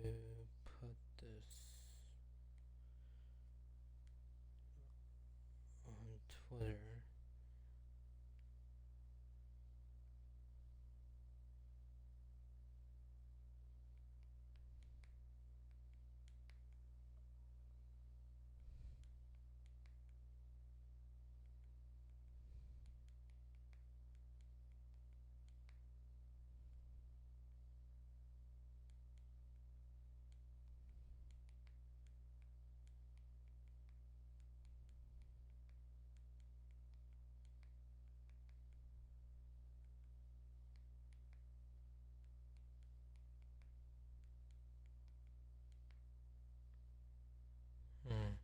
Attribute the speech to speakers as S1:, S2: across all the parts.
S1: put this on Twitter. Hmm.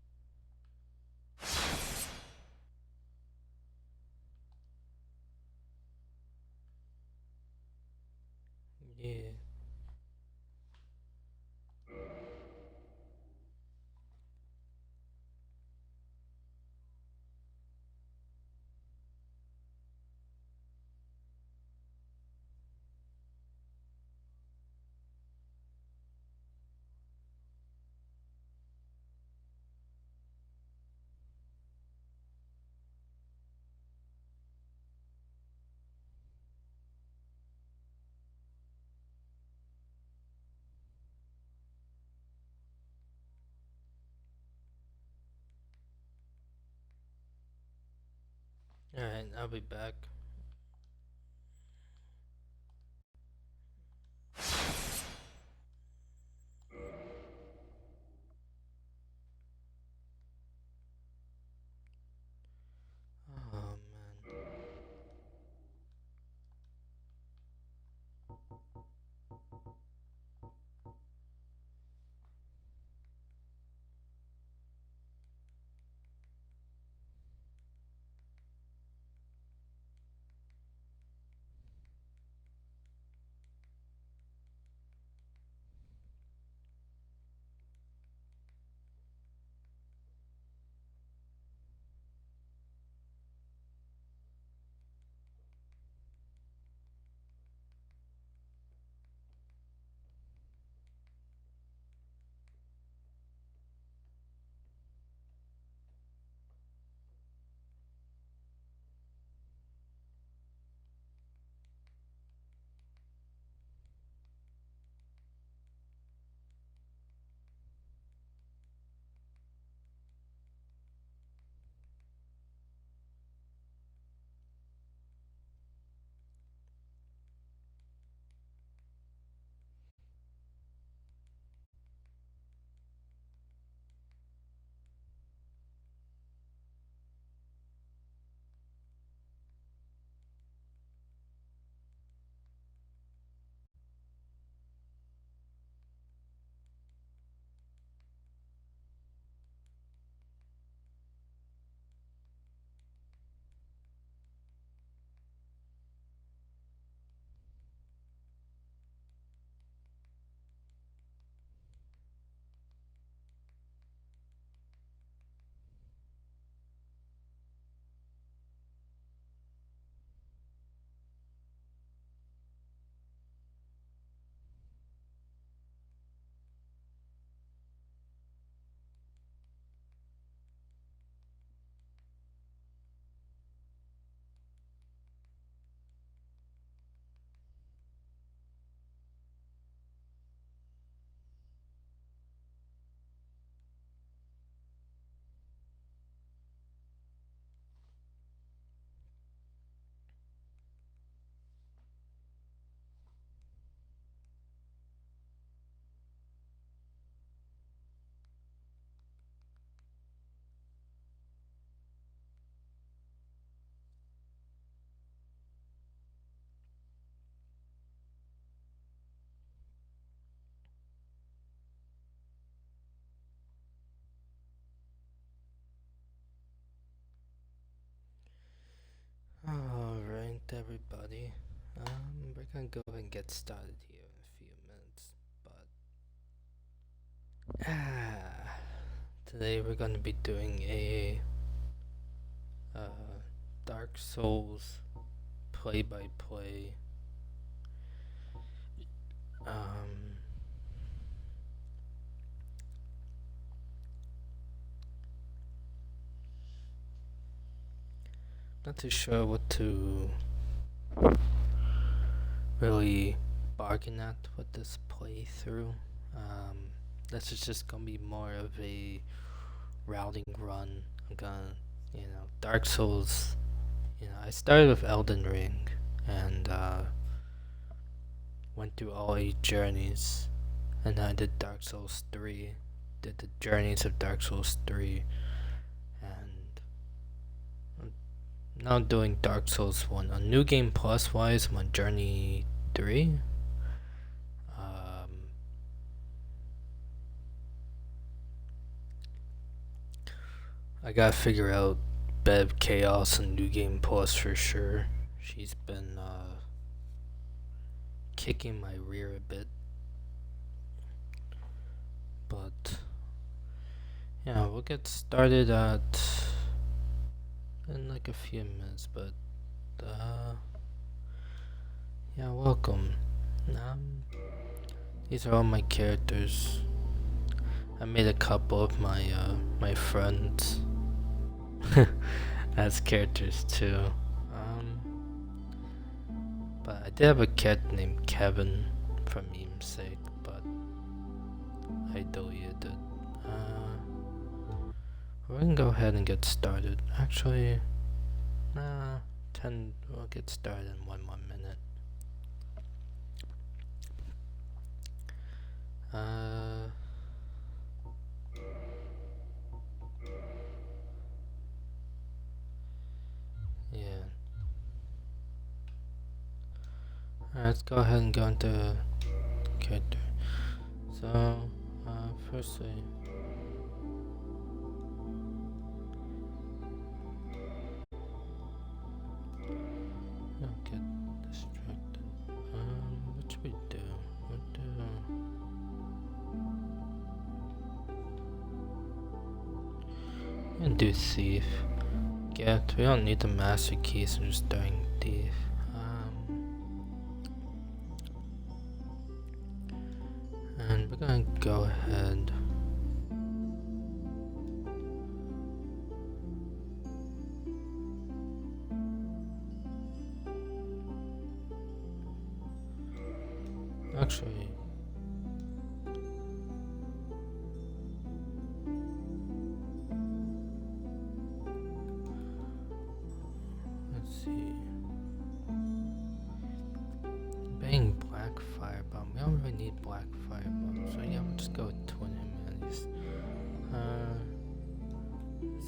S1: Yeah. Alright, I'll be back. Oh man. Alright, everybody. We're gonna go and get started here in a few minutes, but today we're gonna be doing a Dark Souls play-by-play. Um, not too sure what to really bargain at with this playthrough. This is just gonna be more of a routing run. I'm gonna, Dark Souls. I started with Elden Ring and went through all 8 journeys, and I did Dark Souls 3. Did the journeys of Dark Souls 3, and I'm now doing Dark Souls 1. On New Game Plus wise, I'm on Journey 3. I gotta figure out Bev Chaos and New Game Plus for sure. She's been kicking my rear a bit. But yeah, we'll get started in like a few minutes, but yeah, welcome. These are all my characters. I made a couple of my friends as characters too. But I did have a character named Kevin for meme's sake, but I deleted it. We're gonna go ahead and get started. Actually, we'll get started in 1 more minute. Yeah. Alright, let's go ahead and go into character. So, firstly, don't get distracted. What should we do? And do thief. Get. We don't need the master key, so just doing thief. And we're gonna go ahead. Actually, let's see. Bang black firebomb. We don't really need black firebomb, so yeah, we'll just go with twin humanities. I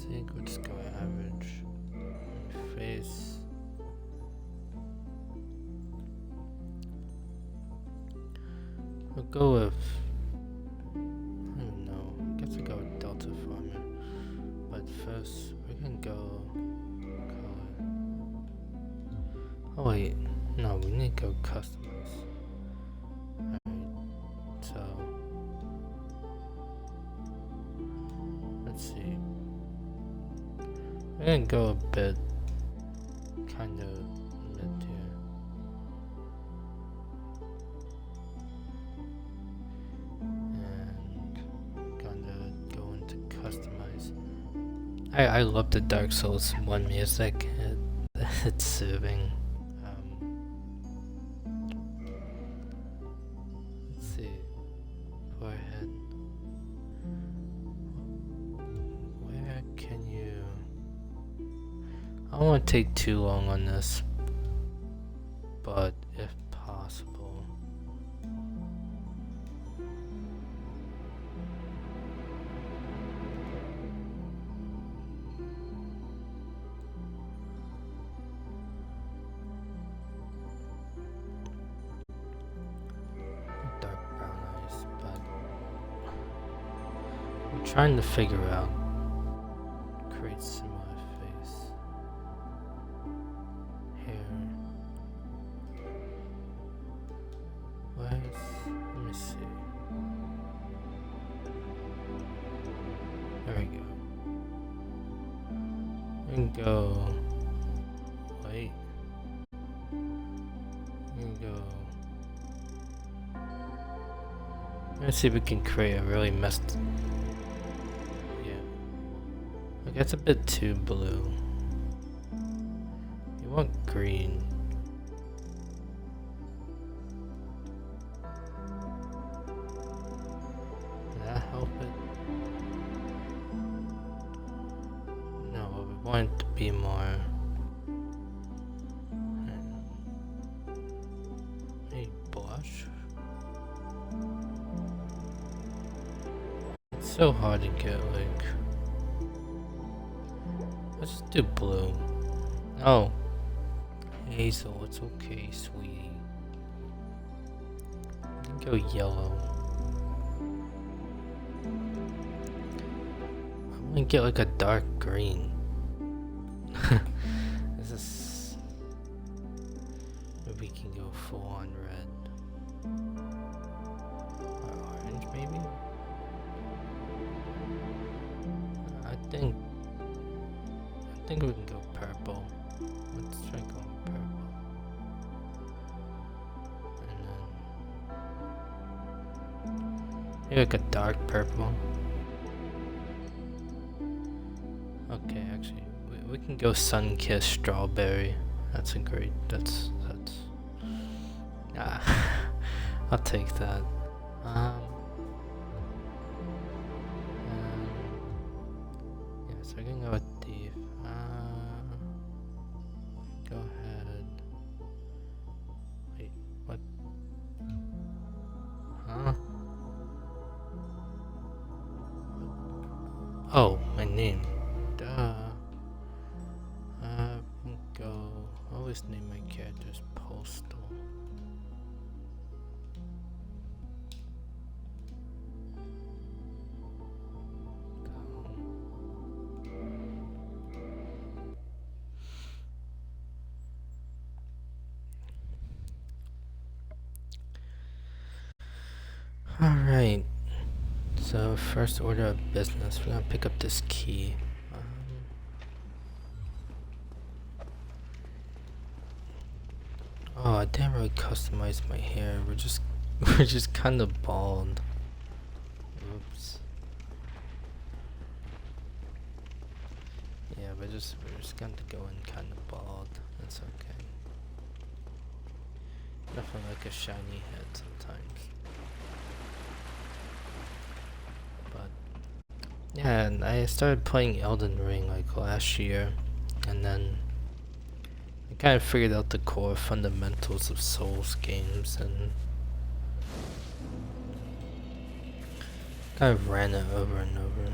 S1: think we'll just go average. Face. We'll go with, I don't know, I guess we'll go with Delta Farmer. But first, we can go color. Oh wait, no, we need to go customize. Alright, so, let's see. We're gonna go a bit, kind of mid here. I love the Dark Souls 1 music. It's soothing. Let's see. Forehead. Where can you... I don't want to take too long on this, but if possible. Trying to figure out create similar face, hair. Let me see. There we go. We can go. Wait. We can go. Let's see if we can create a really messed. It's a bit too blue. want green. Did that help it? No, but we want it to be more. Maybe blush? It's so hard to get, like. Let's just do blue. Oh. Hazel, it's okay, sweetie. You can go yellow. I'm gonna get like a dark green. This is. Maybe we can go full on red. Or orange, maybe? I think we can go purple. Let's try going purple. And then maybe like a dark purple. Okay, actually, we can go sun-kissed strawberry. That's a great. That's. I'll take that. Yeah, so we're gonna go with Thief. Go ahead. Wait, what? Huh? Oh, my name. Duh. Go. I always name my characters Postal. Alright, so first order of business, we're gonna pick up this key. Oh, I didn't really customize my hair, we're just kinda bald. Oops. Yeah, we're just gonna go in kinda bald, that's okay. Definitely like a shiny head sometimes. Yeah, and I started playing Elden Ring like last year, and then I kind of figured out the core fundamentals of Souls games and kind of ran it over and over.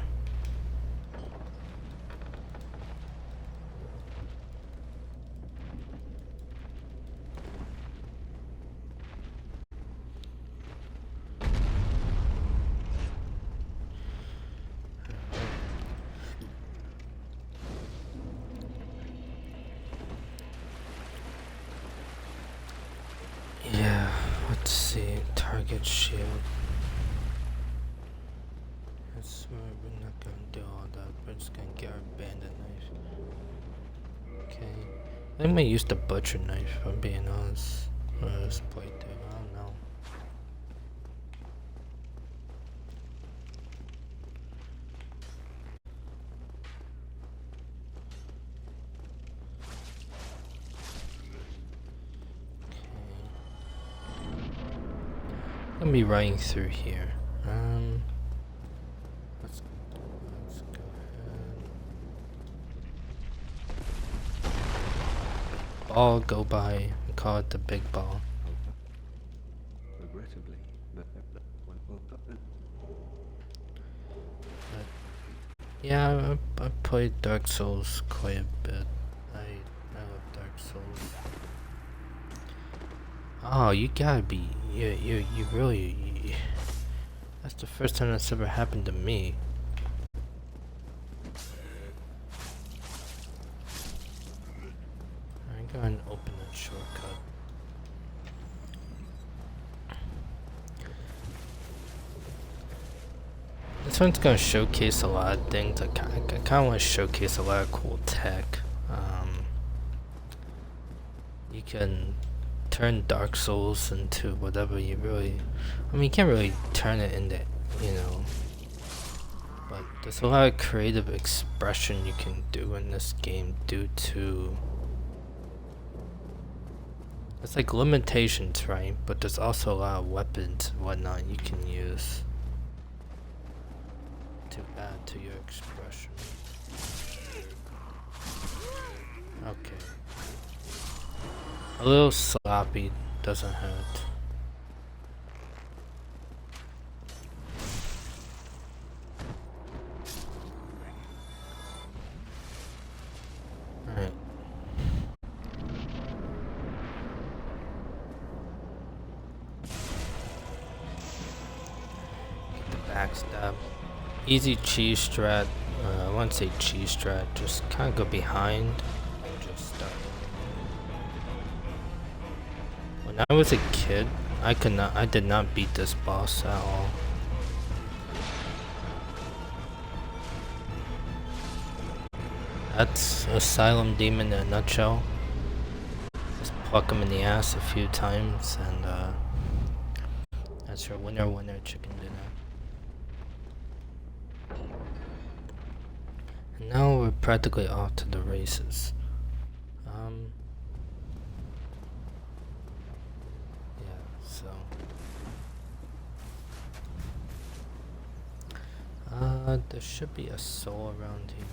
S1: Yeah, let's see, target shield. I swear we're not gonna do all that, we're just gonna get our bandit knife. Okay, I might use the butcher knife if I'm being honest. Or this playthrough, I don't know. Let me running through here. Let's go ahead. Ball go by. We call it the big ball.
S2: Regrettably, but
S1: yeah, I played Dark Souls quite a bit. I love Dark Souls. Oh, you gotta be. You really. That's the first time that's ever happened to me. I'm going to open that shortcut. This one's going to showcase a lot of things. I kind of want to showcase a lot of cool tech. You can turn Dark Souls into whatever you really. I mean, you can't really turn it into, you know. But there's a lot of creative expression you can do in this game due to It's like limitations, right? But there's also a lot of weapons and whatnot you can use to add to your expression. Okay. A little sloppy, doesn't hurt. Alright. Get the backstab. Easy cheese strat. I won't say cheese strat, just kind of go behind and just start. When I was a kid, I did not beat this boss at all. That's Asylum Demon in a nutshell. Just pluck him in the ass a few times and that's your winner chicken dinner. And now we're practically off to the races. Yeah, so there should be a soul around here.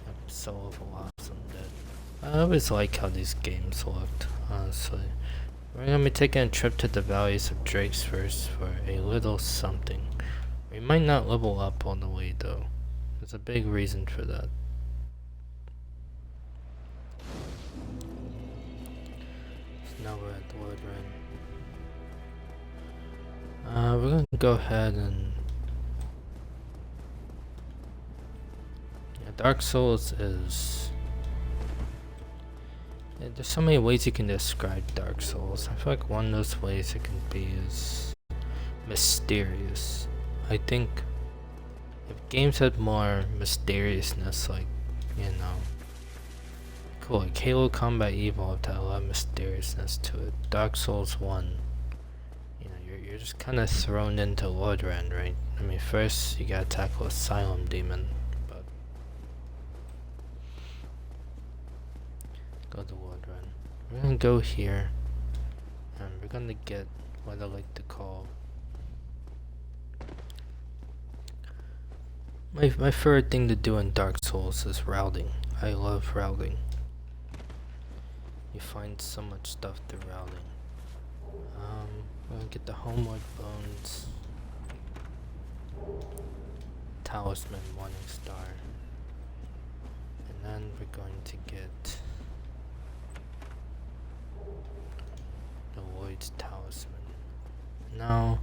S1: Yep, soul of a lost undead. I always like how these games looked, honestly. We're gonna be taking a trip to the valleys of Drakes first for a little something. We might not level up on the way though. There's a big reason for that. So now we're at the Lord Ring. We're gonna go ahead and Dark Souls is... Yeah, there's so many ways you can describe Dark Souls. I feel like one of those ways it can be is mysterious. I think if games had more mysteriousness, like, you know, cool, like Halo Combat Evolved had a lot of mysteriousness to it. Dark Souls 1, you know, you're just kind of thrown into Lordran, right? I mean, first you gotta tackle Asylum Demon. Go to Lordran. We're gonna go here, and we're gonna get what I like to call my favorite thing to do in Dark Souls is routing. I love routing. You find so much stuff through routing. We're gonna get the Homeward Bones, Talisman, Morning Star, and then we're going to get the Lloyd's Talisman. Now,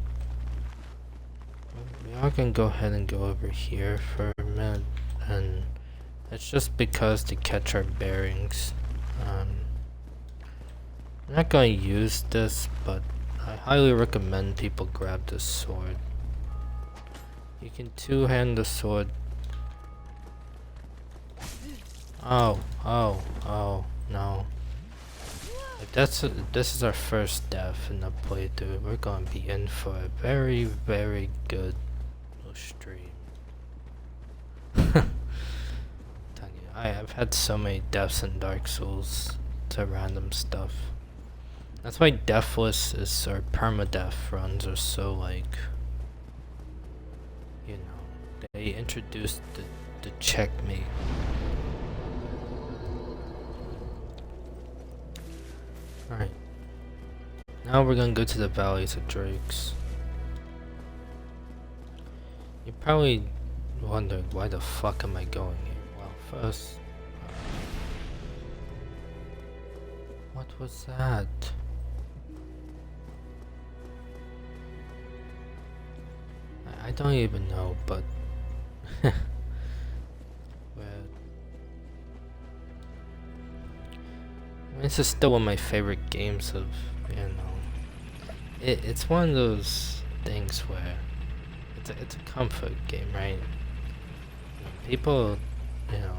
S1: we are gonna go ahead and go over here for a minute, and it's just because to catch our bearings. I'm not gonna use this, but I highly recommend people grab this sword. You can two-hand the sword. Oh, no. If this is our first death in the playthrough, we're gonna be in for a very, very good stream. I've had so many deaths in Dark Souls to random stuff. That's why deathless or permadeath runs are so, like, you know, they introduced the checkmate. Alright. Now we're gonna go to the valleys of Drakes. You're probably wondering why the fuck am I going here? Well, first... what was that? I don't even know, but... this is still one of my favorite games of, you know... It's one of those things where... It's a comfort game, right? People, you know...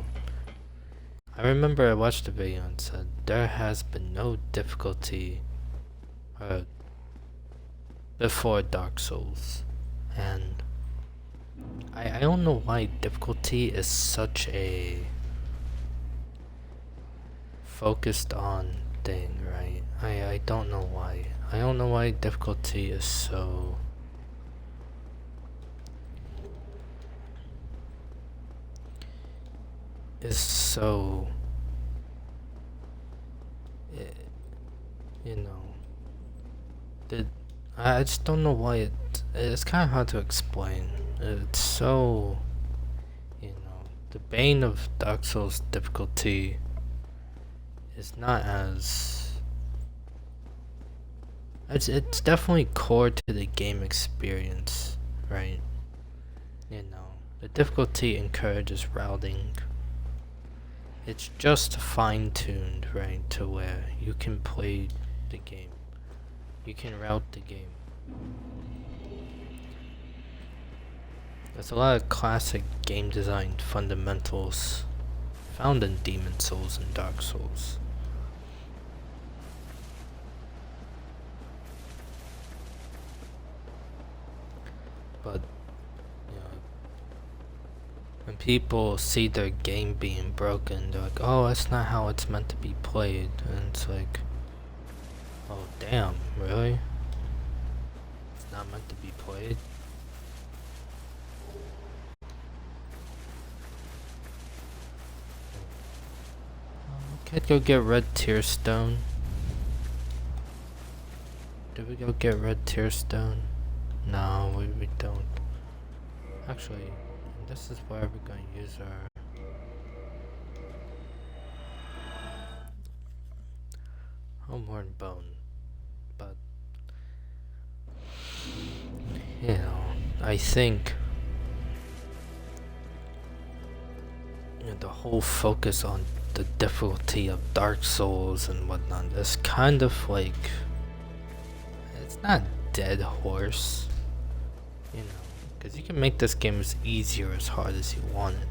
S1: I remember I watched a video and said, there has been no difficulty before Dark Souls. And I don't know why difficulty is such a focused on thing, right? I don't know why. I don't know why difficulty is so is so eh, you know the I just don't know why it's kind of hard to explain. It's so, the bane of Dark Souls difficulty is not as it's definitely core to the game experience, right? The difficulty encourages routing. It's just fine-tuned, right, to where you can play the game. You can route the game. There's a lot of classic game design fundamentals found in Demon Souls and Dark Souls. But, when people see their game being broken, they're like, oh, that's not how it's meant to be played. And it's like, oh, damn, really? It's not meant to be played? Can't go get red tear stone. Did we go get red tear stone? No, we don't. Actually, this is where we're going to use our homeward bone. But, I think the whole focus on the difficulty of Dark Souls and whatnot is kind of like, it's not dead horse, because you can make this game as easy or as hard as you want it,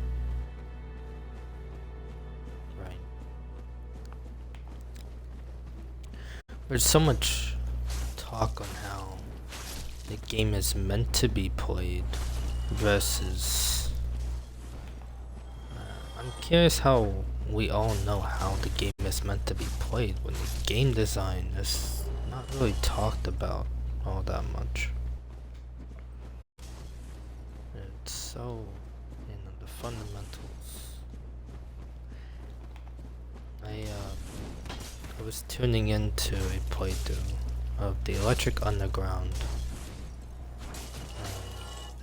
S1: right? There's so much talk on how the game is meant to be played versus I'm curious how we all know how the game is meant to be played when the game design is not really talked about all that much. It's so, the fundamentals. I was tuning into a playthrough of the Electric Underground.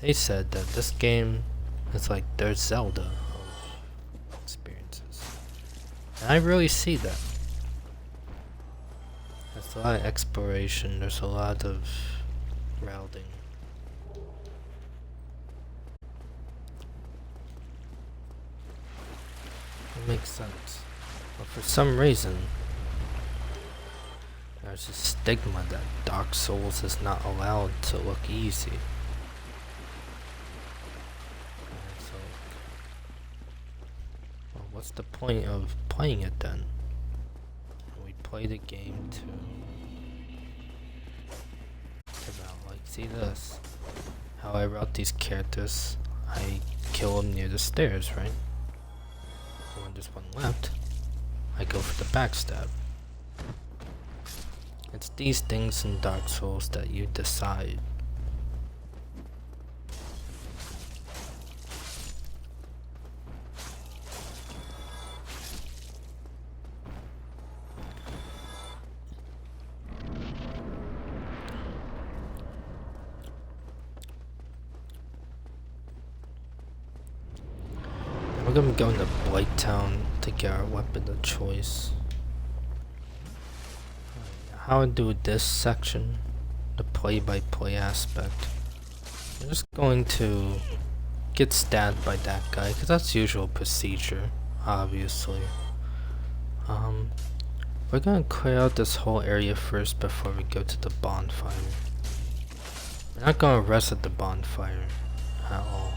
S1: They said that this game is like their Zelda experiences. And I really see that. There's a lot of exploration, there's a lot of routing. It makes sense. But for some reason, there's a stigma that Dark Souls is not allowed to look easy. What's the point of playing it then? We play the game to see this. How I route these characters, I kill them near the stairs, right? And when there's one left, I go for the backstab. It's these things in Dark Souls that you decide. We're gonna go into Blight Town to get our weapon of choice. How I do this section, the play-by-play aspect. I'm just going to get stabbed by that guy, because that's usual procedure, obviously. We're gonna clear out this whole area first before we go to the bonfire. We're not gonna rest at the bonfire at all.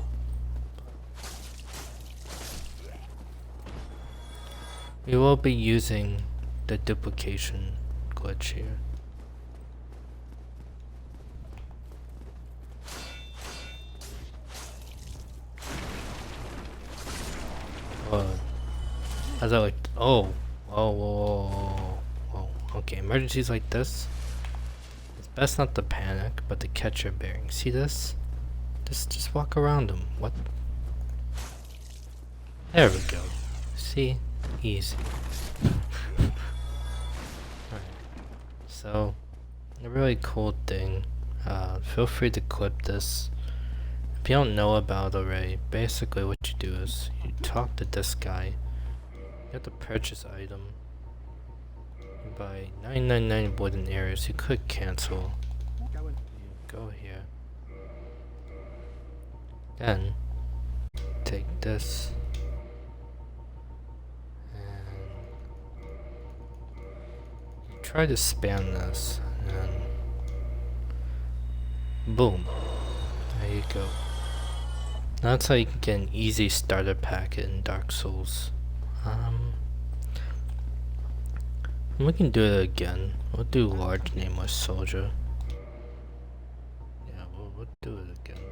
S1: We will be using the duplication glitch here. As I like, oh, Whoa, whoa, whoa, whoa. Okay, emergencies like this. It's best not to panic, but to catch your bearings. See this? Just walk around them. What? There we go. See? Easy. Alright. So, a really cool thing. Feel free to clip this. If you don't know about it already, basically what you do is you talk to this guy. You have to purchase item. You buy 999 wooden arrows. You click cancel. You go here. Then take this and you try to spam this, and then boom. There you go. That's how you can get an easy starter packet in Dark Souls. We can do it again. We'll do large nameless soldier. Yeah, we'll do it again.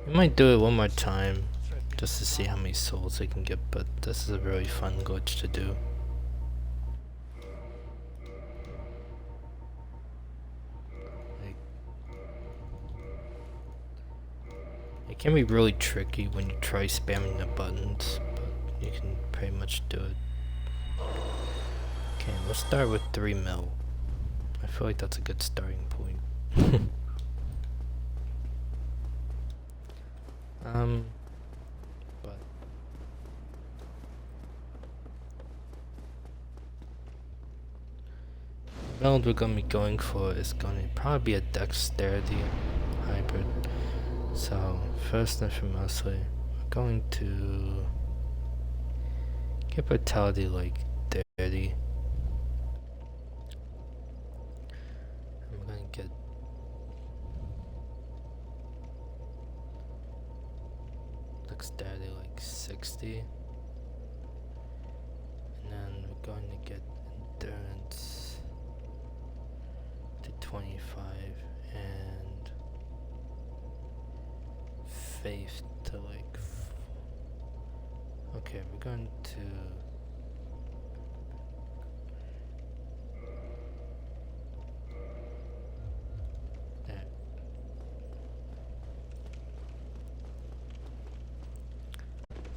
S1: We might do it one more time just to see how many souls we can get, but this is a really fun glitch to do. It can be really tricky when you try spamming the buttons, but you can pretty much do it. Okay, we'll start with 3 mil. I feel like that's a good starting point. But the build we're gonna be going for is gonna probably be a dexterity hybrid. So first and foremostly, we're going to get vitality like 30. I'm gonna get dexterity like 60. And then we're going to get endurance to 25 and faith to like okay, we're going to there.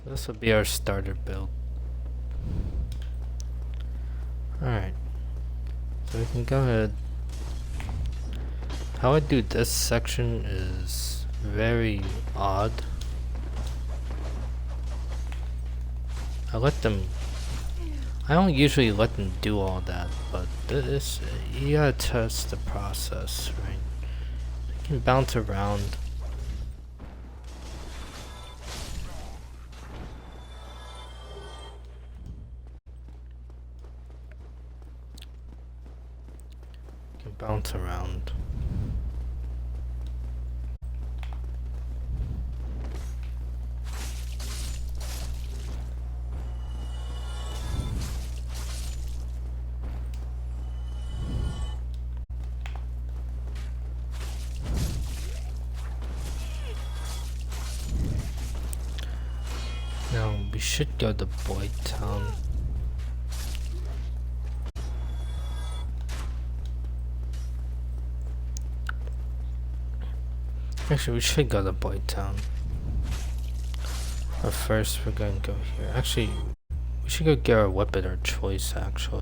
S1: So this will be our starter build. Alright, so we can go ahead. How I do this section is very odd. I don't usually let them do all that, but this, you gotta test the process, right? You can bounce around. You can bounce around. Now we should go to Boy Town. Actually, we should go to Boy Town. But first, we're gonna go here. Actually, we should go get our weapon of choice. Actually,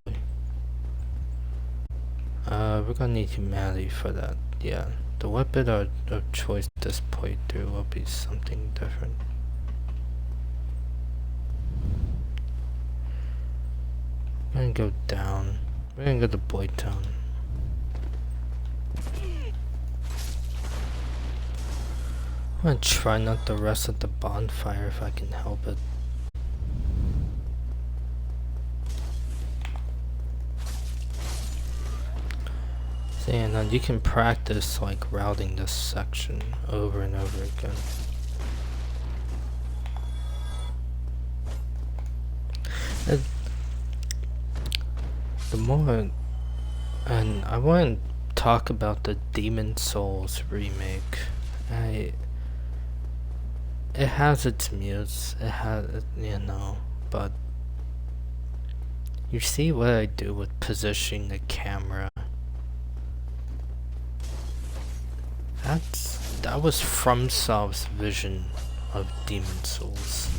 S1: we're gonna need humanity for that. Yeah, the weapon of choice this playthrough will be something different. We're gonna go down. We're gonna go to Boy Town. I'm gonna try not to rest at the bonfire if I can help it. So yeah, now you can practice like routing this section over and over again. The more, and I want to talk about the Demon Souls remake. It has its mutes, it has, you know, but You see what I do with positioning the camera? That was FromSoft's vision of Demon Souls.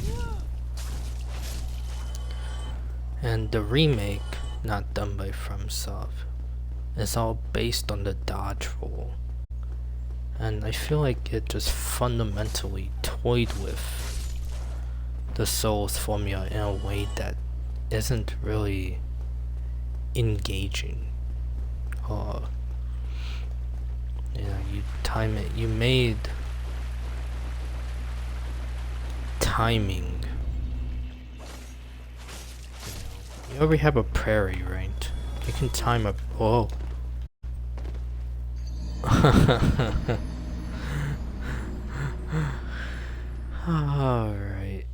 S1: And the remake, not done by FromSoft, is all based on the dodge roll. And I feel like it just fundamentally toyed with the Souls formula in a way that isn't really engaging. You time it. You made timing. You already have a prairie, right? You can time a. Oh. Alright.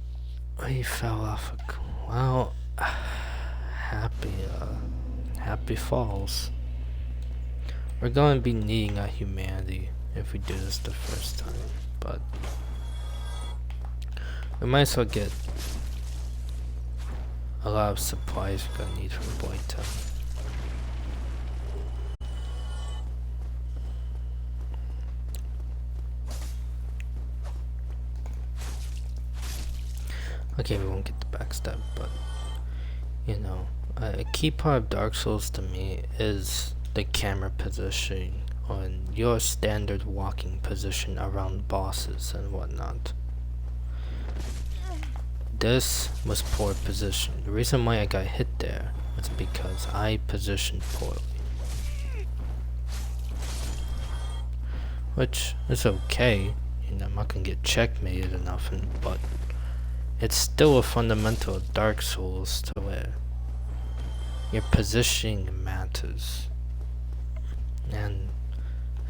S1: We fell off a. Well. Happy falls. We're going to be needing a humanity if we do this the first time, but we might as well get a lot of supplies we're gonna need from Blighttown. Okay, we won't get the backstab, but you know, a key part of Dark Souls to me is the camera positioning on your standard walking position around bosses and whatnot. This was poor position. The reason why I got hit there was because I positioned poorly. Which is okay, you know, I'm not gonna get checkmated or nothing, but it's still a fundamental of Dark Souls to where your positioning matters. And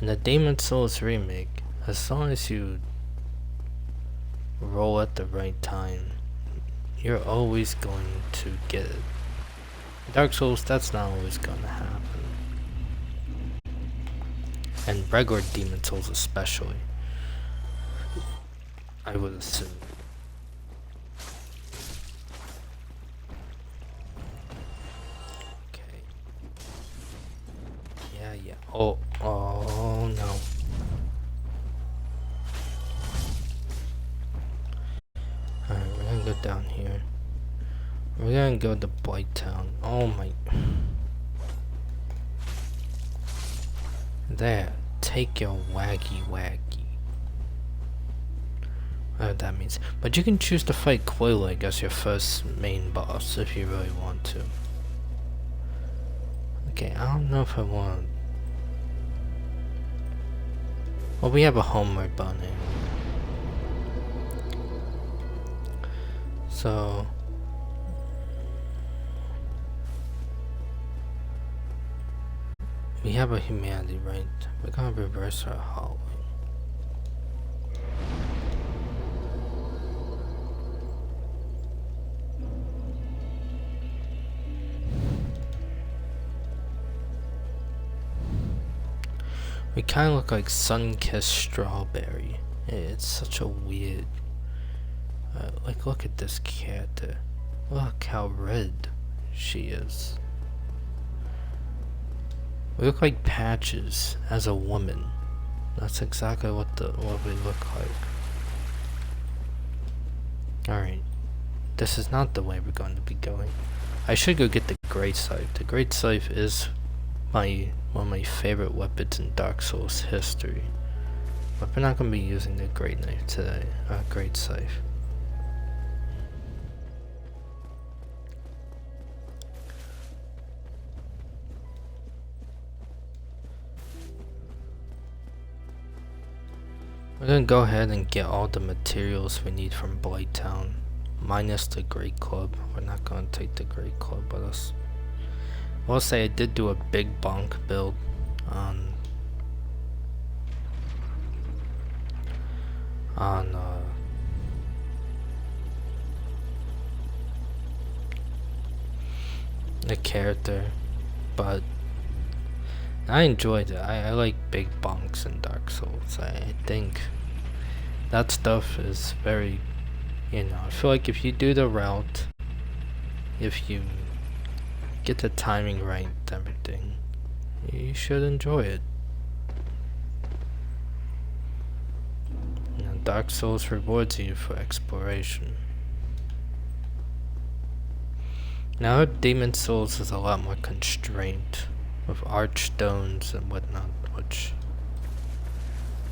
S1: in the Demon Souls remake, as long as you roll at the right time, you're always going to get it. Dark Souls, that's not always gonna happen. And regular Demon Souls especially, I would assume. Okay. Yeah. Oh no. Alright, we're gonna go down here. We're gonna go to Blighttown. Oh my. There. Take your waggy. Whatever that means. But you can choose to fight Quillig as your first main boss if you really want to. Okay, I don't know if I want. Well, we have a homeward bunny. So we have a humanity, right? We're gonna reverse our hallway. We kind of look like sun-kissed strawberry. It's such a weird. Like, look at this character. Look how red she is. We look like Patches as a woman. That's exactly what we look like. Alright. This is not the way we're going to be going. I should go get the Great Scythe. The Great Scythe is one of my favorite weapons in Dark Souls history. But we're not going to be using the Great Knife today. Great Scythe. We're gonna go ahead and get all the materials we need from Blighttown, minus the Great Club. We're not gonna take the Great Club with us. I will say I did do a big bonk build on the character, but I enjoyed it. I like big bonks in Dark Souls. I think that stuff is very, you know, I feel like if you do the route, if you get the timing right and everything, you should enjoy it. You know, Dark Souls rewards you for exploration. Now Demon Souls is a lot more constrained with archstones and whatnot, which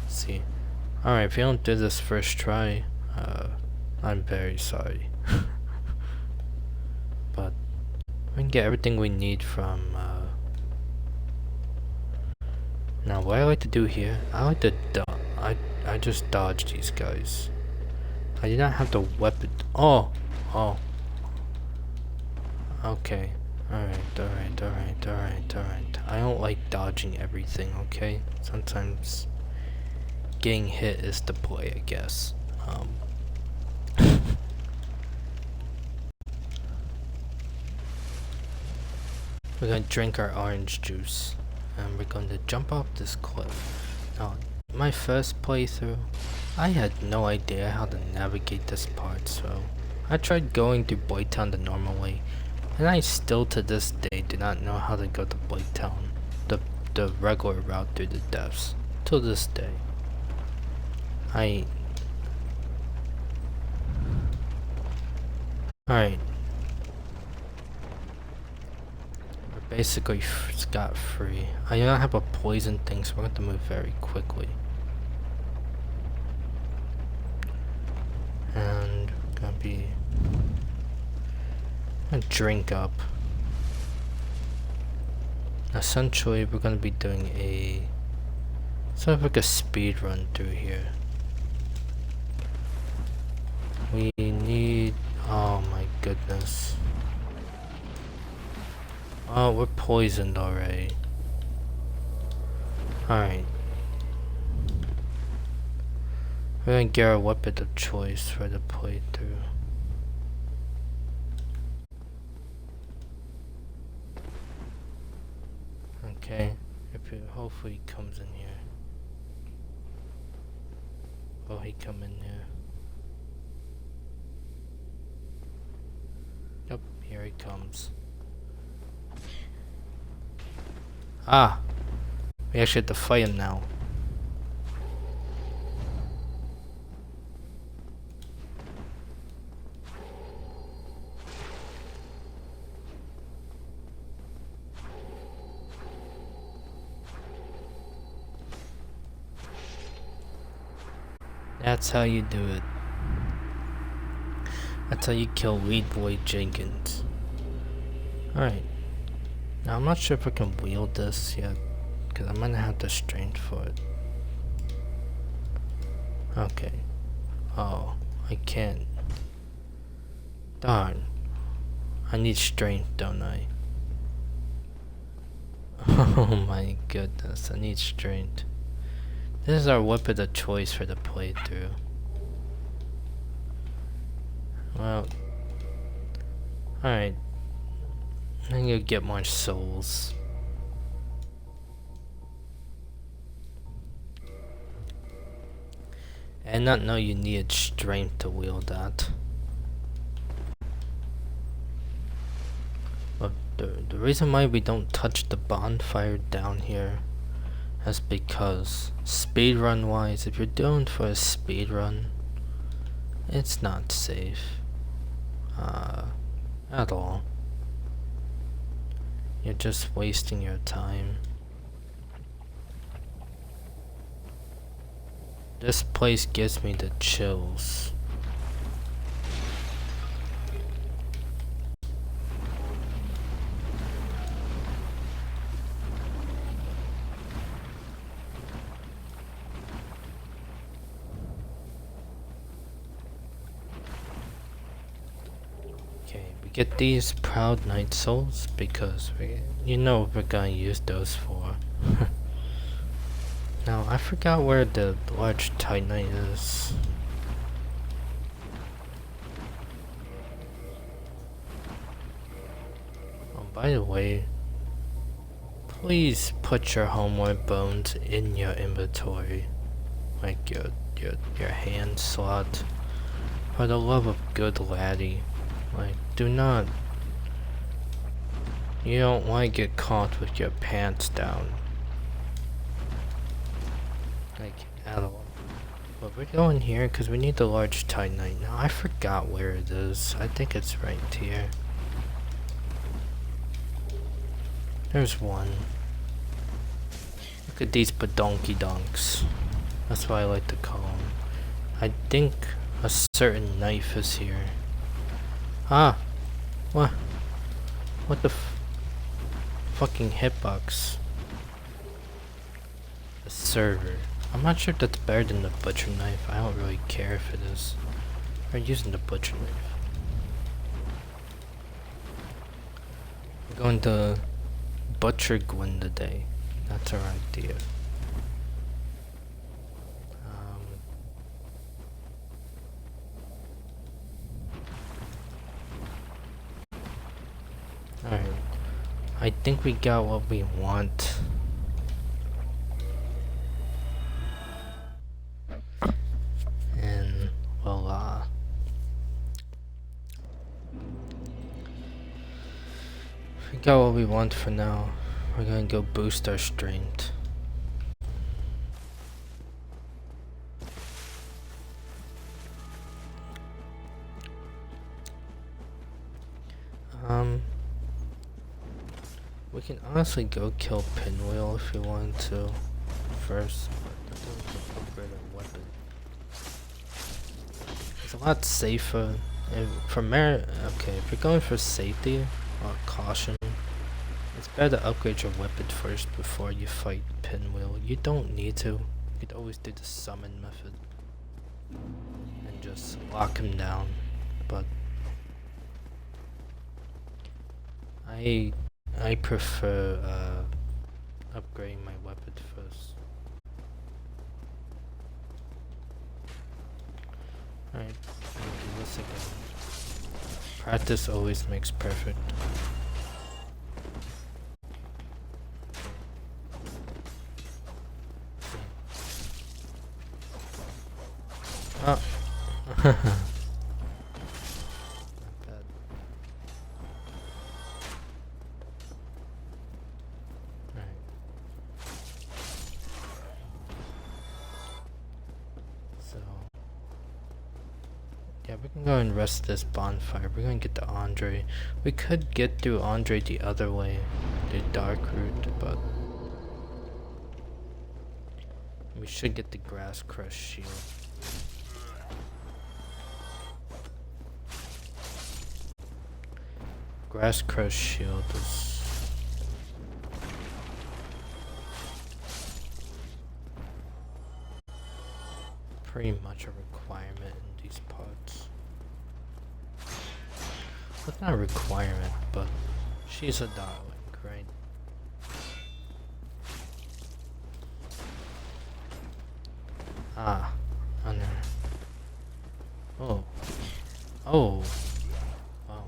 S1: see. Alright, if you don't do this first try, I'm very sorry. But we can get everything we need from now what I like to do here, I like to I just dodge these guys. I do not have the weapon. Oh. Okay. Alright. I don't like dodging everything, okay? Sometimes getting hit is the play, I guess. We're gonna drink our orange juice and we're going to jump off this cliff. Now, my first playthrough, I had no idea how to navigate this part, so I tried going to Blade Town the normal way, and I still to this day do not know how to go to Blade Town, the regular route through the depths, till this day. Alright. We're basically scot free. I do not have a poison thing, so we're going to move very quickly. And we're gonna drink up. Essentially, we're gonna be doing a sort of like a speed run through here. We need, oh my goodness. Oh, we're poisoned already. Alright. We're gonna get our weapon of choice for the playthrough. Okay, if it hopefully he comes in here. Will he come in here? Yep, here he comes. Ah! We actually have to fight him now. That's how you do it. That's how you kill Lead Boy Jenkins. Alright. Now I'm not sure if I can wield this yet, because I'm gonna have the strength for it. Okay. Oh, I can't. Darn. I need strength, don't I? Oh my goodness, I need strength. This is our weapon of choice for the playthrough. Well, alright. I'm gonna get more souls. And not know you needed strength to wield that. But the reason why we don't touch the bonfire down here is because speedrun wise, if you're doing for a speedrun, it's not safe. At all. You're just wasting your time. This place gives me the chills. Get these proud knight souls because you know what we're gonna use those for. Now I forgot where the large titanite is. Oh, by the way, please put your homeward bones in your inventory, like your hand slot. For the love of good laddie. Like, do not You don't want to get caught with your pants down. Like, at all. But we're going here because we need the large titanite. Now, I forgot where it is. I think it's right here. There's one. Look at these badonky donks. That's what I like to call them. I think a certain knife is here. Ah! What? What the fucking hitbox? The server. I'm not sure if that's better than the butcher knife. I don't really care if it is. We're using the butcher knife. We're going to butcher Gwyn today. That's our idea. Alright. I think we got what we want. And voila. We got what we want for now. We're gonna go boost our strength. We can honestly go kill Pinwheel if we wanted to first, but that doesn't upgrade our weapon. It's a lot safer. Okay, if you're going for safety or caution, it's better to upgrade your weapon first before you fight Pinwheel. You don't need to. You could always do the summon method and just lock him down, but I prefer upgrading my weapon first. Alright, I'm gonna do this again. Practice always makes perfect. Oh. Yeah, we can go and rest this bonfire. We're gonna get to Andre. We could get through Andre the other way, the dark route, but we should get the grass crush shield. Grass crush shield is pretty much a requirement in these parts. Well, it's not a requirement, but she's a darling, right? Ah, under. Oh. Oh. Wow.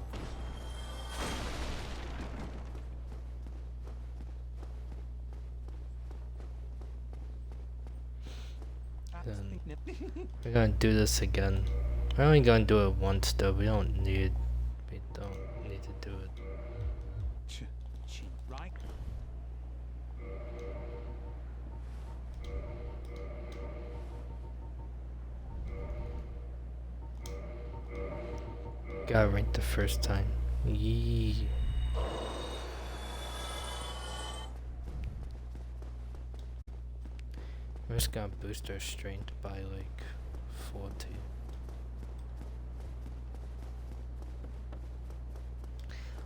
S1: Then we're gonna do this again. We're only gonna do it once though. We don't need to do it. Got it right the first time. Yee. We're just gonna boost our strength by like 40.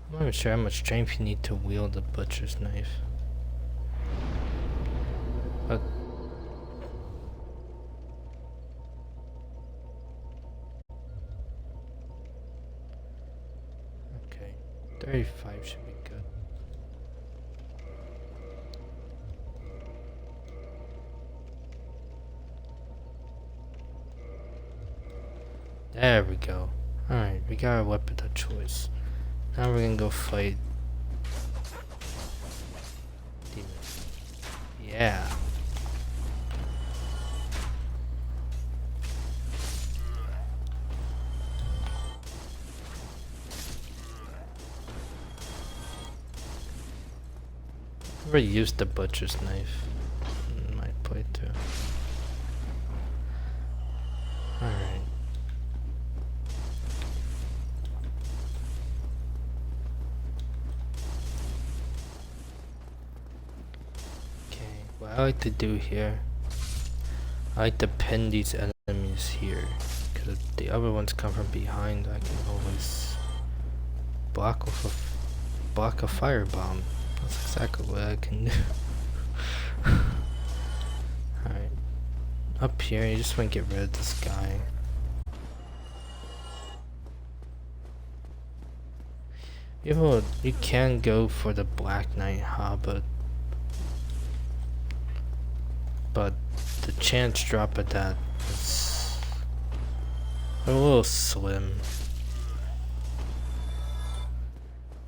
S1: I'm not even sure how much strength you need to wield a butcher's knife. But okay, 35 should be good. There we go. Alright, we got our weapon of choice. Now we're gonna go fight demons. Yeah. Never used the butcher's knife in my playthrough. Alright. Okay, what I like to do here, I like to pin these enemies here, because if the other ones come from behind, I can always block a firebomb. That's exactly what I can do. Alright. Up here, you just want to get rid of this guy. You can go for the Black Knight Hobbit, but the chance drop of that is a little slim.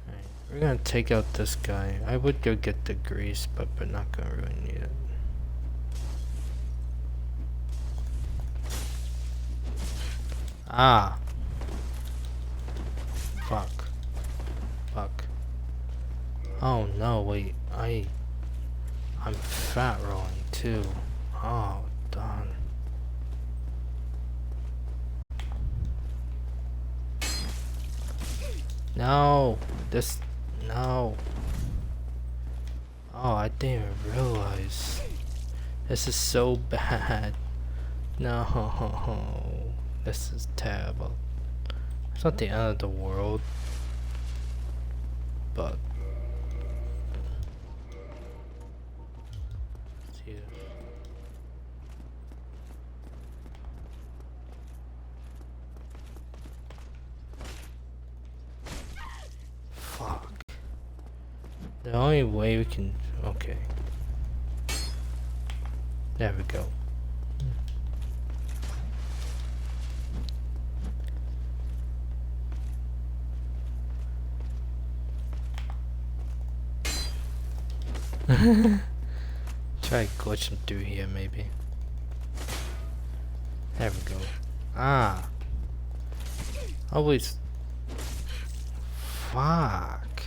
S1: Alright, we're gonna take out this guy. I would go get the grease, but we're not gonna really need it. Ah! Fuck. Fuck. Oh no, wait, I'm fat rolling too. Oh, darn. No! No! Oh, I didn't even realize. This is so bad. No. This is terrible. It's not the end of the world. But yeah. Fuck. The only way we can, okay. There we go. Try glitching through here, maybe. There we go. Ah. Always. Fuck.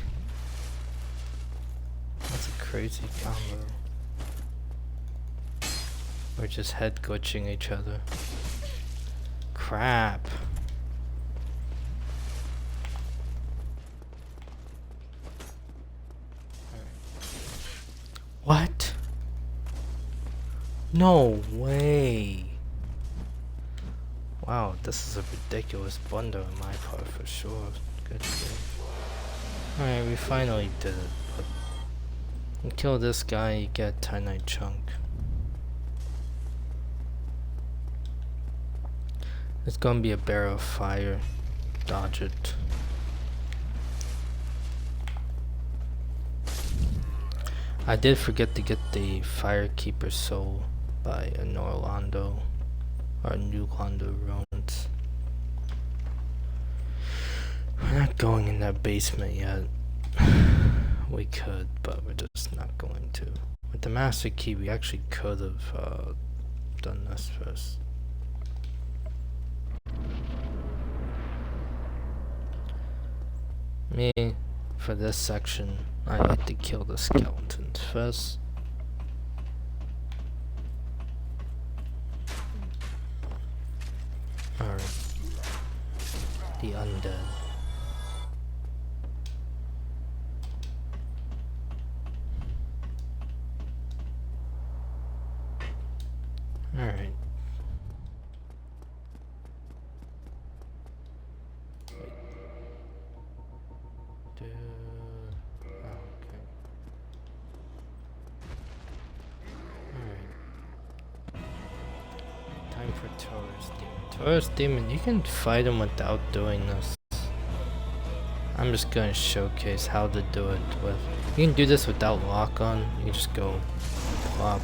S1: That's a crazy combo. We're just head glitching each other. Crap. What? No way. Wow, this is a ridiculous blunder on my part for sure. Good game. Alright, we finally did it. But you kill this guy, you get a Titanite chunk. It's gonna be a barrel of fire. Dodge it. I did forget to get the Firekeeper Soul by a Norlando or Newlando ruins. We're not going in that basement yet. We could, but we're just not going to. With the Master Key, we actually could have done this first. Me, for this section, I like to kill the skeletons first. Alright. The undead. Alright. Taurus Demon, you can fight him without doing this. I'm just gonna showcase how to do it with. You can do this without lock on. You can just go plop.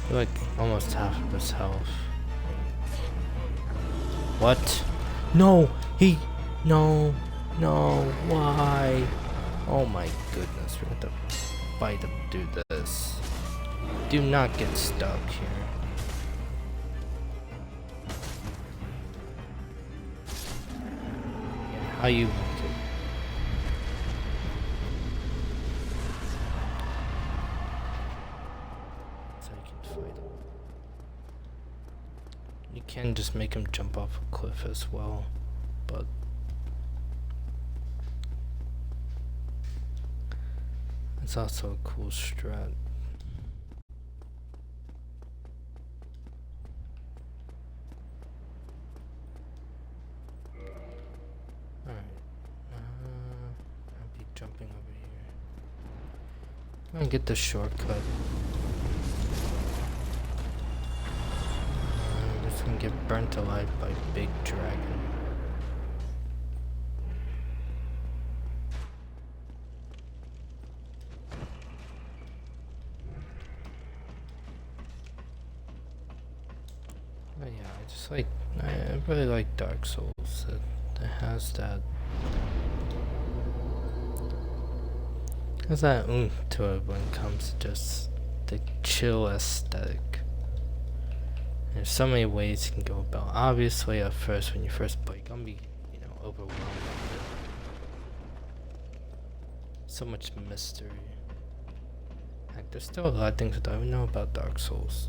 S1: You're like almost half of his health. What? No! No! Why? Oh my goodness, we're gonna have to fight him do this. Do not get stuck here. How you That's how you can fight him. You can just make him jump off a cliff as well, but it's also a cool strat. Alright, I'll be jumping over here. I'm gonna get the shortcut. I'm just gonna get burnt alive by Big Dragon. But yeah, I really like Dark Souls. It has that oomph to it when it comes to just the chill aesthetic. There's so many ways you can go about. Obviously, at first, when you first play, you're gonna be, overwhelmed by it. So much mystery. Like, there's still a lot of things that I don't know about Dark Souls,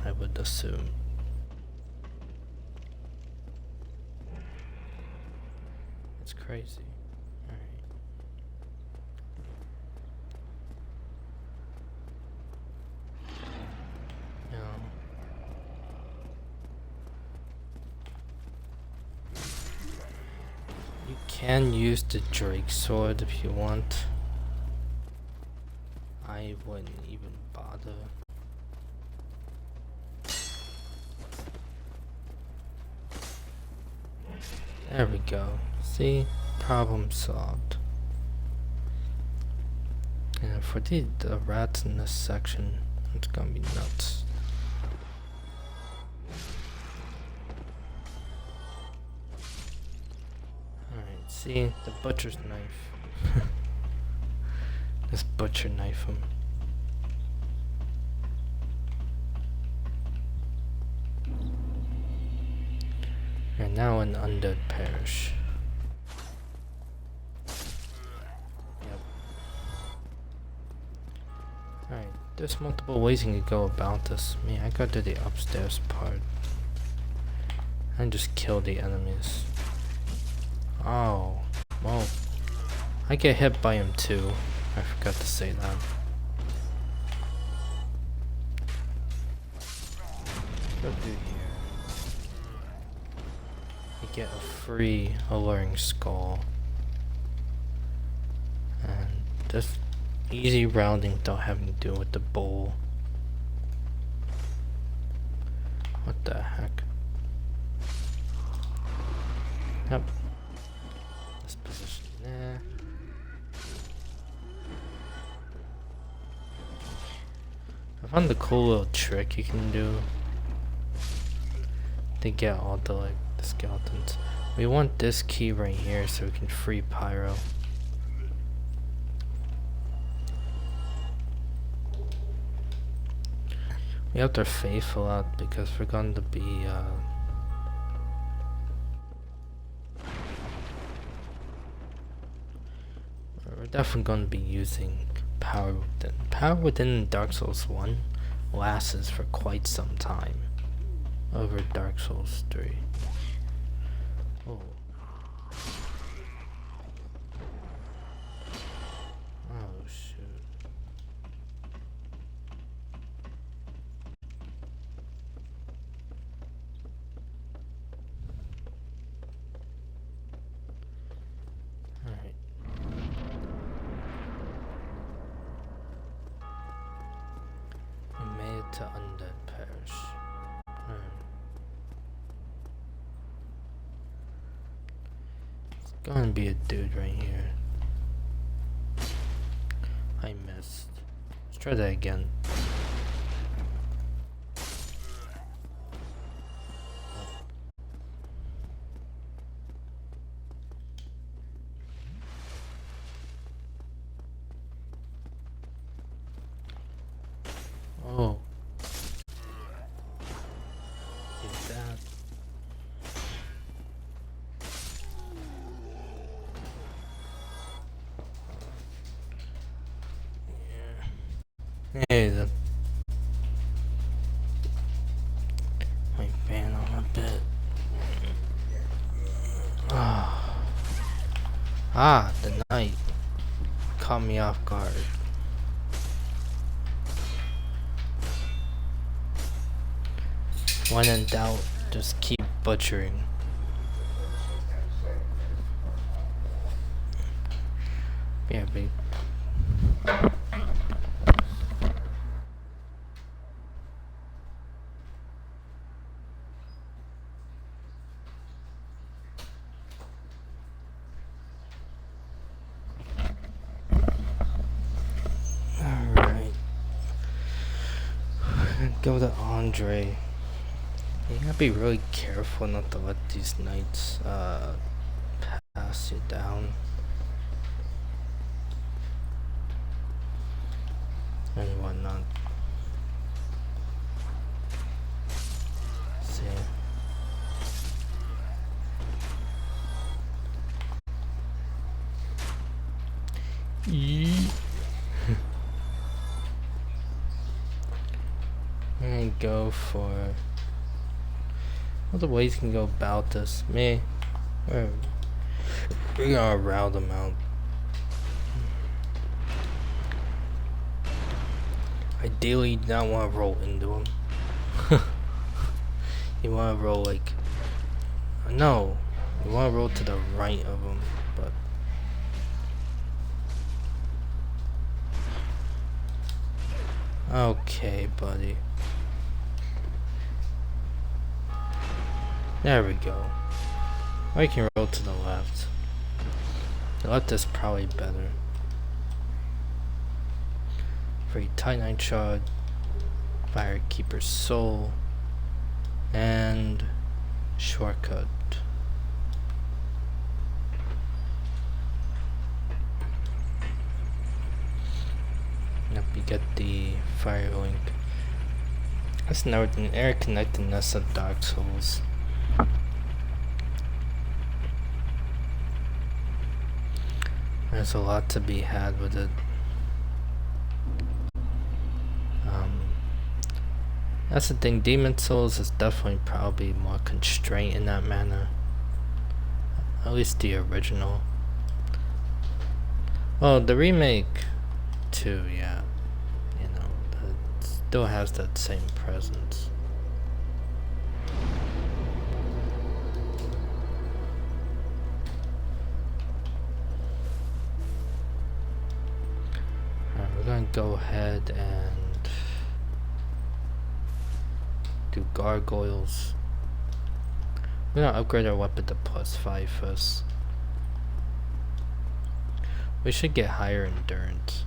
S1: I would assume. It's crazy. Alright. You can use the Drake sword if you want. I wouldn't even bother. There we go. See? Problem solved. And for the rats in this section, it's gonna be nuts. Alright, see? The butcher's knife. Just butcher knife him. And now an undead parish. Yep. Alright, there's multiple ways you can go about this. Me, I go to the upstairs part. And just kill the enemies. Oh, well. I get hit by him too. I forgot to say that. Go through here. You get a free alluring skull. And just easy rounding without having to deal with the bowl. What the heck? Yep. This position there. I found the cool little trick you can do to get all the skeletons. We want this key right here so we can free Pyro. We have to faith a lot because we're going to be we're definitely going to be using Power Within. Power Within Dark Souls 1 lasts for quite some time over Dark Souls 3. Oh. Oh shoot. Alright. We made it to Undead Parish. Gonna be a dude right here. I missed. Let's try that again. Oh. Is that? Hey, Ah, the knight caught me off guard. When in doubt, just keep butchering. Yeah, babe. Alright. Go to Andre. You gotta be really careful not to let these knights pass you down. And whatnot. See. And go for other ways you can go about this. Me, we're gonna route them out. Ideally, you don't want to roll into them. You want to roll like no, you want to roll to the right of them, but. Okay, buddy. There we go. Or you can roll to the left. The left is probably better. Free Titanite Shard, Firekeeper's Soul, and Shortcut. Yep, you get the Fire Link. That's another thing, interconnectedness of Dark Souls. There's a lot to be had with it. That's the thing, Demon Souls is definitely probably more constrained in that manner. At least the original. Well, the remake too, yeah. You know, it still has that same presence. Alright, we're gonna go ahead and do gargoyles. We're gonna upgrade our weapon to +5 first. We should get higher endurance.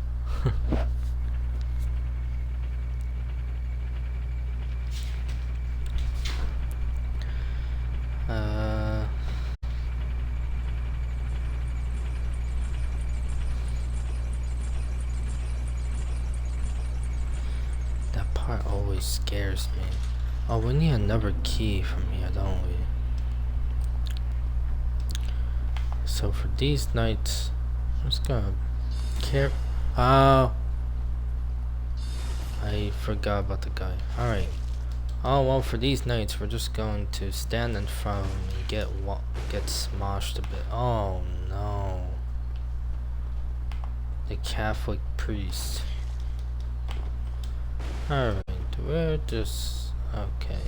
S1: That part always scares me. Oh, we need another key from here, don't we? So for these knights, I'm just gonna care. Oh, I forgot about the guy. Alright. Oh well, for these knights, we're just going to stand in front of him and get smoshed a bit. Oh no. The Catholic priest. Alright, we're just... Okay.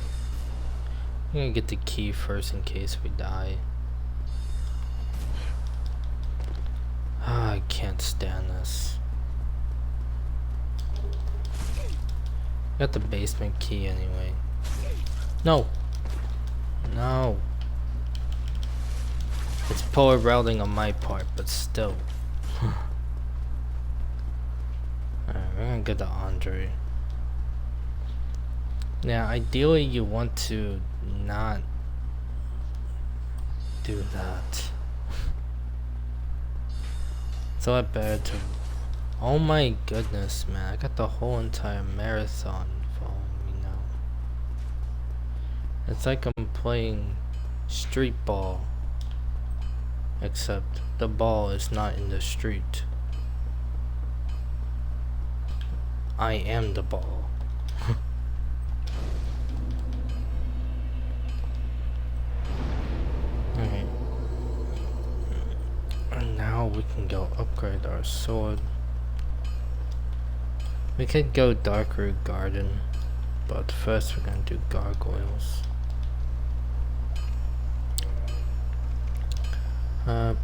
S1: I'm gonna get the key first in case we die. I can't stand this. Got the basement key anyway. No! No! It's poor routing on my part, but still. Alright, we're gonna get to Andre. Now, ideally, you want to not do that. It's a lot better to... Oh my goodness, man. I got the whole entire marathon following me now. It's like I'm playing street ball. Except the ball is not in the street. I am the ball. Alright. And now can go upgrade our sword. We could go Darkroot Garden, but first we're gonna do gargoyles.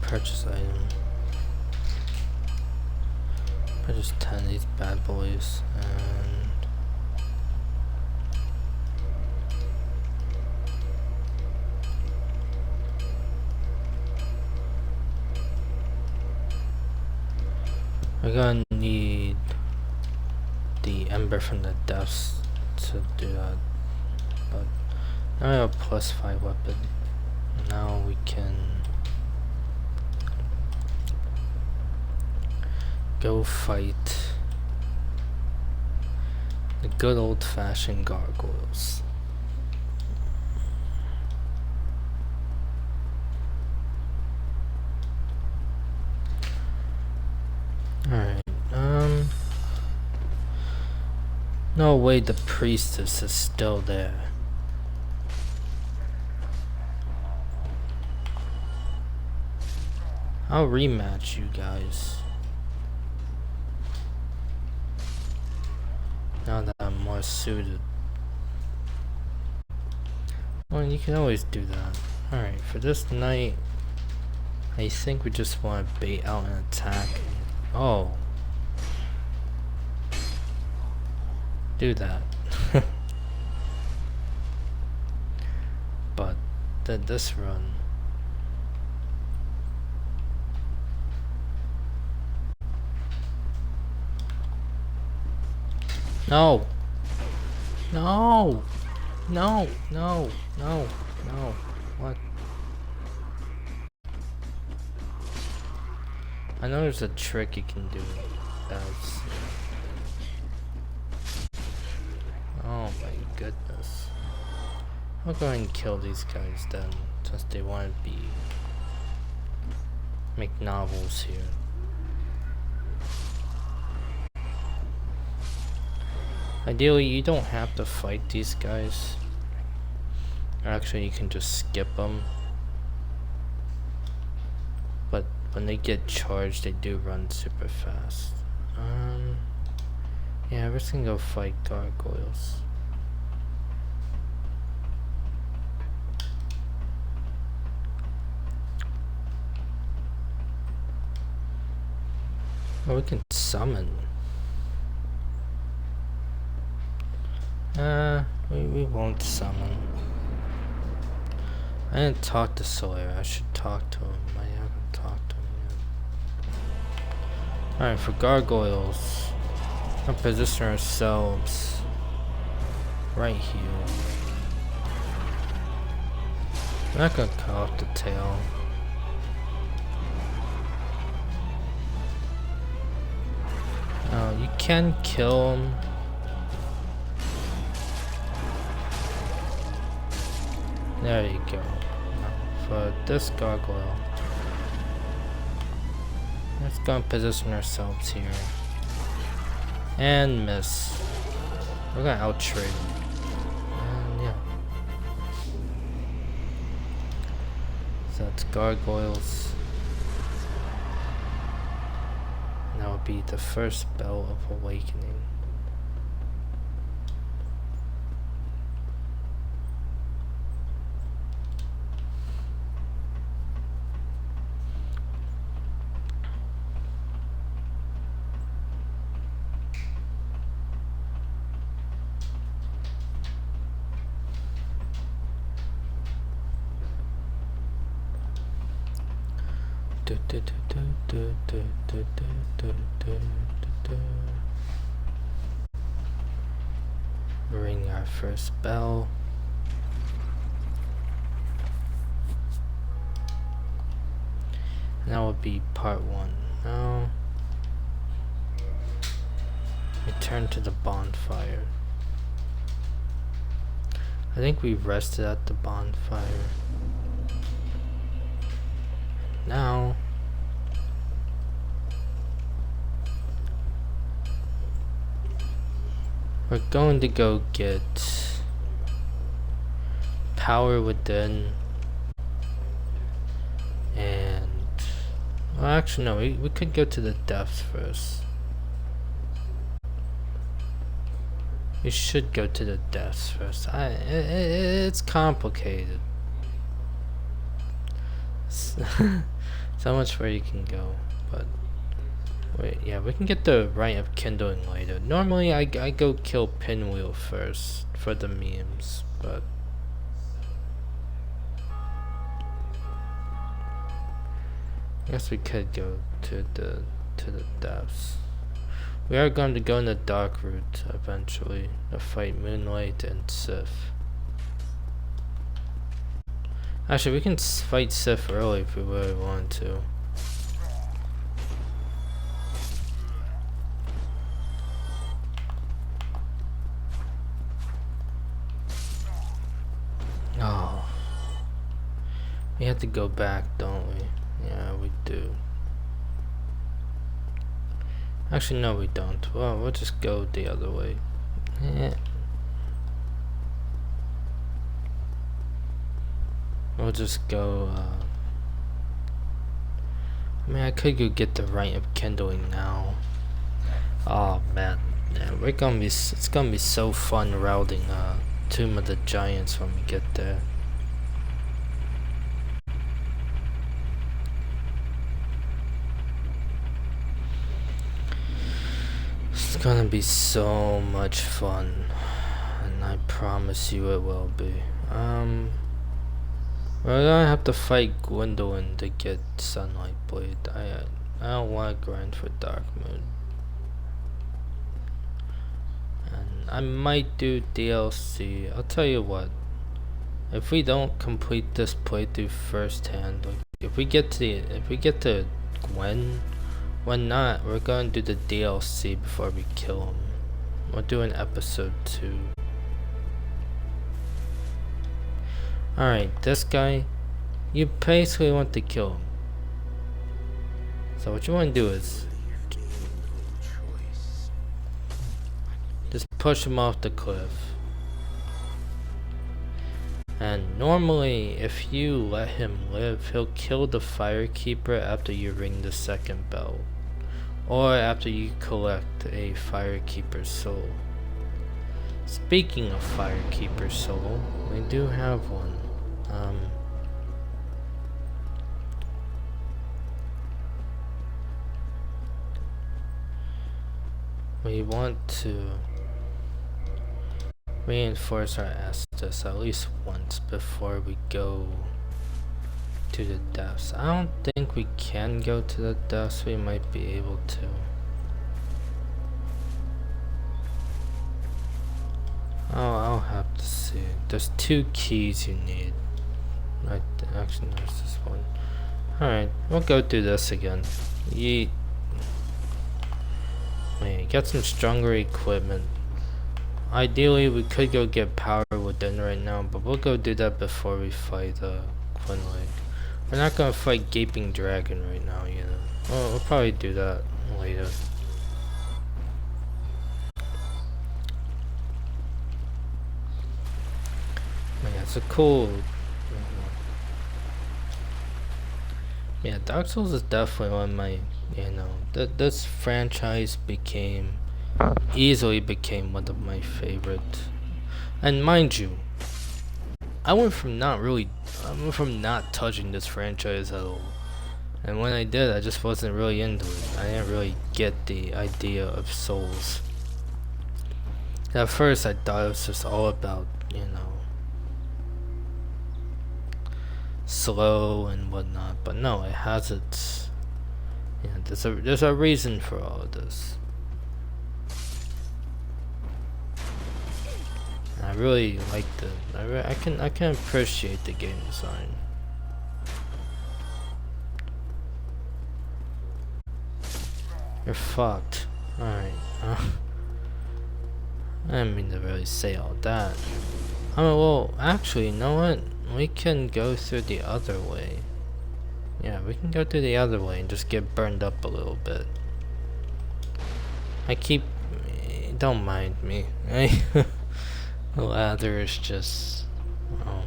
S1: Purchase item. Purchase 10 of these bad boys, and we're gonna need the ember from the depths to do that. But now we have a +5 weapon. Now we can go fight the good old-fashioned gargoyles. Alright, no way the priestess is still there. I'll rematch you guys. Now that I'm more suited. Well, you can always do that. Alright, for this night, I think we just want to bait out an attack. Oh. Do that. But this run. No. No. No. No. No. No. What? I know there's a trick you can do. That's... Oh my goodness. I'll go ahead and kill these guys then, since they want to make novels here. Ideally, you don't have to fight these guys. Actually, you can just skip them. But when they get charged, they do run super fast. Yeah, we're just gonna go fight gargoyles. Oh, we can summon. We won't summon. I didn't talk to Sawyer. I should talk to him. I haven't talked to him yet. Alright, for gargoyles, we'll position ourselves right here. We're not gonna cut off the tail. You can kill him. There you go. Now, for this gargoyle, let's go and position ourselves here. And miss. We're gonna out-trade him. And yeah. So it's gargoyles. And that would be the first bell of awakening. Ring our first bell. And that would be part 1. Now, return to the bonfire. I think we rested at the bonfire. Now, we're going to go get Power Within and Well, actually, no. We could go to the depths first. We should go to the depths first. It's complicated. So much where you can go, but wait, yeah, we can get the right of kindling later. Normally, I go kill Pinwheel first for the memes, but I guess we could go to the depths. We are going to go in the dark route eventually to fight Moonlight and Sif. Actually, we can fight Sif early if we really want to. Oh. We have to go back, don't we? Yeah, we do. Actually, no, we don't. Well, we'll just go the other way. Yeah. We'll just go, I mean, I could go get the right of kindling now. Oh, man. Yeah, it's gonna be so fun routing, Tomb of the Giants when we get there. It's gonna be so much fun, and I promise you it will be. We're gonna have to fight Gwendolyn to get Sunlight Blade. I don't want to grind for Dark Moon. And I might do DLC. I'll tell you what. If we don't complete this playthrough firsthand, like if we get to Gwen, when not, we're gonna do the DLC before we kill him. We're doing episode 2. Alright, this guy, you basically want to kill him. So what you want to do is just push him off the cliff. And normally, if you let him live, he'll kill the Firekeeper after you ring the second bell. Or after you collect a Firekeeper soul. Speaking of Firekeeper soul, we do have one. We want to reinforce our Estus at least once before we go to the depths. I don't think we can go to the depths. We might be able to. Oh, I'll have to see. There's 2 keys you need. Actually, no, there's this one. Alright, we'll go through this again. Yeet. Wait, get some stronger equipment. Ideally, we could go get power within right now, but we'll go do that before we fight Quinlake. We're not gonna fight Gaping Dragon right now, you know. Well, we'll probably do that later. Yeah, it's a cool. Yeah, Dark Souls is definitely one of my, you know, this franchise easily became one of my favorite. And mind you, I went from not touching this franchise at all. And when I did, I just wasn't really into it. I didn't really get the idea of Souls. At first, I thought it was just all about, you know, slow and whatnot, but no, it has its. Yeah, there's a reason for all of this. I really like I can appreciate the game design. You're fucked. Alright. I didn't mean to really say all that. I mean, well, actually, you know what? We can go through the other way. Yeah, we can go through the other way and just get burned up a little bit. Don't mind me. The lather is just... Oh.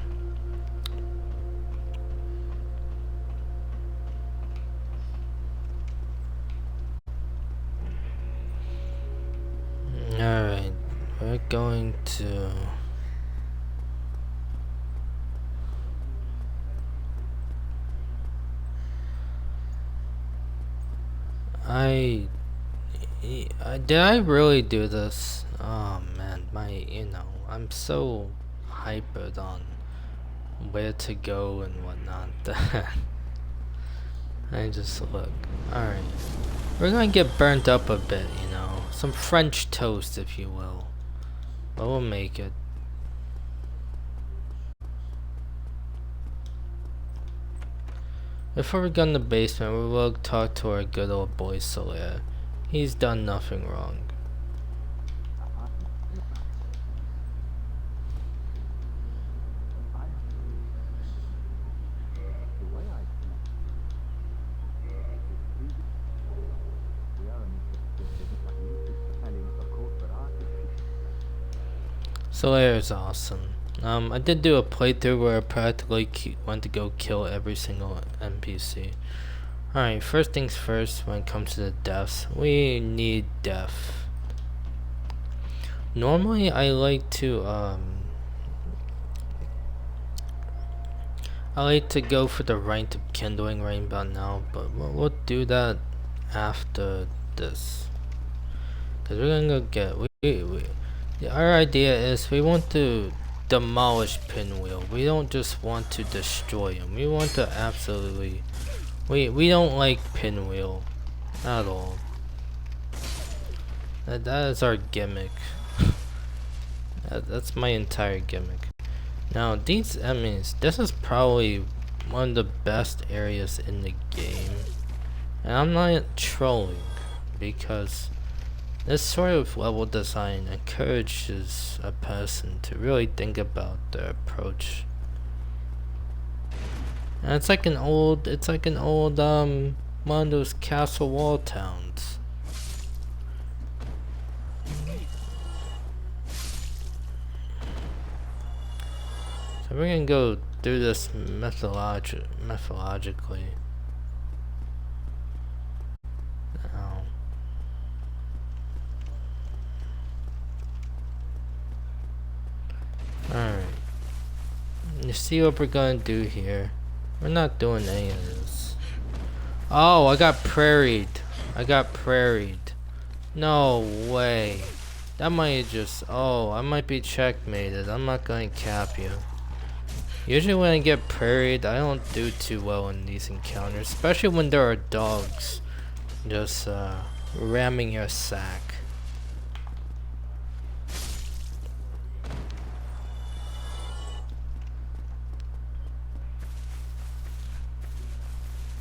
S1: going to... did I really do this? Oh man, I'm so hypered on where to go and whatnot that I just look. Alright. We're gonna get burnt up a bit, some French toast, if you will. But we'll make it. Before we go in the basement, we will talk to our good old boy Solaire. He's done nothing wrong. Solaire is awesome. I did do a playthrough where I practically went to go kill every single NPC. Alright, first things first, when it comes to the deaths, we need death. Normally, I like to go for the Rite of Kindling right about now, but we'll do that after this. Cause we're gonna go get, our idea is we want to demolish Pinwheel. We don't just want to destroy him. We want to absolutely... We don't like Pinwheel at all. That is our gimmick. That's my entire gimmick. Now these enemies, this is probably one of the best areas in the game. And I'm not trolling, because this sort of level design encourages a person to really think about their approach. And it's like an old one of those castle wall towns. So we're gonna go through this methodologically. Now. Alright. You see what we're gonna do here? We're not doing any of this. Oh, I got prairied. No way. That might just... Oh, I might be checkmated. I'm not going to cap you. Usually when I get prairied, I don't do too well in these encounters. Especially when there are dogs just ramming your sack.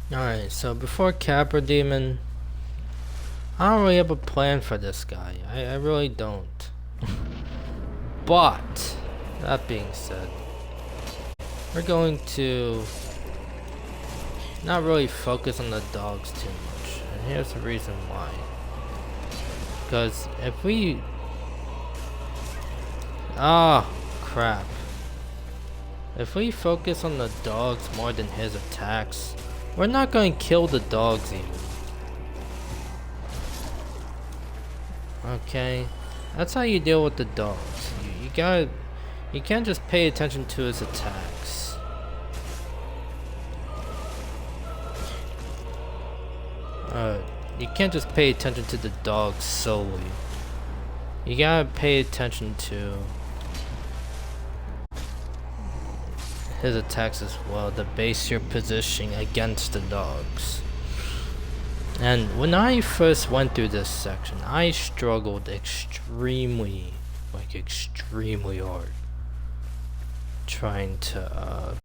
S1: Alright, so before Capra Demon, I don't really have a plan for this guy. I really don't. But, that being said, we're going to not really focus on the dogs too much. And here's the reason why. Because if we... Ah, crap. If we focus on the dogs more than his attacks, we're not going to kill the dogs even. Okay, that's how you deal with the dogs. You can't just pay attention to his attacks. You can't just pay attention to the dogs solely. You gotta pay attention to his attacks as well to base your positioning against the dogs. And when I first went through this section, I struggled extremely hard trying to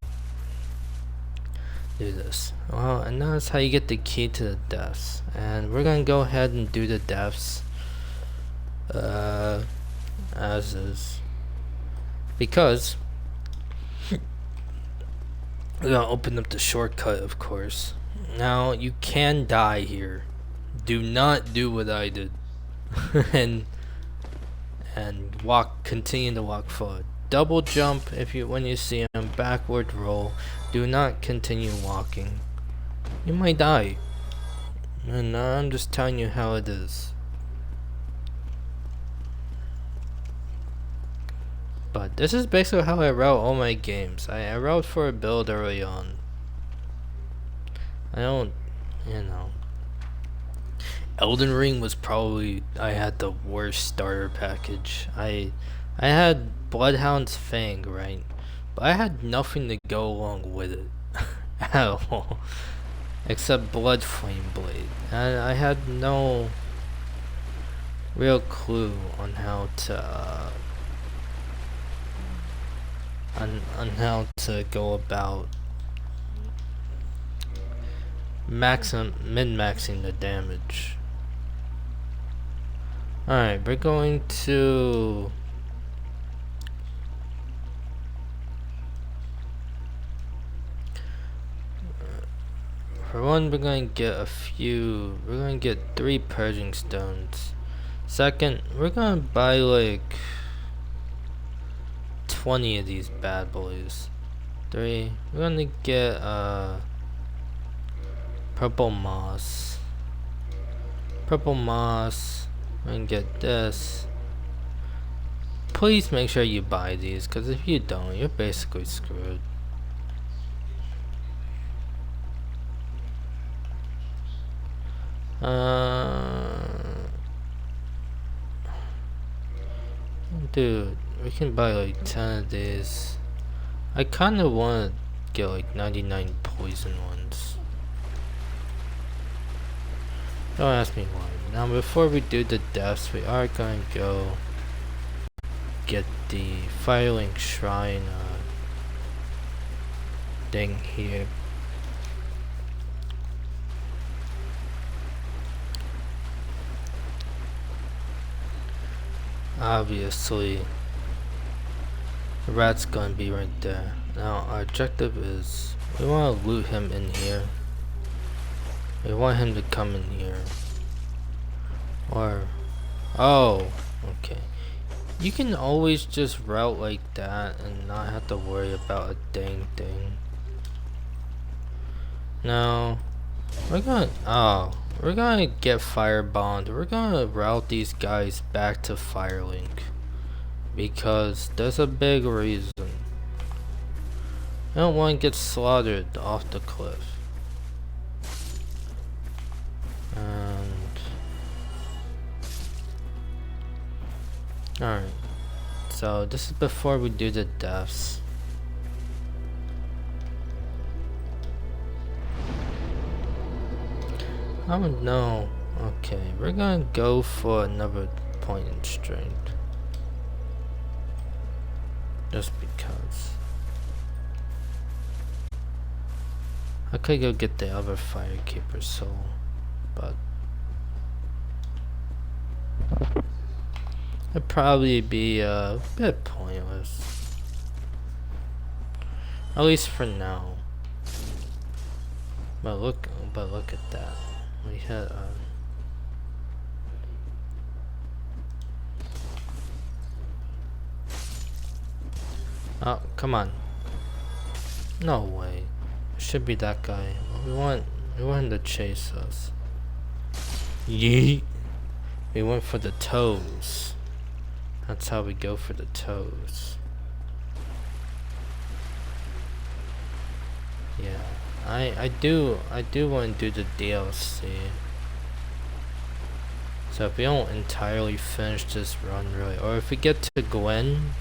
S1: do this. Well, and that's how you get the key to the deaths. And we're gonna go ahead and do the deaths as is, because we're gonna open up the shortcut, of course. Now, you can die here. Do not do what I did. and continue to walk forward. Double jump when you see him, backward roll. Do not continue walking. You might die. And I'm just telling you how it is. But this is basically how I route all my games. I route for a build early on. I don't, you know. Elden Ring was probably, I had the worst starter package. I had Bloodhound's Fang, right? But I had nothing to go along with it at all. Except Blood Flame Blade. And I had no real clue on how to on how to go about min-maxing the damage. Alright, we're going to for one, we're going to get we're going to get 3 purging stones. Second, we're going to buy like 20 of these bad boys. 3, we're going to get purple moss. Purple moss. We're going to get this. Please make sure you buy these, because if you don't, you're basically screwed. Dude, we can buy like 10 of these. I kinda wanna get like 99 poison ones. Don't ask me why. Now before we do the deaths, we are going to go get the Firelink Shrine thing here. Obviously, the rat's gonna be right there. Now our objective is, we wanna loot him in here. We want him to come in here. Or, oh, okay. You can always just route like that and not have to worry about a dang thing. Now, we're gonna get Firebound. We're gonna route these guys back to Firelink. Because there's a big reason. I don't want to get slaughtered off the cliff. And alright. So this is before we do the deaths. I don't know. Okay, we're gonna go for another point in strength. Just because. I could go get the other Firekeeper soul, but it'd probably be a bit pointless. At least for now. But look at that. We had oh, come on. No way. It should be that guy. We want him to chase us. Yeet. We went for the toes. That's how we go for the toes. Yeah. I do want to do the DLC. So if we don't entirely finish this run really, or if we get to Gwen,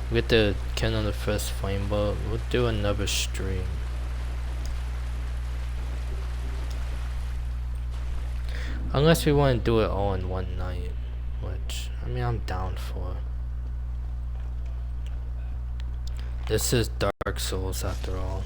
S1: we get to Ken on the first flame boat, we'll do another stream. Unless we want to do it all in one night, which, I mean, I'm down for. This is Dark Souls after all.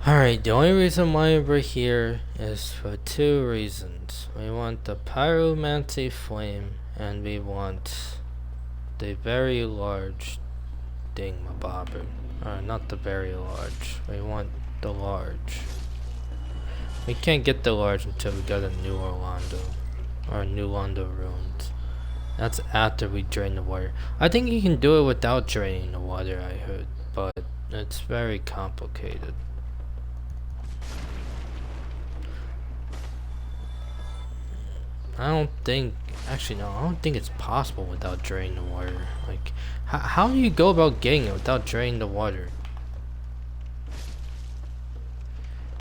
S1: Alright, the only reason why we're here is for 2 reasons. We want the Pyromancy Flame, and we want the very large Dingbobber. Not the very large. We want the large. We can't get the large until we got a new Orlando. Or New Londo Ruins. That's after we drain the water. I think you can do it without draining the water, I heard. But It's very complicated. I don't think, actually no, I don't think it's possible without draining the water. Like, how do you go about getting it without draining the water?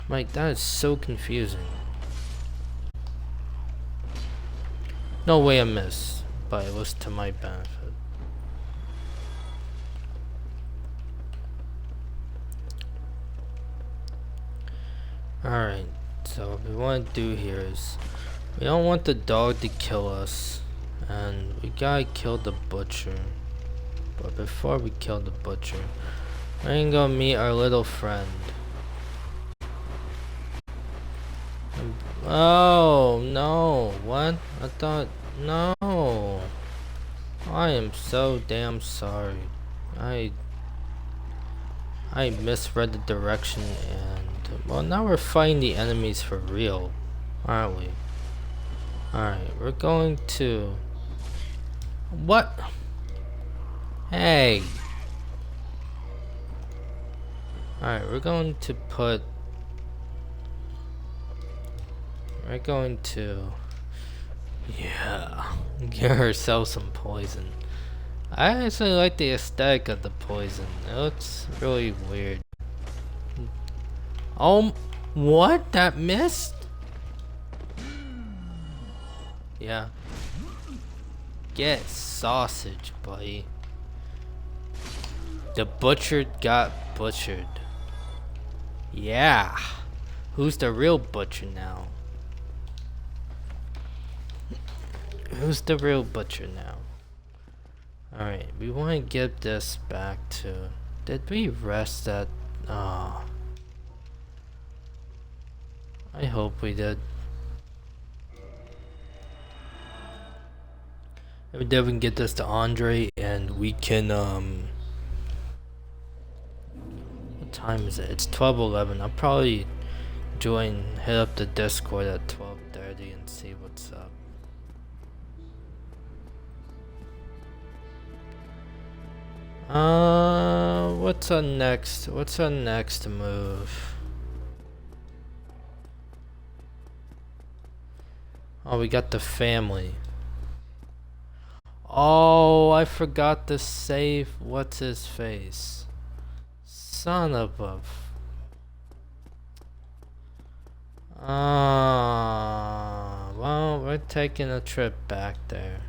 S1: Like, that is so confusing. No way I missed, but it was to my benefit. Alright, so what we want to do here is, we don't want the dog to kill us, and we gotta kill the butcher. But before we kill the butcher, we're gonna go meet our little friend. Oh no, what? I thought, no. I am so damn sorry. I misread the direction, and well, now we're fighting the enemies for real, aren't we? Alright, we're going to... What? Hey! Alright, we're going to put... We're going to... Yeah, give ourselves some poison. I actually like the aesthetic of the poison. It looks really weird. Oh, what? That missed? Yeah. Get sausage, buddy. The butchered got butchered. Yeah. Who's the real butcher now? Who's the real butcher now? Alright, we want to get this back to... Did we rest at... I hope we did. If we did, we can get this to Andre, and we can, what time is it? It's 12:11. I'll probably hit up the Discord at 12:30 and see what's up. What's our next move? Oh, we got the family. Oh, I forgot to save what's his face. Son of a... well, we're taking a trip back there.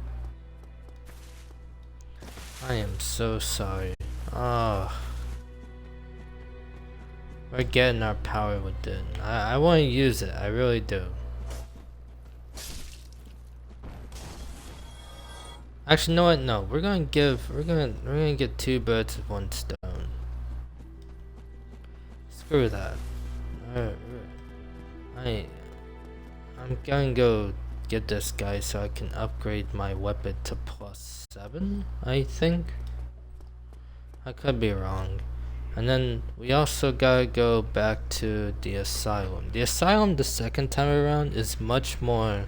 S1: I am so sorry. We're getting our power within. I want to use it. I really do. Actually, no, what? No, we're gonna get 2 birds with 1 stone. Screw that. I'm gonna go get this guy so I can upgrade my weapon to +7, I think. I could be wrong. And then we also gotta go back to the asylum. The asylum the second time around is much more,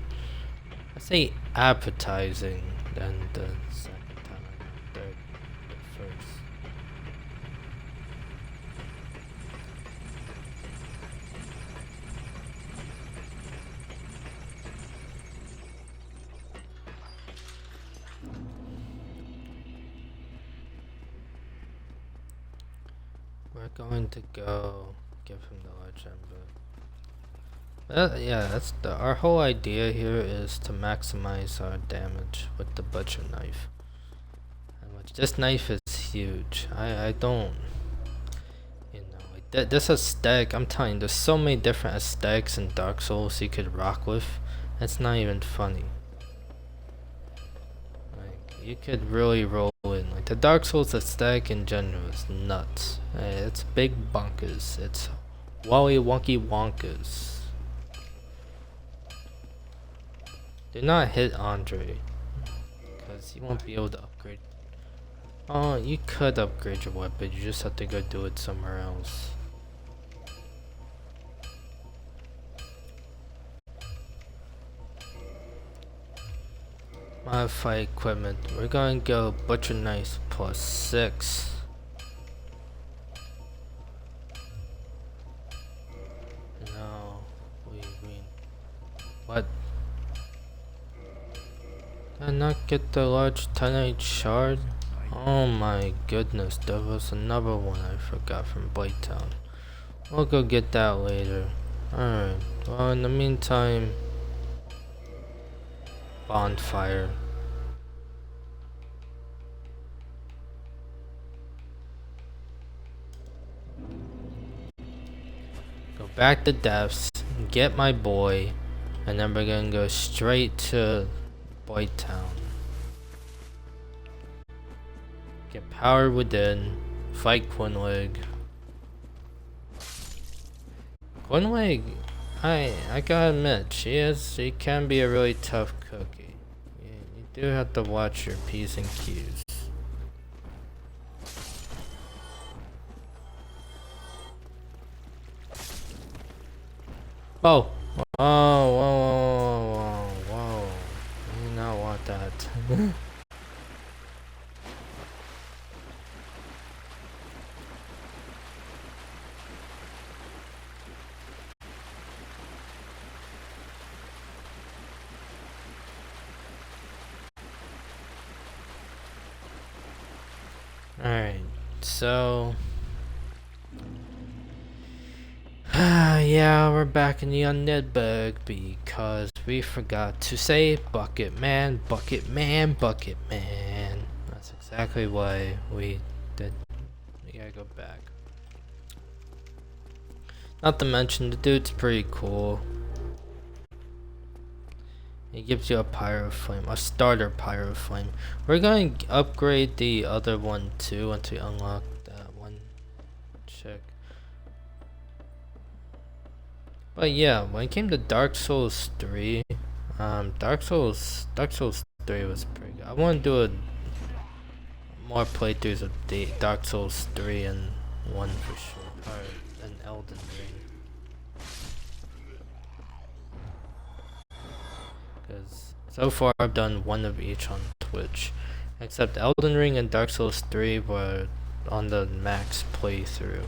S1: I say, appetizing than the second time around, the first. We're going to go give him the large ember. Yeah, that's our whole idea here is to maximize our damage with the butcher knife. And this knife is huge. I don't, you know, like this aesthetic. I'm telling you, there's so many different aesthetics in Dark Souls you could rock with. It's not even funny. Like, you could really roll in. Like the Dark Souls aesthetic in general is nuts. It's big bonkers. It's wally wonky wonkers. Do not hit Andre, because you won't be able to upgrade. Oh, you could upgrade your weapon, you just have to go do it somewhere else. Modify equipment. We're going to go butcher knife +6. Did I not get the large titanite shard? Oh my goodness, there was another one I forgot from Blade Town. We'll go get that later. Alright, well in the meantime, bonfire. Go back to Depths, get my boy, and then we're gonna go straight to Blade Town. Get power within, fight Quinlig. Quinlig, I gotta admit, she can be a really tough cookie. You do have to watch your P's and Q's. Oh! Whoa, whoa, whoa, whoa. I do not want that. Alright, so... yeah, we're back in the undead bug because we forgot to say Bucket Man, Bucket Man, Bucket Man. That's exactly why we did. We gotta go back. Not to mention, the dude's pretty cool. He gives you a pyro flame, a starter pyro flame. We're going to upgrade the other one too once we unlock that one chick. But yeah, when it came to Dark Souls 3, Dark Souls 3 was pretty good. I want to do a more playthroughs of the Dark Souls 3 and 1 for sure, or an Elden Ring. Because so far I've done one of each on Twitch, except Elden Ring and Dark Souls 3 were on the max playthrough.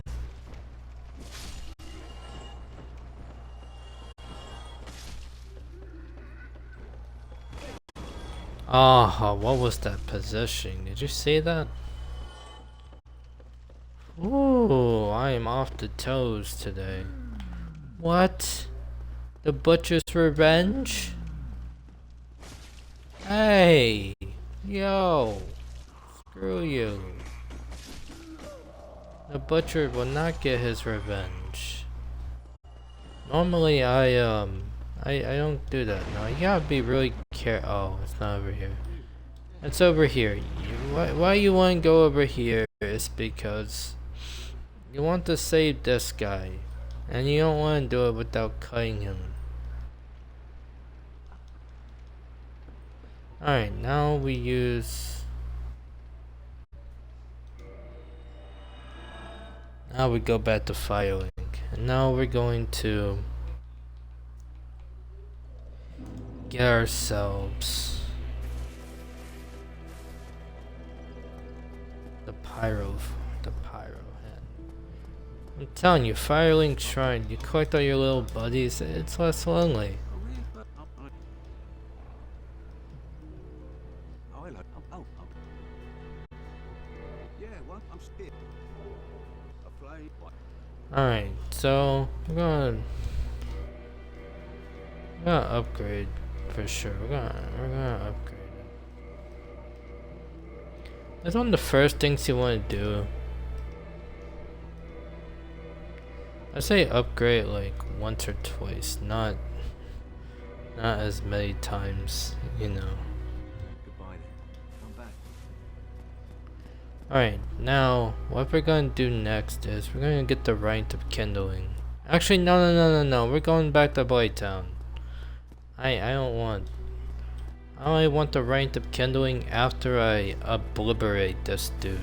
S1: Ah, what was that position? Did you see that? Ooh, I am off the toes today. What? The Butcher's Revenge? Hey! Yo! Screw you. The Butcher will not get his revenge. Normally I don't do that. No, you gotta be really careful. Oh, it's not over here. It's over here. Why you want to go over here is because you want to save this guy. And you don't want to do it without cutting him. Alright, now we use... Now we go back to Firelink. And now we're going to... get ourselves... the pyro head. I'm telling you, Firelink Shrine, you collect all your little buddies, it's less lonely. Alright, so we're gonna upgrade for sure. We're gonna upgrade it. That's one of the first things you want to do. I say upgrade like once or twice, not as many times, you know. Alright, now what we're gonna do next is we're gonna get the right of kindling. Actually, no, we're going back to Blade Town. I only want the right of kindling after I obliterate this dude.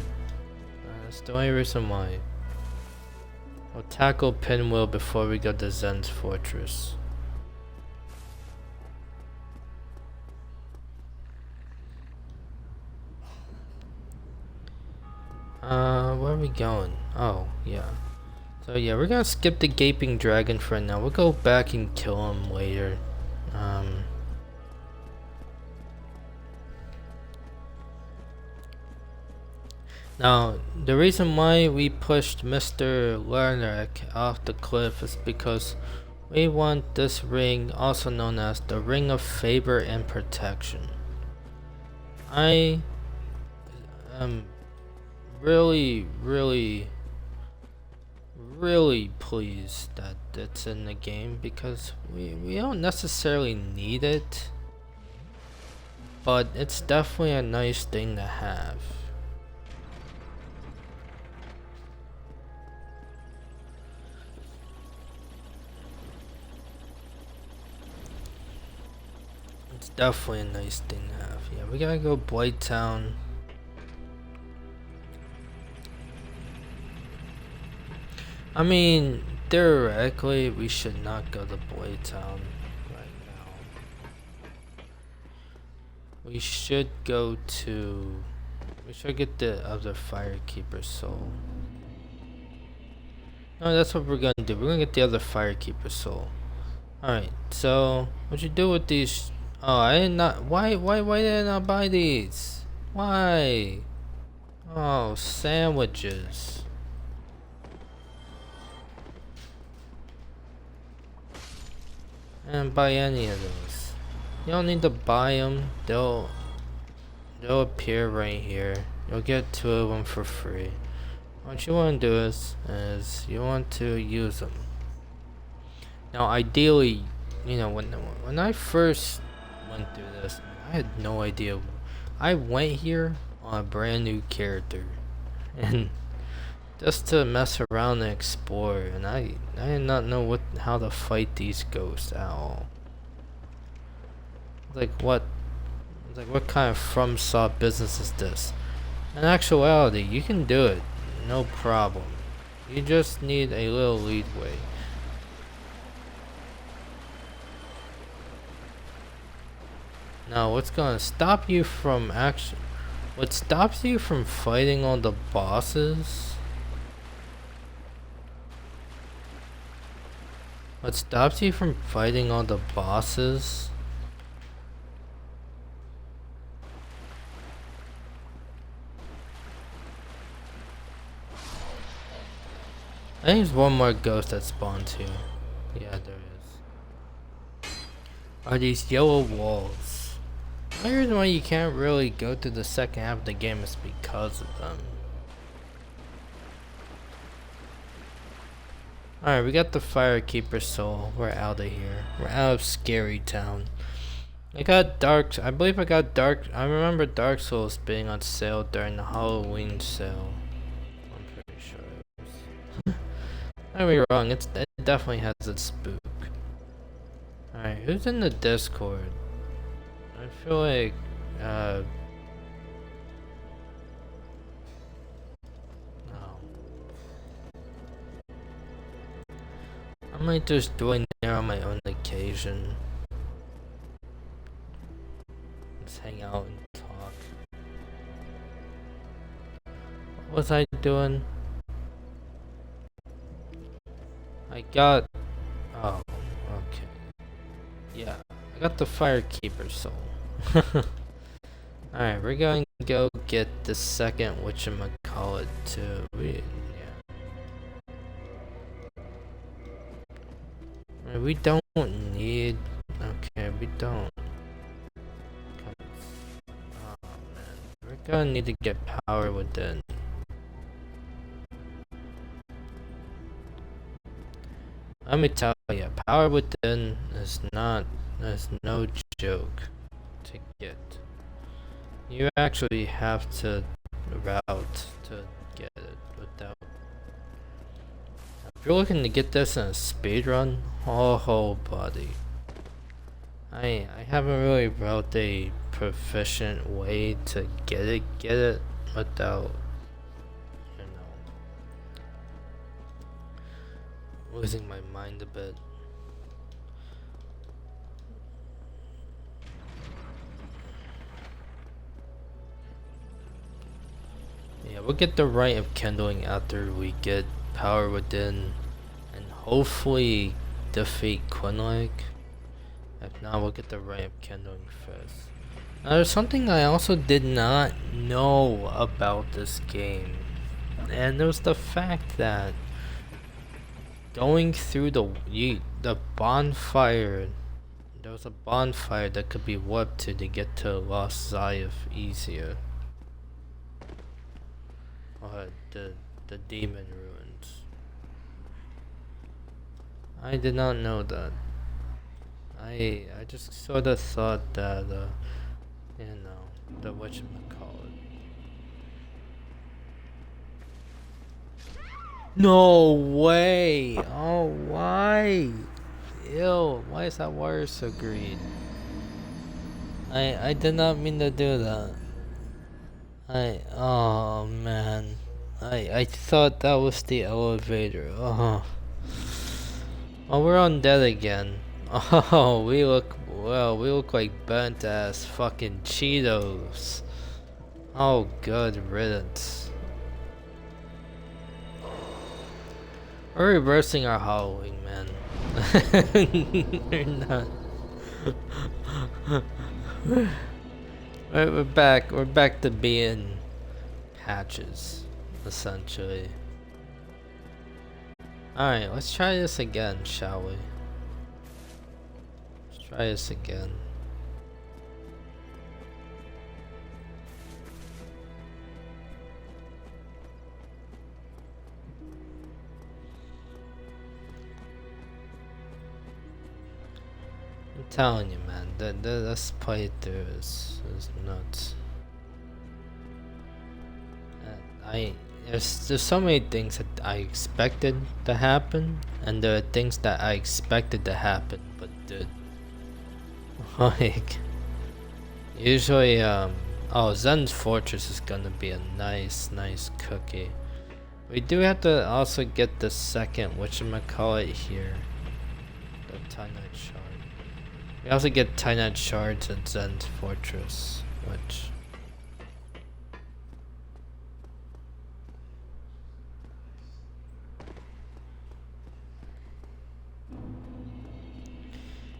S1: That's the only reason why. We'll tackle Pinwheel before we go to Zen's Fortress. Where are we going? Oh, yeah. So yeah, we're gonna skip the Gaping Dragon for now. We'll go back and kill him later. Now, the reason why we pushed Mr. Lerner off the cliff is because we want this ring, also known as the Ring of Favor and Protection. I am really, really, really pleased that it's in the game because we don't necessarily need it, but it's definitely a nice thing to have. It's definitely a nice thing to have. Yeah, we gotta go Blight Town. I mean, theoretically, we should not go to Blight Town right now. We should go to... We should get the other Firekeeper soul. No, that's what we're gonna do. We're gonna get the other Firekeeper soul. Alright, so what you do with these? Oh, I did not. Why did I not buy these? Why? Oh, sandwiches. I didn't buy any of those. You don't need to buy them. They'll appear right here. You'll get 2 of them for free. What you want to do is you want to use them. Now, ideally, you know, when I first went through this, I had no idea. I went here on a brand new character, and just to mess around and explore, and I did not know how to fight these ghosts at all. Like what kind of FromSoft business is this? In actuality, you can do it, no problem. You just need a little leadway. Now, what's gonna stop you from what stops you from fighting all the bosses? What stops you from fighting all the bosses? I think there's one more ghost that spawns here. Yeah, there is. Are these yellow walls? The only reason why you can't really go to the second half of the game is because of them. Alright, we got the Firekeeper soul. We're out of here. We're out of Scary Town. I believe I got I remember Dark Souls being on sale during the Halloween sale. I'm pretty sure it was. Don't be wrong, it definitely has its spook. Alright, who's in the Discord? I feel like, no. I might just join there on my own occasion. Just hang out and talk. What was I doing? I got... Oh, okay. Yeah, I got the Firekeeper soul. Alright, we're going to go get the second whatchamacallit too. We don't need... Okay, we don't. Oh man, we're gonna need to get power within. Let me tell you, power within is no joke to get. You actually have to route to get it without. If you're looking to get this in a speed run, oh buddy. I haven't really wrote a proficient way to get it without, you know, losing my mind a bit. Yeah, we'll get the Rite of Kindling after we get power within, and hopefully defeat Quinlake. If not, we'll get the Rite of Kindling first. There's something I also did not know about this game, and it was the fact that going through the bonfire, there was a bonfire that could be warped to get to Lost Zayef easier, or the demon ruins. I did not know that. I just sort of thought that the whatchamacallit. No way! Oh, why? Ew, why is that wire so green? I did not mean to do that. Oh man. I thought that was the elevator. Oh. Oh, we're on dead again. Oh, we look like burnt ass fucking Cheetos. Oh, good riddance. We're reversing our hollowing, man. We're not. We're back. We're back to being patches, essentially. Alright, let's try this again, shall we? Let's try this again. I'm telling you, man, this playthrough is nuts. There's so many things that I expected to happen, and there are things that I expected to happen but did. Like, usually, oh, Zen's Fortress is gonna be a nice cookie. We do have to also get the second whatchamacallit here, the Titanite Shard. We also get Titanite Shards at Zen's Fortress, which...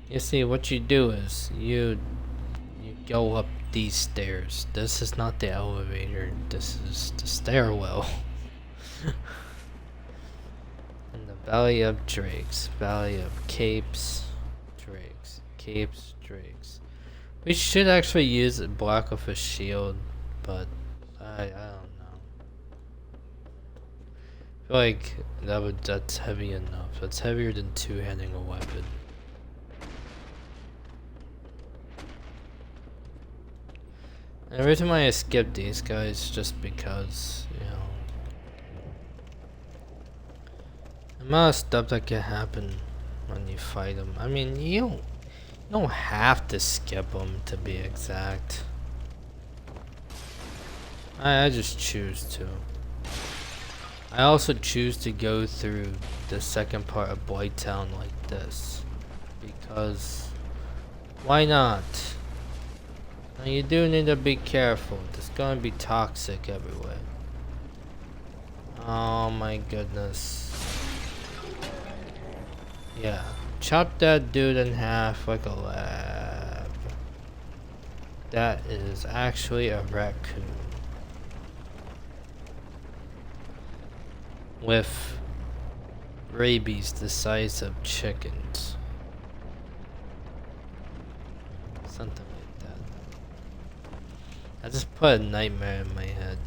S1: You see, what you do is you go up these stairs. This is not the elevator. This is the stairwell. In the Valley of Drakes, Valley of Capes, Drakes, Capes, Drakes. We should actually use a block of a shield, but I don't know. I feel like that's heavy enough. That's heavier than two-handing a weapon. And the reason why I skip these guys just because, you know, the amount of stuff that can happen when you fight them. I mean, you don't have to skip them to be exact. I just choose to. I also choose to go through the second part of Blighttown like this because why not? Now you do need to be careful. There's gonna be toxic everywhere. Oh my goodness. Yeah. Chop that dude in half like a lab. That is actually a raccoon. With rabies the size of chickens. Something like that. I just put a nightmare in my head.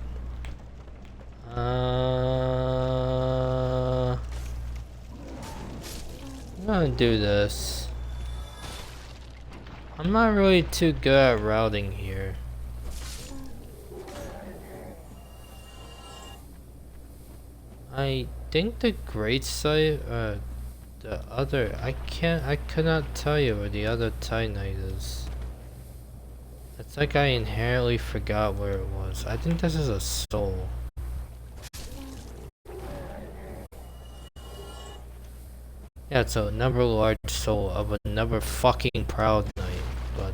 S1: I'm gonna do this. I'm not really too good at routing here. I think the great site, the other, I cannot tell you where the other Titanite is. It's like I inherently forgot where it was. I think this is a soul. Yeah, it's another large soul of another fucking proud knight, but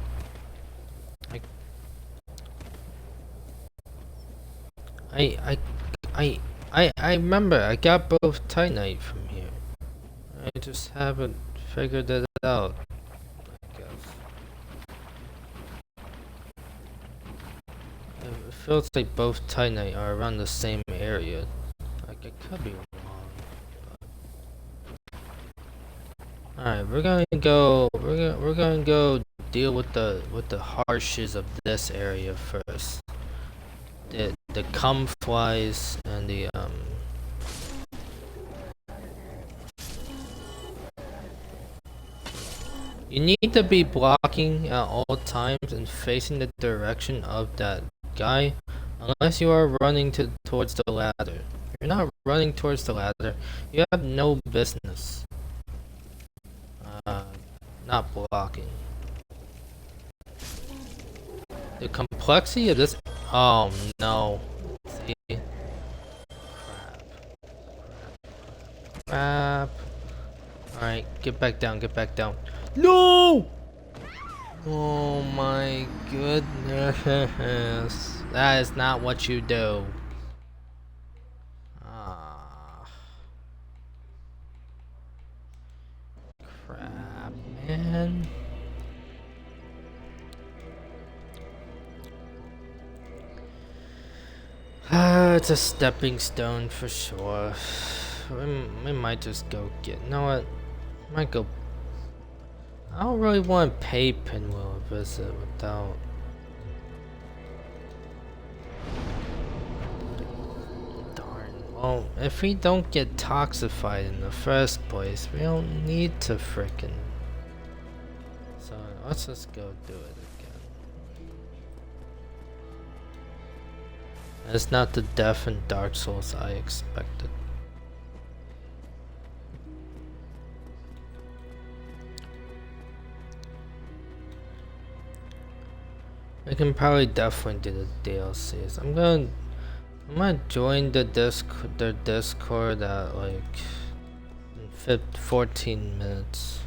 S1: I remember I got both Titanite from here. I just haven't figured it out, I guess. feels like both Titanite are around the same area. Like, I could be wrong. Alright, we're gonna go. We're gonna go deal with the harshes of this area first. The cum flies and the You need to be blocking at all times and facing the direction of that guy, unless you are running towards the ladder. If you're not running towards the ladder, you have no business not blocking. The complexity of this. Oh no. See? Crap. Alright, get back down, get back down. No! Oh my goodness. That is not what you do. Ah. Crap, man. It's a stepping stone for sure. We might just go get. You know what? Might go. I don't really want to pay Pinwheel a visit without. Darn. Well, if we don't get toxified in the first place, we don't need to frickin'. So let's just go do it again. It's not the death in Dark Souls I expected. We can probably definitely do the DLCs. I'm gonna join the Discord at like 14 minutes.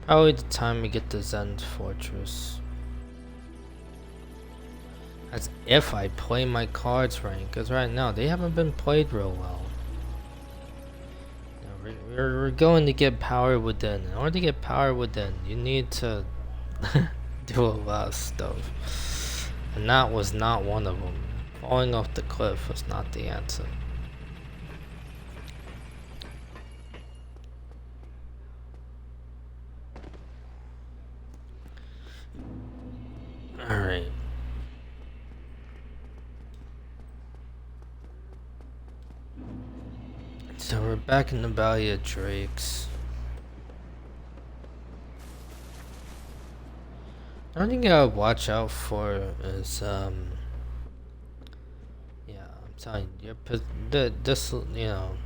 S1: Probably the time we get to Zen Fortress. As if I play my cards right, because right now they haven't been played real well. We're going to get power within. In order to get power within, you need to do a lot of stuff. And that was not one of them. Falling off the cliff was not the answer. Alright. So we're back in the Valley of Drakes. The only thing I gotta watch out for is yeah, I'm telling you, this you know,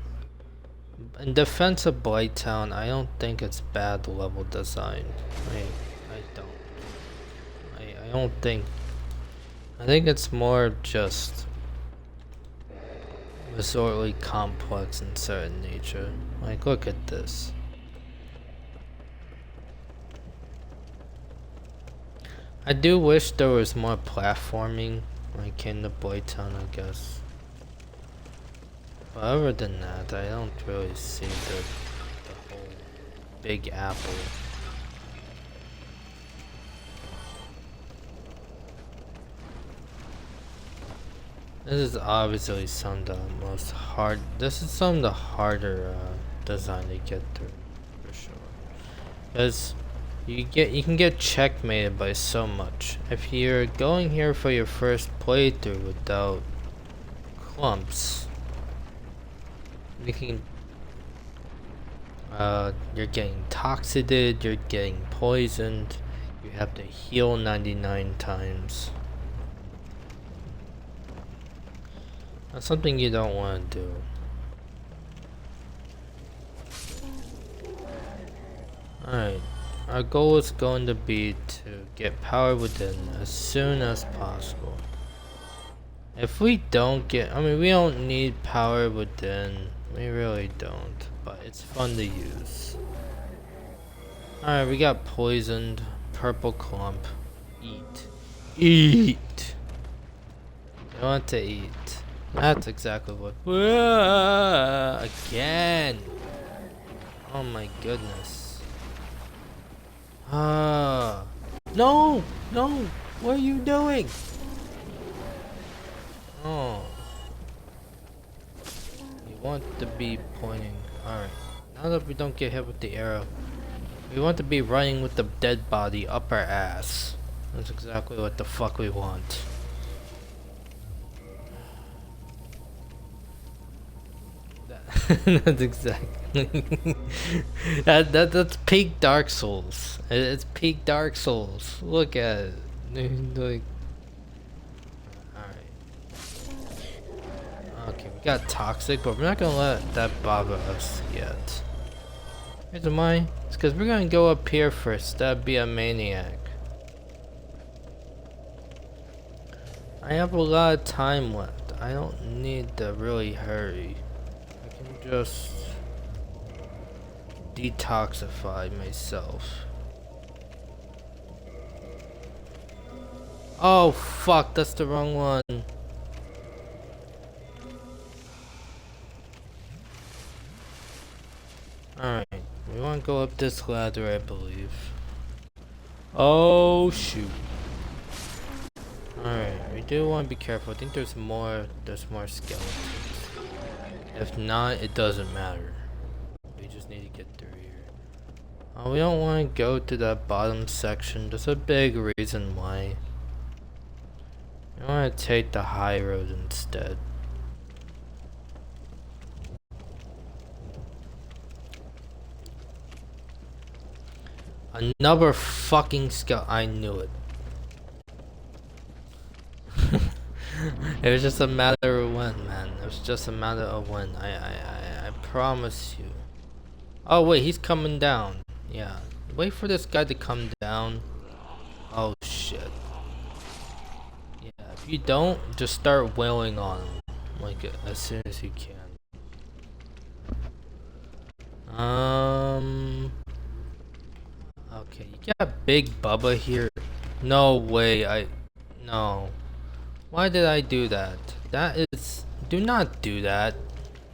S1: in defense of Blighttown, I don't think it's bad level design. I don't think. I think it's more just resortly complex in certain nature. Like, look at this. I do wish there was more platforming like in the Blighttown, I guess. But other than that, I don't really see the whole Big Apple. This is obviously some of the most hard. This is some of the harder design to get through, for sure. Because you can get checkmated by so much. If you're going here for your first playthrough without clumps, you can. You're getting toxicated. You're getting poisoned. You have to heal 99 times. That's something you don't want to do. Alright, our goal is going to be to get power within as soon as possible. If we don't get, we don't need power within, we really don't, but it's fun to use. Alright, we got poisoned, purple clump, eat. Eat! I want to eat. That's exactly what. Again! Oh my goodness. No! No! What are you doing? Oh. You want to be pointing. Alright. Now that we don't get hit with the arrow, we want to be running with the dead body up our ass. That's exactly what the fuck we want. That's exactly that's peak Dark Souls. It's peak Dark Souls. Look at it. Like, alright. Okay, we got toxic, but we're not gonna let that bother us yet. Here's why. It's because we're gonna go up here first. That'd be a maniac. I have a lot of time left. I don't need to really hurry. I can just detoxify myself. Oh fuck, that's the wrong one. Alright, we want to go up this ladder, I believe. Oh shoot. Alright, we do want to be careful. I think there's more skeletons. If not, it doesn't matter. We just need to get through here. We don't want to go to that bottom section. There's a big reason why. We want to take the high road instead. Another fucking skeleton. I knew it. It was just a matter of when, man. It was just a matter of when. I promise you. Oh wait, he's coming down. Yeah. Wait for this guy to come down. Oh shit. Yeah, if you don't, just start wailing on him. Like, as soon as you can. Okay, you got Big Bubba here. No way, no. Why did I do that? That is... Do not do that.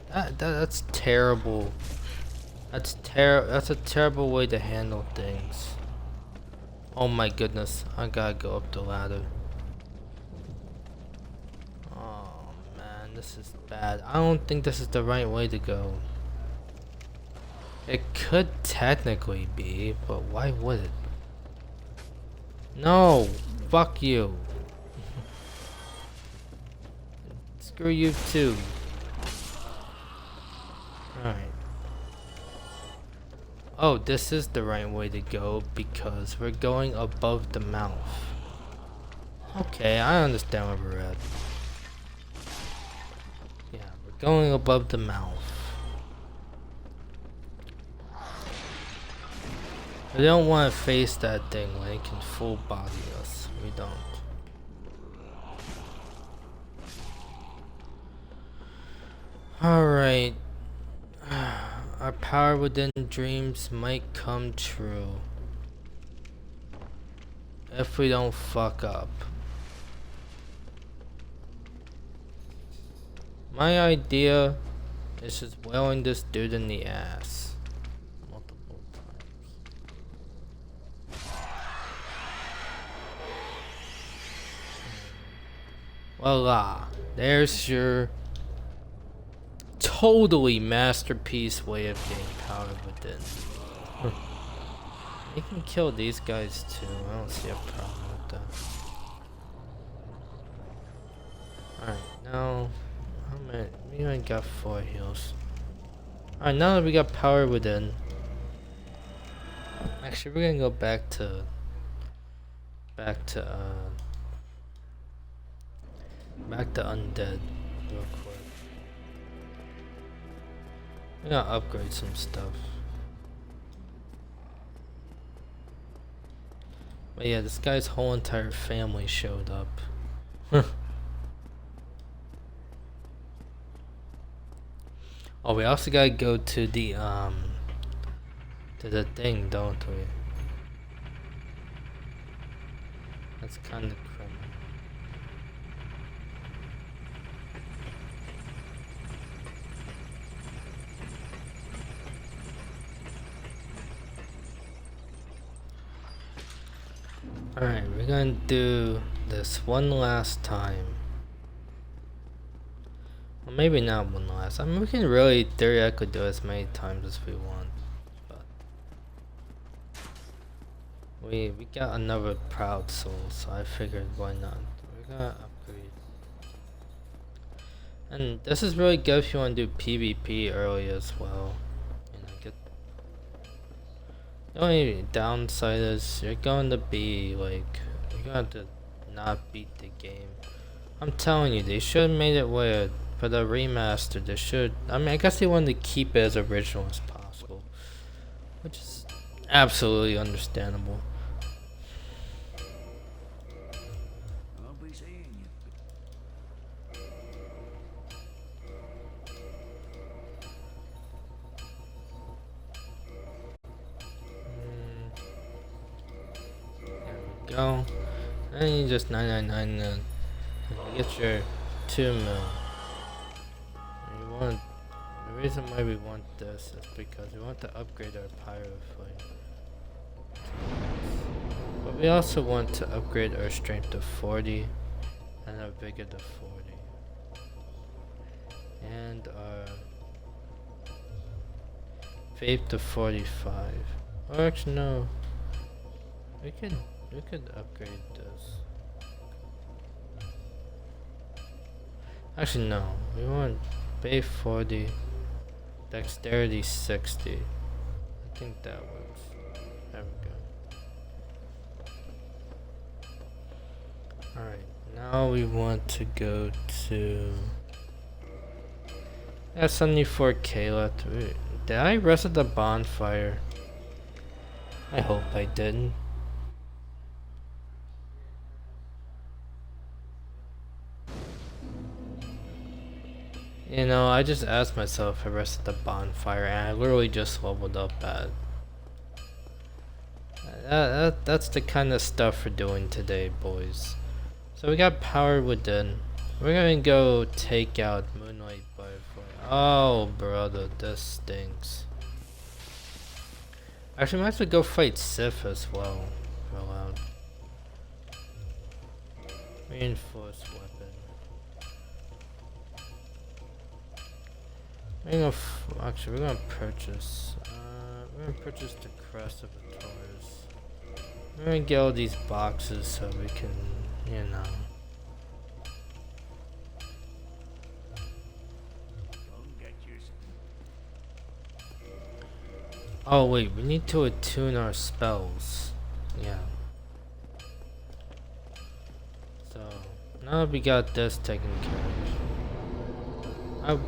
S1: That's terrible. That's a terrible way to handle things. Oh my goodness, I gotta go up the ladder. Oh man, this is bad. I don't think this is the right way to go. It could technically be, but why would it? No! Fuck you! Screw you too. Alright. Oh, this is the right way to go because we're going above the mouth. Okay, I understand where we're at. Yeah, we're going above the mouth. We don't want to face that thing when it can full body us. We don't. Alright. Our power within dreams might come true. If we don't fuck up. My idea is just wailing this dude in the ass. Multiple times. Voila. There's your totally masterpiece way of getting power within. You can kill these guys too. I don't see a problem with that. Alright, now we only got 4 heals. Alright, now that we got power within. Actually, we're gonna go back to undead real quick. We're gonna upgrade some stuff. But yeah, this guy's whole entire family showed up. Oh, we also gotta go to the thing, don't we? That's kinda criminal. Alright, we're gonna do this one last time. maybe not one last. I mean, we can really theoretically do as many times as we want, but we got another proud soul, so I figured why not. We're gonna upgrade. And this is really good if you want to do PvP early as well. You know, get the only downside is you're going to be like you're going to not beat the game. I'm telling you, they should have made it where for the remaster they should. I mean, I guess they wanted to keep it as original as possible, which is absolutely understandable.
S2: I'll be seeing you.
S1: There we go. And you just 999 and you get your 2 mil. And you want the reason why we want this is because we want to upgrade our pyro flame. But we also want to upgrade our strength to 40 and our vigor to 40. And our faith to 45. Or actually no. We could upgrade this. Actually no. We want faith 40, dexterity 60. I think that works. There we go. Alright, now we want to go to... Yeah, 74k left. Did I reset the bonfire? I hope I didn't. You know, I just asked myself if I rested the bonfire and I literally just leveled up at... That's the kind of stuff we're doing today, boys. So we got power within. We're gonna go take out Moonlight Butterfly. Oh, brother, this stinks. Actually, might as well go fight Sif as well. For allowed. Reinforced weapon. Actually, we're gonna purchase. We're gonna purchase the Crest of the Taurus. We're gonna get all these boxes so we can, you know. Oh wait, we need to attune our spells. Yeah. So now that we got this taken care of.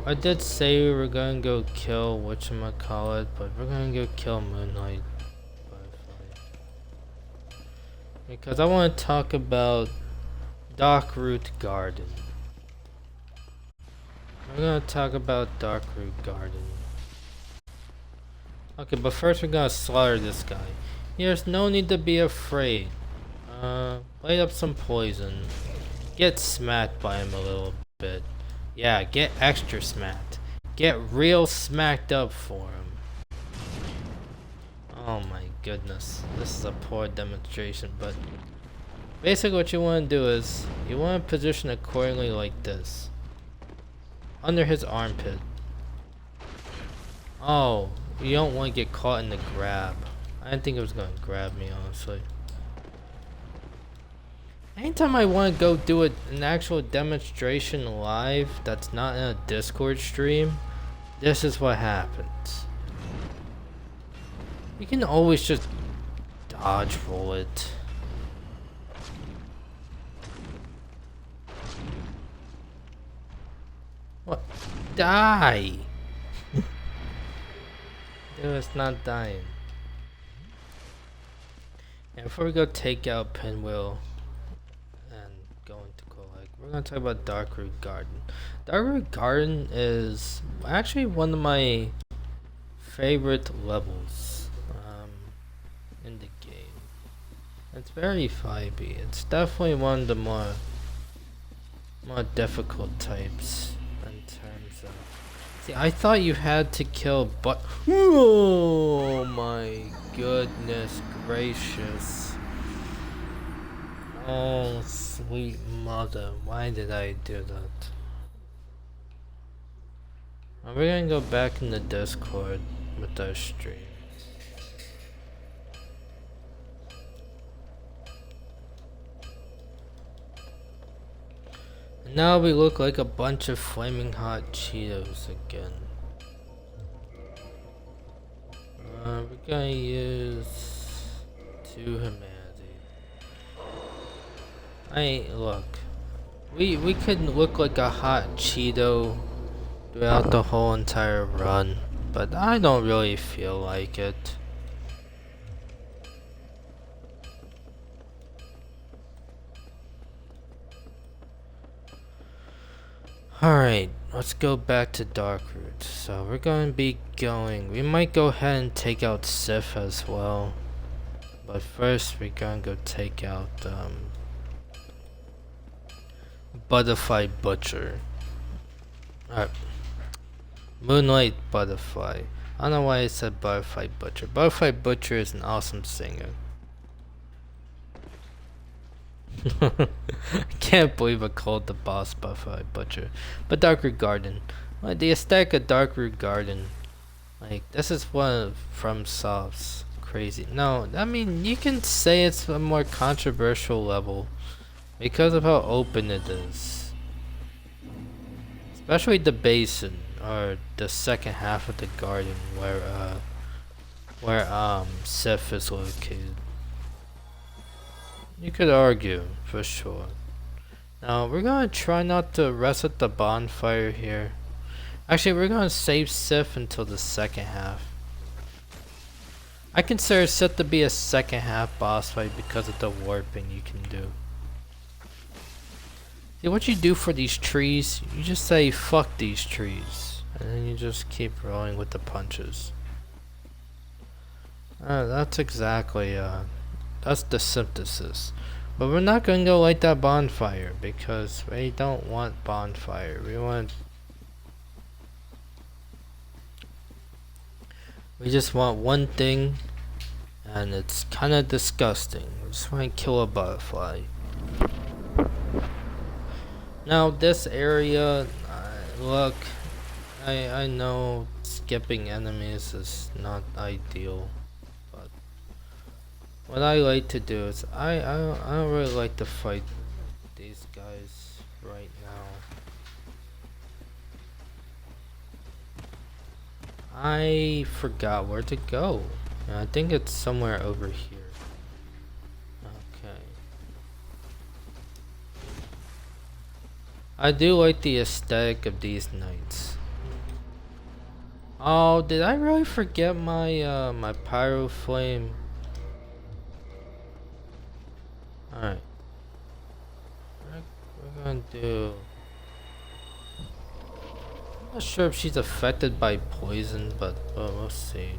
S1: I did say we were gonna go kill whatchamacallit, but we're gonna go kill Moonlight Butterfly. Because I want to talk about Darkroot Garden. We're gonna talk about Darkroot Garden. Okay, but first we're gonna slaughter this guy. There's no need to be afraid. Light up some poison. Get smacked by him a little bit. Yeah, get extra smacked. Get real smacked up for him. Oh my goodness. This is a poor demonstration, but basically what you want to do is you want to position accordingly like this. Under his armpit. Oh, you don't want to get caught in the grab. I didn't think it was going to grab me, honestly. Anytime I want to go do an actual demonstration live that's not in a Discord stream, this is what happens. You can always just dodge roll it. What? Die! Dude, it's not dying. And before we go take out Pinwheel and go into Collect, we're gonna talk about Darkroot Garden. Darkroot Garden is actually one of my favorite levels in the game. It's very vibey. It's definitely one of the more difficult types in terms of. See, I thought you had to kill, but oh my goodness gracious! Oh sweet mother, why did I do that? We're gonna go back in the Discord with our stream. And now we look like a bunch of flaming hot Cheetos again. We're gonna use 2 humanity. Look. We could look like a hot Cheeto throughout the whole entire run, but I don't really feel like it. Alright, let's go back to Darkroot. So we're going to be going. We might go ahead and take out Sif as well. But first we're going to go take out Butterfly Butcher. Alright. Moonlight Butterfly. I don't know why I said Butterfly Butcher. Butterfly Butcher is an awesome singer. I can't believe I called the boss Butterfly Butcher. But Darkroot Garden. Like the aesthetic of Darkroot Garden. Like this is one of FromSoft's crazy. No, I mean you can say it's a more controversial level because of how open it is. Especially the basin or the second half of the garden where Sif is located. You could argue, for sure. Now, we're gonna try not to reset the bonfire here. Actually, we're gonna save Sif until the second half. I consider Sif to be a second half boss fight because of the warping you can do. See, what you do for these trees, you just say, fuck these trees. And then you just keep rolling with the punches. That's exactly, that's the synthesis. But we're not gonna go light that bonfire because we don't want bonfire. We just want one thing, and it's kinda disgusting. We just want to kill a butterfly. Now this area, look, I know skipping enemies is not ideal. What I like to do is I don't really like to fight these guys right now. I forgot where to go. And I think it's somewhere over here. Okay. I do like the aesthetic of these nights. Oh, did I really forget my my pyro flame? Alright. We're gonna do... I'm not sure if she's affected by poison, but we'll see.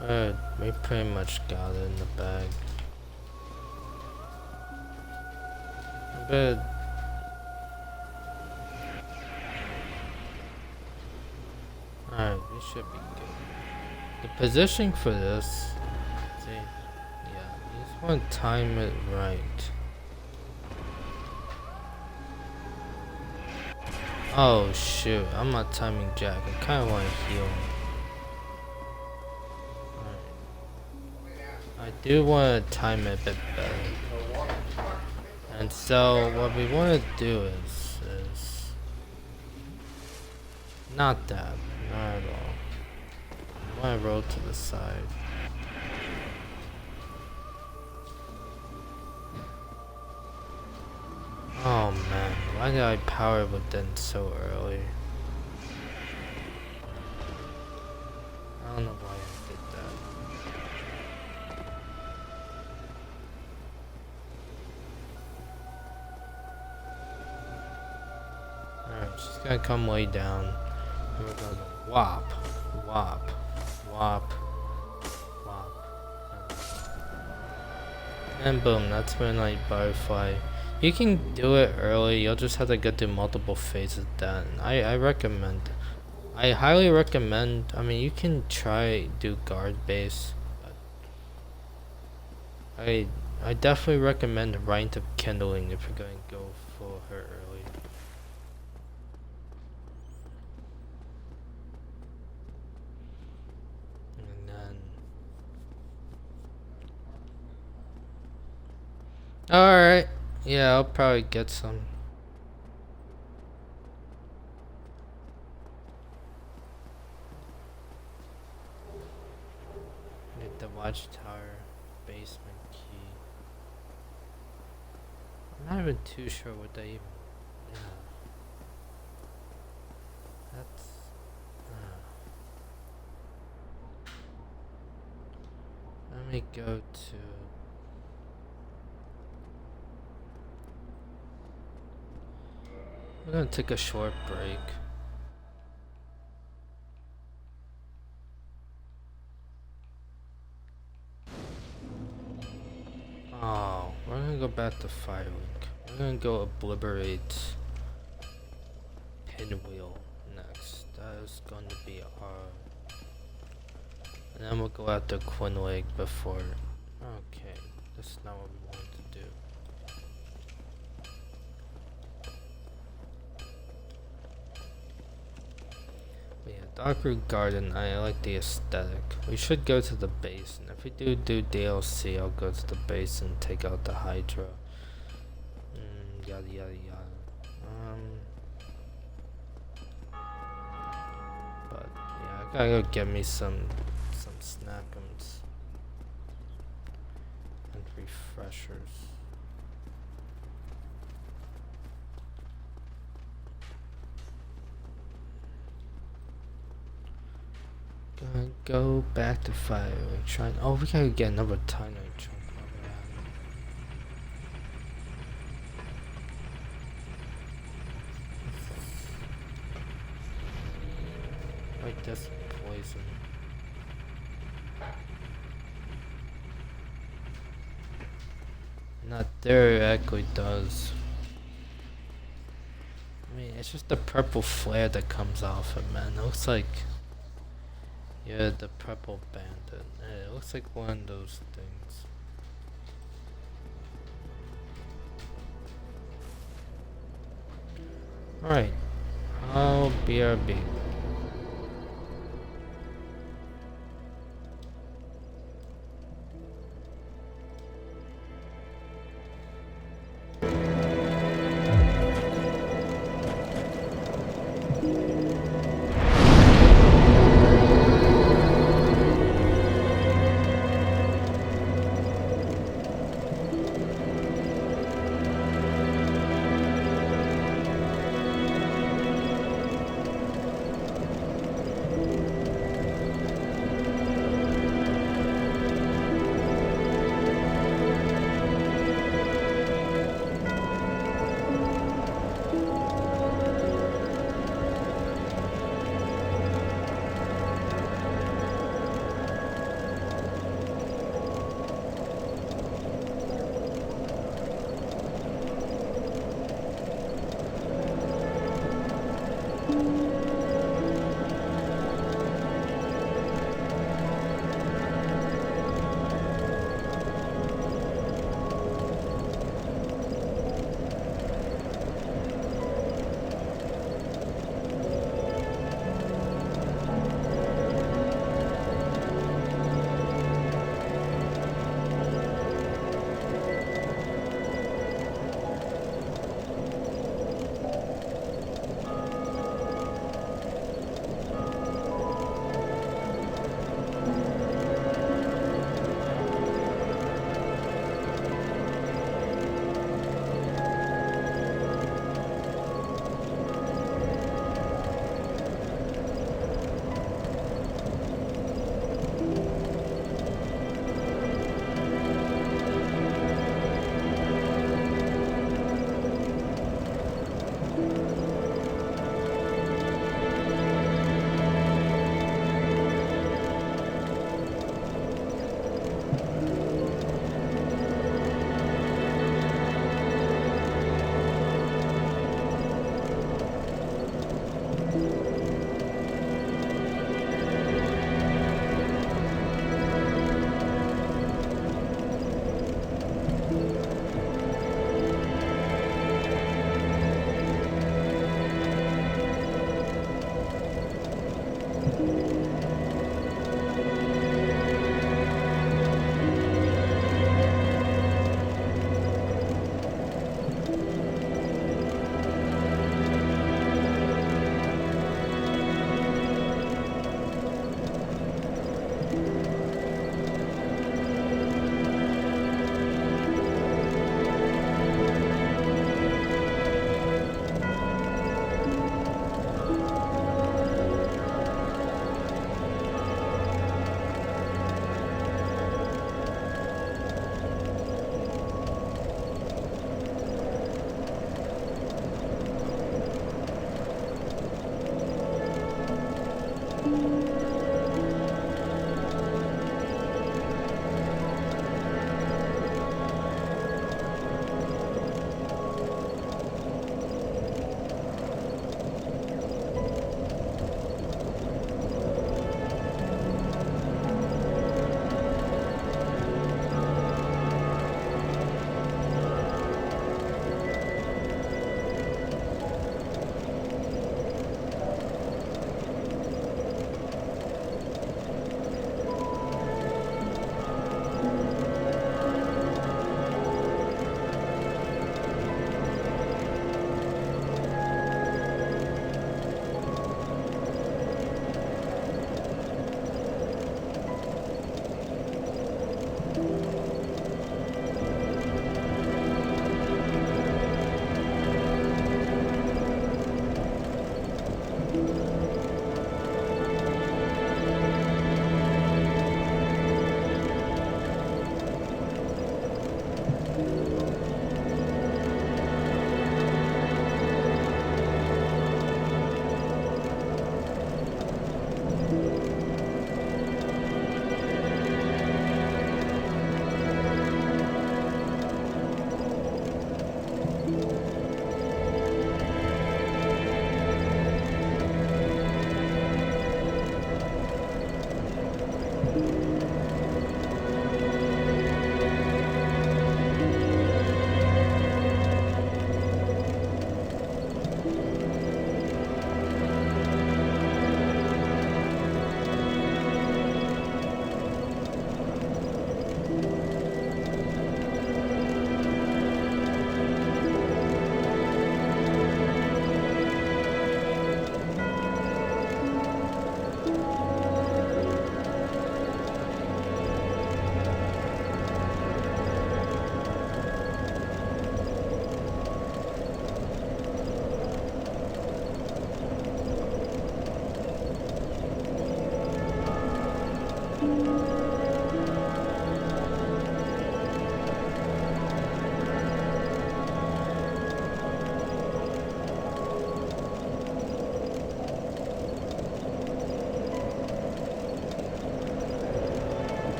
S1: Alright, we pretty much got it in the bag. But alright, we should be good. The positioning for this, see, yeah, you just want to time it right. Oh shoot, I'm not timing Jack. I kind of want to heal. Right. I do want to time it a bit better. And so what we want to do is not that. Not at all. I want to roll to the side. Oh man, why did I power within so early? I don't know why I did that. Alright, she's gonna come lay down. And we're gonna go whop, whop, whop, whop. And boom, that's when I butterfly. You can do it early, you'll just have to get through multiple phases of that. And I recommend. I highly recommend, I mean you can try do guard base. But I definitely recommend the Rite of Kindling if you're going to go for her early. And then... Alright. Yeah, I'll probably get some. Get the Watchtower basement key. I'm not even too sure what they even... Yeah. That's... Let me go to... We're gonna take a short break. Oh, we're gonna go back to Firelink. We're gonna go obliterate Pinwheel next. That is going to be our... And then we'll go out to Quinn Lake before... Okay, that's not what we want to do. But yeah, Darkroot Garden, I like the aesthetic. We should go to the base, and if we do DLC, I'll go to the base and take out the Hydra. Yada yada yada. But yeah, I gotta go get me some snackums and refreshers. Gonna go back to fire. Trying. Oh, we gotta get another tiny chunk. Like this poison. Not there, it actually does. I mean, it's just the purple flare that comes off it, man. It looks like... Yeah, the purple bandit. It looks like one of those things. Alright. Oh, BRB.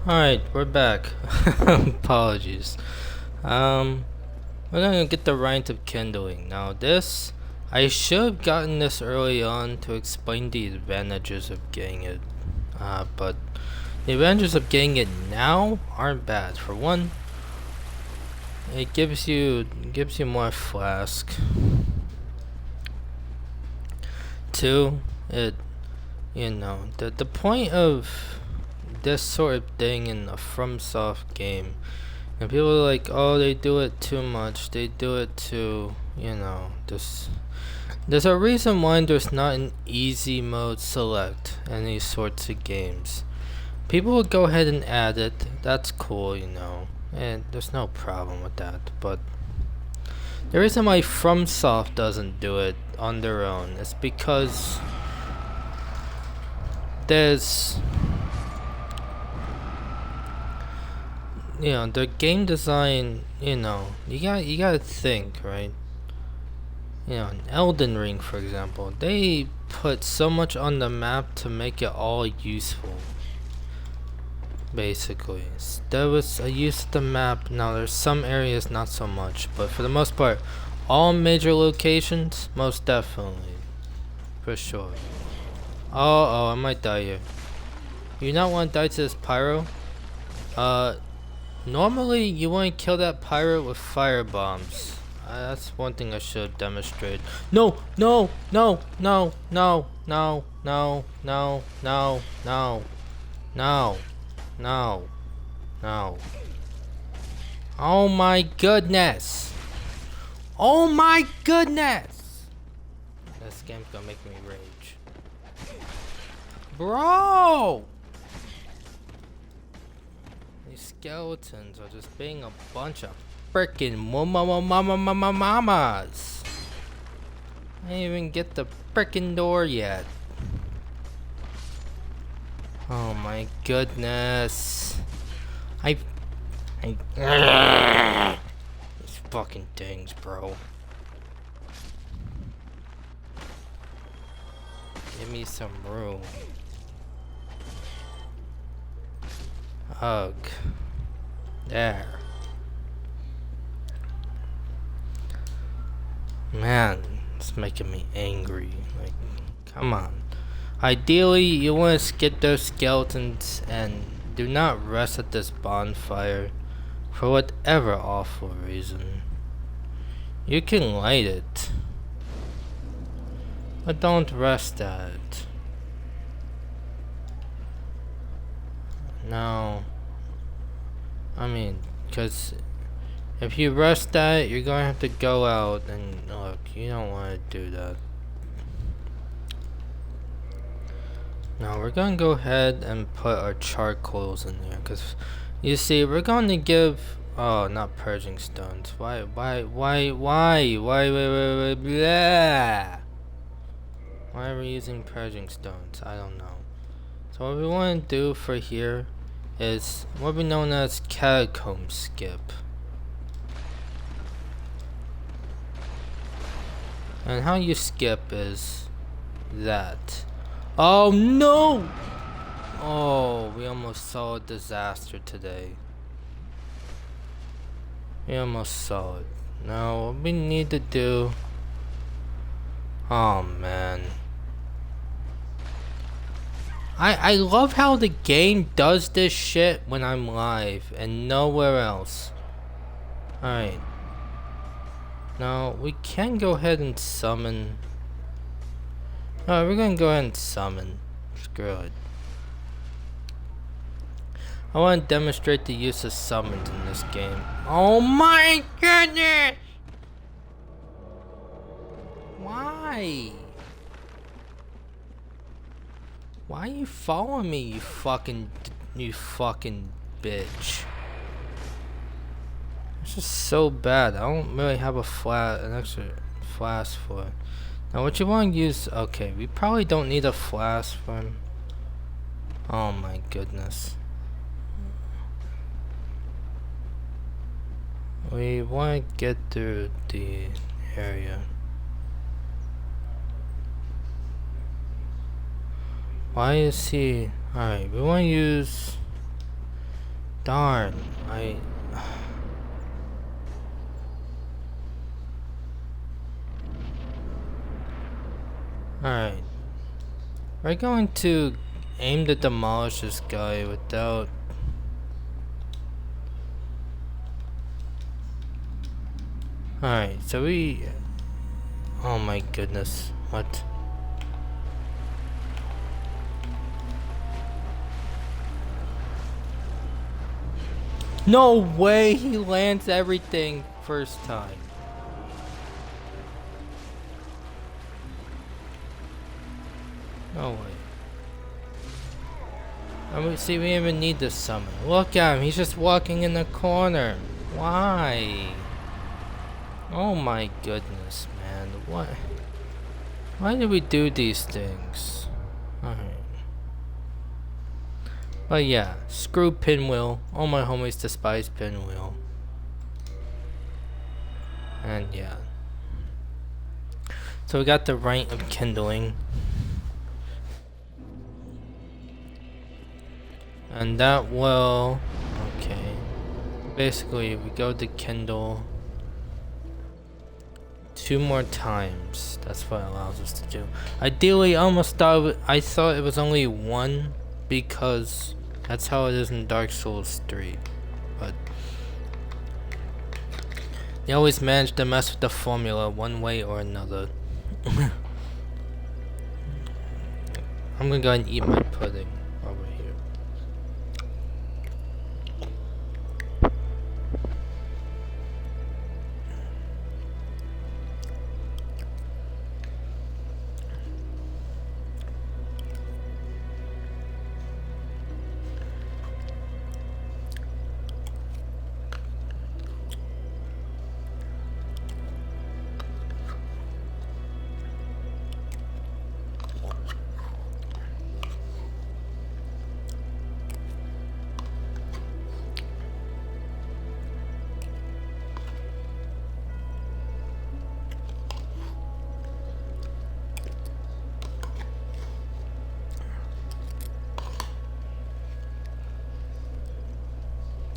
S1: Alright, we're back. Apologies. Um, we're gonna get the Rite of Kindling. Now this, I should have gotten this early on to explain the advantages of getting it. But the advantages of getting it now aren't bad. For one, it gives you more flask. Two, the point of this sort of thing in a FromSoft game, and people are like, oh, they do it too much, they do it too, there's a reason why there's not an easy mode select in these sorts of games. People will go ahead and add it, that's cool, and there's no problem with that, but the reason why FromSoft doesn't do it on their own is because there's the game design, you gotta think, right? In Elden Ring, for example, they put so much on the map to make it all useful. Basically, there was a use of the map. Now there's some areas not so much, but for the most part, all major locations, most definitely, for sure. Oh, I might die here. You not want to die to this pyro? Normally, you want to kill that pirate with fire bombs. That's one thing I should have demonstrated. No, no, no, no, no, no, no, no, no, no, no, no, no. Oh my goodness! Oh my goodness! This game's gonna make me rage. Bro! Skeletons are just being a bunch of frickin' mamas. I didn't even get the frickin' door yet. Oh my goodness. These fucking things, bro. Give me some room. Ugh. There. Man, it's making me angry. Like, come on. Ideally, you want to skip those skeletons and do not rest at this bonfire for whatever awful reason. You can light it, but don't rest at it. No. I mean, because if you rest at it, you're going to have to go out and look, you don't want to do that. Now we're gonna go ahead and put our charcoals in there, because you see, we're going to give, oh, not purging stones. Why, blah. Why are we using purging stones? I don't know. So what we want to do for here is what we know as catacomb skip. And how you skip is that. Oh no! Oh, we almost saw a disaster today. We almost saw it. Now, what we need to do... Oh, man. I love how the game does this shit when I'm live and nowhere else. Alright. Now, we can go ahead and summon... Alright, we're gonna go ahead and summon. Screw it. I want to demonstrate the use of summons in this game. Oh my goodness! Why? Why are you following me, you fucking bitch? It's just so bad. I don't really have an extra flask for it. Now what you want to use, okay, we probably don't need a flask for him. Oh my goodness. We want to get through the area. Why is he... Alright, we want to use... Darn, Alright. We're going to aim to demolish this guy without... Alright, so we... Oh my goodness, what? No way he lands everything first time. No way. I mean, see, we didn't even need this summon. Look at him, he's just walking in the corner. Why? Oh my goodness, man. What? Why do we do these things? Alright. But yeah, screw Pinwheel. All my homies despise Pinwheel. And yeah. So we got the Rite of Kindling. And that will... Okay. Basically, we go to Kindle 2 more times. That's what it allows us to do. Ideally, I thought it was only 1 because that's how it is in Dark Souls 3. But they always manage to mess with the formula one way or another. I'm gonna go ahead and eat my pudding over here.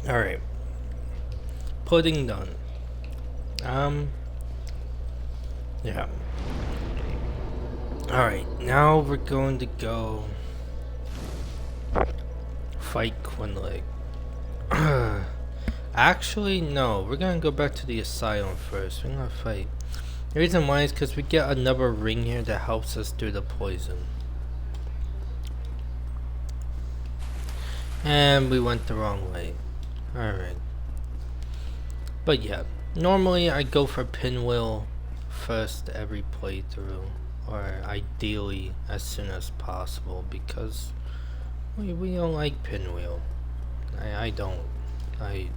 S1: Alright. Pudding done. Yeah. Alright, now we're going to go fight Quinlig. Actually, no. We're gonna go back to the asylum first. We're gonna fight. The reason why is because we get another ring here that helps us through the poison. And we went the wrong way. Alright. But yeah, normally I go for Pinwheel first every playthrough. or ideally as soon as possible, because we don't like Pinwheel. I don't. I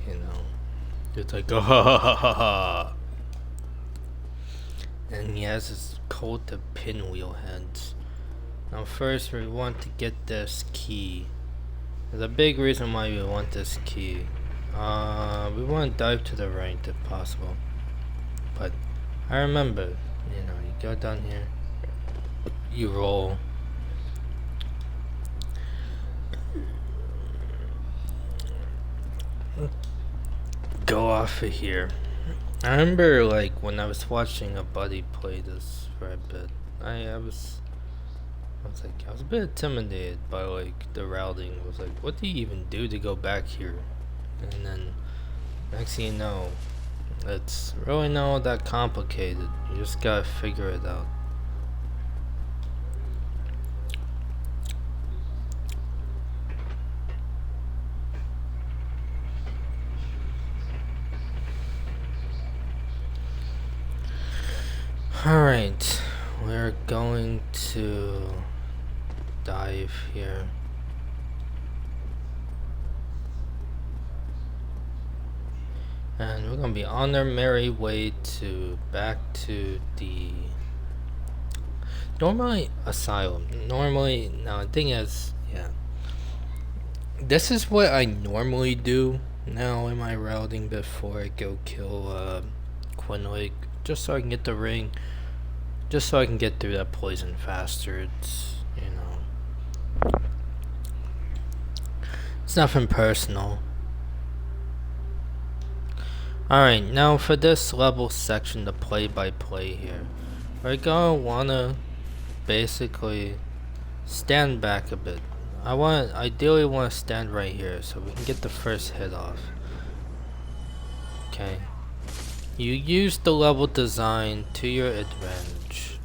S1: you know, it's like ha ha ha ha ha. And he has his cult of Pinwheel heads. Now first we want to get this key. There's a big reason why we want this key. We want to dive to the right if possible. But I remember, you go down here, you roll. Go off of here. I remember like when I was watching a buddy play this for a bit. I was a bit intimidated by like the routing. I was like, what do you even do to go back here? And then next thing you know, it's really not all that complicated. You just gotta figure it out. Alright, we're going to dive here. And we're gonna be on our merry way back to the normally asylum. Normally, now the thing is, yeah, this is what I normally do now in my routing before I go kill Quinlake, just so I can get the ring, just so I can get through that poison faster. It's nothing personal. Alright, now for this level section, the play-by-play here, we're gonna wanna basically stand back a bit. Ideally want to stand right here so we can get the first hit off. Okay. You use the level design to your advantage.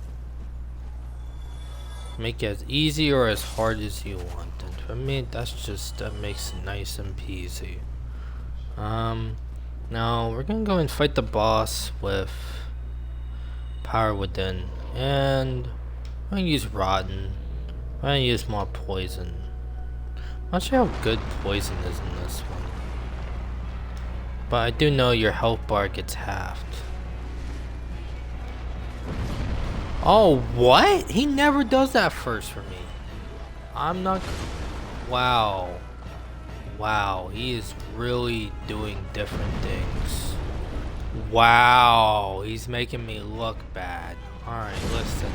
S1: Make it as easy or as hard as you want. And for me, that makes it nice and peasy. Now we're gonna go and fight the boss with Power Within, and I'm gonna use Rotten. I'm gonna use more poison. I'm not sure how good poison is in this one, but I do know your health bar gets halved. Oh, what? He never does that first for me. I'm not. Wow. Wow, he is really doing different things. Wow, he's making me look bad. Alright, listen.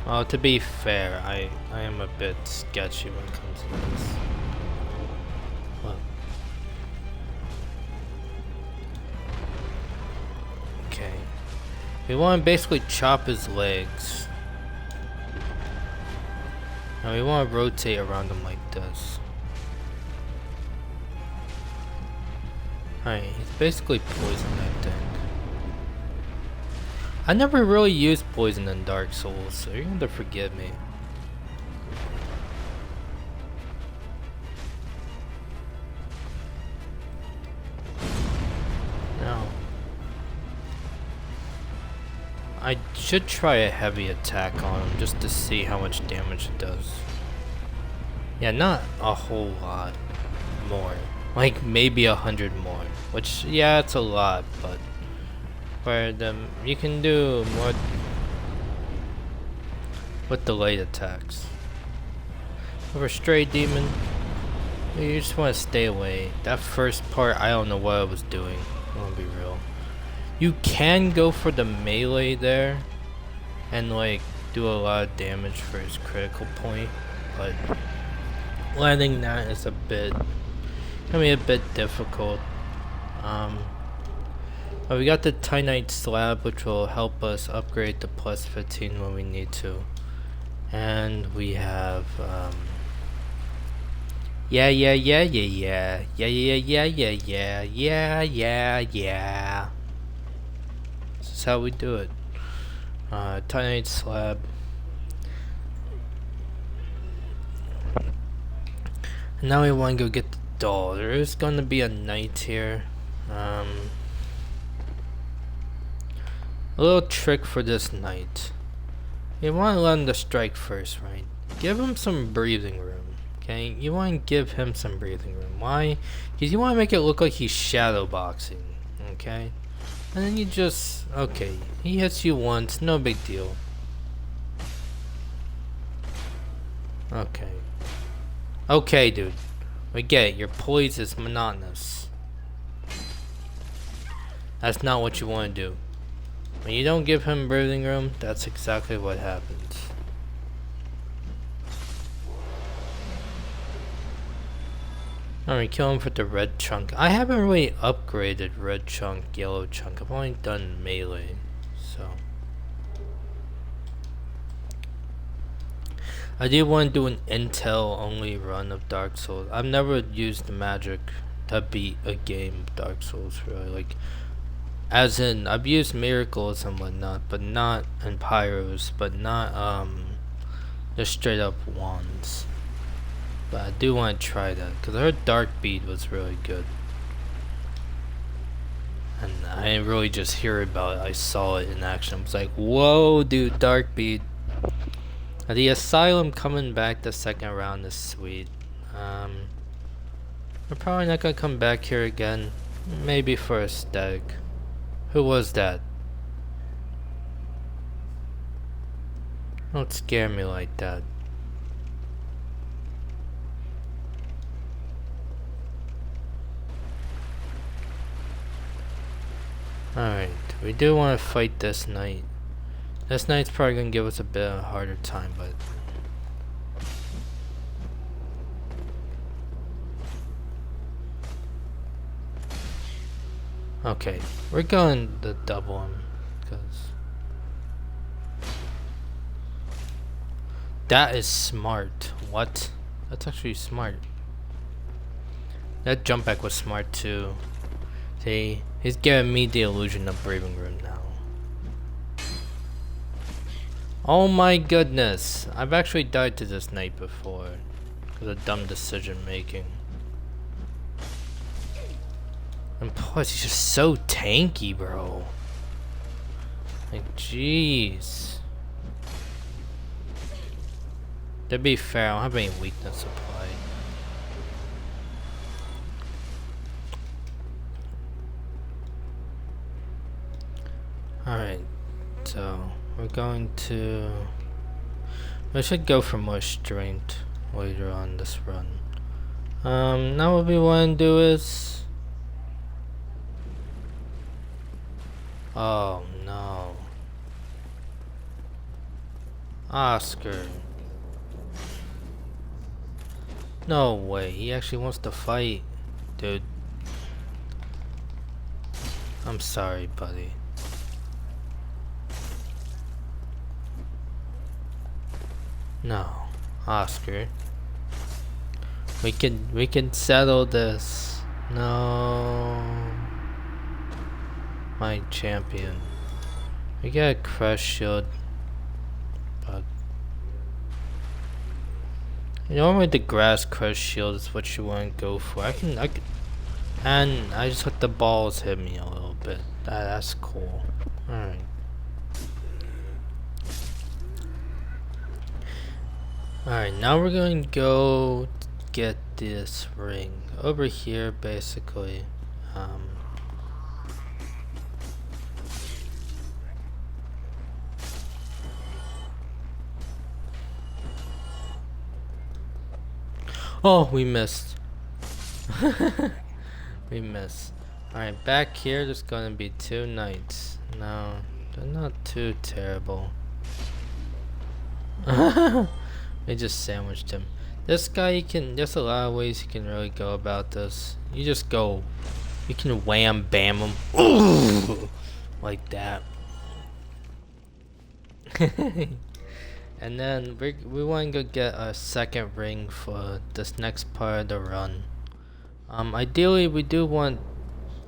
S1: Well, to be fair, I am a bit sketchy when it comes to this. Look. Okay. We want to basically chop his legs. Now we want to rotate around him like this. Alright, he's basically poisoned, I think. I never really used poison in Dark Souls, so you're gonna have to forgive me. No. I should try a heavy attack on him just to see how much damage it does. Yeah, not a whole lot more. Like maybe 100 more. Which, yeah, it's a lot, but for them, you can do more with delayed attacks. For a stray demon, you just want to stay away. That first part, I don't know what I was doing. I'm gonna be real. You can go for the melee there and like do a lot of damage for his critical point, but landing that is gonna be a bit difficult. But we got the Titanite slab, which will help us upgrade to plus 15 when we need to, and we have yeah. This is how we do it. Titanite slab. And now we want to go get the doll. There is going to be a knight here. A little trick for this knight. You want to let him to strike first, right? Give him some breathing room, okay? You want to give him some breathing room. Why? Because you want to make it look like he's shadow boxing, okay? And then you just, okay, he hits you once, no big deal. Okay. Okay, dude. We get it, your poise is monotonous. That's not what you want to do. When you don't give him breathing room, that's exactly what happens. Alright, kill him with the red chunk. I haven't really upgraded red chunk, yellow chunk. I've only done melee, so. I do want to do an intel only run of Dark Souls. I've never used the magic to beat a game of Dark Souls, really. Like, as in, I've used miracles and whatnot, but not, and pyros, but not, just straight up wands. But I do want to try that, because I heard Dark Beat was really good. And I didn't really just hear about it, I saw it in action. I was like, whoa, dude, Dark Beat. The Asylum coming back the second round is sweet. We're probably not gonna come back here again. Maybe for aesthetic. Who was that? Don't scare me like that. Alright, we do want to fight this knight. This knight's probably gonna give us a bit of a harder time, but... Okay, we're going to double him, because... That is smart. What? That's actually smart. That jump back was smart too. See, he's giving me the illusion of breathing room now. Oh my goodness! I've actually died to this knight before. Because of dumb decision making. And plus, he's just so tanky, bro. Like, jeez. To be fair, I don't have any weakness applied. Alright, so we're going to... We should go for more strength later on this run. Now what we want to do is... Oh no. Oscar. No way, he actually wants to fight. Dude. I'm sorry, buddy. No, Oscar. We can settle this. No. My champion. We got a crush shield. But normally the grass crush shield is what you want to go for. I can and I just let the balls hit me a little bit. That's cool. Alright. Alright, now we're going to go get this ring. Over here, basically. Oh, we missed. We missed. Alright, back here there's gonna be two knights. No, they're not too terrible. They just sandwiched him. This guy, you can, there's a lot of ways you can really go about this. You just go, you can wham bam him. Like that. And then we want to go get a second ring for this next part of the run. Ideally we do want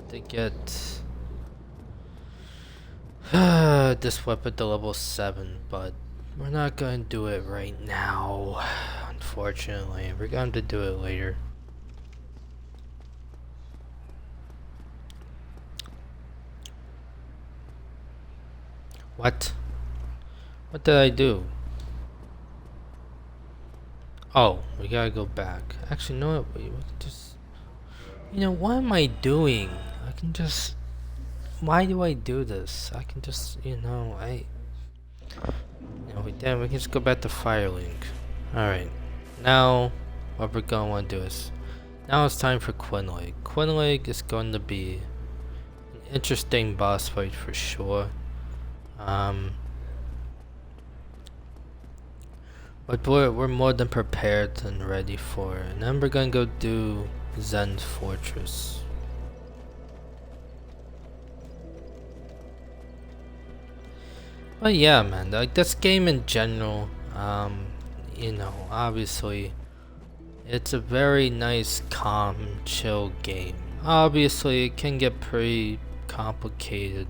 S1: to get this weapon to level 7, but we're not going to do it right now, unfortunately. We're going to do it later. What? What did I do? Oh, we gotta go back. Actually, no, we can just... You know, what am I doing? I can just... Why do I do this? I can just, you know, we can just go back to Firelink. Alright. Now, what we're gonna want to do is... Now it's time for Quinlake. Quinlake is going to be an interesting boss fight for sure. But we're more than prepared and ready for it. And then we're gonna go do Zen Fortress. But yeah, man, like this game in general, you know, obviously, it's a very nice, calm, chill game. Obviously, it can get pretty complicated,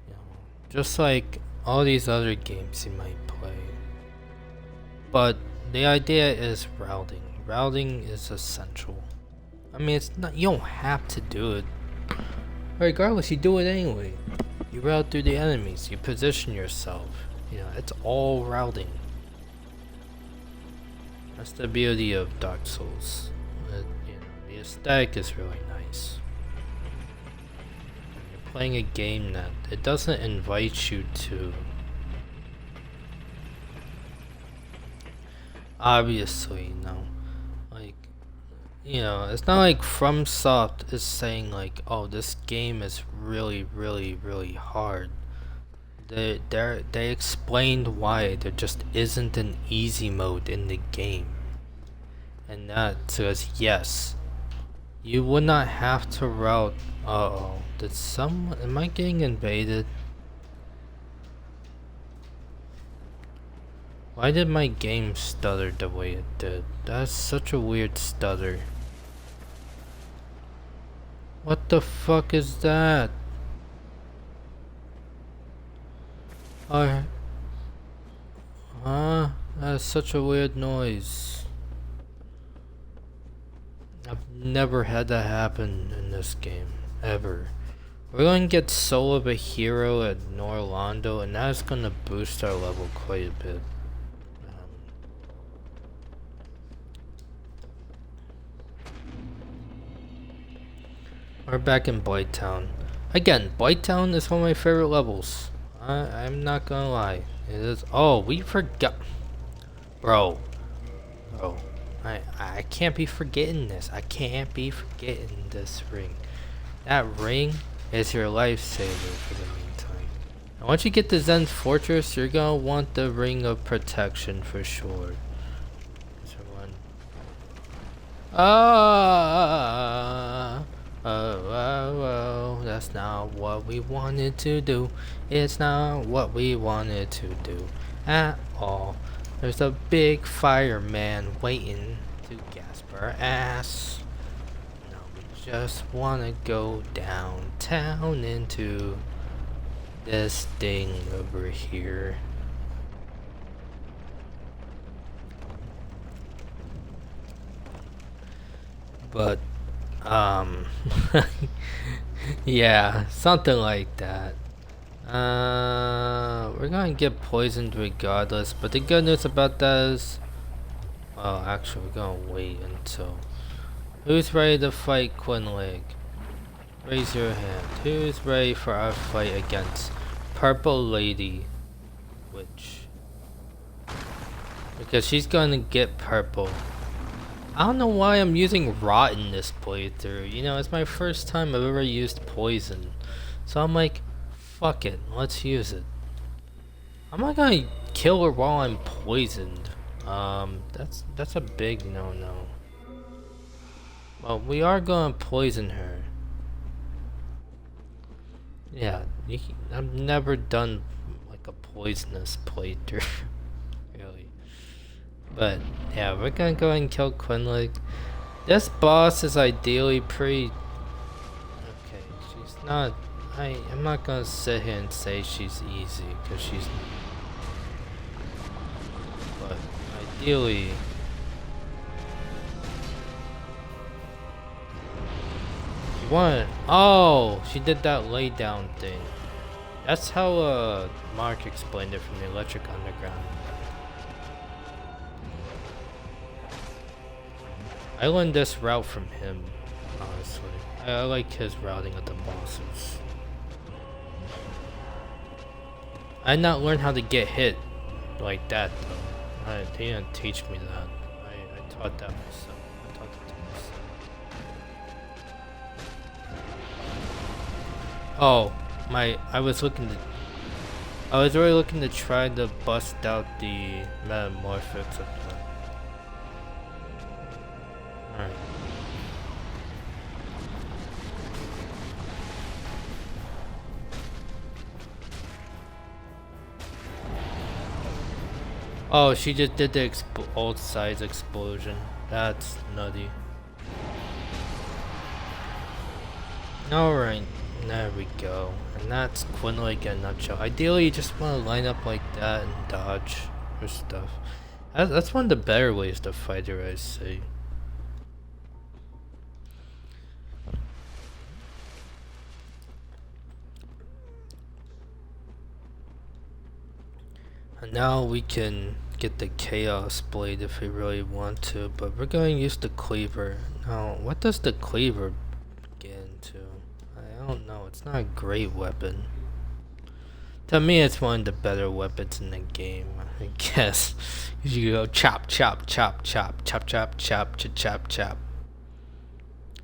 S1: you know, just like all these other games you might play. But the idea is routing. Routing is essential. I mean, it's not, you don't have to do it. Regardless, you do it anyway. You route through the enemies, you position yourself. You know, it's all routing. That's the beauty of Dark Souls. You know, the aesthetic is really nice. You're playing a game that it doesn't invite you to. Obviously, like, you know, it's not like FromSoft is saying like, oh, this game is really, really, really hard. They explained why there just isn't an easy mode in the game, and that says yes, you would not have to route. Uh-oh, am I getting invaded? Why did my game stutter the way it did? That's such a weird stutter. What the fuck is that? That's such a weird noise. I've never had that happen in this game, ever. We're going to get Soul of a Hero at Norlando, and that's going to boost our level quite a bit. We're back in Blighttown. Again, Blighttown is one of my favorite levels. I'm not gonna lie. It is. Oh, we forgot. Bro. I can't be forgetting this. I can't be forgetting this ring. That ring is your lifesaver for the meantime. And once you get to Zen Fortress, you're gonna want the Ring of Protection for sure. Oh, that's not what we wanted to do. It's not what we wanted to do at all. There's a big fireman waiting to gasp our ass. Now we just wanna go downtown into this thing over here. But yeah, something like that. We're gonna get poisoned regardless, but the good news about that is, well, actually, we're gonna wait until. Who's ready to fight Quinlake? Raise your hand. Who's ready for our fight against Purple Lady Witch? Because she's gonna get purple. I don't know why I'm using rot in this playthrough. You know, it's my first time I've ever used poison. So I'm like, fuck it, let's use it. I'm not gonna kill her while I'm poisoned. That's a big no-no. Well, we are gonna poison her. Yeah, I've never done like a poisonous playthrough. Really. But yeah, we're gonna go ahead and kill Quinlake. This boss is ideally pretty. Okay, she's not. I'm not gonna sit here and say she's easy because she's. But ideally. You want? Oh, she did that lay down thing. That's how Mark explained it from the Electric Underground. I learned this route from him, honestly. I like his routing of the bosses. I did not learn how to get hit like that though. He didn't teach me that. I taught that myself. I taught it to myself. Oh, I was really looking to try to bust out the metamorphics of the. Alright. Oh, she just did the old size explosion. That's nutty. Alright, there we go. And that's Quinlake in a nutshell. Ideally, you just want to line up like that and dodge or stuff. That's one of the better ways to fight her, I say. And now we can get the Chaos Blade if we really want to, but we're going to use the Cleaver. Now, what does the Cleaver get into? I don't know. It's not a great weapon. To me, it's one of the better weapons in the game, I guess. You go chop, chop, chop, chop, chop, chop, chop, chop, chop, chop.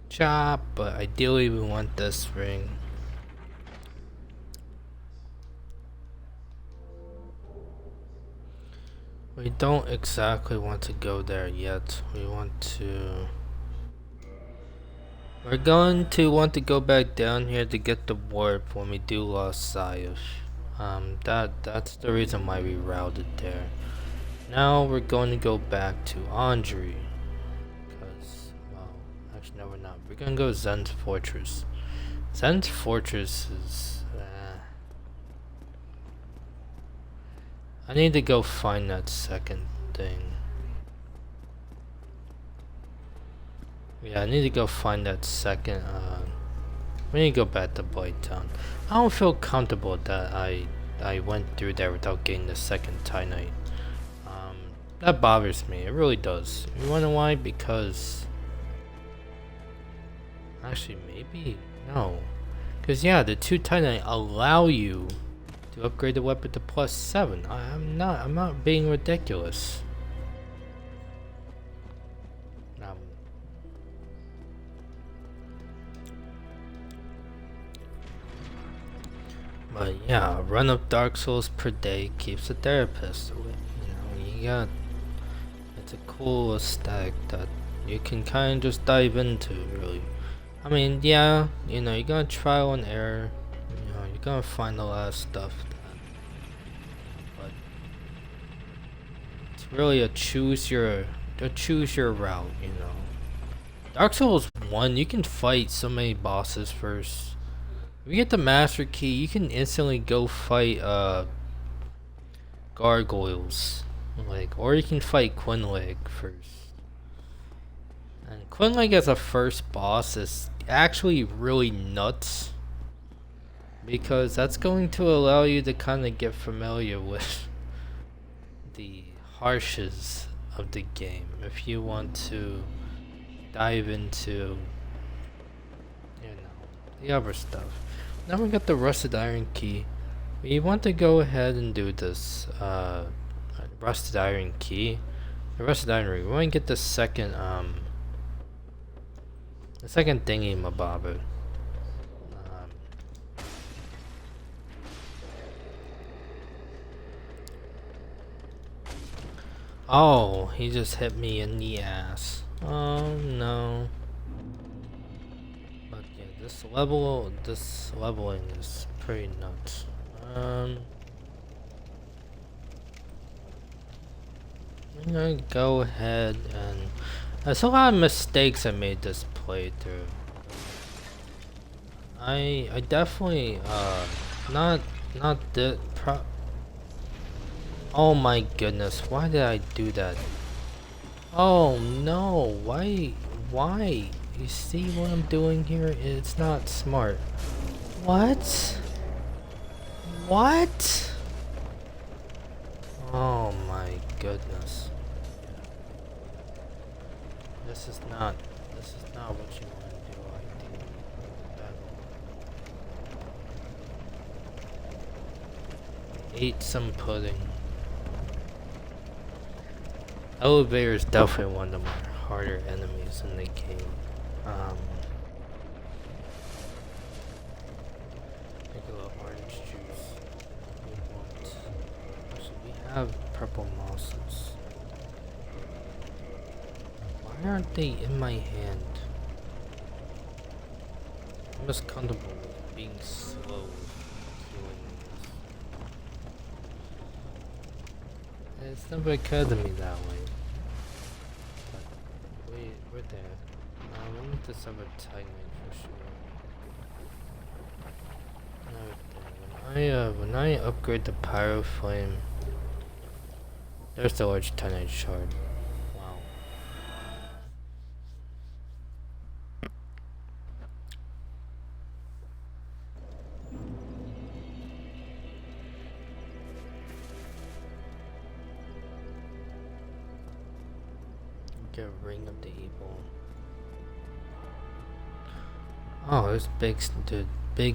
S1: Chop, but ideally we want this ring. We don't exactly want to go there yet. We're going to want to go back down here to get the warp when we do Lost Zayush. That's the reason why we routed there. Now we're going to go back to Andri. Because, well, actually no we're not. We're going to go Zen's Fortress. Zen's Fortress is... I need to go find that second thing. Yeah, I need to go find that second, we need to go back to Blighttown. I don't feel comfortable that I went through there without getting the second Titanite. That bothers me, it really does. You wanna know why? Because... Actually, maybe? No. Because yeah, the 2 Titanite allow you to upgrade the weapon to +7. I'm not being ridiculous. But yeah, run of Dark Souls per day keeps the therapist away. It's a cool aesthetic that you can kind of just dive into, really. I mean, yeah, you're gonna trial and error. You're gonna find a lot of stuff. But it's really a choose your route, Dark Souls 1, you can fight so many bosses first. If you get the Master Key, you can instantly go fight gargoyles. Or you can fight Quinlake first. And Quinlake as a first boss is actually really nuts. Because that's going to allow you to kind of get familiar with the harshes of the game. If you want to dive into, the other stuff. Now we got the Rusted Iron Key. We want to go ahead and do this, Rusted Iron Key. The Rusted Iron Ring. We want to get the second thingy mabobber. Oh, he just hit me in the ass. Oh no. But yeah, this leveling is pretty nuts. I'm gonna go ahead and there's a lot of mistakes I made this playthrough. I definitely not the oh my goodness, why did I do that? Oh no, why? You see what I'm doing here? It's not smart. What? What? Oh my goodness. This is not what you want to do, I think. Ate some pudding. Elevator is definitely one of the harder enemies in the game. Make a little orange juice. So we have purple mosses. Why aren't they in my hand? I'm just comfortable with being slow with healing this. It's never occurred to me that way. But wait, we're there. We need to sub a Titanite for sure. When I upgrade the Pyro Flame, there's the large Titanite shard. Wow. Get a Ring of the Evil. Oh, this big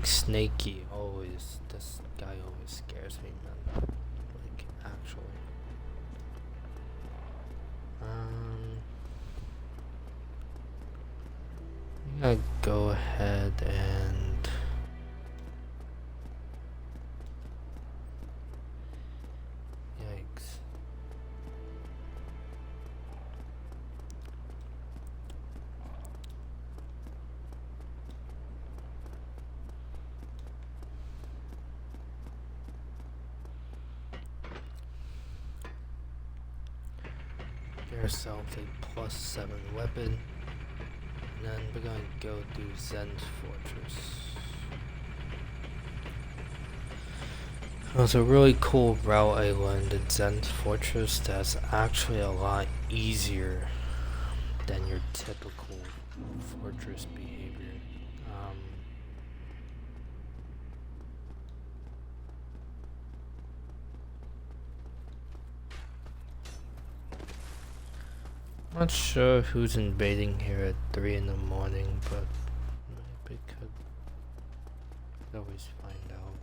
S1: snaky this guy always scares me, man. Like, actually. I'm gonna go ahead and yikes. Get ourselves a +7 weapon. And then we're gonna go do Zen's Fortress. It was a really cool route I learned in Zen's Fortress that's actually a lot easier than your typical fortress behavior. Not sure who's invading here at 3 in the morning, but maybe could always find out.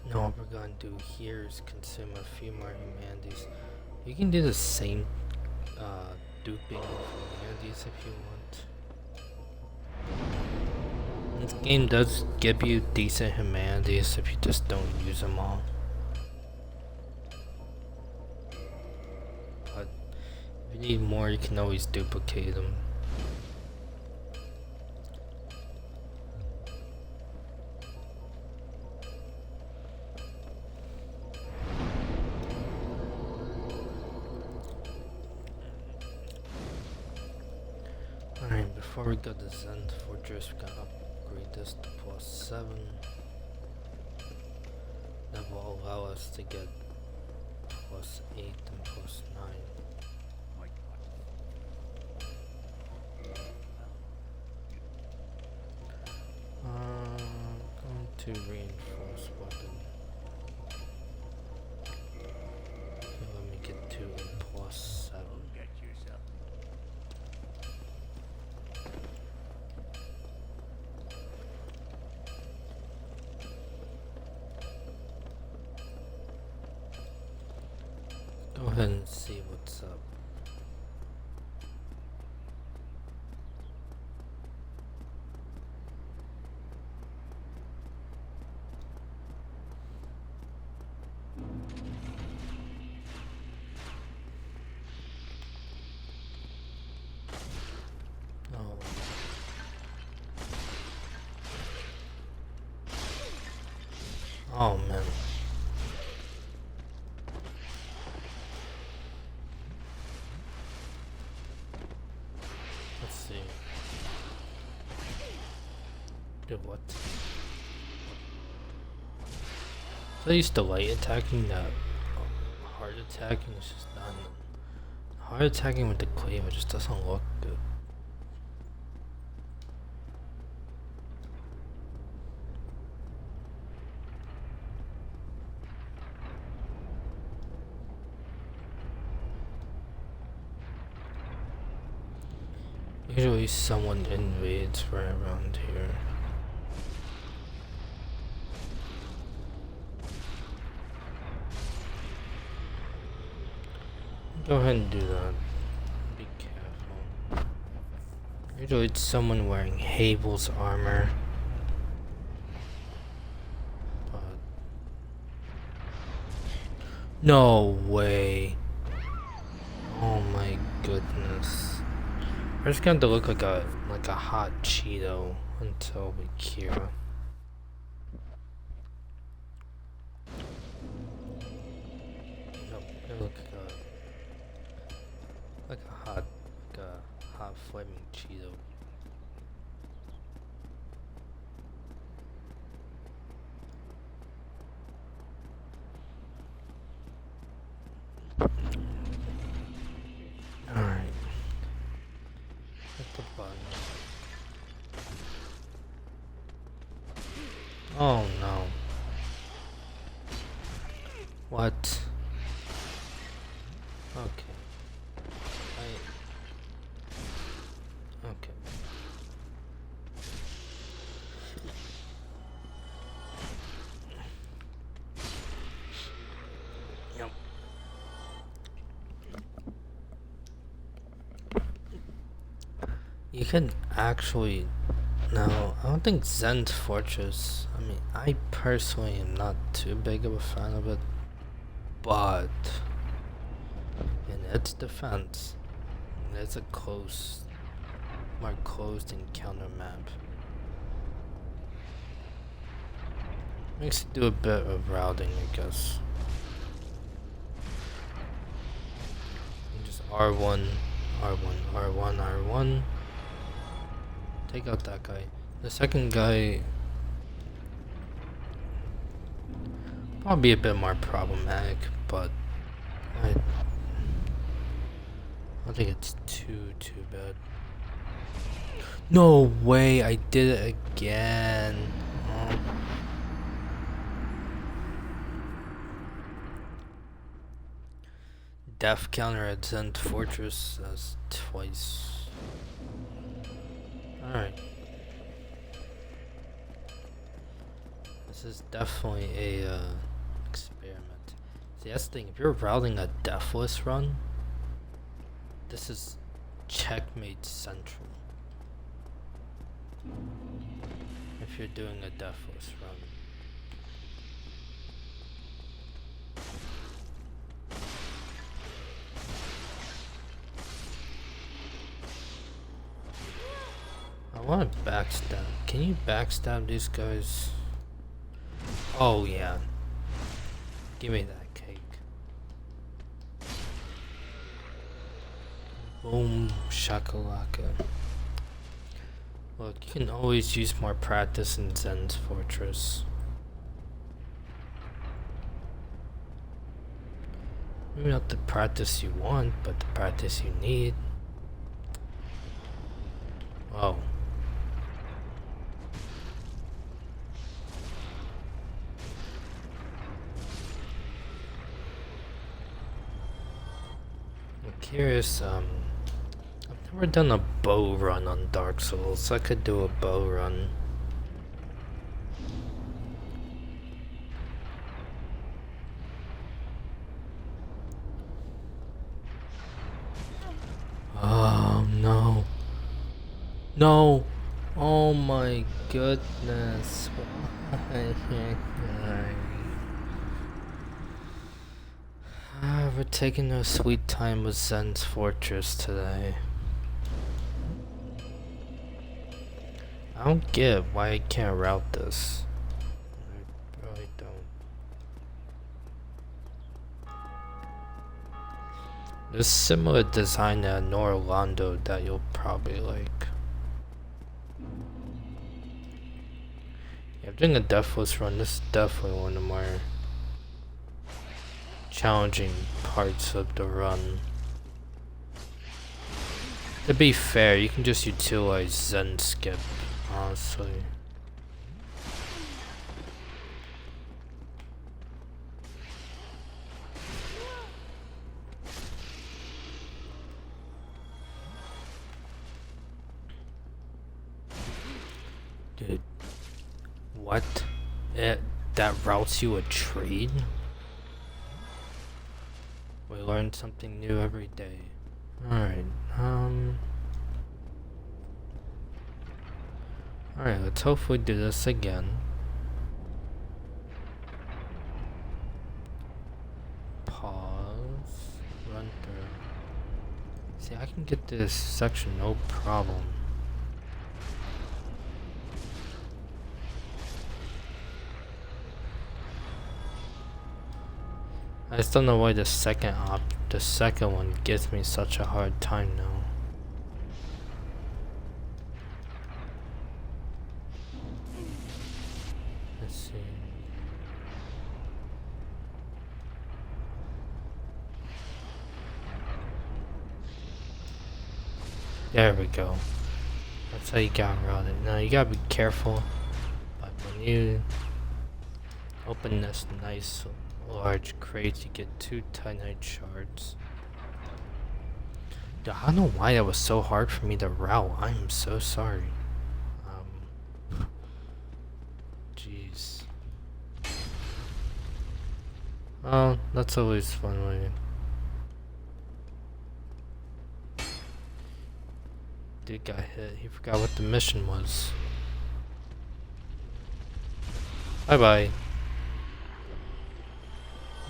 S1: No, what we're gonna do here is consume a few more humanities. You can do the same duping of humanities if you want. This game does give you decent humanities if you just don't use them all. But if you need more, you can always duplicate them. Alright, before we go to Zen Fortress, we're gonna upgrade this to +7. That will allow us to get +8 and +9. Going to reinforce weapon. Okay, let me get to a +7. Go ahead and see what's up. Oh. Oh man. Let's see. Do what? So I used to light attacking that hard attacking is just not. Hard attacking with the cleaver just doesn't look good. Usually someone invades right around here. Go ahead and do that. Be careful. Usually it's someone wearing Havel's armor. But no way. Oh my goodness. We're just going to look like a hot Cheeto until we cure. Nope, it look like a hot flaming Cheeto. Alright. Hit the button. Oh no. What? Okay. Okay. Yep. You can actually... No, I don't think Zen's Fortress... I mean, I personally am not too big of a fan of it. But... in its defense, it's a more closed encounter map. Makes it do a bit of routing, I guess. And just R1, R1, R1, R1. Take out that guy. The second guy probably a bit more problematic, but I don't think it's too bad. No way, I did it again. Oh. Death counter at Zen Fortress, that's twice. Alright. This is definitely a experiment. See, that's the thing, if you're routing a deathless run, this is checkmate central. If you're doing a deathless run. I want to backstab. Can you backstab these guys? Oh yeah. Give me that cake. Boom shakalaka. Look, you can always use more practice in Zen's Fortress. Maybe not the practice you want, but the practice you need. Oh. I'm curious, I've never done a bow run on Dark Souls, so I could do a bow run. Oh no. No! Oh my goodness. We're taking a sweet time with Zen's Fortress today. I don't get why I can't route this. I really don't. There's similar design at Norlando that you'll probably like. Yeah, I'm doing a deathless run. This is definitely one of my challenging parts of the run. To be fair, you can just utilize Zen skip, honestly. Dude, what? That routes you a trade? We learn something new every day. Alright, alright, let's hopefully do this again. Pause. Run through. See, I can get this section no problem. I just don't know why the second one gives me such a hard time now. Let's see. There we go. That's how you got around it. Now you gotta be careful, but when you open this nice large crate, you get 2 Titanite shards. Dude, I don't know why that was so hard for me to route. I'm so sorry. Jeez. Oh, that's always fun when dude got hit. He forgot what the mission was. Bye bye.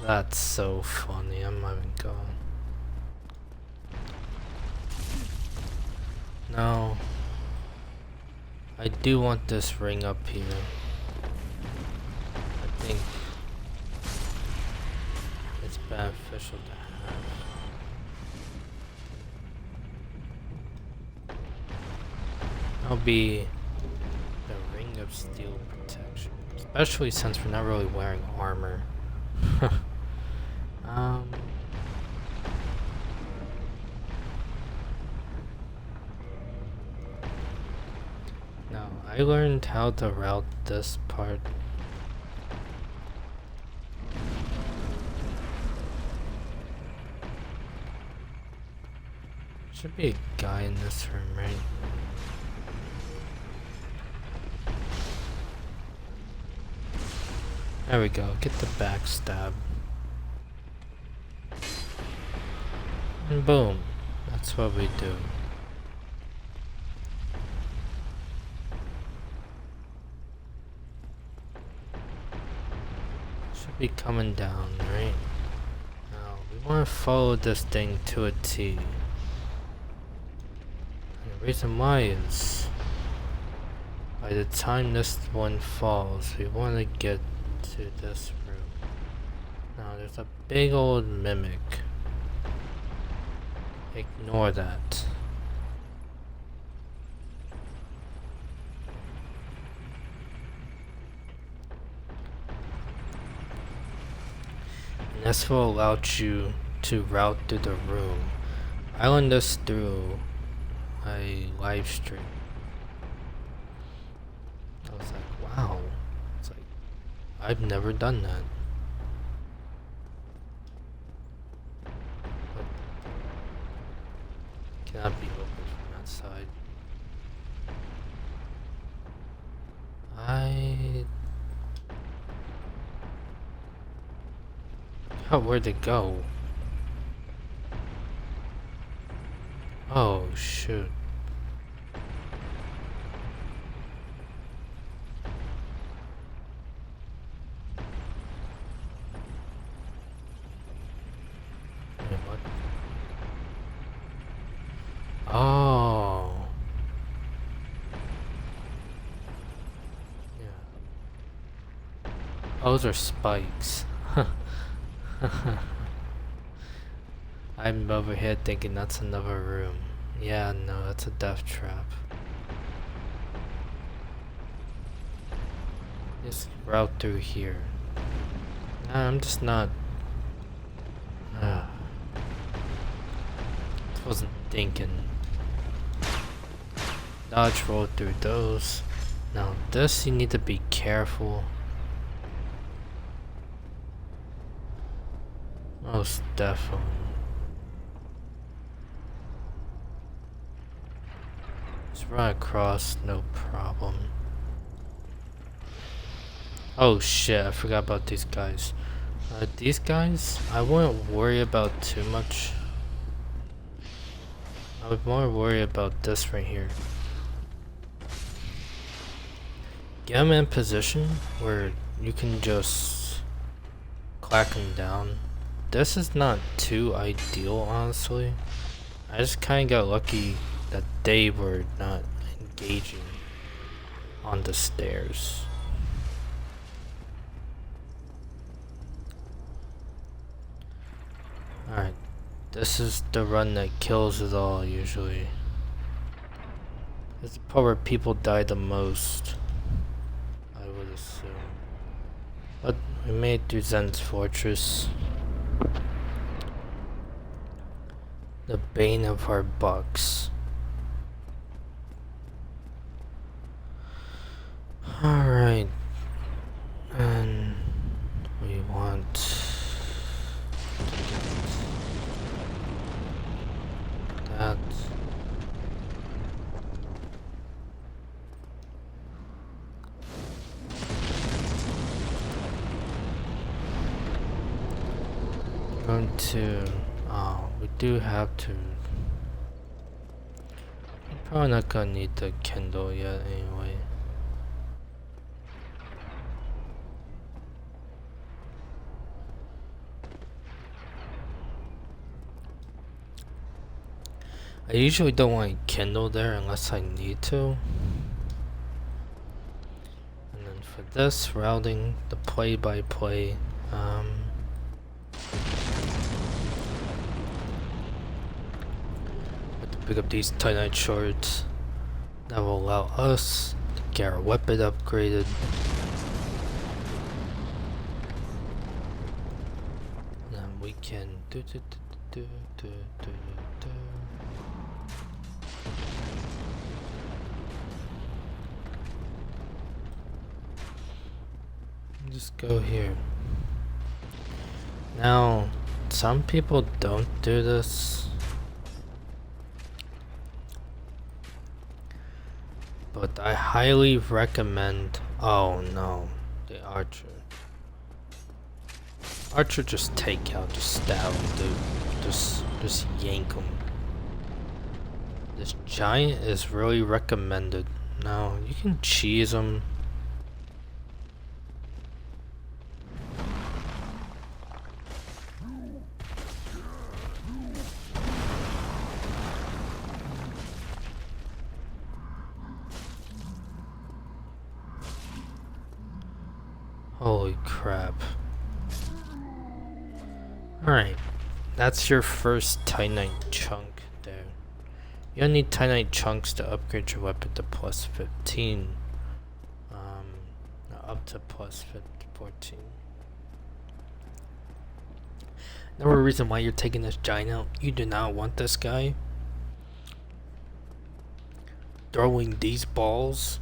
S1: That's so funny. I'm not even going. No. I do want this ring up here. I think it's beneficial to have. That'll be the ring of steel protection. Especially since we're not really wearing armor. No, I learned how to route this part. Should be a guy in this room, right? There we go, get the backstab. And boom, that's what we do. Should be coming down, right? Now, we want to follow this thing to a T. And the reason why is, by the time this one falls, we want to get to this room. Now, there's a big old mimic. Ignore that. And this will allow you to route through the room. I learned this through a live stream. I was like, wow. It's like, I've never done that. Cannot be opened from that side. Oh, where'd it go? Oh, shoot. Wait, what? Oh. Yeah. Those are spikes. I'm over here thinking that's another room. Yeah, no, that's a death trap. Just route through here. Nah, I'm just not Wasn't thinking. Dodge roll through those. Now this you need to be careful. Most definitely. Just run across, no problem. Oh shit, I forgot about these guys. These guys, I wouldn't worry about too much. I would more worry about this right here. Get him in position where you can just clack him down. This is not too ideal, honestly. I just kinda got lucky that they were not engaging on the stairs. Alright, this is the run that kills it all usually. This is the part where people die the most, I would assume. But we made it through Zen's Fortress. The bane of our bucks. Alright. And we want that. Going to we do have to. I'm probably not gonna need the Kindle yet anyway. I usually don't want Kindle there unless I need to. And then for this routing, the play-by-play, pick up these Titanite shards that will allow us to get our weapon upgraded. And then we can just go here. Now, some people don't do this. But I highly recommend. Oh no, the archer. Archer just take out, just stab him, dude. Just yank him. This giant is really recommended. Now you can cheese him. Holy crap. Alright, that's your first Titanite chunk there. You don't need Titanite chunks to upgrade your weapon to plus 15. Up to plus 14. Another reason why you're taking this giant out, you do not want this guy throwing these balls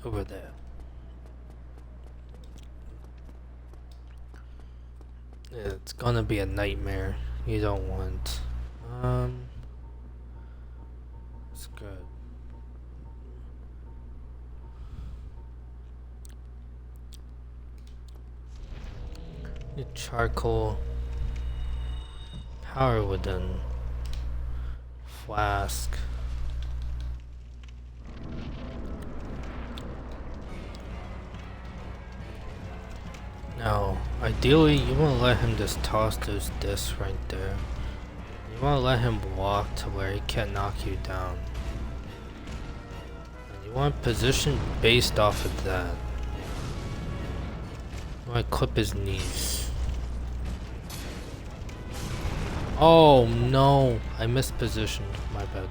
S1: over there. It's gonna be a nightmare. You don't want. It's good. Need charcoal, power wooden, flask. Now, ideally, you want to let him just toss those discs right there. You want to let him walk to where he can't knock you down. And you want to position based off of that. You want to clip his knees. Oh no, I mispositioned. My bad.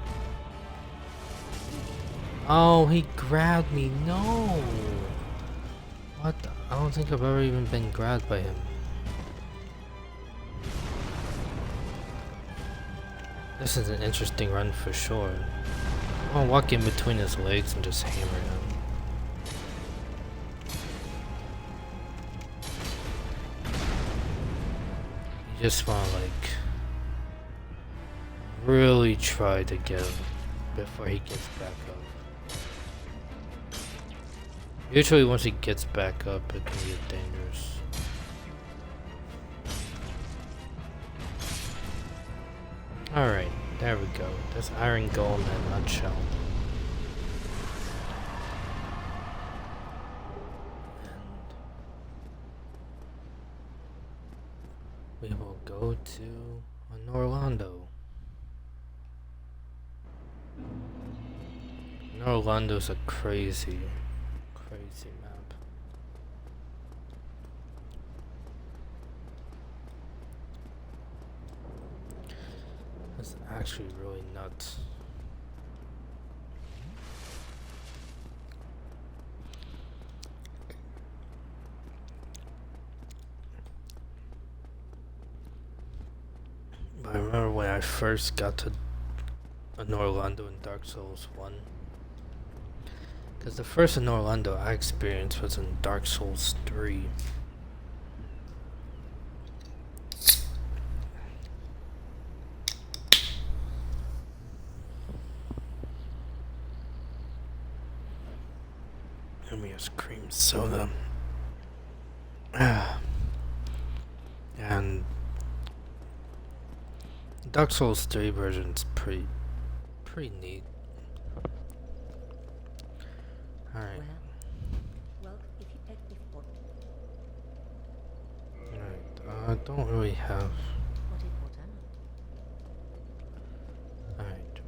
S1: Oh, he grabbed me. No. What? I don't think I've ever even been grabbed by him. This is an interesting run for sure. I'll walk in between his legs and just hammer him. You just want to like really try to get him before he gets back up. Usually once he gets back up it can get dangerous. Alright, there we go. That's Iron Golem in a nutshell. And we will go to Orlando. Orlando's a crazy map. That's actually really nuts. I remember when I first got to Orlando in Dark Souls 1. Because the first Orlando I experienced was in Dark Souls 3. Give me a cream soda. And Dark Souls 3 version's pretty neat. Alright. Alright, I don't really have... Alright.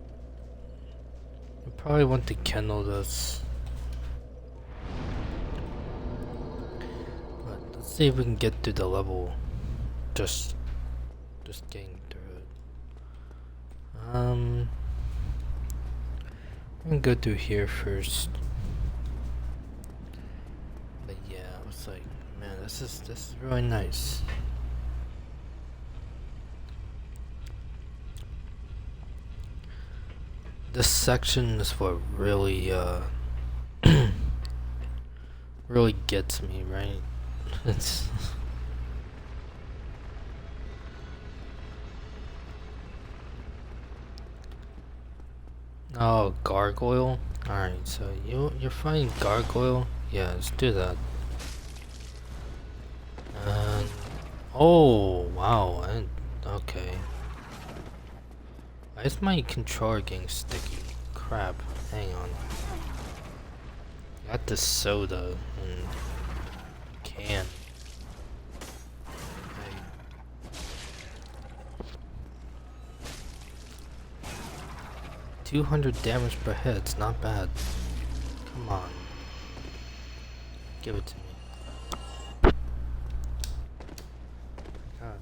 S1: We probably want to kindle this. But let's see if we can get through the level. Just getting through it. I'm gonna go through here first. But yeah, I was like, man, this is really nice. This section is what really really gets me, right? It's oh, gargoyle. Alright, so you're fighting gargoyle? Yeah, let's do that. And oh wow, okay. Why is my controller getting sticky? Crap, hang on. Got this soda and can. 200 damage per hit, it's not bad. Come on. Give it to me. God.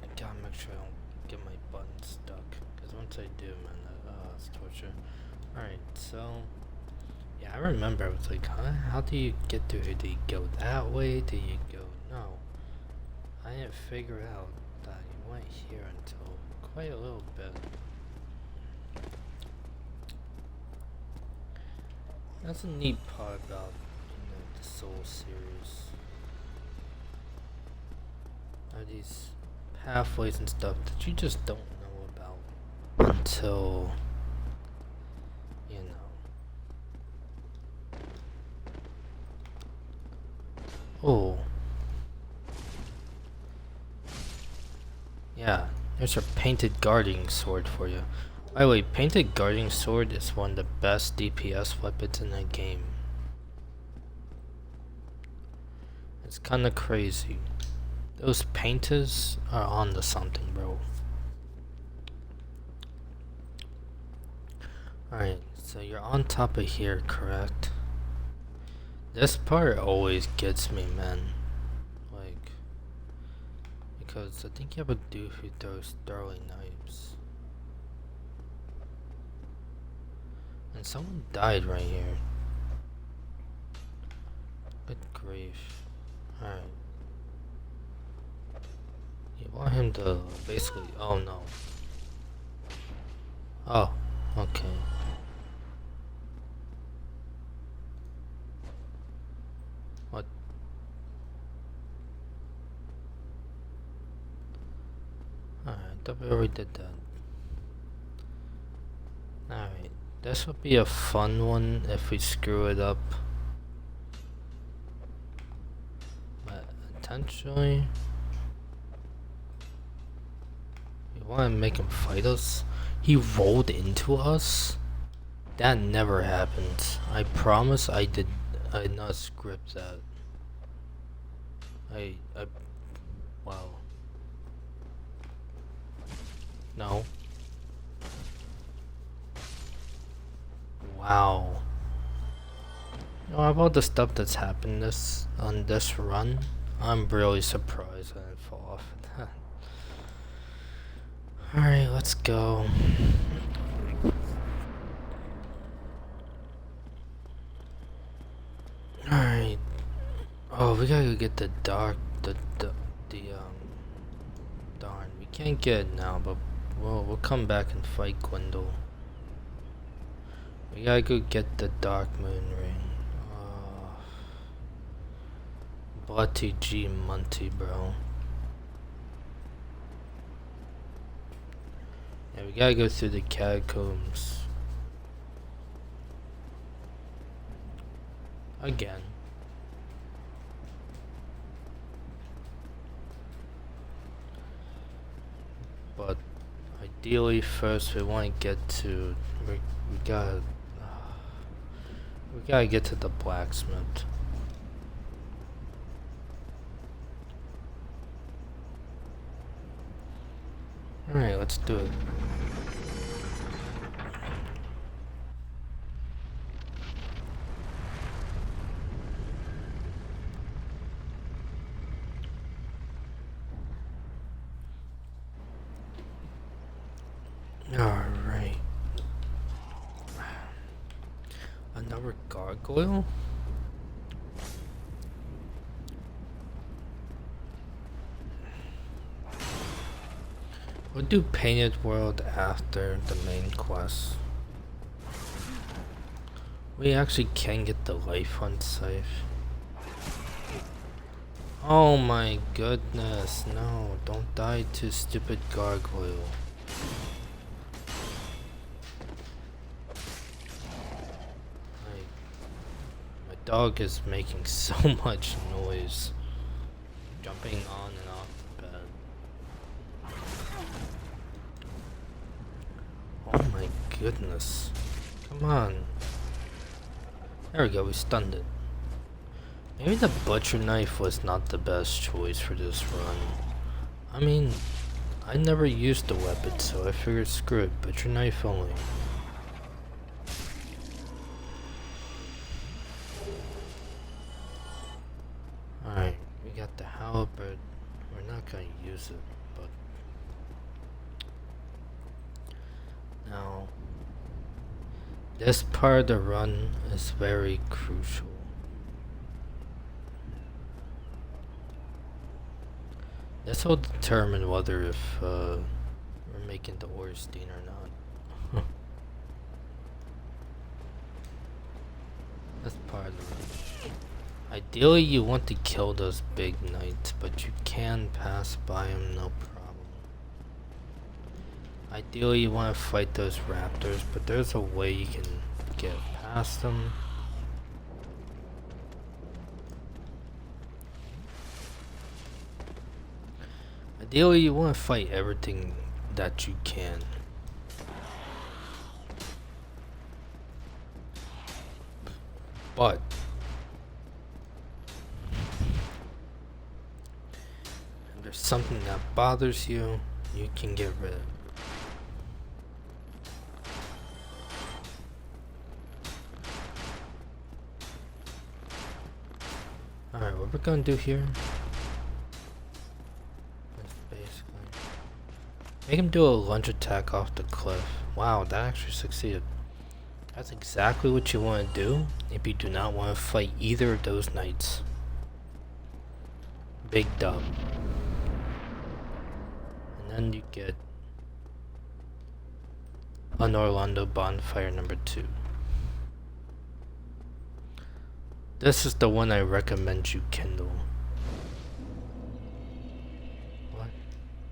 S1: I gotta make sure I don't get my button stuck. Because once I do, man, it's torture. Alright, so... yeah, I remember, I was like, huh? How do you get through here? Do you go that way? Do you go... no. I didn't figure out that you went here until quite a little bit. That's a neat part about, the Souls series. Are these pathways and stuff that you just don't know about until, you know. Oh. Yeah, there's a painted guarding sword for you. By the way, painted guarding sword is one of the best DPS weapons in the game. It's kinda crazy. Those painters are on to something, bro. Alright, so you're on top of here, correct? This part always gets me, man. Like, because I think you have a dude who throws throwing knives. And someone died right here. Good grief. Alright. You want him to basically... oh no. Oh, okay. What? Alright, I thought we already did that. Alright, this will be a fun one if we screw it up. But potentially, you want to make him fight us? He rolled into us? That never happened. I promise I did not script that. Wow. No. Wow. You know, about the stuff that's happened on this run, I'm really surprised I didn't fall off of that. Alright, let's go. Alright. Oh, we gotta go get the darn, we can't get it now, but we'll come back and fight Gwendol. We gotta go get the Dark Moon Ring. Bloody G Monty, bro. Yeah, we gotta go through the catacombs. Again. But ideally first we want to get to... We gotta get to the blacksmith. Alright, let's do it. Alright. Another gargoyle? We'll do Painted World after the main quest. We actually can get the life hunt safe. Oh my goodness, no, don't die to stupid gargoyle. My dog is making so much noise. Jumping on and off the bed. Oh my goodness. Come on. There we go, we stunned it. Maybe the butcher knife was not the best choice for this run. I mean, I never used the weapon, so I figured screw it, butcher knife only. Alright, we got the halberd. We're not gonna use it, but... Now, this part of the run is very crucial. This will determine whether if we're making the Orstein or not. That's part of the run. Ideally you want to kill those big knights, but you can pass by them no problem. Ideally you want to fight those raptors, but there's a way you can get past them. Ideally you want to fight everything that you can. But if there's something that bothers you, you can get rid of it. Alright, what we're gonna do here is basically make him do a lunge attack off the cliff. Wow, that actually succeeded. That's exactly what you want to do if you do not want to fight either of those knights. Big dub. And then you get on Orlando bonfire number 2. This is the one I recommend you kindle. What?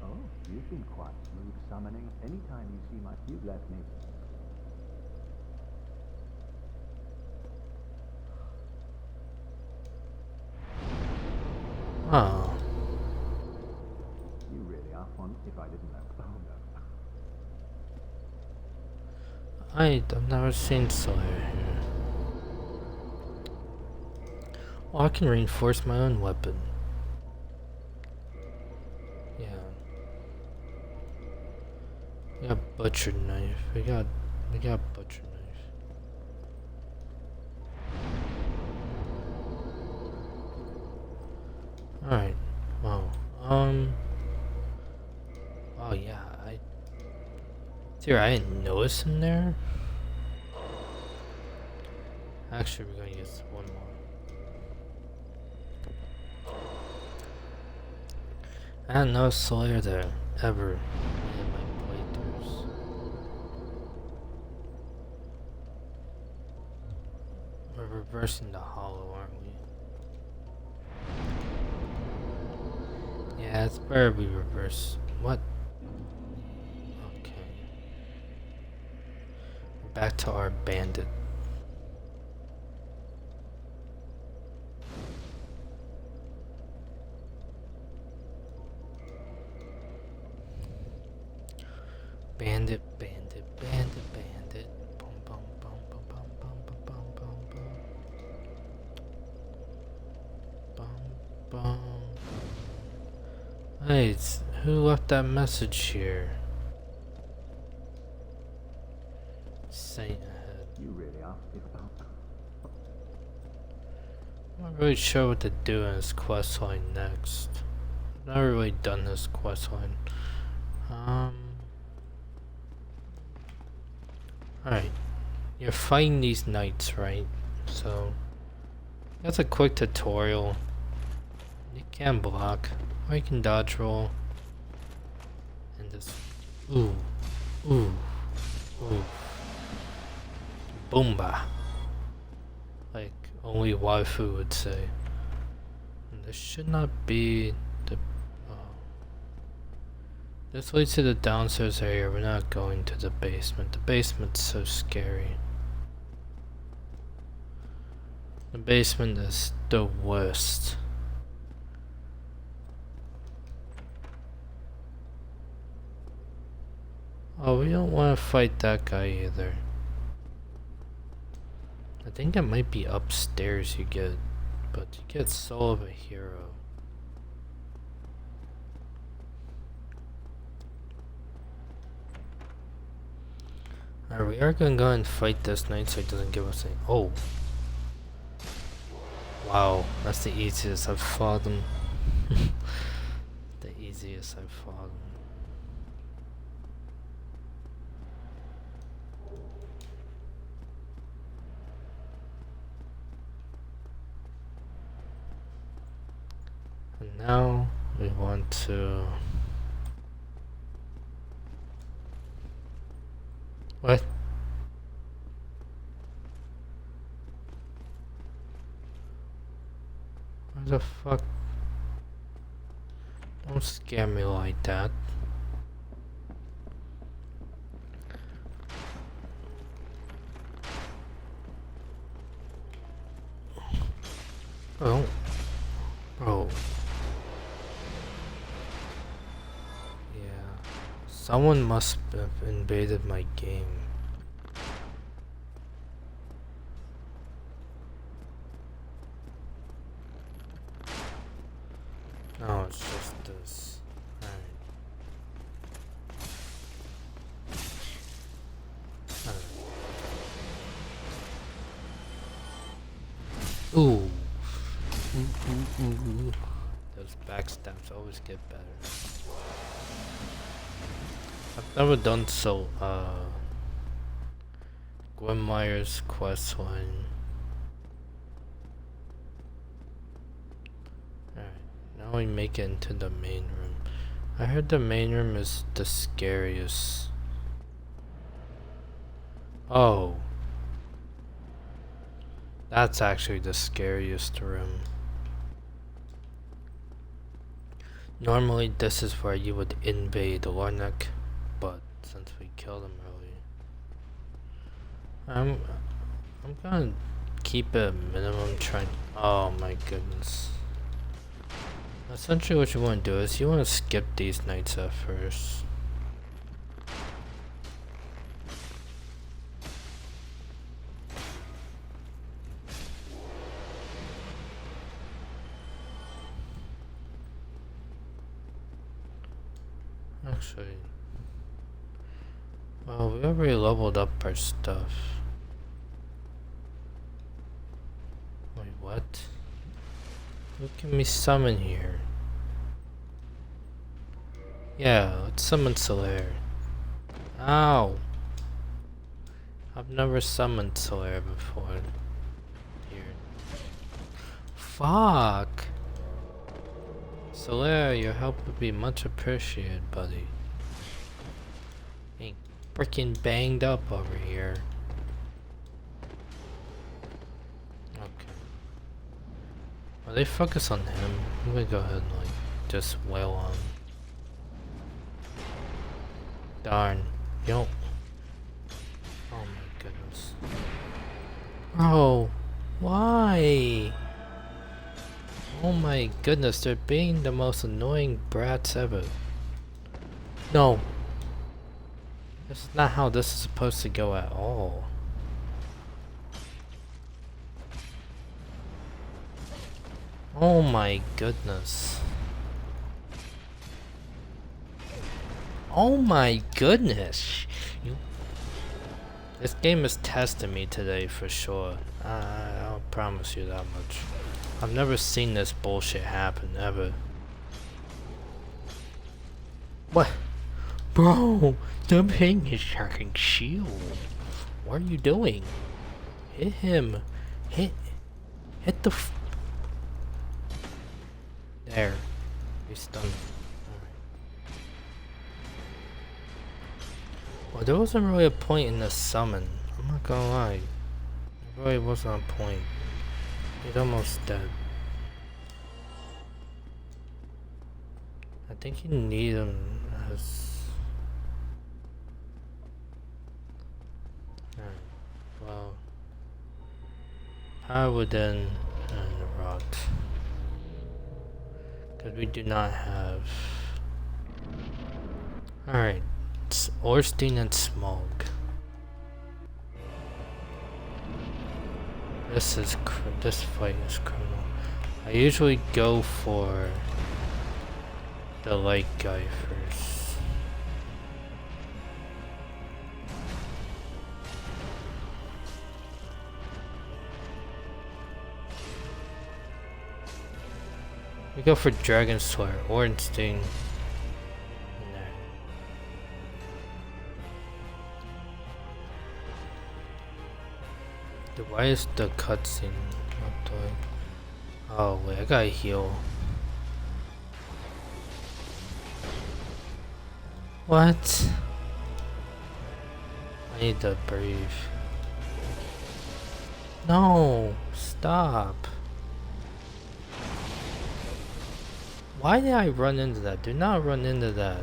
S2: Oh, you've been quite smooth summoning. Anytime you see my you've left me.
S1: Oh.
S2: You really are fun if I didn't know. Oh no.
S1: I've never seen Sawyer here. Oh, I can reinforce my own weapon. Yeah. We got butcher knife. We got butcher knife. Alright. Wow. Oh yeah, I didn't notice him there. Actually, we're gonna use one more. I didn't notice Sawyer there ever in my playthroughs. We're reversing the hollow, aren't we? Yeah, it's better we reverse. What? Okay. Back to our bandit. Bandit, bandit, bandit, bandit. Bum bum bum bum bum bum bum bum bum bum bum. Hey, who left that message here? Saint ahead.
S2: You really are.
S1: I'm not really sure what to do in this questline next. I've never really done this questline. Alright. You're fighting these knights, right? So that's a quick tutorial. You can block, or you can dodge roll. And just ooh. Boomba. Like only waifu would say. And this should not be the this leads to the downstairs area. We're not going to the basement. The basement's so scary. The basement is the worst. Oh, we don't want to fight that guy either. I think it might be upstairs you get, but you get Soul of a Hero. Alright, we are gonna go and fight this knight so he doesn't give us any. Oh! Wow, that's the easiest I've fought him. The easiest I've fought him. And now we want to. What? What the fuck? Don't scare me like that. Oh. Bro. Yeah. Someone must have invaded my game. No, it's just this. Alright. Ooh. Those backstabs always get better. I've never done Gwynmeyer's quest line. Alright, now we make it into the main room. I heard the main room is the scariest. Oh. That's actually the scariest room. Normally this is where you would invade Lornak, but since we killed him early, I'm gonna keep it minimum trying. Oh my goodness. Essentially what you want to do is you want to skip these nights at first. Actually, well, we already leveled up our stuff. Wait, what? Who can we summon here? Yeah, let's summon Solaire. Ow! I've never summoned Solaire before. Here. Fuck! Solaire, your help would be much appreciated, buddy. Ain't freaking banged up over here. Okay. Well, they focus on him. I'm gonna go ahead and like just wail on. Darn. Yo. Oh my goodness. Oh, why? Oh my goodness, they're being the most annoying brats ever. No. This is not how this is supposed to go at all. Oh my goodness. Oh my goodness. This game is testing me today for sure. I'll promise you that much. I've never seen this bullshit happen, ever. What? Bro, the thing is fucking shield. What are you doing? Hit him. Hit the there. He's stunned. Alright. Well, there wasn't really a point in the summon. I'm not gonna lie. There really wasn't a point. He's almost dead. I think you need him as... Alright, well... Power within and rot. Because we do not have... Alright, it's Orstein and Smog. This fight is criminal. I usually go for the light guy first. We go for Dragon Slayer, Ornstein. Why is the cutscene not doing? Oh wait, I gotta heal. What? I need to breathe. No, stop. Why did I run into that? Do not run into that.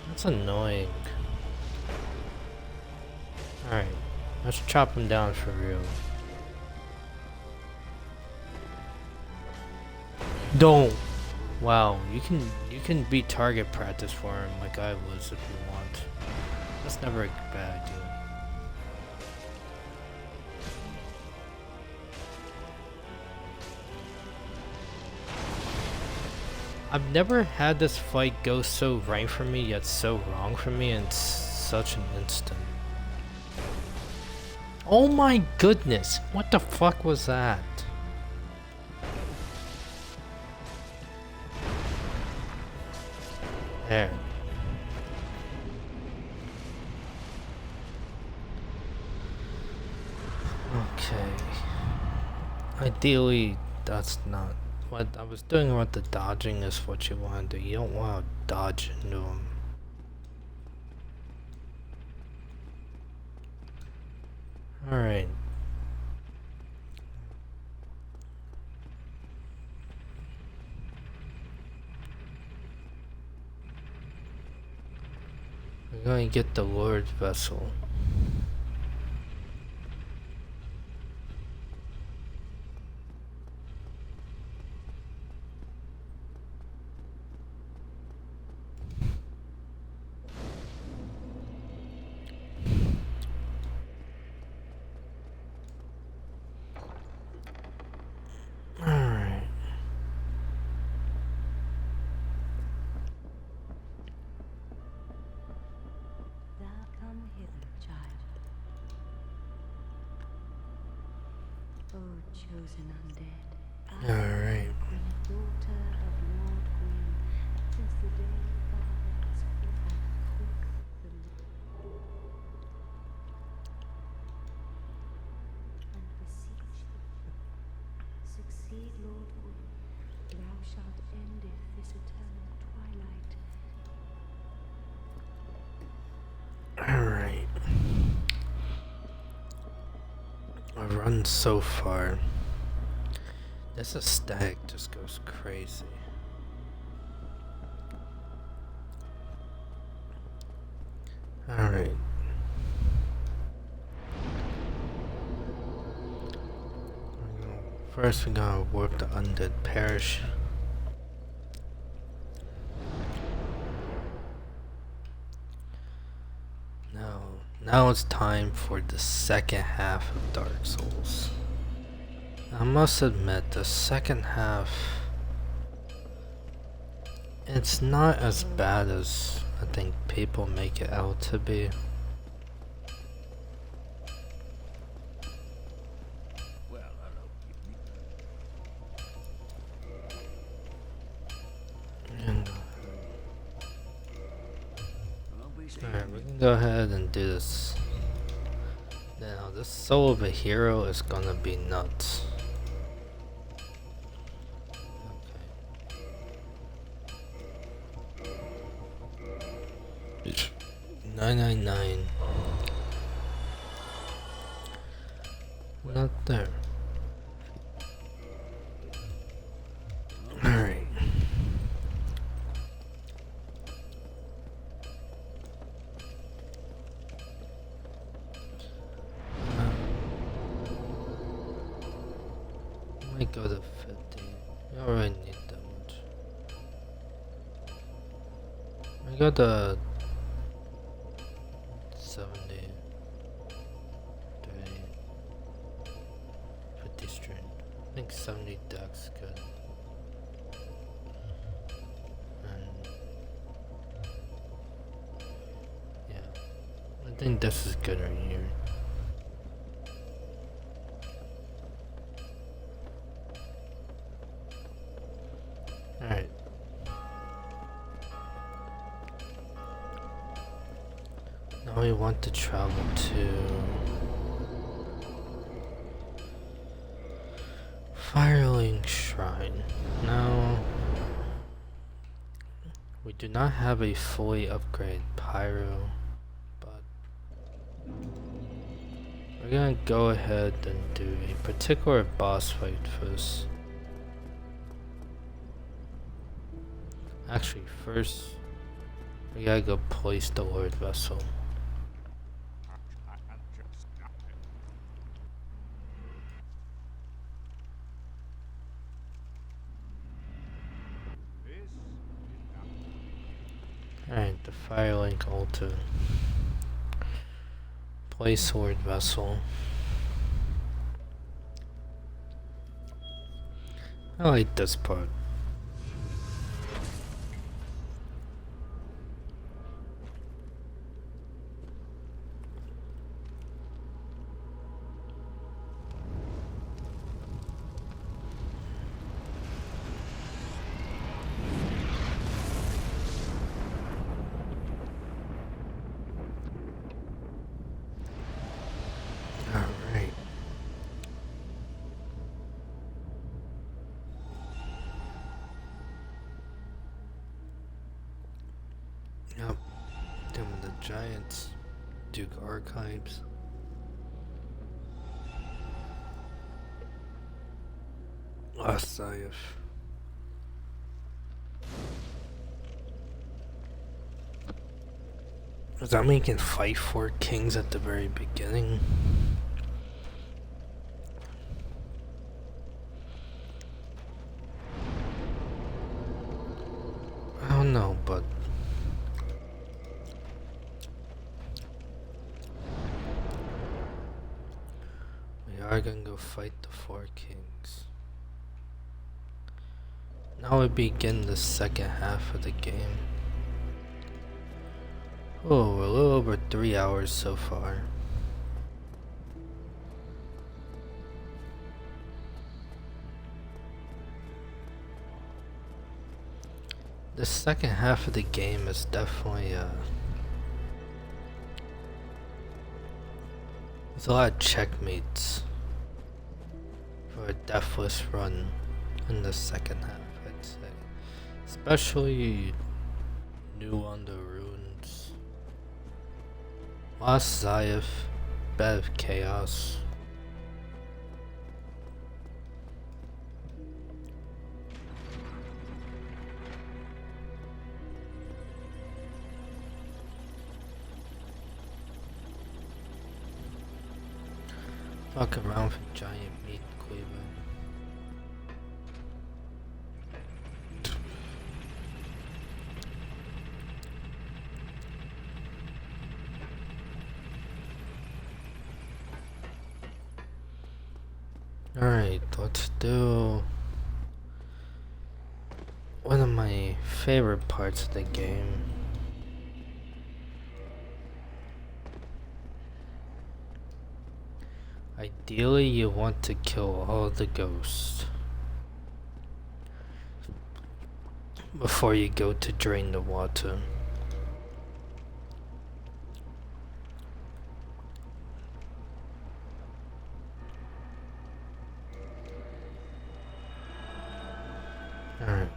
S1: That's annoying. Alright. Let's chop him down for real. Don't. Wow, you can be target practice for him like I was if you want. That's never a bad idea. I've never had this fight go so right for me yet so wrong for me in such an instant. Oh my goodness, what the fuck was that? There. Okay. Ideally, that's not what I was doing with the dodging is what you want to do. You don't want to dodge into them. Alright. We're going to get the Lord's Vessel. Alright.
S3: Thou come hither, child. O chosen undead, I
S1: Alright.
S3: am the daughter of Lord Gwyn, since the day fathers who have cooked the and beseech thee. Succeed, Lord Gwyn. Thou shalt endeth this eternal twilight.
S1: Alright. I run so far. This aesthetic just goes crazy. Alright. First, we're gonna warp the undead parish. Now it's time for the second half of Dark Souls. I must admit, the second half, it's not as bad as I think people make it out to be. And, alright, we can go ahead and do this. Now, this soul of a hero is gonna be nuts. Okay. 999. Not there. Alright. Might go to 50. You don't really need that much. I got the 70, 30, 50 strength. I think 70 dex good. And yeah, I think this is good right here. Alright. Now we want to travel to Firelink Shrine. Now, we do not have a fully upgraded pyro, but we're gonna go ahead and do a particular boss fight first. Actually, first, we gotta go place the Lord Vessel. Alright, the Firelink altar. Place Lord Vessel. I like this part. Alright. Yep. Doing the Giants. Duke Archives. Asayef. Does that mean you can fight 4 kings at the very beginning? I don't know, but we are gonna go fight the 4 kings. Now we begin the second half of the game. Oh, we're a little over 3 hours so far. The second half of the game is definitely there's a lot of checkmates for a deathless run in the second half, I'd say. Especially new on the runes. Lost Zayef, Bev Chaos. Walk around with a giant meat cleaver. Alright, let's do one of my favorite parts of the game. Ideally, you want to kill all the ghosts before you go to drain the water. Alright.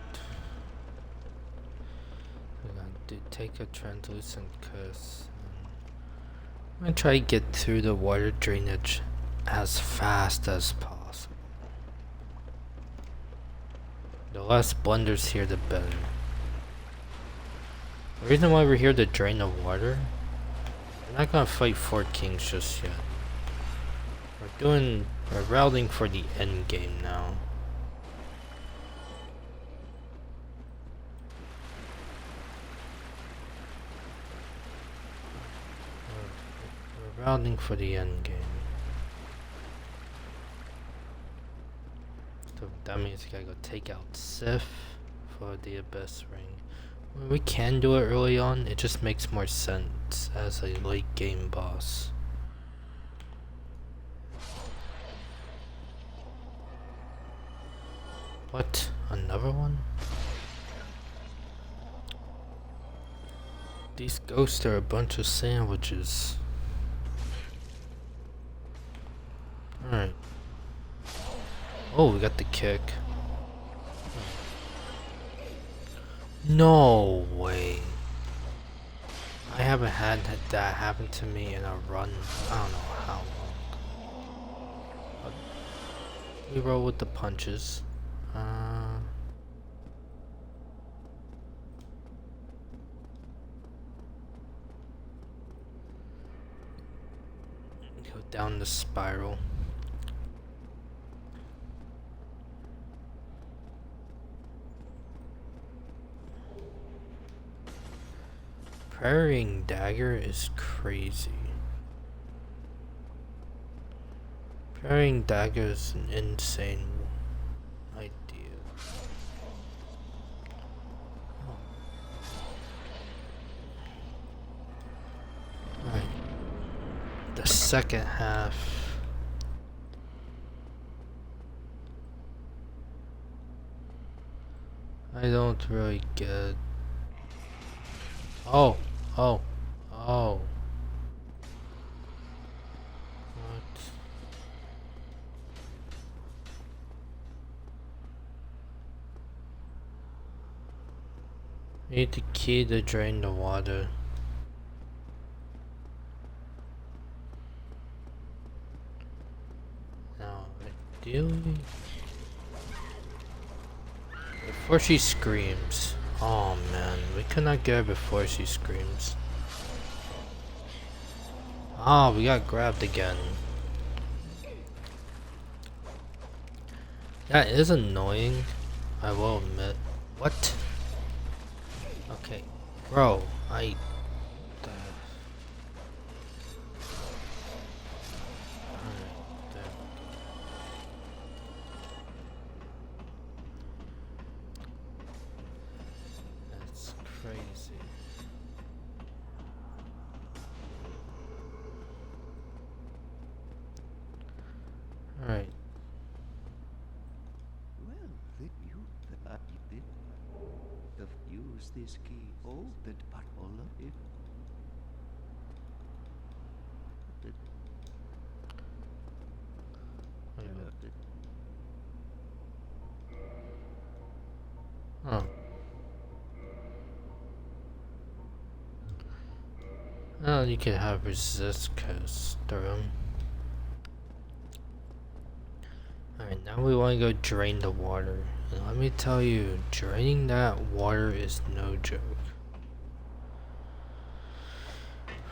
S1: We're gonna take a translucent curse. I'm gonna try to get through the water drainage as fast as possible. The less blunders here, the better. The reason why we're here to drain the water, we're not gonna fight 4 kings just yet. We're routing for the end game now. We're routing for the end game. So that means we gotta go take out Sif for the Abyss Ring. We can do it early on, it just makes more sense as a late game boss. What? Another one? These ghosts are a bunch of sandwiches. Alright. Oh, we got the kick. No way. I haven't had that happen to me in a run. I don't know how long. We roll with the punches. Go down the spiral. Parrying dagger is crazy. Parrying dagger is an insane idea. Alright. The second half. I don't really get. Oh. What? Need the key to drain the water. Now, ideally, Before she screams. Oh man, we cannot get her before she screams. Ah, we got grabbed again. That is annoying, I will admit. What? Okay, bro, Alright, there. That's crazy. Alright.
S4: Well, then you that you did have used this key, opened part all of it. Did did
S1: Oh. Well, you could have resist coast through them. Alright, now we want to go drain the water. And let me tell you, draining that water is no joke.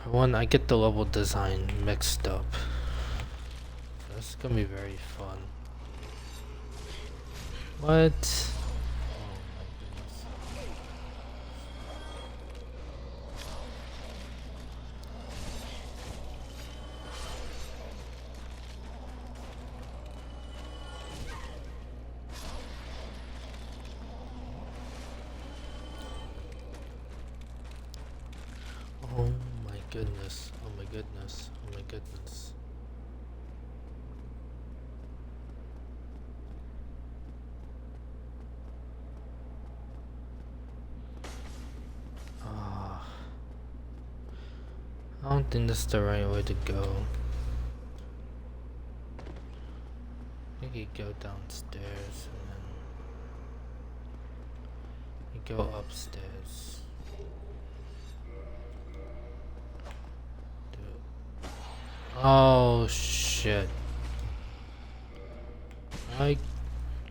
S1: For one, I get the level design mixed up. So this is gonna be very fun. What? Oh my goodness, oh my goodness, oh my goodness. Ah, I don't think this is the right way to go. I think you go downstairs and then you go upstairs. Oh shit. I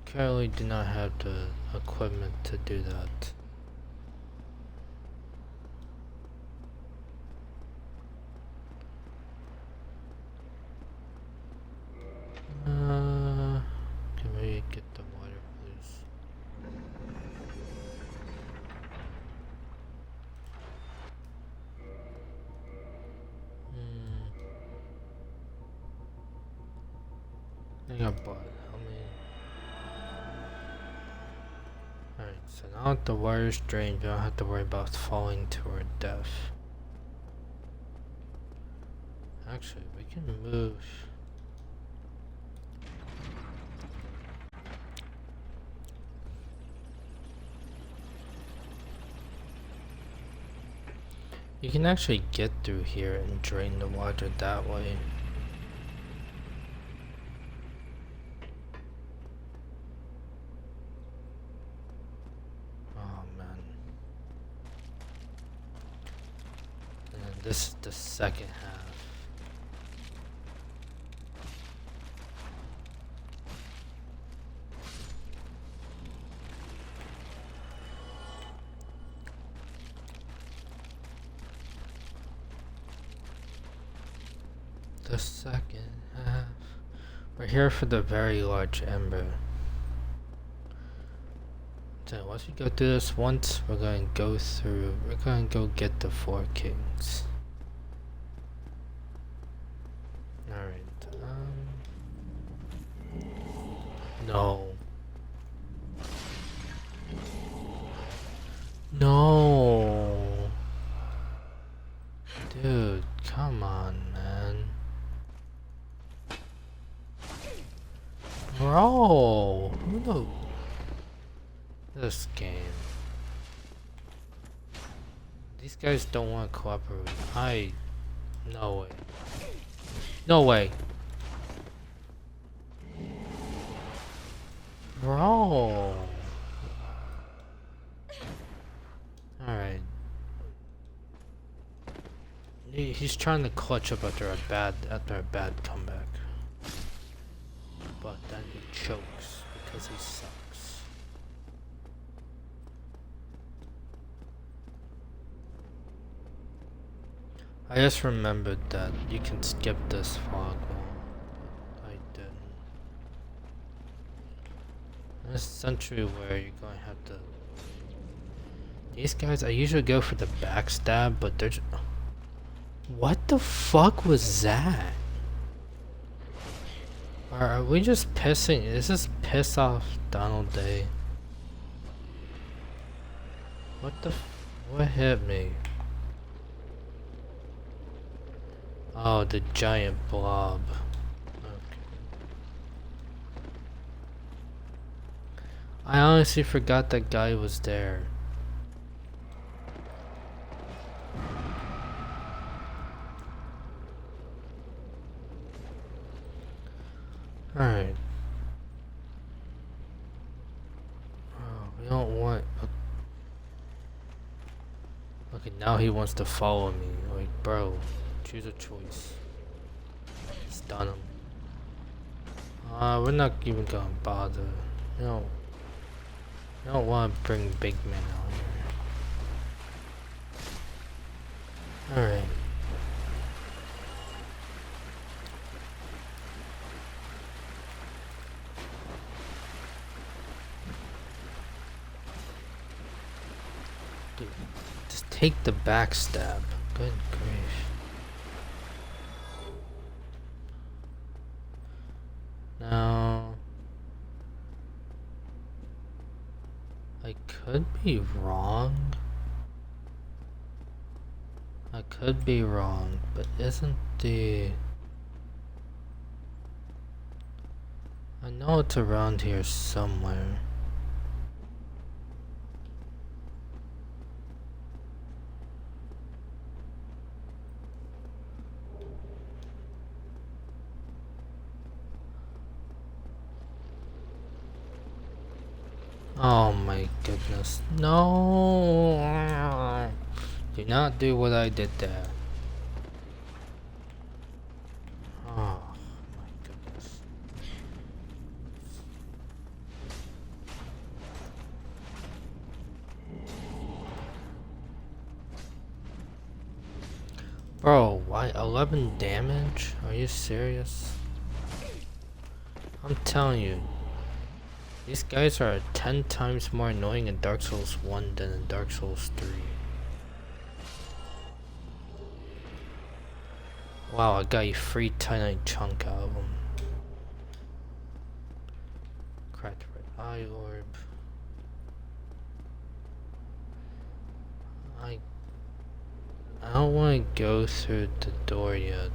S1: currently do not have the equipment to do that. Can we get the water please? I think I bought how many? Alright, so now that the water's drained, we don't have to worry about falling to our death. Actually, we can move. You can actually get through here and drain the water that way. Oh man. And then this is the second half. The second half. We're here for the very large ember. So once we go through this once, we're going to go get the 4 kings. Alright, no. No. Dude, come on, man. Bro, who the... This game. These guys don't want to cooperate. No way. No way. Bro. Alright. He's trying to clutch up after a bad comeback. But then he chokes because he sucks. I just remembered that you can skip this fog wall. I didn't. This is essentially where you're going to have to. These guys, I usually go for the backstab, but they're just. What the fuck was that? Are we just pissing? Is this piss off Donald Day? What the what hit me? Oh, the giant blob. Okay. I honestly forgot that guy was there. Alright. Oh, we don't want. Okay, now he wants to follow me. Like, bro, choose a choice. Stun him. We're not even gonna bother. You know, you don't want to bring big men out here. Alright. Dude, just take the backstab. Good grief. Now, I could be wrong. I could be wrong, but isn't the... I know it's around here somewhere. Oh my goodness. No! Do not do what I did there. Oh my goodness. Bro, why 11 damage? Are you serious? I'm telling you. These guys are 10 times more annoying in Dark Souls 1 than in Dark Souls 3. Wow, I got a free tiny chunk out of them. Cracked red eye orb. I don't want to go through the door yet.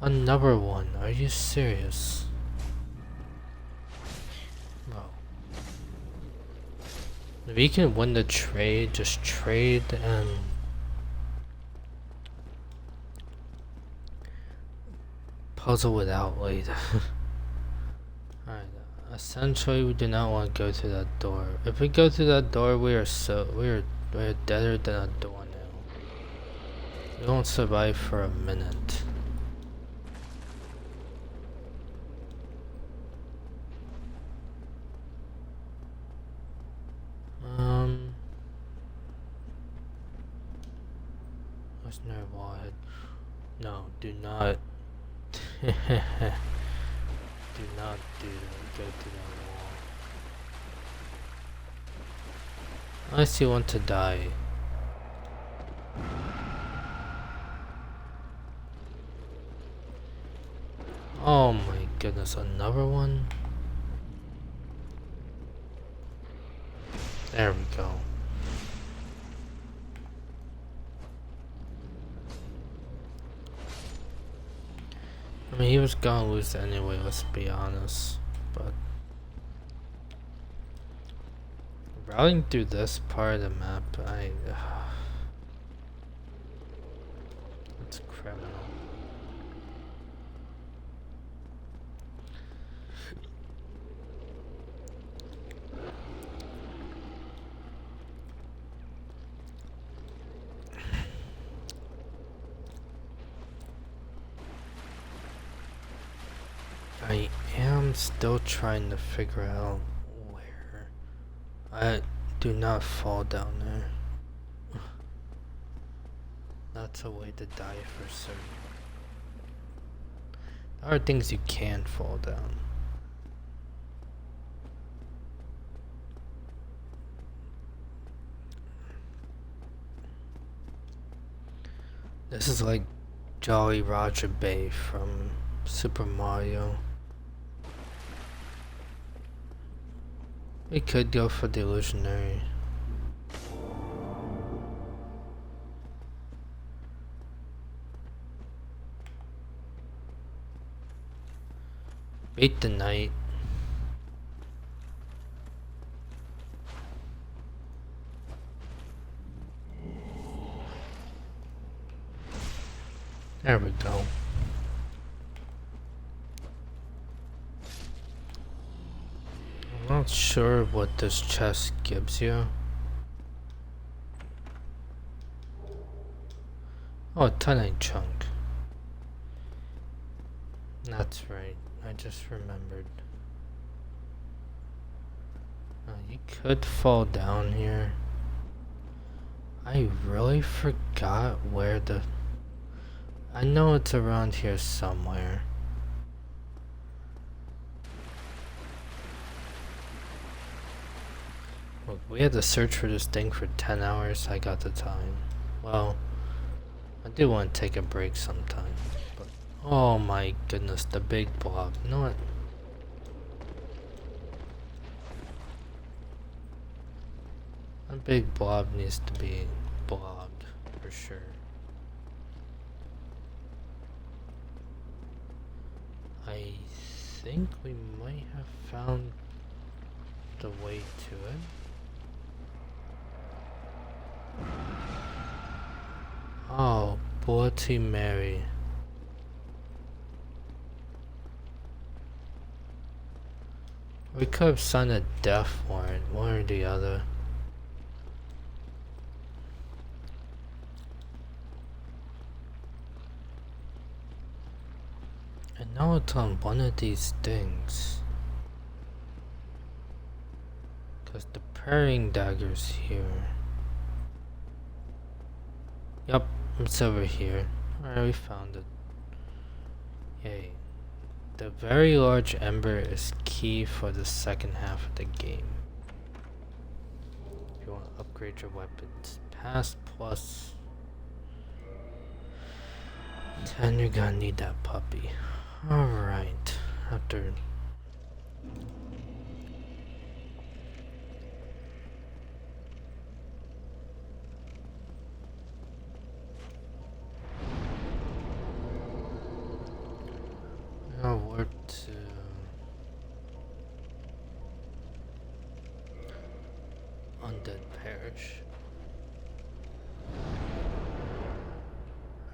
S1: Another one, are you serious? Bro. If you can win the trade, just trade and... puzzle it out later. Alright, essentially we do not want to go through that door. If we go through that door, we're deader than a doornail. We won't survive for a minute. What's near wallhead? No, do not. Do not go to that wall. Unless you want to die. Oh my goodness, another one? There we go. I mean, he was gonna lose anyway, let's be honest. But routing through this part of the map, it's criminal. I am still trying to figure out where. I do not fall down there. That's a way to die for certain. There are things you can fall down. This is like Jolly Roger Bay from Super Mario. We could go for the illusionary. Beat the knight. There we go. I'm not sure what this chest gives you. Oh, a titanite chunk. That's right. I just remembered. You could fall down here. I really forgot where the... I know it's around here somewhere. Look, we had to search for this thing for 10 hours. I got the time. Well, I do want to take a break sometime. But oh my goodness, the big blob. You know what? A big blob needs to be blobbed, for sure. I think we might have found the way to it. Oh, Bloody Mary. We could have signed a death warrant, one or the other. And now it's on one of these things. Because the parrying dagger's here. Yup, it's over here. Alright, we found it. Yay. The very large ember is key for the second half of the game. If you want to upgrade your weapons, pass plus 10, you're gonna need that puppy. Alright, after... I'll work to... Undead Parish.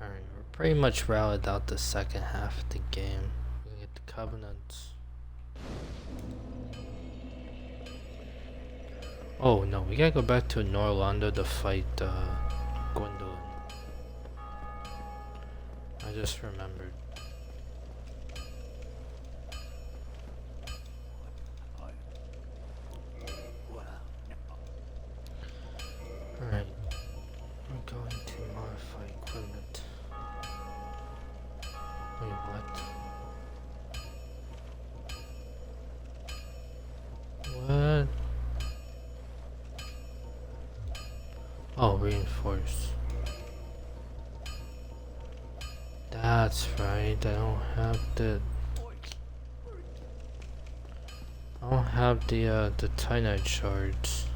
S1: Alright, we're pretty much routed out the second half of the game. We get the Covenants. Oh no, we gotta go back to Norlondo to fight Gwendolyn. I just remembered. Alright, we're going to modify equipment. Wait, what? What? Oh, reinforce. That's right, I don't have the... I don't have the Titanite shards.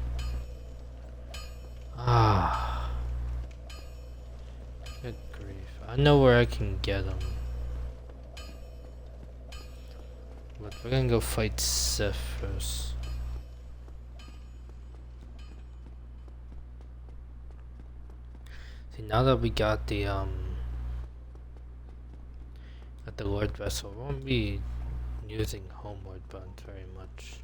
S1: Ah. Good grief. I know where I can get them. But we're gonna go fight Sif first. See, now that we got the Lord Vessel, we won't be using Homeward Bound very much.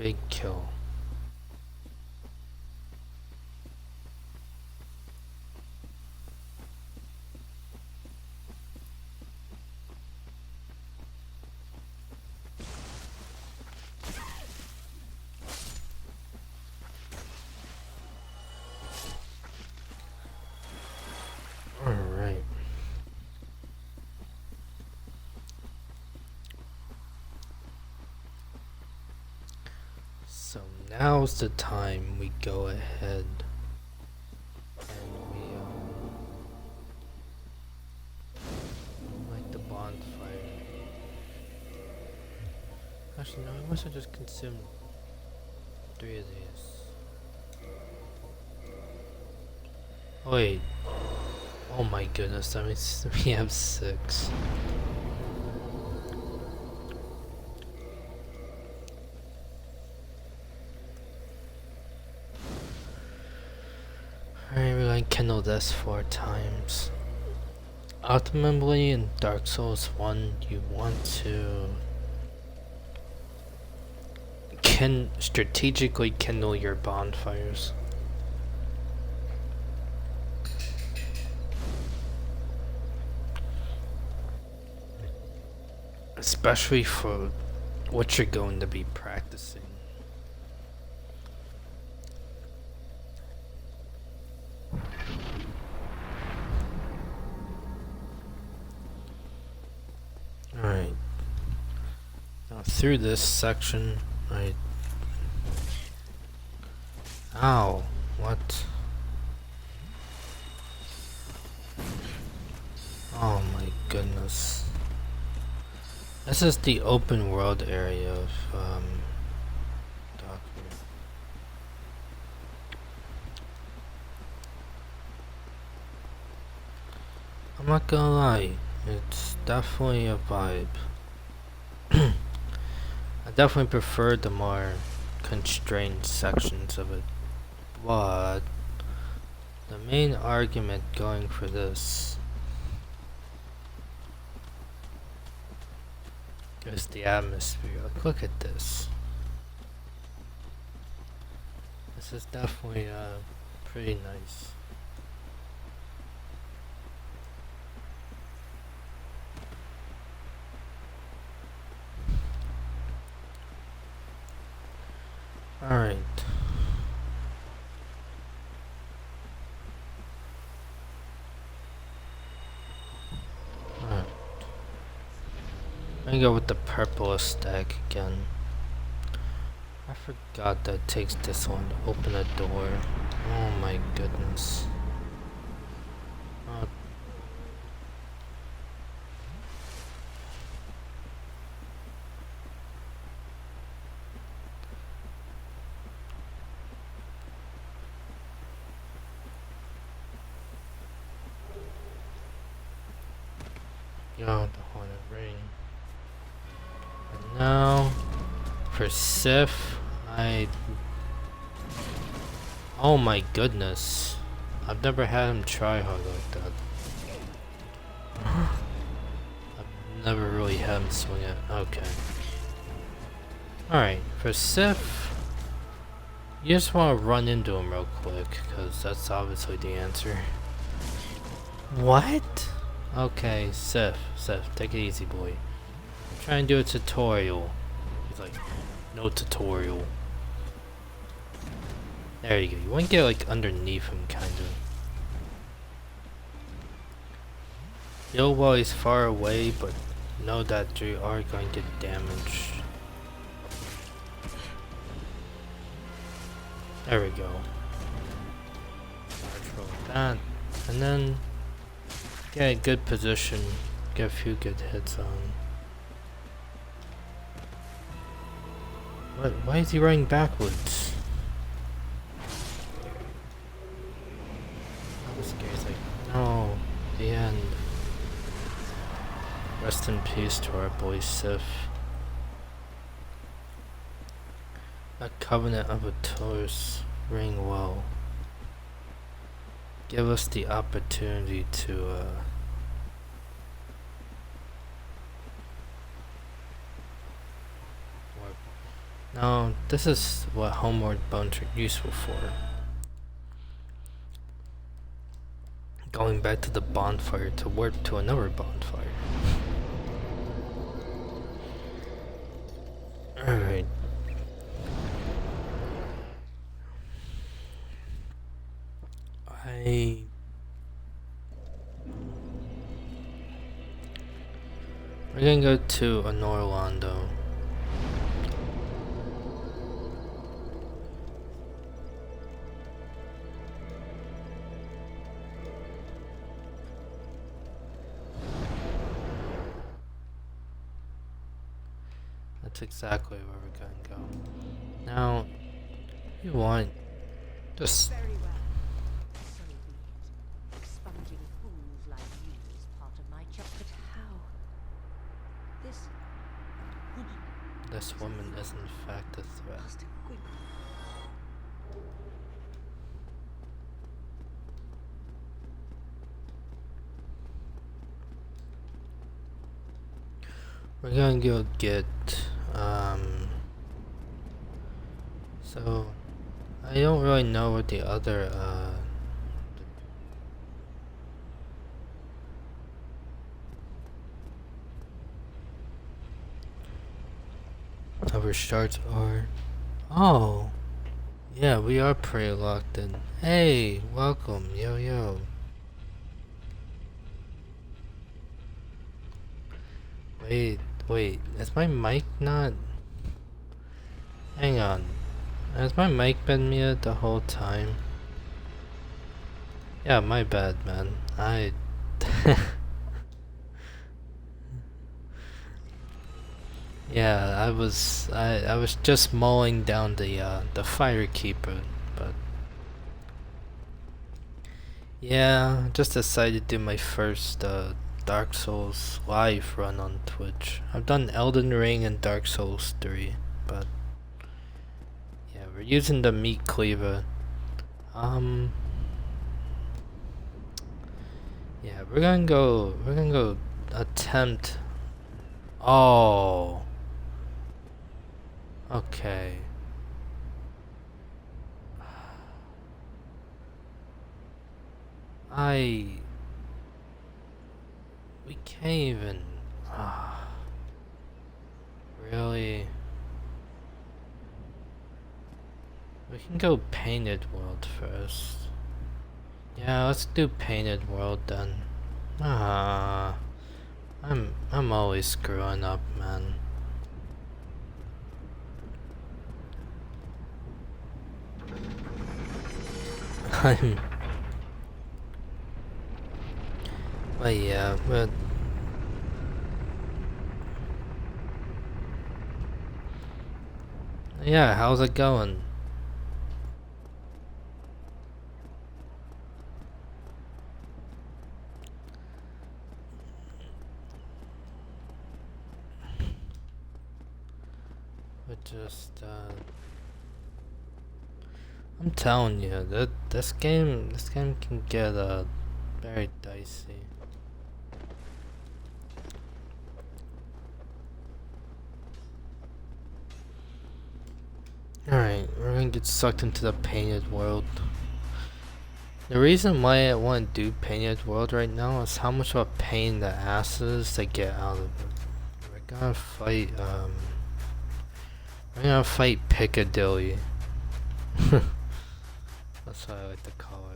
S1: Big kill. Alright. So now's the time we go ahead and we light the bonfire. Actually no, I must have just consumed 3 of these. Oh, wait. Oh my goodness, that means we have 6. Alright, we're gonna kindle this 4 times. Ultimately, in Dark Souls 1, you want to strategically kindle your bonfires. Especially for what you're going to be practicing. Alright. Now through this section, Ow. What? Oh my goodness. This is the open world area of, Doctor. I'm not gonna lie, it's definitely a vibe. I definitely prefer the more constrained sections of it, but the main argument going for this is the atmosphere. Like, look at this. This is definitely pretty nice. Alright. Alright. I'm gonna go with the purple stack again. I forgot that it takes this one to open a door. Oh my goodness. The Haunted Ring. And now, for Sif, oh my goodness. I've never had him try hard like that. I've never really had him swing it. Okay. Alright, for Sif, you just want to run into him real quick, because that's obviously the answer. What? Okay, Sif, take it easy, boy. I'm trying to do a tutorial. He's like, no tutorial. There you go. You want to get like underneath him, kind of. Heal while he's far away, but know that you are going to get damaged. There we go. Large roll like that, and then get a good position, get a few good hits on. What? Why is he running backwards? I was scared. He's like, no, the end. Rest in peace to our boy Sif. A covenant of a Taurus ring well. Give us the opportunity to Now, this is what homeward bones are useful for. Going back to the bonfire to warp to another bonfire. Alright. We're gonna go to Orlando. That's exactly where we're gonna go. Now, if you want, just
S3: Very well. So be it. Expunging fools like you is part of my job. But how? This woman
S1: this woman is in fact a threat.
S3: must have
S1: We're gonna go get, so, I don't really know what the other, other shards are. Oh! Yeah, we are pretty locked in. Hey! Welcome, yo yo. Wait, is my mic not? Hang on. Has my mic been muted the whole time? Yeah, my bad, man. Yeah, I was just mowing down the fire keeper, but yeah, just decided to do my first Dark Souls live run on Twitch. I've done Elden Ring and Dark Souls 3, but yeah, we're using the meat cleaver. Yeah, we're gonna go attempt. Oh. Okay. We can't even. Really? We can go Painted World first. Yeah, let's do Painted World then. I'm always screwing up, man. But yeah, but yeah, how's it going? But just I'm telling you that this game can get very dicey. Alright, we're gonna get sucked into the Painted World. The reason why I want to do Painted World right now is how much of a pain the ass is to get out of it. We're gonna fight Piccadilly. That's what I like to call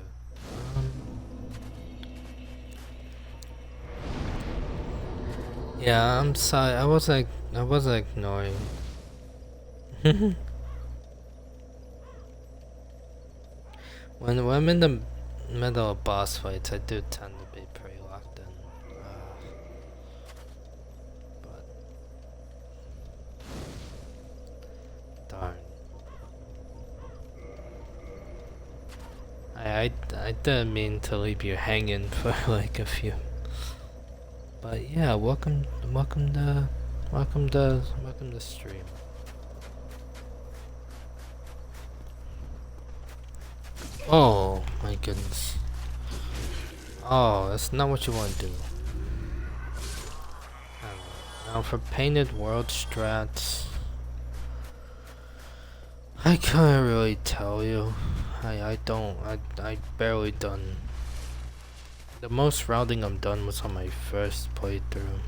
S1: it. Yeah, I'm sorry. I was ignoring. When I'm in the middle of boss fights, I do tend to be pretty locked in. But darn. I didn't mean to leave you hanging for like a few. But yeah, welcome to stream. Oh my goodness. Oh, that's not what you want to do. Now for Painted World strats. I can't really tell you. I barely done. The most routing I'm done was on my first playthrough.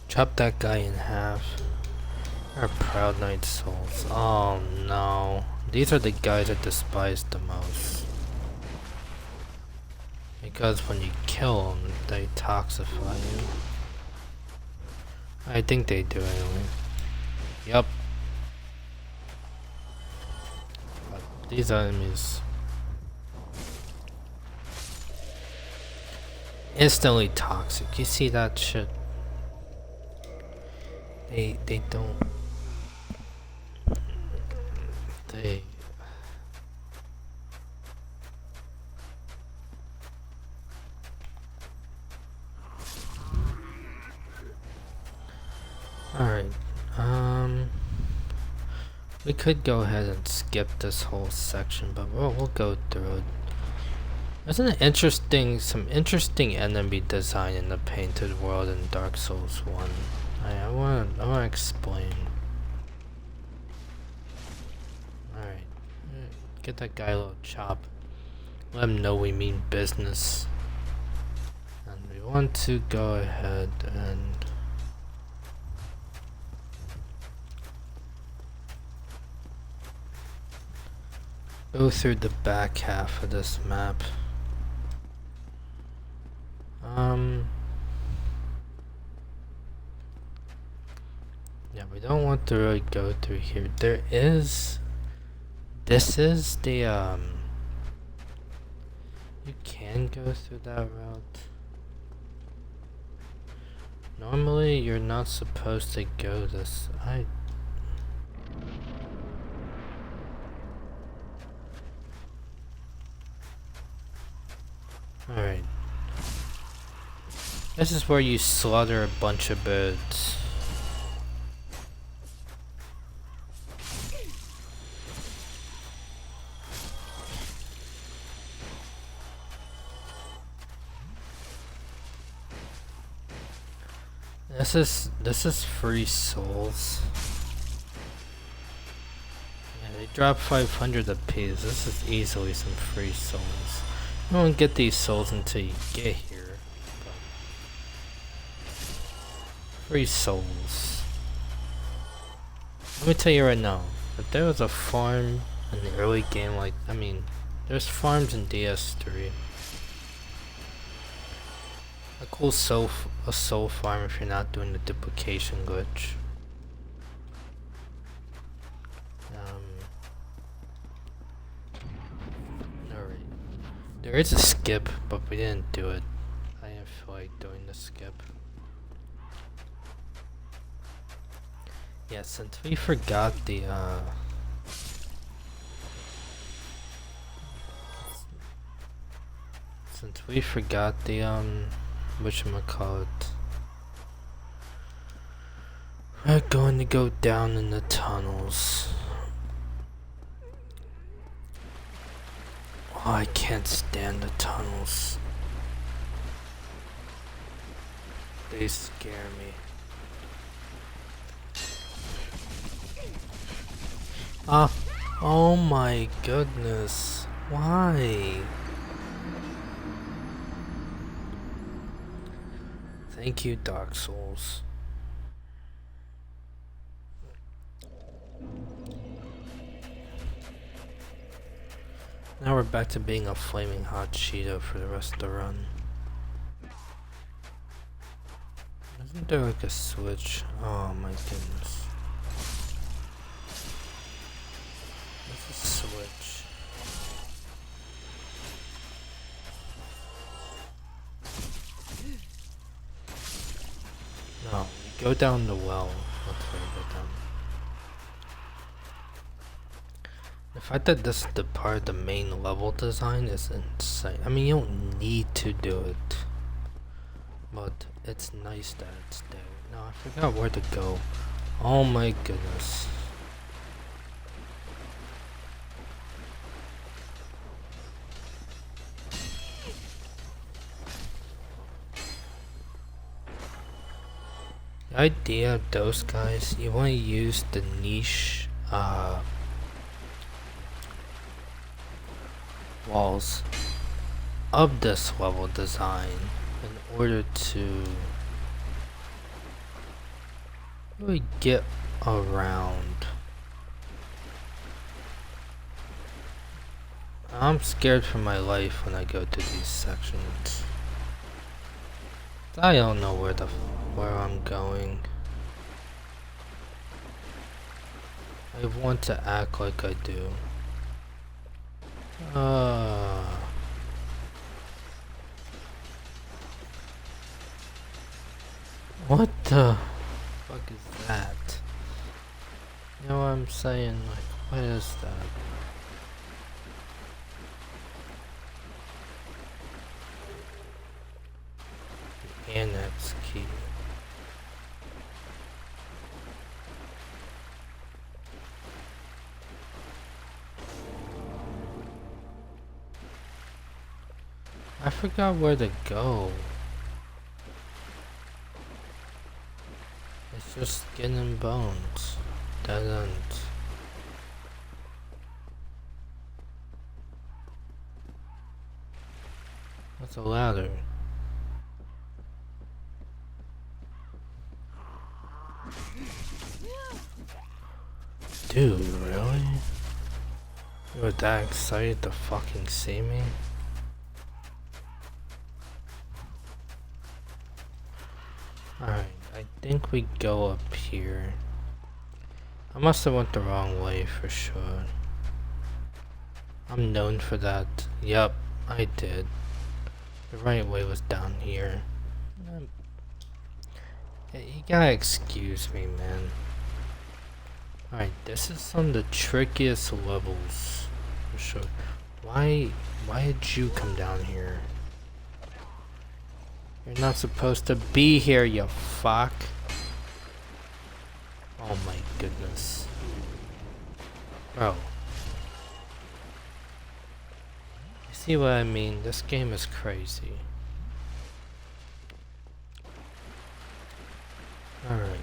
S1: Chop that guy in half. Our Proud Knight souls. Oh no. These are the guys I despise the most. Because when you kill them, they toxify you. I think they do anyway. Yup. But these enemies instantly toxic. You see that shit? They don't. They. Alright, we could go ahead and skip this whole section, but we'll go through it. There's some interesting enemy design in the painted world in Dark Souls 1. I wanna explain. Alright, get that guy a little chop. Let him know we mean business. And we want to go ahead and go through the back half of this map. Yeah, we don't want to really go through here. This is the, you can go through that route. Normally, you're not supposed to go this, Alright. This is where you slaughter a bunch of birds. This is free souls. Yeah, they drop 500 apiece. This is easily some free souls. You won't get these souls until you get here. But free souls. Let me tell you right now, if there was a farm in the early game, there's farms in DS3. A cool soul farm if you're not doing the duplication glitch. Alright. There is a skip, but we didn't do it. I didn't feel like doing the skip. Yeah, since we forgot the whatchamacallit, we're going to go down in the tunnels. Oh, I can't stand the tunnels. They scare me. Oh my goodness. Why? Thank you, Dark Souls. Now we're back to being a flaming hot Cheeto for the rest of the run. Isn't there like a switch? Oh my goodness. There's a switch. No, we go down the well. That's where we go down. The fact that this is the part of the main level design is insane. I mean, you don't need to do it, but it's nice that it's there. No, I forgot where to go. Oh my goodness. The idea of those guys, you want to use the niche walls of this level design in order to really get around. I'm scared for my life when I go to these sections. I don't know where I'm going. I want to act like I do. What the fuck is that? You know what I'm saying? Like, what is that? The annex key. I forgot where to go. It's just skin and bones. Dead end. What's a ladder? Dude, really? You were that excited to fucking see me? Alright, I think we go up here. I must have went the wrong way for sure. I'm known for that. Yep, I did. The right way was down here. You gotta excuse me, man. Alright, this is some of the trickiest levels for sure. Why did you come down here? You're not supposed to be here, you fuck. Oh my goodness. Bro. You see what I mean? This game is crazy. Alright.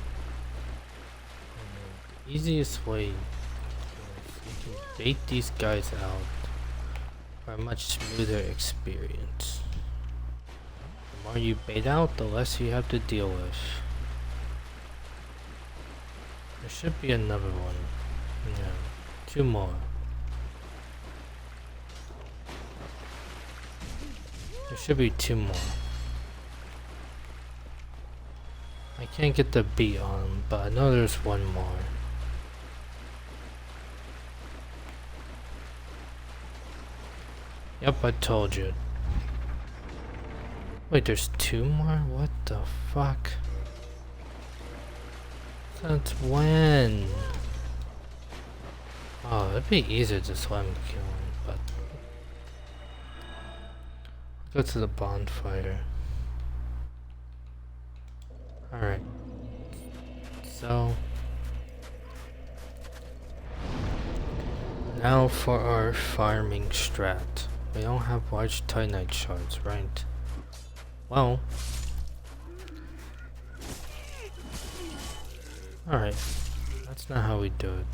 S1: The easiest way is you can bait these guys out for a much smoother experience. The more you bait out, the less you have to deal with. There should be another one. Yeah, 2 more. There should be 2 more. I can't get the beat on them, but I know there's 1 more. Yep, I told you. Wait, there's 2 more? What the fuck? Since when? Oh, it'd be easier to just let him kill him, but... Go to the bonfire. Alright. So... Now for our farming strat. We don't have large Titanite shards, right? Well... Alright. That's not how we do it.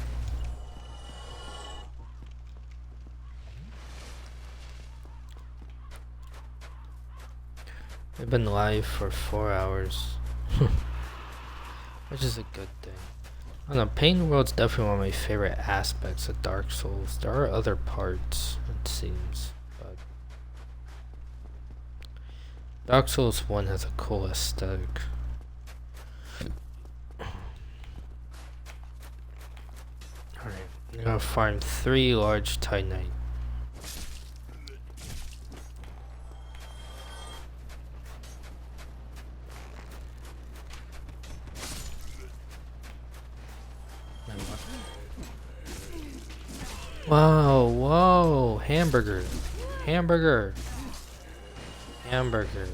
S1: We've been live for 4 hours. Which is a good thing. I don't know, Pain World's definitely one of my favorite aspects of Dark Souls. There are other parts, it seems, but... Dark Souls 1 has a cool aesthetic. Alright, I'm gonna farm 3 large Titanite. Whoa, whoa, hamburger, hamburger, hamburger.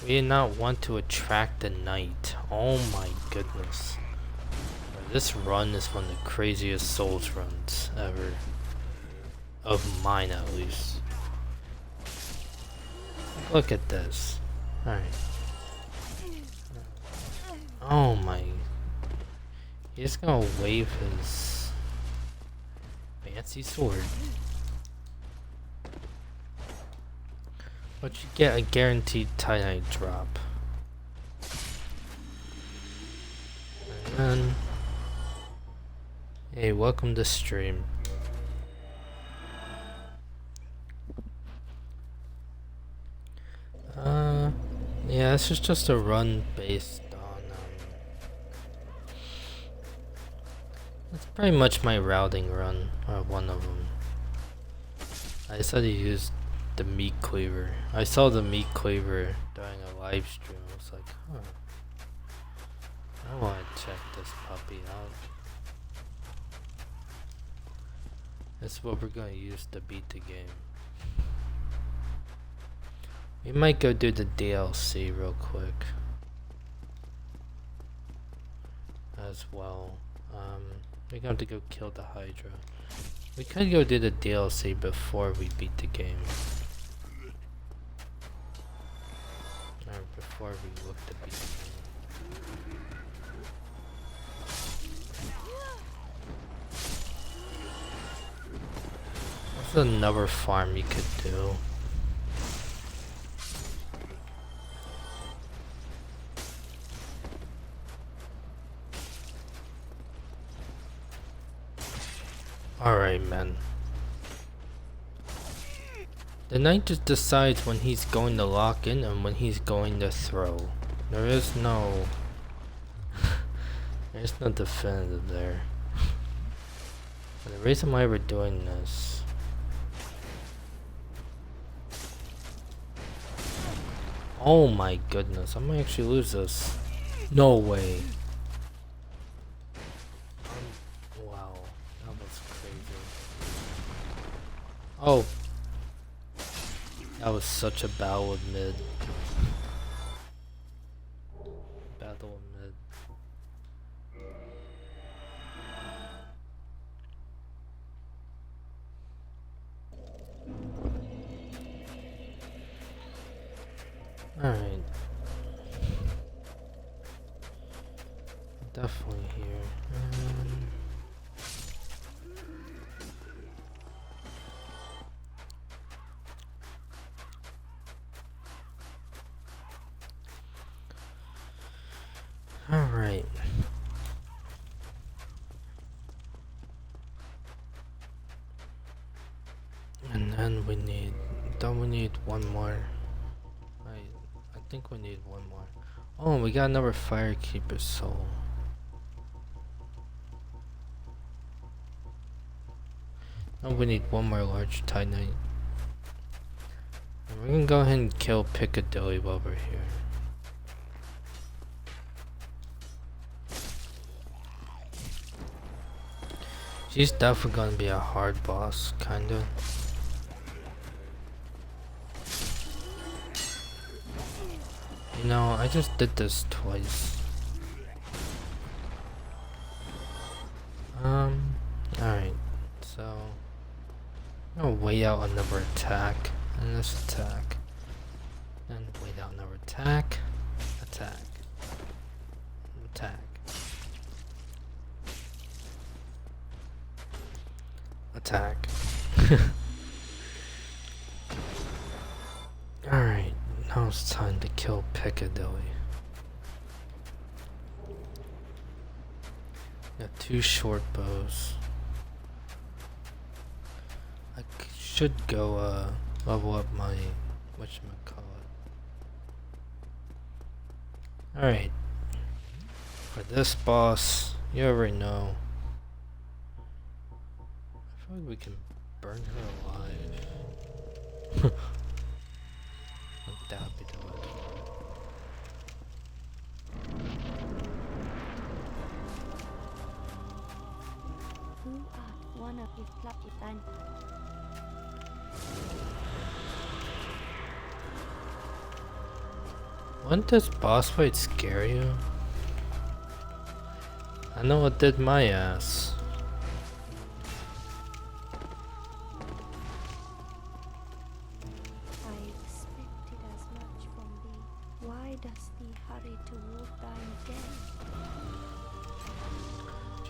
S1: We did not want to attract the night. Oh my goodness. This run is one of the craziest Souls runs ever. Of mine, at least. Look at this. Alright. Oh my. He's gonna wave his fancy sword. But you get a guaranteed Titanite drop. And then... Hey, welcome to stream. Yeah, this is just a run based on, it's pretty much my routing run, or one of them. I decided to use the meat cleaver. I saw the meat cleaver during a live stream. I was like, huh. I want to check this puppy out. That's what we're going to use to beat the game. We might go do the DLC real quick. As well. We're going to go kill the Hydra. We could go do the DLC before we beat the game. Or before we look to beat the game. What's another farm you could do? Alright, man. The knight just decides when he's going to lock in and when he's going to throw. There is no... There's no definitive there. And the reason why we're doing this... Oh my goodness, I might actually lose this. No way. Wow, that was crazy. Oh. That was such a battle of mid. Battle of mid. Alright. Definitely here. Alright. And then we need... Don't we need one more? I think we need one more. Oh, we got another Firekeeper soul. Oh, we need one more large Titanite. And we're gonna go ahead and kill Piccadilly while we're here. She's definitely gonna be a hard boss, kinda. You know, I just did this twice. Alright, so I'm gonna wait out another attack, and this attack. Then wait out another attack, attack, attack. Attack. Alright, now it's time to kill Piccadilly. Got two short bows. I should go level up my whatchamacallit. Alright. For this boss, you already know. I feel like we can burn her alive. That would be the way.
S5: Who art one of his club itan?
S1: Wouldn't this boss fight scare you? I know it did my ass.
S5: I expected as much from thee. Why does the hurry toward dying again?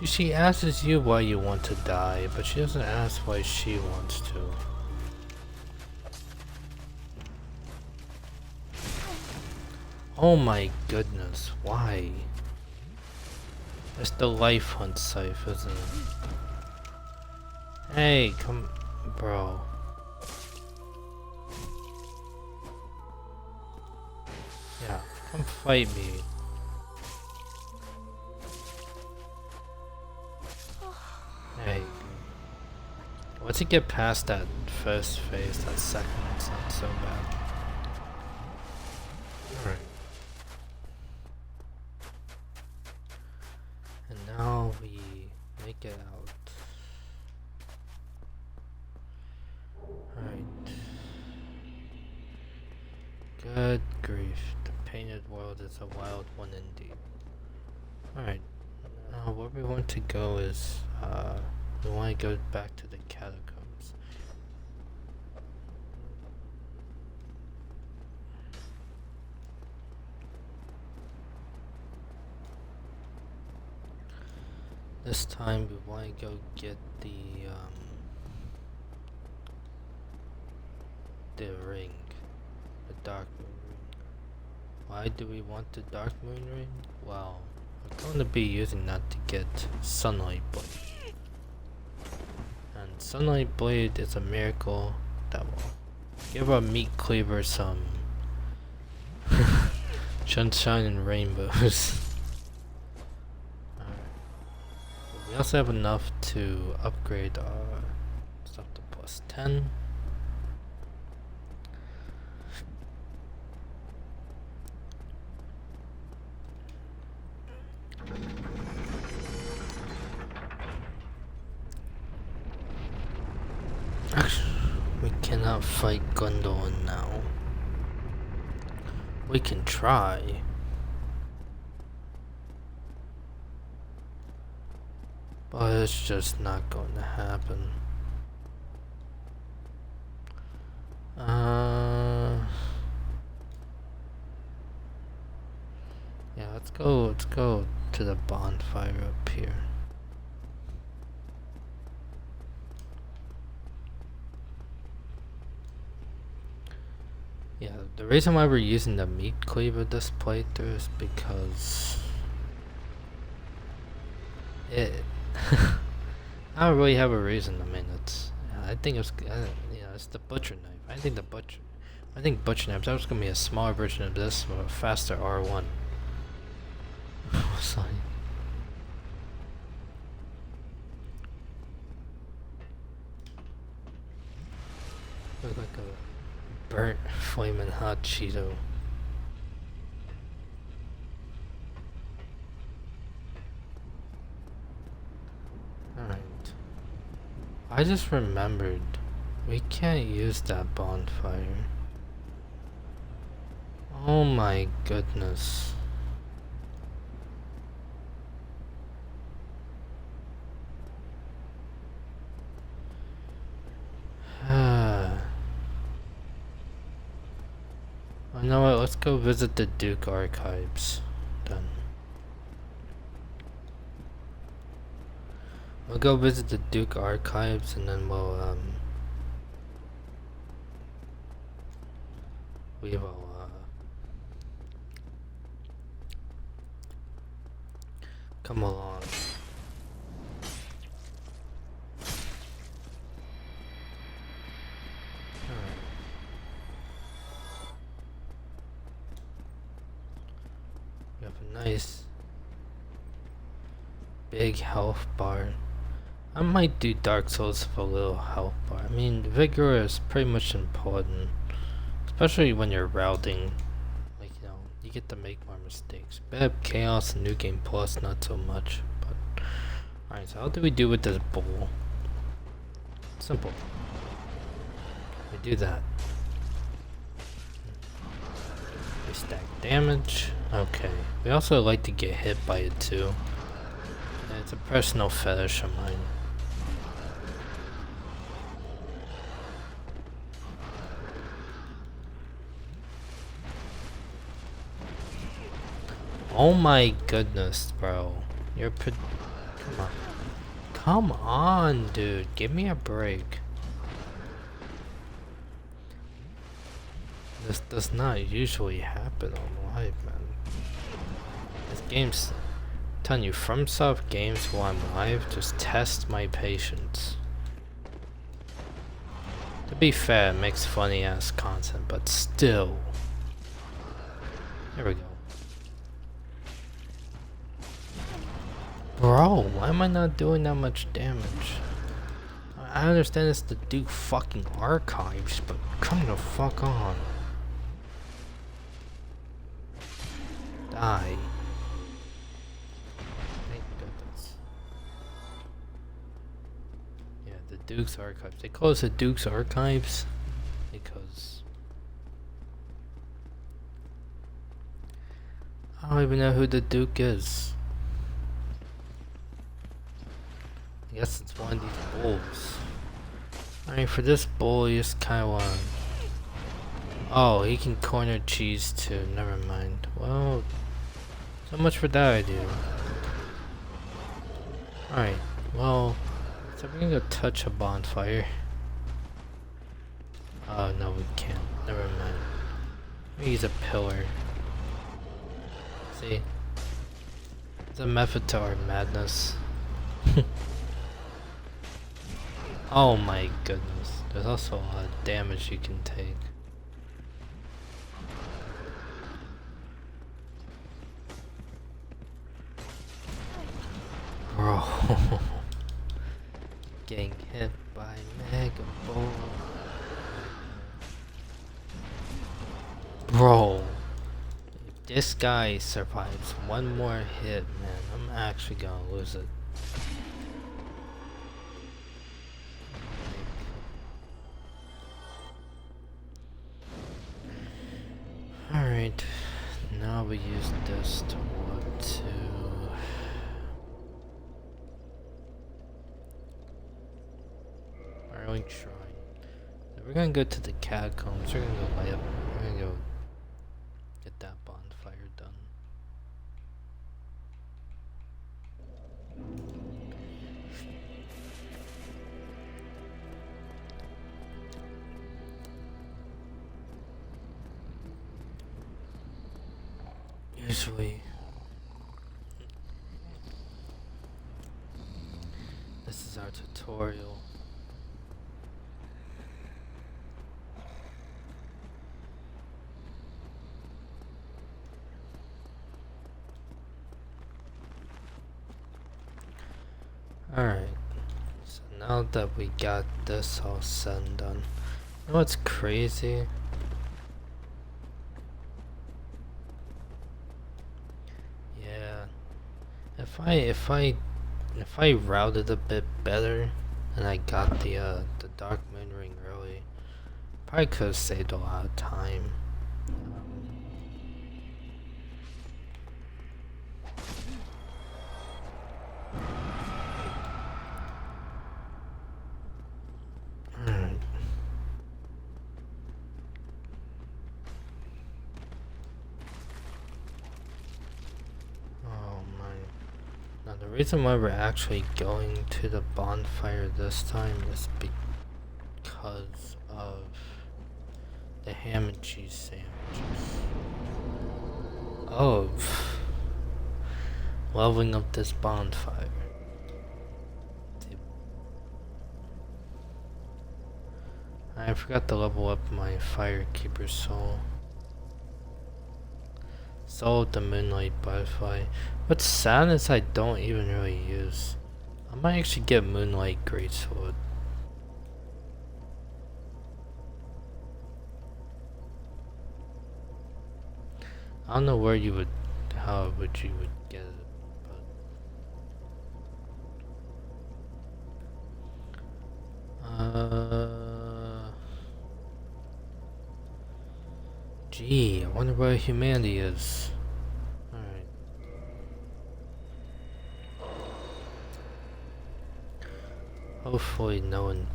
S1: She asks you why you want to die, but she doesn't ask why she wants to. Oh my goodness, why? It's the life hunt scythe, isn't it? Hey, come, bro. Yeah, come fight me. Hey. Once you get past that first phase, that second one's not so bad. Alright. And now we make it out. Alright. Good grief. The painted world is a wild one indeed. Alright. Now where we want to go is, we want to go back to the catacombs. This time we want to go get the ring. The Dark Moon Ring. Why do we want the Dark Moon Ring? Well, we're going to be using that to get Sunlight Blade. And Sunlight Blade is a miracle that will give our meat cleaver some sunshine and rainbows. We also have enough to upgrade our stuff to +10. Actually, we cannot fight Gondolin now. We can try. But it's just not going to happen. Yeah, let's go to the bonfire up here. Yeah, the reason why we're using the meat cleaver this playthrough is because I don't really have a reason. I mean, I think it's, it's the butcher knife. I think butcher knife. That was gonna be a smaller version of this with a faster R1. Sorry. Look like a burnt, flaming hot Cheeto. Alright. I just remembered we can't use that bonfire. Oh my goodness. You know what, let's go visit the Duke Archives then. We'll go visit the Duke Archives and then we will come along. We have a nice big health bar. I might do Dark Souls for a little health bar. I mean, Vigor is pretty much important. Especially when you're routing. Like, you get to make more mistakes. Bad Chaos and New Game Plus, not so much. But alright, so how do we do with this bowl? Simple. We do that. We stack damage. Okay. We also like to get hit by it too. And it's a personal fetish of mine. Oh my goodness, bro. Come on. Come on, dude. Give me a break. This does not usually happen on live, man. This game's... I'm telling you, FromSoft games while I'm live just test my patience. To be fair, it makes funny ass content, but still. There we go. Bro, why am I not doing that much damage? I understand it's the Duke fucking archives, but come the fuck on. Die. Thank goodness. Yeah, the Duke's archives. They call it the Duke's archives because I don't even know who the Duke is. I guess it's one of these bulls. I mean, for this bull, you just kinda want... Oh, he can corner cheese too. Never mind. Well, so much for that idea. Alright, well, so we're gonna go touch a bonfire. Oh, no, we can't. Never mind. We use a pillar. See? It's a method to our madness. Oh my goodness. There's also a lot of damage you can take. Bro. Getting hit by Mega Bull. Bro. If this guy survives one more hit, man, I'm actually gonna lose it. Alright, now we use this to what to... Arrowing Shrine. So we're gonna go to the catacombs, we're gonna go light up, we're gonna go get that bonfire done. Usually, this is our tutorial. Alright, so now that we got this all said and done, you know what's crazy? Yeah, if I routed a bit better and I got the Dark Moon Ring early, probably could have saved a lot of time. Alright. Oh my. Now the reason why we're actually going to the bonfire this time is because of the ham and cheese sandwiches. Of leveling up this bonfire. I forgot to level up my Firekeeper soul. Soul of the Moonlight Butterfly. What's sad is I don't even really use. I might actually get Moonlight Greatsword. I don't know where you would, how would you would get it, but gee, I wonder where humanity is. Alright. Hopefully no one...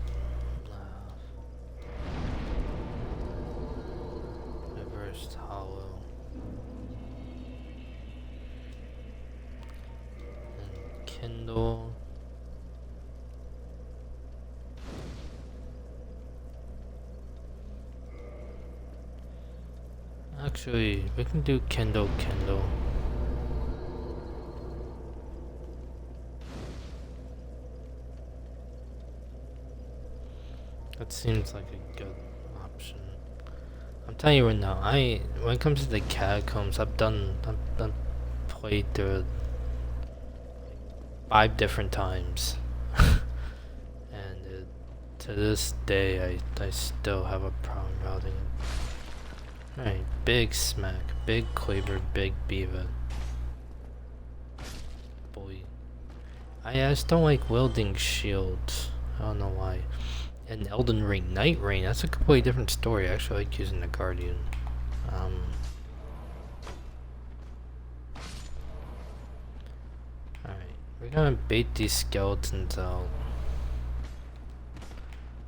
S1: Reversed hollow. Kindle. Actually, we can do Kindle. That seems like a good option. I'm telling you right now, when it comes to the catacombs, I've played through it 5 different times, and to this day, I still have a problem routing it. Alright, big smack, big cleaver, big beaver. Boy, I just don't like wielding shields. I don't know why. And Elden Ring Night Rain, that's a completely different story. I actually like using the Guardian. Alright, we're gonna bait these skeletons out.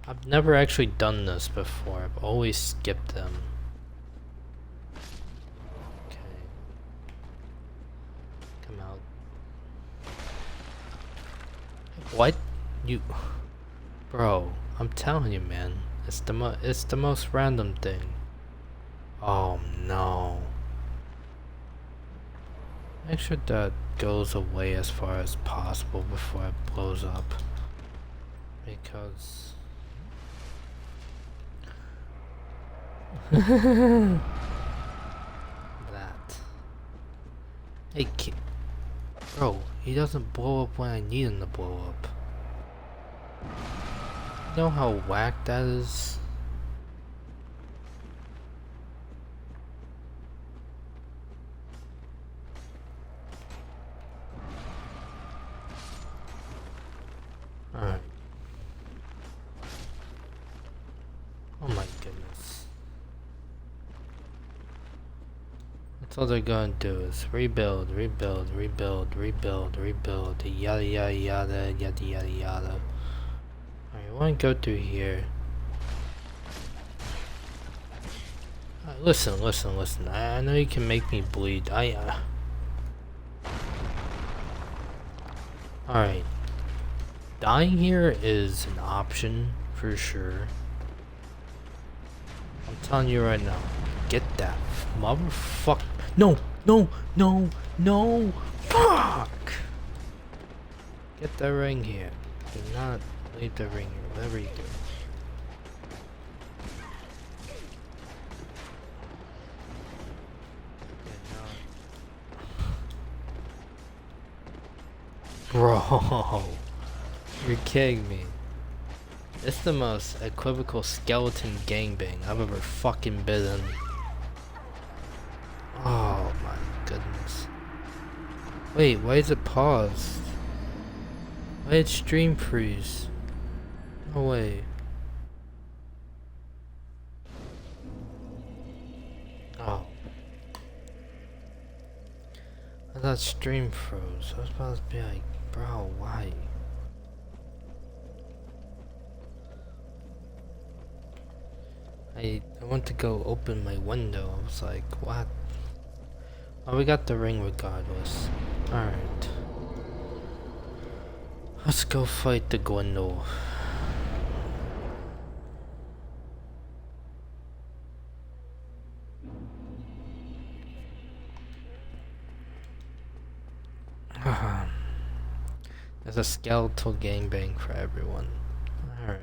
S1: I've never actually done this before. I've always skipped them. Okay. Come out. What? You... Bro, I'm telling you, man. It's the most random thing. Oh no. Make sure that goes away as far as possible before it blows up. Because... that. Hey, bro, he doesn't blow up when I need him to blow up. You know how whack that is? Alright. Oh my goodness. That's all they're gonna do is rebuild, yada yada. Alright, I wanna go through here. Listen. I know you can make me bleed. Alright. Dying here is an option for sure. I'm telling you right now. Get that motherfucker. No! Fuck! Get that ring here. Do not leave the ring here, whatever you do. Bro, you're kidding me. It's the most equivocal skeleton gangbang I've ever fucking been in. Oh my goodness. Wait, why is it paused? Why did stream freeze? No way. Oh. I thought stream froze. I was about to be like, bro, why? I went to go open my window. I was like, what? Oh, we got the ring regardless. Alright. Let's go fight the Gwendol. There's a skeletal gangbang for everyone. Alright.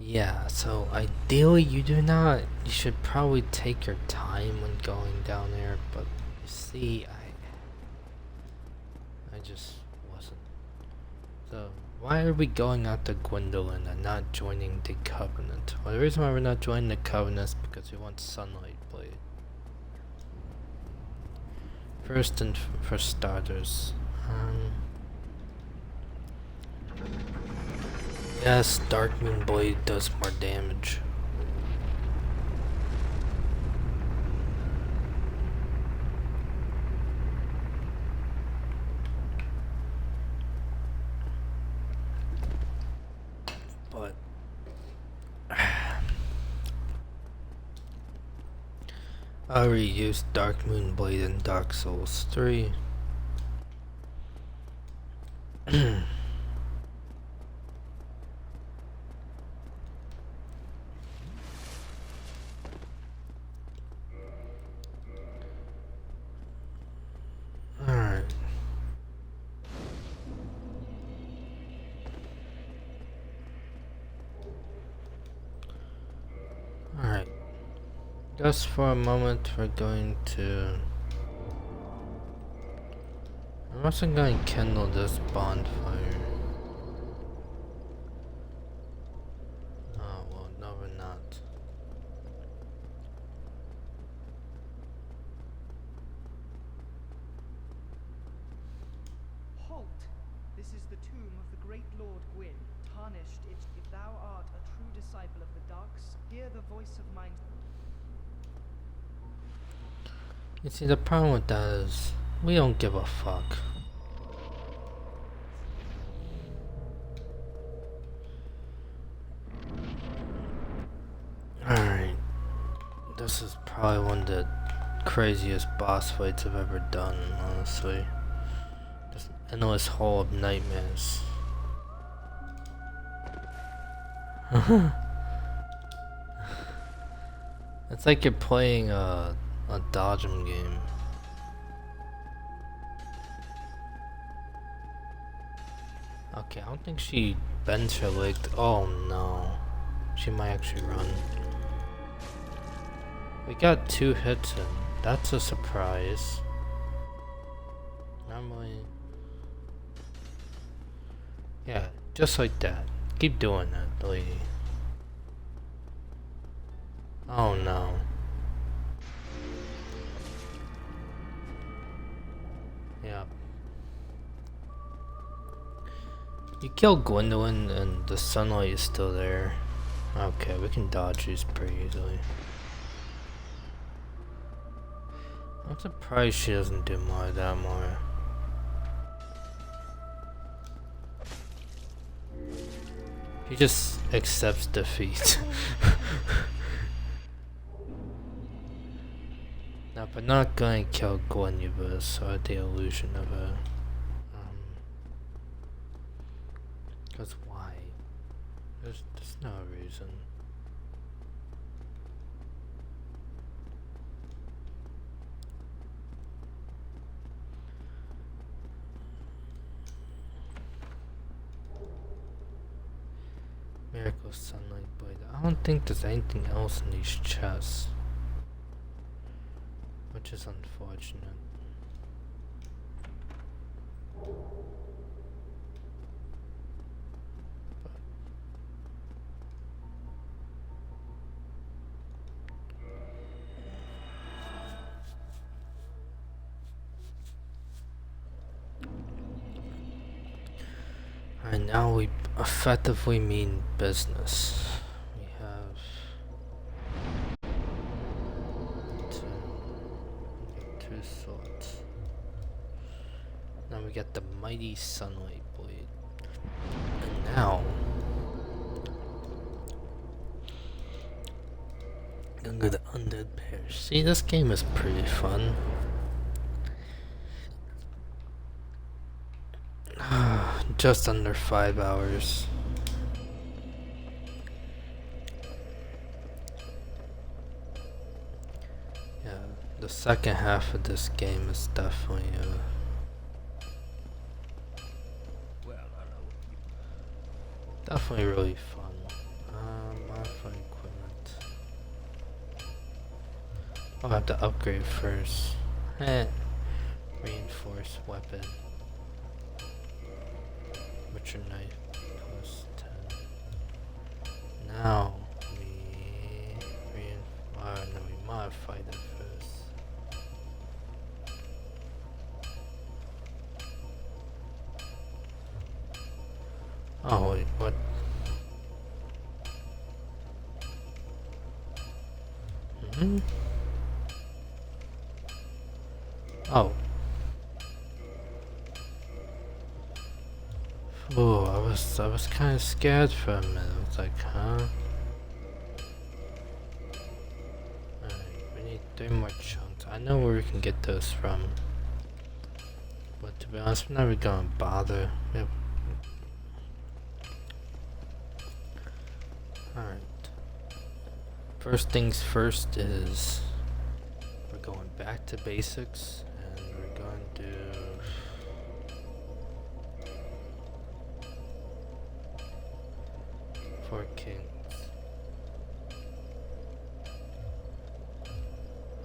S1: Yeah, so ideally you should probably take your time when going down there, but you see, I just wasn't. So, why are we going out to Gwendolyn and not joining the Covenant? Well, the reason why we're not joining the Covenant is because we want Sunlight Blade. For starters, Yes, Dark Moon Blade does more damage. But I already used Dark Moon Blade in Dark Souls 3. Alright. Alright. Just for a moment, we're going to... I'm also going to kindle this bonfire. Oh, well, no, we're not.
S6: Halt! This is the tomb of the great Lord Gwyn, tarnished if thou art a true disciple of the Darks, hear the voice of mine.
S1: You see, the problem with that is, we don't give a fuck. Alright. This is probably one of the craziest boss fights I've ever done, honestly. Just an endless hole of nightmares. It's like you're playing a dodgem game. Okay, I don't think she bends her leg. Oh no. She might actually run. We got 2 hits in. That's a surprise. Normally... Yeah, just like that. Keep doing that, lady. Oh no. Yeah. You kill Gwendolyn and the sunlight is still there. Okay, we can dodge these pretty easily. I'm surprised she doesn't do more of that more. She just accepts defeat. No, but not going to kill Gwenuba, so I had the illusion of her. Because why? There's no reason. Miracle Sunlight Blade. I don't think there's anything else in these chests. Which is unfortunate. Alright, now we effectively mean business. We have two swords. Now we got the mighty Sunlight Blade. And now gonna go to Undead Parish. See, this game is pretty fun. Just under 5 hours. Yeah, the second half of this game is definitely definitely really fun. Modify equipment. I'll have to upgrade first. Reinforced weapon. Butcher knife plus 10. Now we modify that first. Oh wait, what? Oh. Oh, I was kind of scared for a minute. I was like, huh? Alright, we need 3 more chunks. I know where we can get those from. But to be honest, we're not really gonna bother. Yep. Alright. First things first is we're going back to basics and we're going to Four Kings.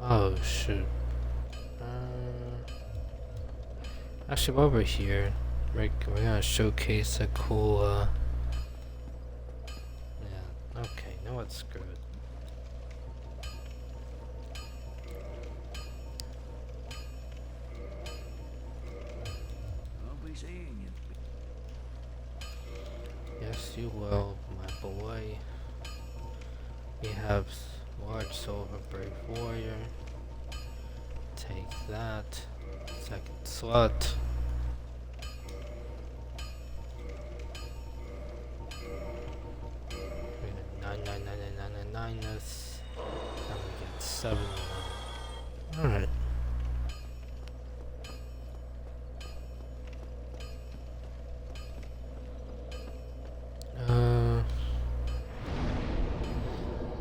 S1: Oh shoot. Actually, while we're here, we're gonna showcase a cool, yeah, okay, you know what, screw it.
S4: I'll be seeing you.
S1: Yes, you will, my boy. We have large silver brave warrior. Take that. Second slot. We get 9 this. And we get 7. Alright.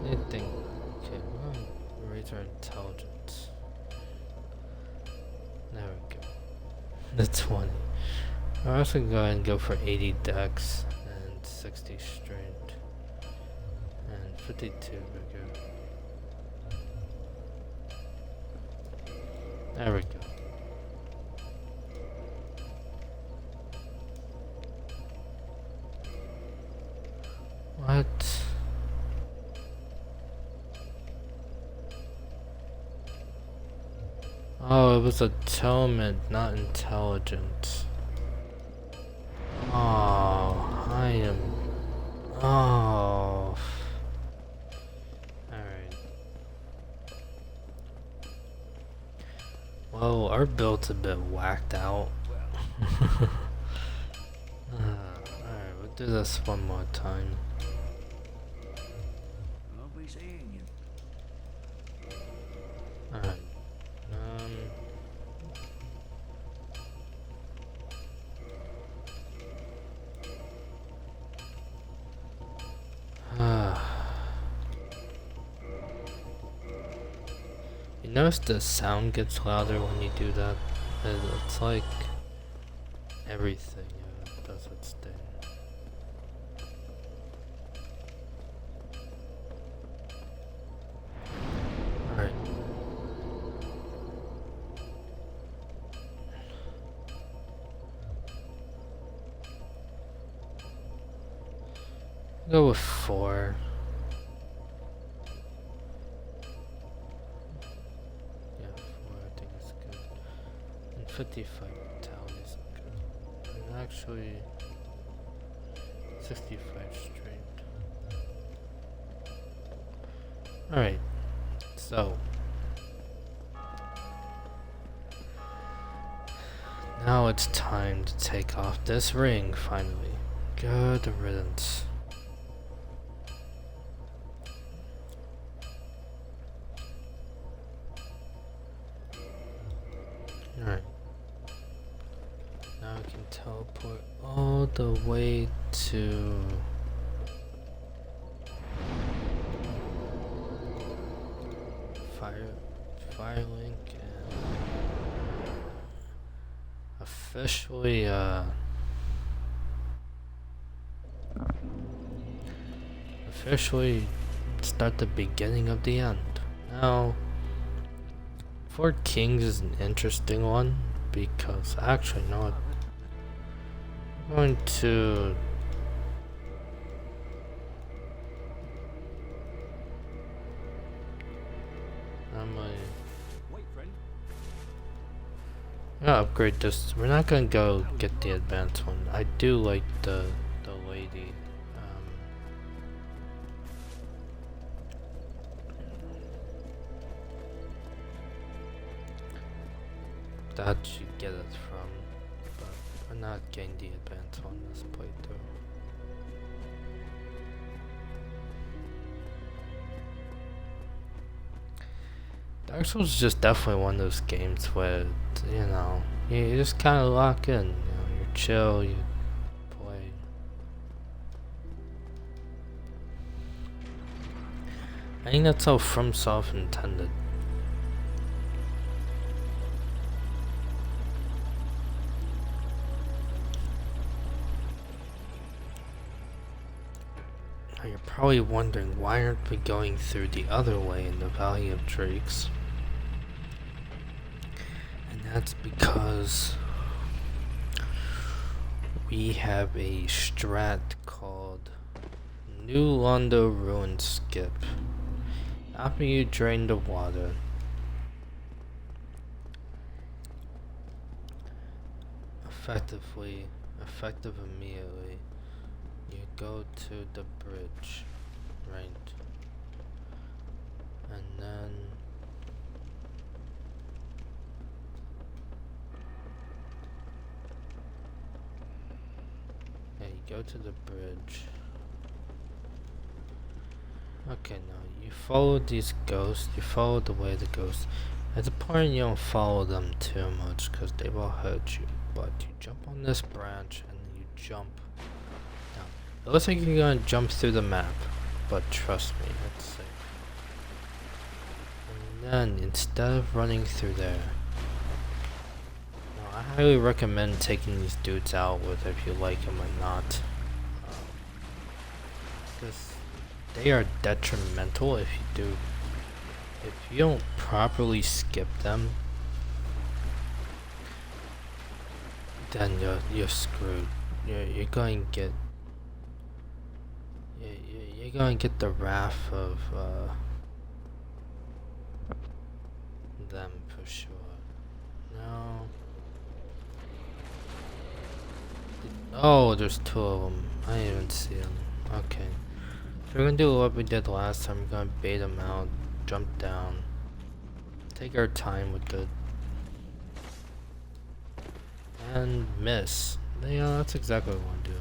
S1: Anything. Okay, well, raise our intelligence. There we go. The 20. We're also going to go for 80 dex and 60 strength. And 52 vigor. There we go. What? Oh, it was atonement, not intelligence. Oh, I am... Oh. Alright. Well, our build's a bit whacked out. Alright, we'll do this one more time.
S4: I'll be seeing you.
S1: Alright. You notice the sound gets louder when you do that? It's like everything does its thing. Alright. Go with 4. Yeah, 4 I think is good. And 55 talent is good. And actually 65 strength. Alright, so now it's time to take off this ring finally. Good riddance. Alright. Now we can teleport all the way to Firelink and officially start the beginning of the end. Now, Four Kings is an interesting one because actually, no, I'm going to upgrade this. We're not gonna go get the advanced one. I do like the lady. that you get it from, but we're not getting the advanced one this playthrough. Dark Souls is just definitely one of those games where, you know, you just kind of lock in, you know, you're chill, you play. I think that's how FromSoft intended. Now you're probably wondering, why aren't we going through the other way in the Valley of Drakes? And that's because we have a strat called New Londo Ruin Skip. After you drain the water, effective immediately, you go to the bridge, right? And then yeah, you go to the bridge. Okay, now you follow these ghosts, you follow the way of the ghosts. At the point you don't follow them too much because they will hurt you, but you jump on this branch and you jump down. It looks like you're gonna jump through the map, but trust me, it's safe. And then instead of running through there, now I highly recommend taking these dudes out whether if you like them or not. Because they are detrimental if you don't properly skip them, then you're screwed. You're going to get the wrath of them for sure. No. Oh, there's two of them. I didn't even see them. Okay. So we're gonna do what we did last time. We're gonna bait them out, jump down, take our time with it, and miss. Yeah, that's exactly what we want to do.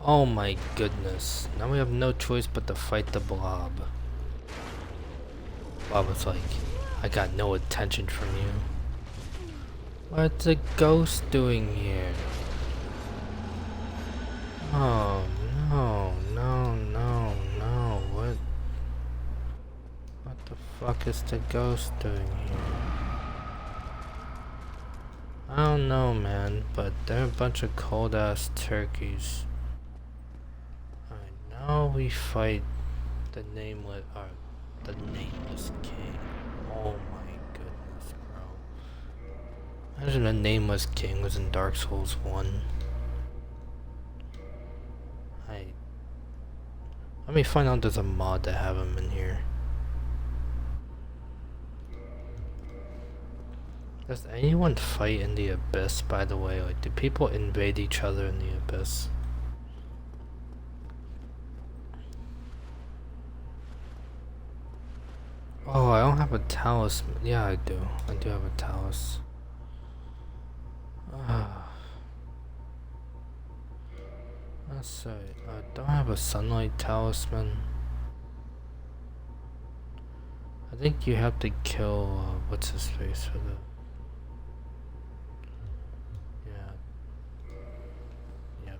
S1: Oh my goodness. Now we have no choice but to fight the blob. Blob was like, I got no attention from you. What's a ghost doing here? Oh no, no, no, no, what the fuck is the ghost doing here? I don't know, man, but they're a bunch of cold ass turkeys. Alright, now we fight the nameless king. Oh my goodness, bro. Imagine the nameless king was in Dark Souls 1. Let me find out there's a mod to have him in here. Does anyone fight in the Abyss, by the way? Like, do people invade each other in the Abyss? Oh, I don't have a talisman. Yeah, I do. I do have a talisman. That's right. I don't have a sunlight talisman. I think you have to kill, what's his face for that. Yeah. Yep.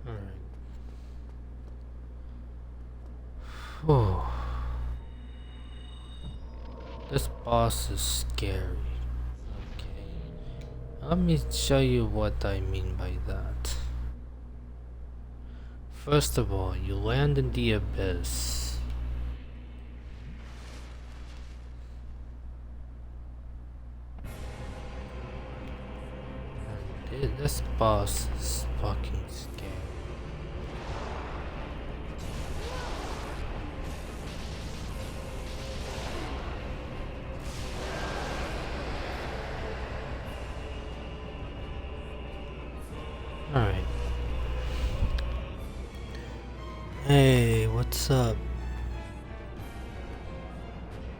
S1: Alright. Whew. This boss is scary. Okay. Let me show you what I mean by that. First of all, you land in the Abyss. And this boss is fucking scary. what's up?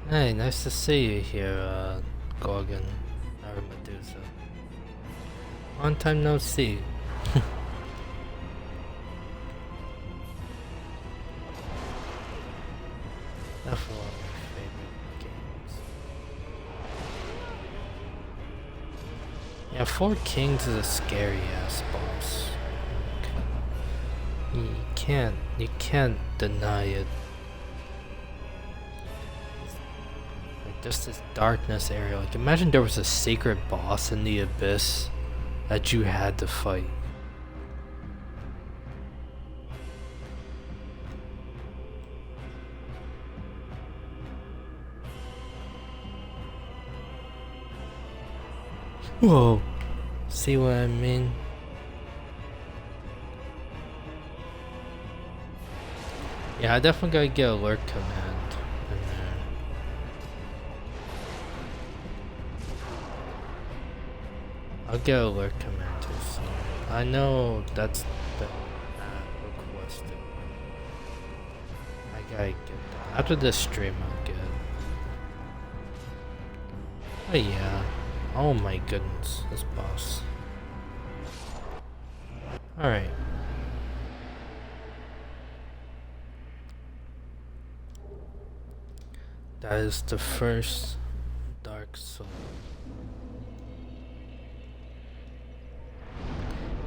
S1: Hey, nice to see you here, Gorgon, or Medusa. Long time no see. Definitely one of my favorite games. Yeah, Four Kings is a scary ass boss. You can't deny it. Like, just this darkness area. Like, imagine there was a secret boss in the abyss that you had to fight. Whoa. See what I mean? Yeah, I definitely gotta get alert command in there. I'll get alert command too soon. I know that's been requested. I gotta get that. After this stream I'll get it. Oh yeah. Oh my goodness, this boss. Alright. That is the first Dark Soul.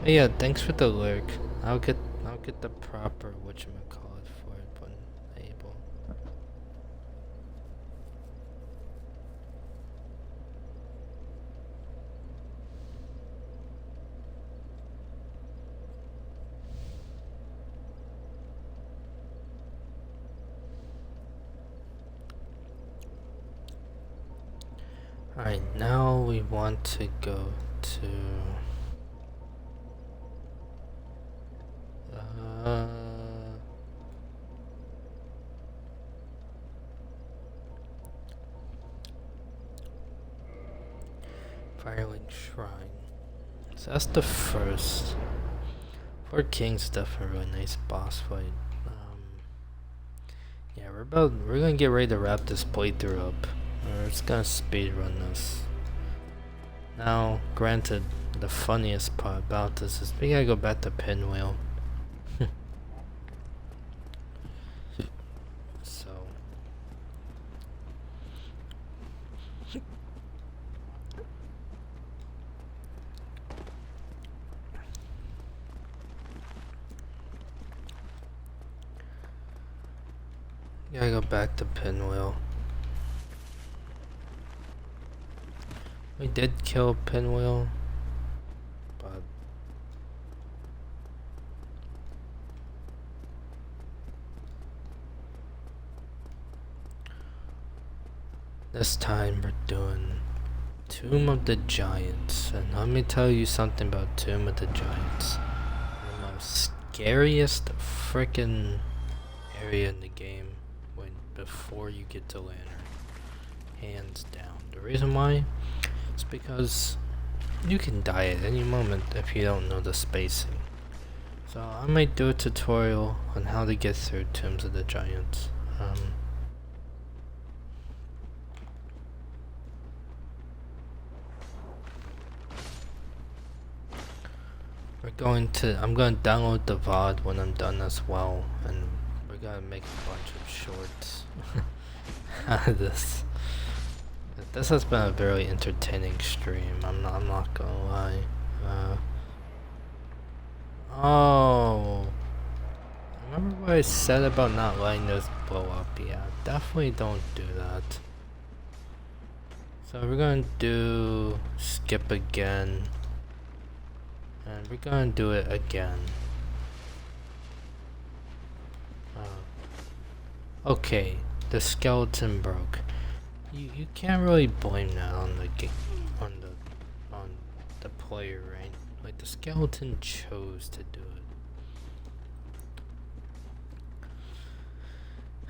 S1: Hey, yeah, thanks for the lurk. I'll get the proper whatchamacallit for it when able. Alright, now we want to go to Firelink Shrine. So that's the first. Four Kings is definitely a really nice boss fight. Yeah, we're gonna get ready to wrap this playthrough up. We're just gonna speedrun this. Now, granted, the funniest part about this is we gotta go back to Pinwheel. So. Gotta go back to Pinwheel. We did kill Pinwheel, but this time we're doing Tomb of the Giants, and let me tell you something about Tomb of the Giants. The most scariest frickin' area in the game before you get to Lantern. Hands down. The reason why? It's because you can die at any moment if you don't know the spacing. So I might do a tutorial on how to get through Tombs of the Giants. I'm going to download the VOD when I'm done as well, and we're going to make a bunch of shorts out of this. This has been a very entertaining stream, I'm not gonna lie. Oh, remember what I said about not letting those blow up? Yeah, definitely don't do that. So we're gonna do skip again, and we're gonna do it again. Okay, the skeleton broke. You can't really blame that on the player, right? Like, the skeleton chose to do it.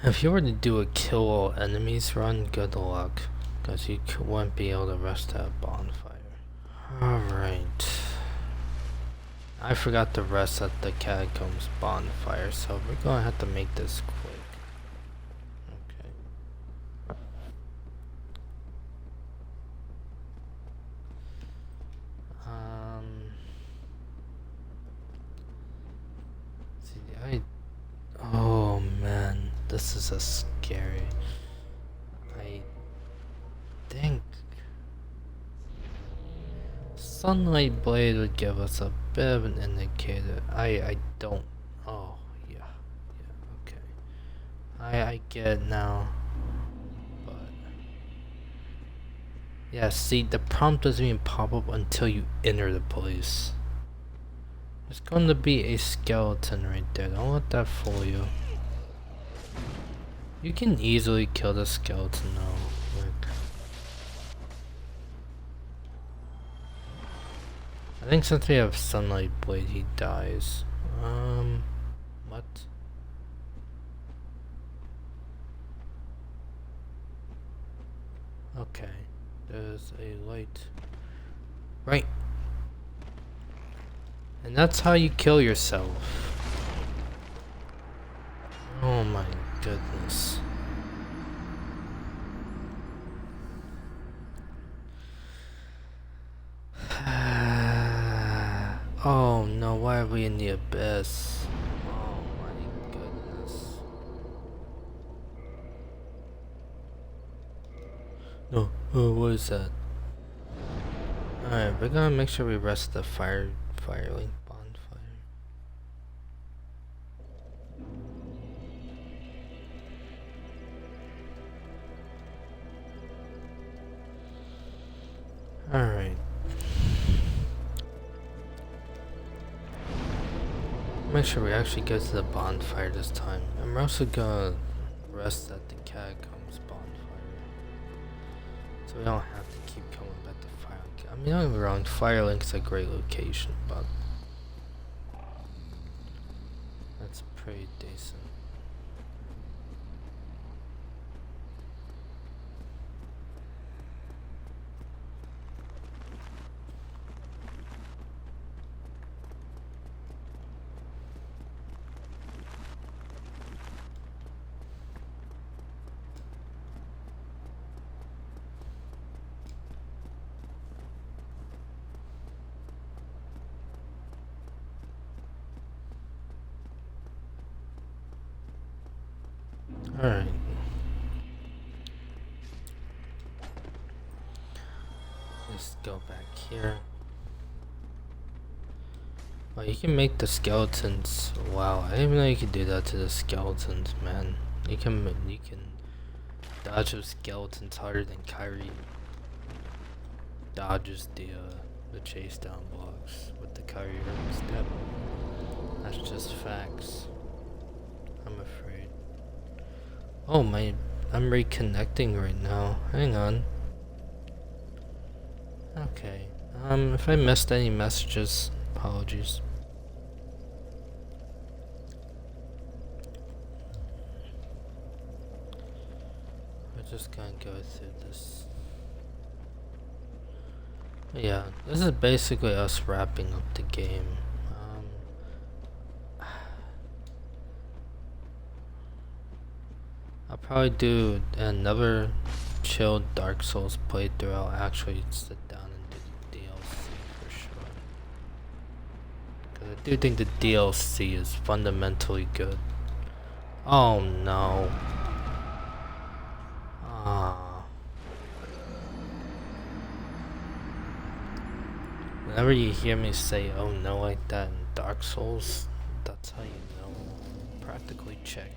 S1: If you were to do a kill all enemies run, good luck, because you won't be able to rest that bonfire. Alright. I forgot the rest at the catacombs bonfire, so we're gonna have to make this quick. Okay. See, oh man, this is a scary. I think Sunlight Blade would give us a bit of an indicator. I don't. Oh yeah, okay. I get it now, but yeah. See, the prompt doesn't even pop up until you enter the place. There's going to be a skeleton right there. Don't let that fool you. You can easily kill the skeleton though. Like, I think since we have Sunlight Blade, he dies. What? Okay, there's a light. Right. And that's how you kill yourself. Oh my goodness. Oh no, why are we in the abyss? Oh my goodness. No, oh, what is that? Alright, we're gonna make sure we rest the firelink bonfire. Alright. Make sure we actually get to the bonfire this time. And we're also gonna rest at the catacombs bonfire. So we don't have to keep coming back to Firelink. I mean, don't get me wrong, Firelink's a great location, but that's pretty decent. Alright. Let's go back here. Oh, you can make the skeletons. Wow, I didn't even know you could do that to the skeletons, man. You can dodge those skeletons harder than Kyrie dodges the chase down blocks with the Kyrie step. That's just facts. I'm afraid. Oh my, I'm reconnecting right now. Hang on. Okay. If I missed any messages, apologies. We're just gonna go through this. Yeah, this is basically us wrapping up the game. I'll probably do another chill Dark Souls playthrough. I'll actually sit down and do the DLC for sure. Because I do think the DLC is fundamentally good. Oh no. Ah. Whenever you hear me say oh no like that in Dark Souls, that's how you know. Practically checkmated.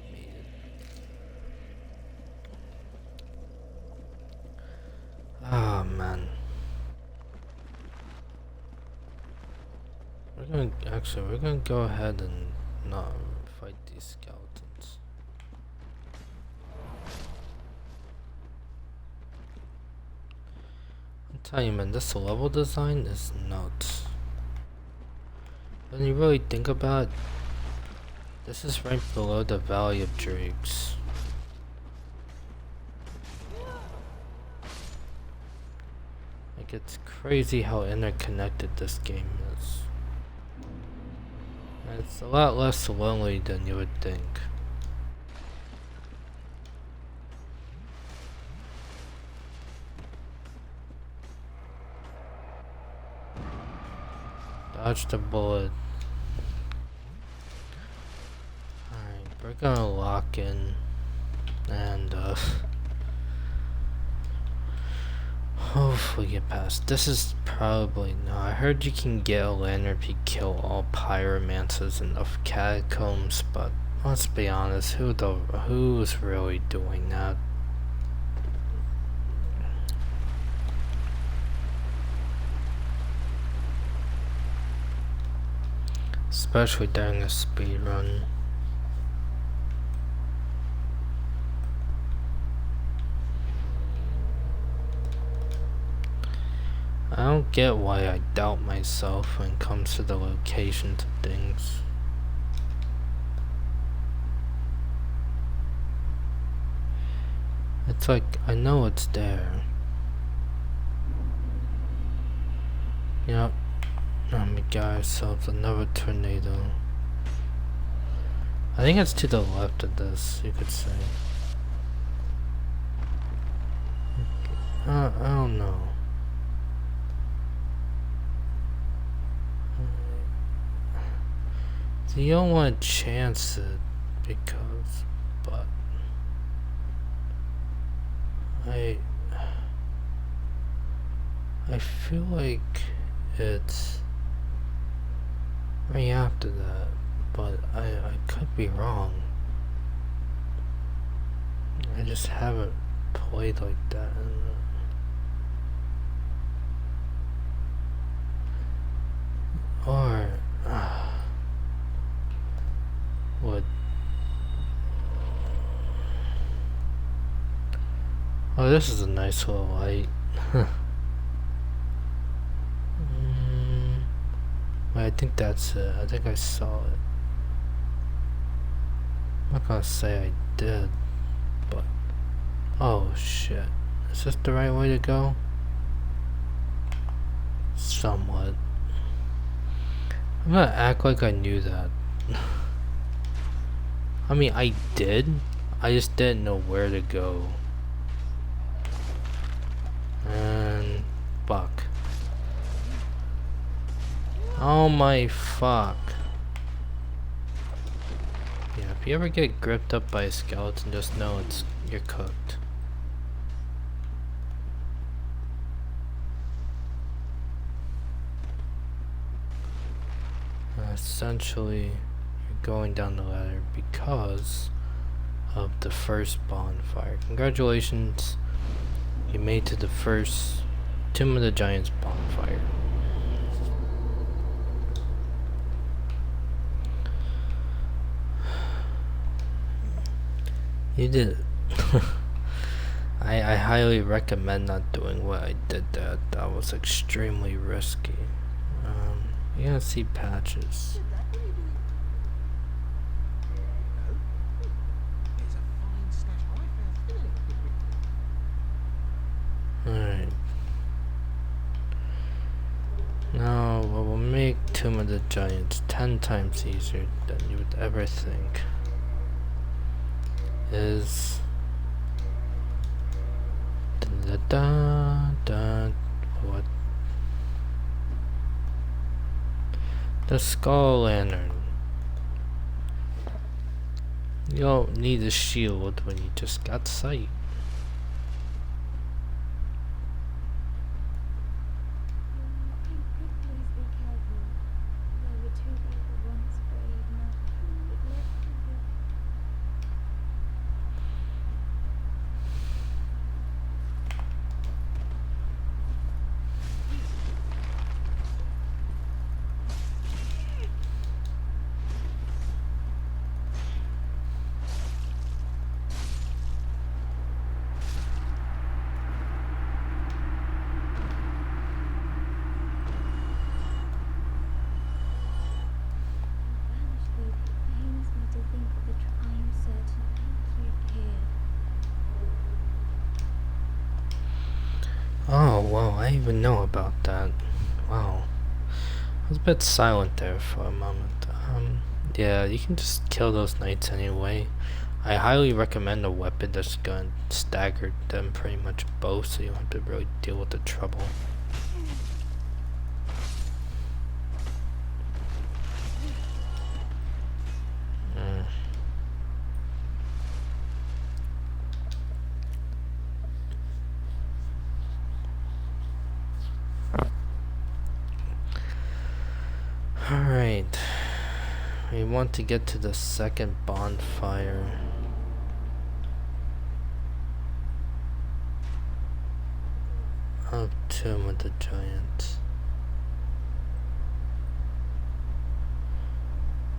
S1: Oh man. We're gonna go ahead and not fight these skeletons. I'm telling you, man, this level design is nuts. When you really think about it, this is right below the Valley of Drakes. Like, it's crazy how interconnected this game is. It's a lot less lonely than you would think. Dodge the bullet. Alright, we're gonna lock in and hopefully get past. This is probably no. I heard you can get a lantern if you kill all pyromancers in the catacombs, but let's be honest, who's really doing that? Especially during a speed run. I don't get why I doubt myself when it comes to the locations of things. It's like, I know it's there. Yep. We got ourselves another tornado. I think it's to the left of this, you could say. I don't know. So you don't want to chance it because, but I feel like it's right after that, but I could be wrong. I just haven't played like that. Or what? Oh, this is a nice little light. I think that's it. I think I saw it. I'm not gonna say I did, but oh shit. Is this the right way to go? Somewhat. I'm gonna act like I knew that. I mean, I did. I just didn't know where to go. And fuck. Oh my fuck. Yeah, if you ever get gripped up by a skeleton, just know you're cooked. Essentially, you're going down the ladder because of the first bonfire. Congratulations, you made to the first Tomb of the Giants bonfire. You did it. I highly recommend not doing what I did there. That was extremely risky. You're gonna see patches. Alright. Now, what will make Tomb of the Giants 10 times easier than you would ever think is what? The skull lantern. You don't need a shield when you just got sight. Oh, wow, I even know about that. Wow. I was a bit silent there for a moment. Yeah, you can just kill those knights anyway. I highly recommend a weapon that's going to stagger them pretty much both, so you don't have to really deal with the trouble. Alright. We want to get to the second bonfire. Of Tomb of the Giants.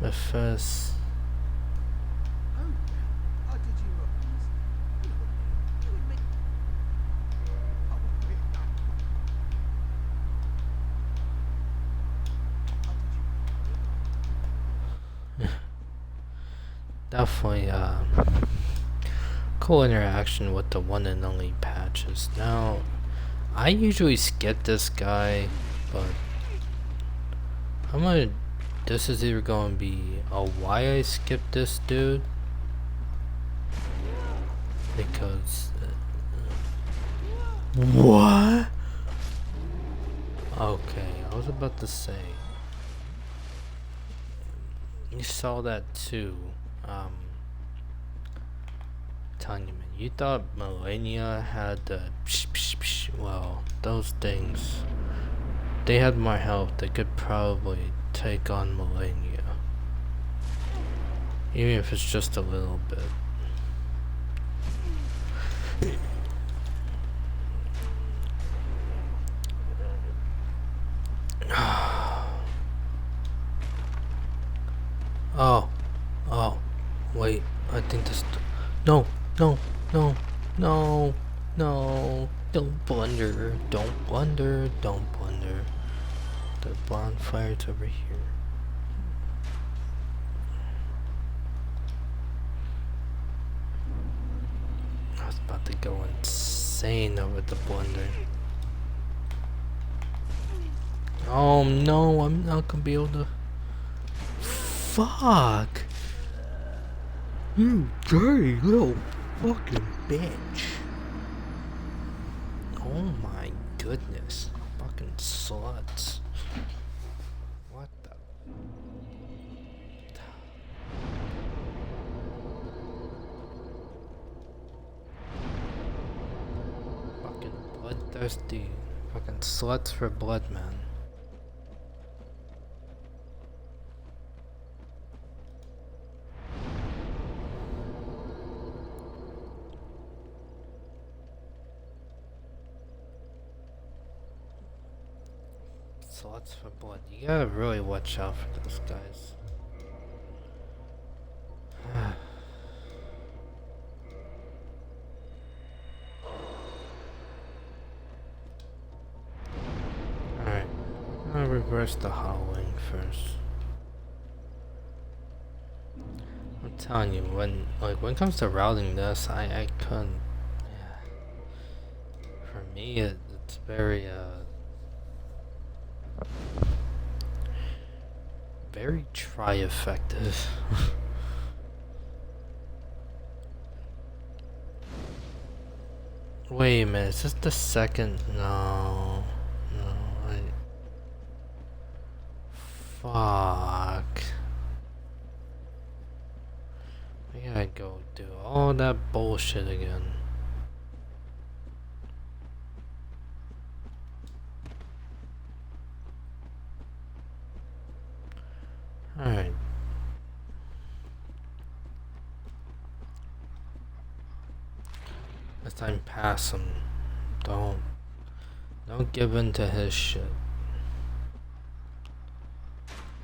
S1: But first, definitely cool interaction with the one and only Patches. Now, I usually skip this guy, but this is either going to be a why I skipped this dude, because what? Okay, I was about to say, you saw that too. Telling you, man, you thought Millennia had the well, those things, they had more health. They could probably take on Millennia, even if it's just a little bit. Oh, wait, I think this, no, don't blunder, don't blunder. The bonfire's over here. I was about to go insane over the blunder. Oh no, I'm not gonna be able to. Fuck! You dirty little fucking bitch. Oh my goodness. Fucking sluts. What the? Fucking bloodthirsty. Fucking sluts for blood, man. Slots for blood. You gotta really watch out for those guys. Alright. I'm gonna reverse the hollowing first. I'm telling you, when it comes to routing this, I couldn't. Yeah. For me, it's very very tri-effective. Wait a minute, is this the second? No, fuck. I gotta go do all that bullshit again. Alright. This time pass him. Don't give in to his shit.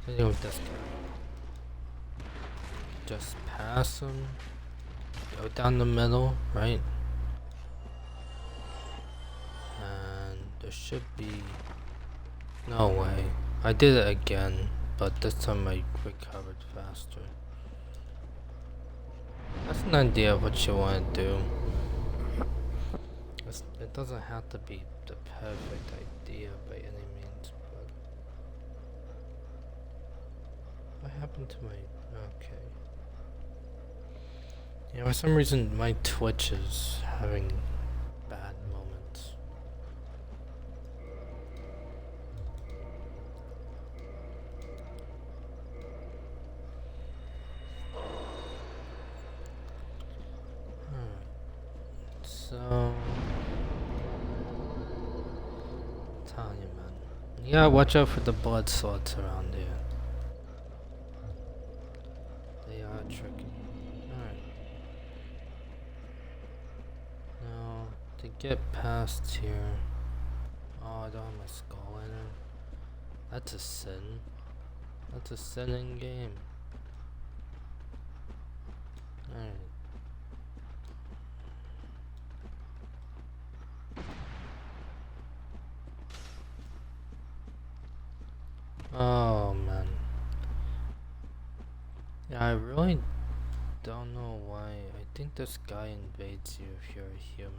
S1: Let's go with this guy. Just pass him. Go down the middle, right? And there should be no way. I did it again, but this time I recovered faster. That's an idea of what you want to do. It doesn't have to be the perfect idea by any means, but What happened to my... Okay. Yeah, for some reason my Twitch is having bad moments. Alright. So... telling you, man. You gotta watch out for the blood slots around here. They are tricky. Alright. Now, to get past here... Oh, I don't have my skull in it. That's a sin. That's a sin in game. Alright. Oh man. Yeah, I really don't know why. I think this guy invades you if you're a human.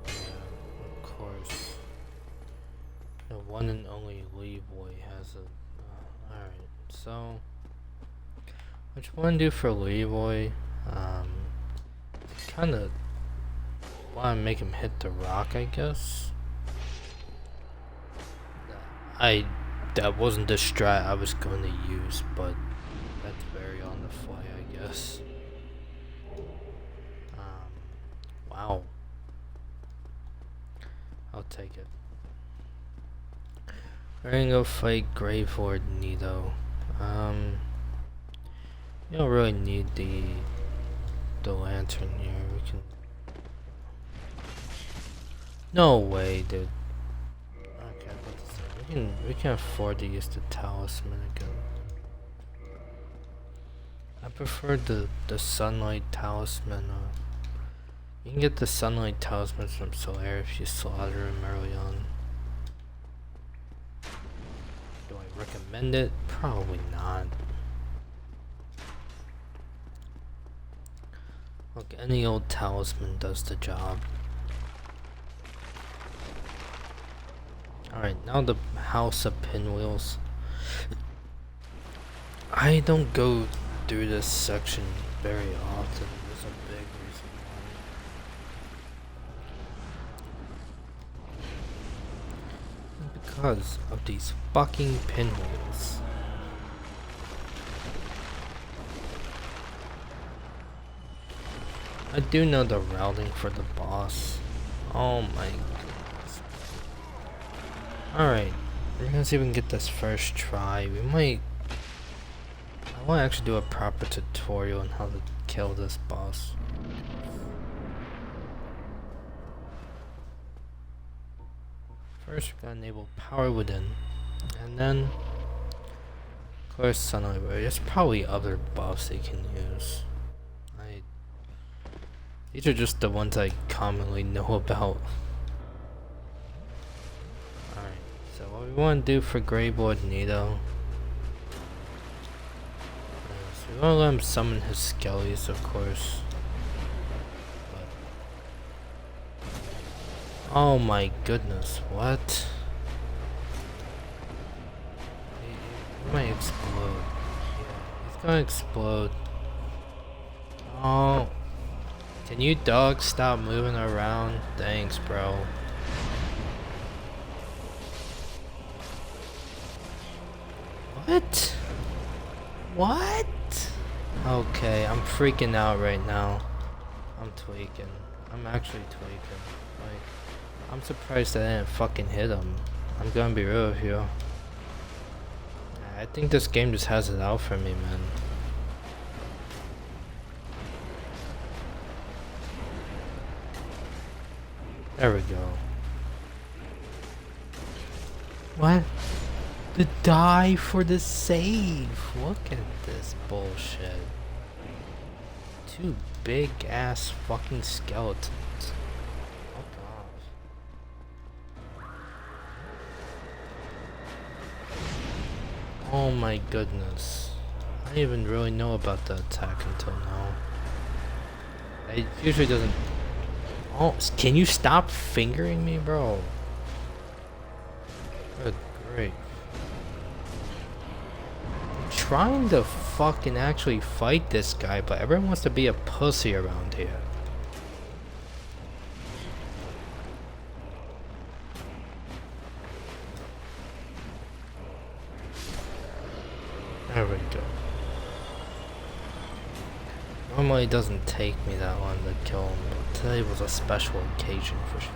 S1: Yeah, of course. The one and only Leroy has a... Alright, so... what you want to do for Leroy, kinda want to make him hit the rock, I guess. That wasn't the strat I was going to use, but that's very on the fly, I guess. Wow. I'll take it. We're gonna go fight Grave Lord Nito. You don't really need the lantern here. We can... No way, dude. Okay, I thought to say, we can afford to use the talisman again. I prefer the sunlight talisman. You can get the sunlight talisman from Solaire if you slaughter him early on. Do I recommend it? Probably not. Look, any old talisman does the job. Alright, now the House of Pinwheels. I don't go through this section very often. There's a big reason why. Because of these fucking pinwheels. I do know the routing for the boss. Oh my goodness. Alright, we're gonna see if we can get this first try. We might... I want to actually do a proper tutorial on how to kill this boss. First we're gonna enable Power Within. And then... of course Sunlight Warrior. There's probably other buffs they can use. These are just the ones I commonly know about. Alright, so what we want to do for Gravelord Nito is we want to let him summon his skellies, of course. But oh my goodness, what? He might explode. Yeah, he's gonna explode. Oh. Can you dogs stop moving around? Thanks, bro. What? What? Okay, I'm freaking out right now. I'm tweaking. I'm actually tweaking. Like, I'm surprised I didn't fucking hit him. I'm gonna be real with you. I think this game just has it out for me, man. There we go. What? The die for the save. Look at this bullshit. Two big ass fucking skeletons. Fuck off. Oh my goodness. I didn't even really know about the attack until now. It usually doesn't. Oh, can you stop fingering me, bro? Good, great. I'm trying to fucking actually fight this guy, but everyone wants to be a pussy around here. There we go. Normally it doesn't take me that long to kill him, but today was a special occasion for sure.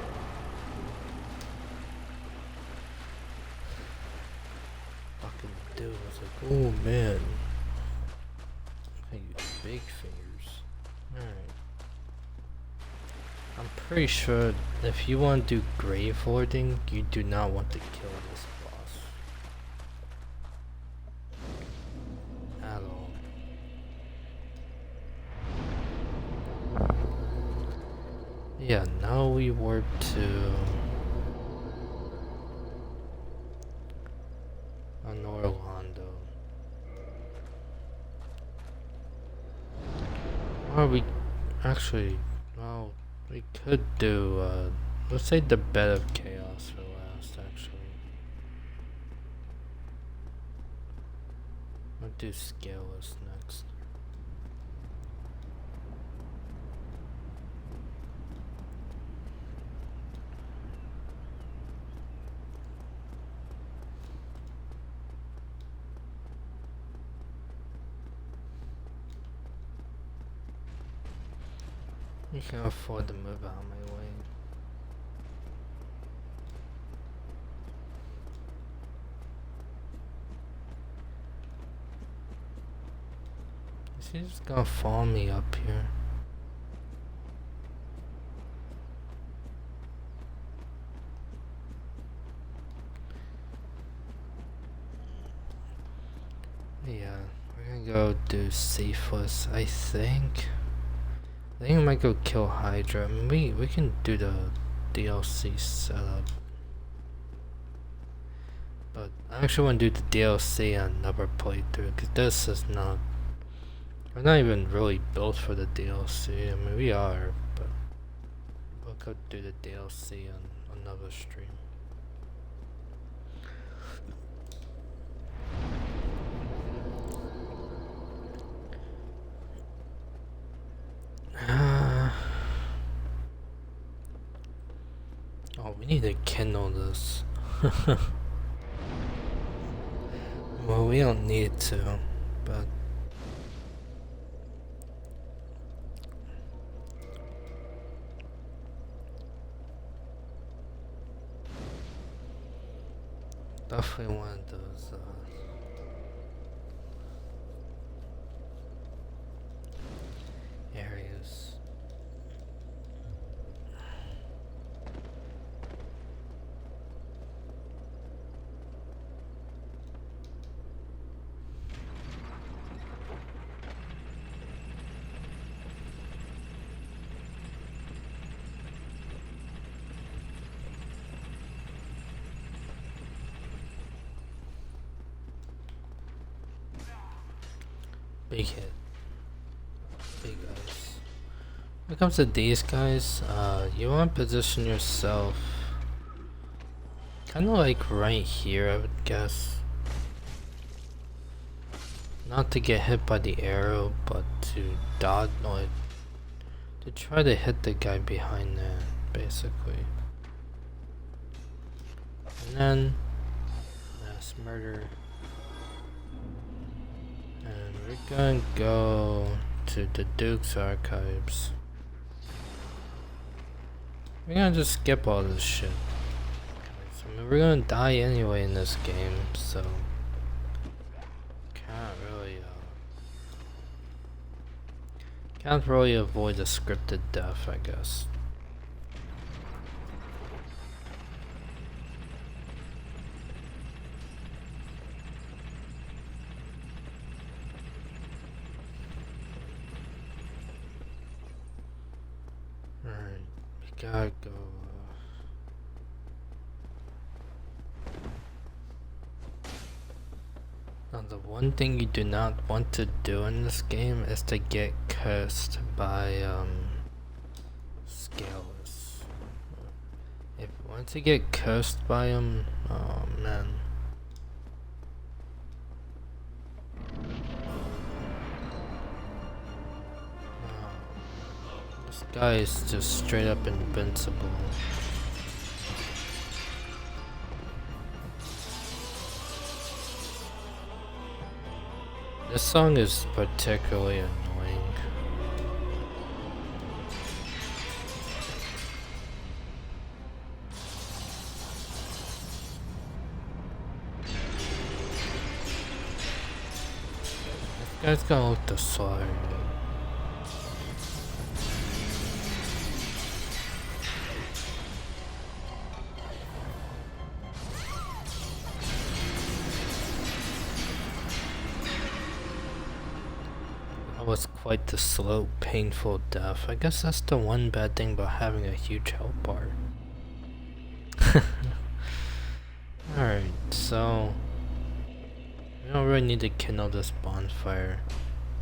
S1: Fucking dude was like, oh man. I use big fingers. Alright. I'm pretty sure if you want to do grave hoarding, you do not want to kill this boss. At all. Yeah, now we warp to Orlando. Or we actually, well, we could do, let's say the Bed of Chaos for last, actually. I'll do Scaleless next. You can afford to move out of my way. Is he just gonna follow me up here? Yeah, we're gonna go do Safeless, I think. I think I might go kill Hydra. I mean, we can do the DLC setup. But I actually want to do the DLC on another playthrough, because this is not... We're not even really built for the DLC. I mean, we are, but we'll go do the DLC on another stream. Oh, we need to kindle this. Well, we don't need to, but... Definitely one of those, areas. Big hit. Big ice. When it comes to these guys, you want to position yourself kind of like right here, I would guess. Not to get hit by the arrow, but to dodge, like, to try to hit the guy behind there, basically. And then, mass murder. And we're gonna go to the Duke's Archives. We're gonna just skip all this shit. So, I mean, we're gonna die anyway in this game, so can't really avoid a scripted death, I guess. Alright, we gotta go. Now the one thing you do not want to do in this game is to get cursed by Once you get cursed by him, oh man. This guy is just straight up invincible. This song is particularly annoying. This guy's gonna look the sword. That was quite the slow, painful death. I guess that's the one bad thing about having a huge health bar. Alright, so we don't really need to kindle this bonfire.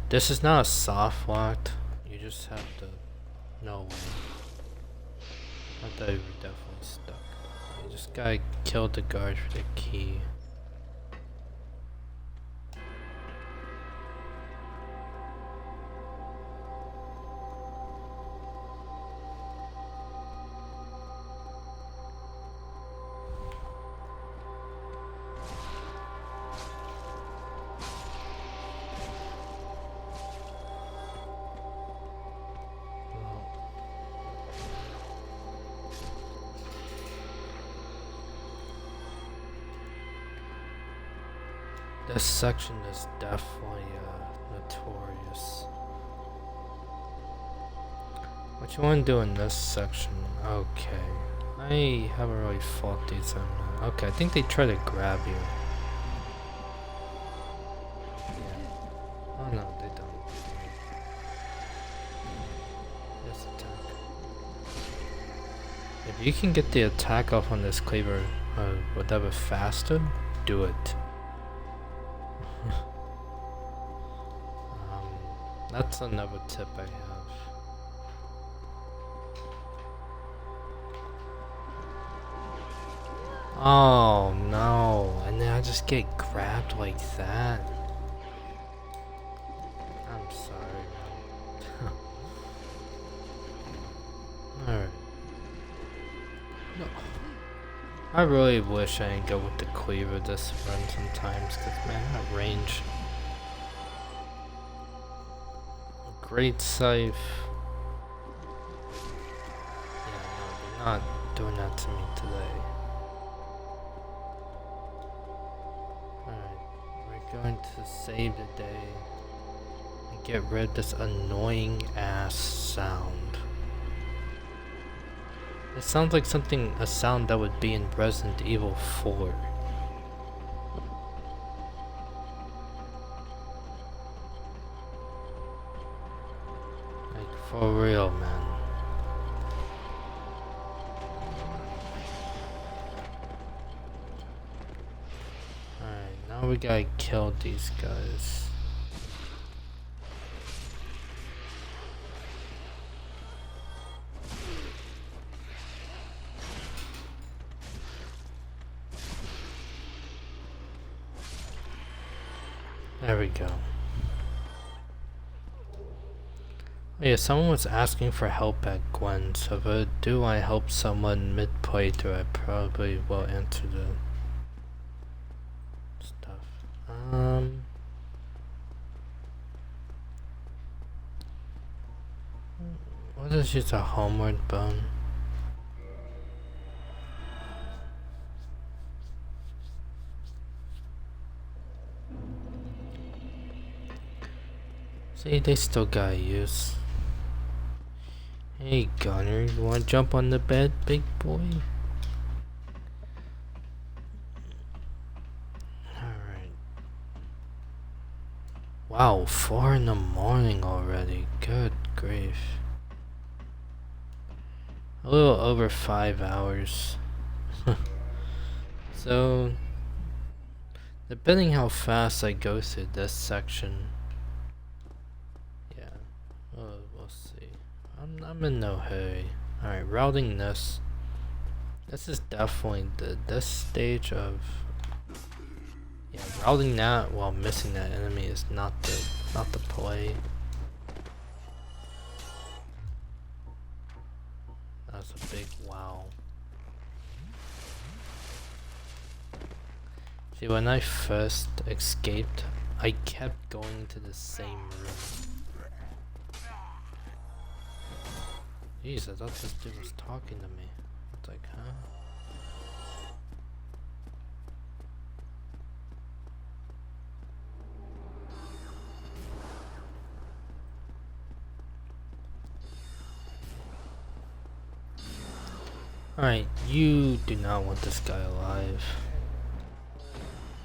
S1: This is not a soft lock. You just have to. No way. I thought you were definitely stuck. You just gotta kill the guard for the key. This section is definitely notorious. What you want to do in this section? Okay. I haven't really fought these on that. Okay, I think they try to grab you. Yeah. Oh no, they don't. Just attack. If you can get the attack off on this cleaver or whatever faster, do it. That's another tip I have. Oh no, and then I just get grabbed like that. I'm sorry, man. Alright. No. I really wish I didn't go with the cleaver this run sometimes, cause man, that range. Great scythe. Yeah, no, you're not doing that to me today. Alright, we're going to save the day and get rid of this annoying ass sound. It sounds like a sound that would be in Resident Evil 4. For real, man. Alright, now we gotta kill these guys. There we go. Yeah, someone was asking for help at Gwen, so if do I help someone mid-playthrough, I probably will answer the stuff. What is just a homeward bone? See, they still got use. Hey Gunner, you wanna jump on the bed, big boy? Alright. Wow, 4 in the morning already. Good grief. A little over 5 hours. So, depending how fast I go through this section, yeah, we'll see. I'm in no hurry. Alright, routing this. This is definitely this stage of routing that while missing that enemy is not the play. That's a big wow. See, when I first escaped, I kept going to the same room. Jeez, I thought this dude was talking to me. It's like, huh? Alright, you do not want this guy alive.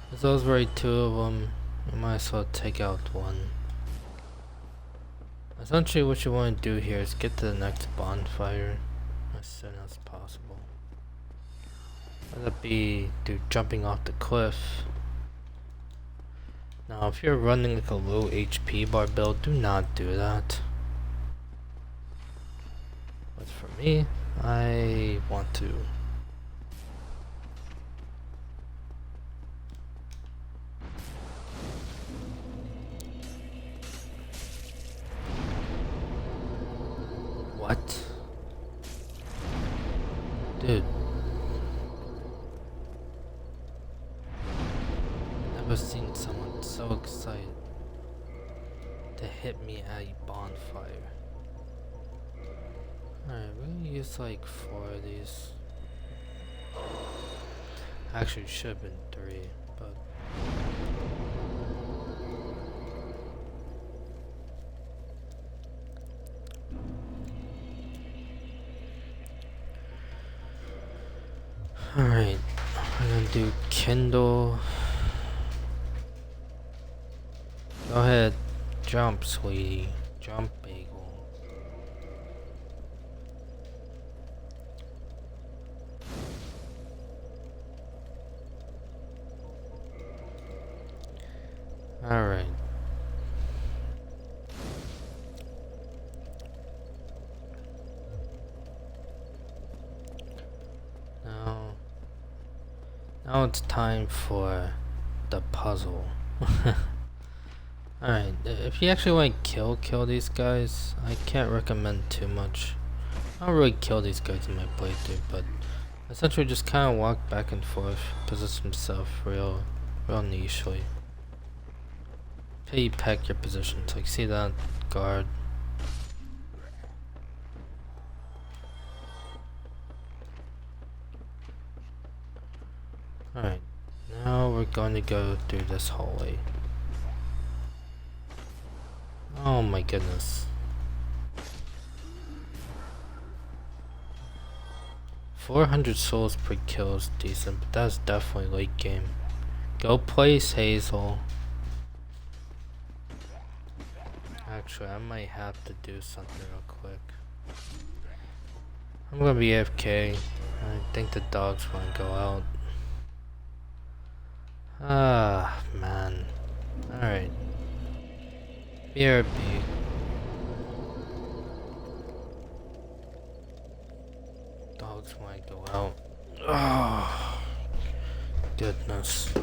S1: There's those very two of them. You might as well take out one. Essentially what you want to do here is get to the next bonfire as soon as possible. Whether it be through jumping off the cliff. Now if you're running like a low HP bar build, do not do that. But for me, I want to. What? Dude. Never seen someone so excited to hit me at a bonfire. Alright, we're gonna use like 4 of these. Actually, should have been 3, but. Alright, we're gonna do Kindle. Go ahead, jump, sweetie. Jump, bagel. Alright. Now it's time for the puzzle. Alright, if you actually want to kill these guys, I can't recommend too much. I don't really kill these guys in my playthrough, but essentially just kind of walk back and forth, position himself real nichely. You pack your positions, like see that guard. Alright, now we're going to go through this hallway. Oh my goodness. 400 souls per kill is decent, but that's definitely late game. Go place Hazel. Actually, I might have to do something real quick. I'm gonna be AFK. I think the dogs want to go out. Ah, man. Alright. BRB. Dogs want to go out. Oh, goodness.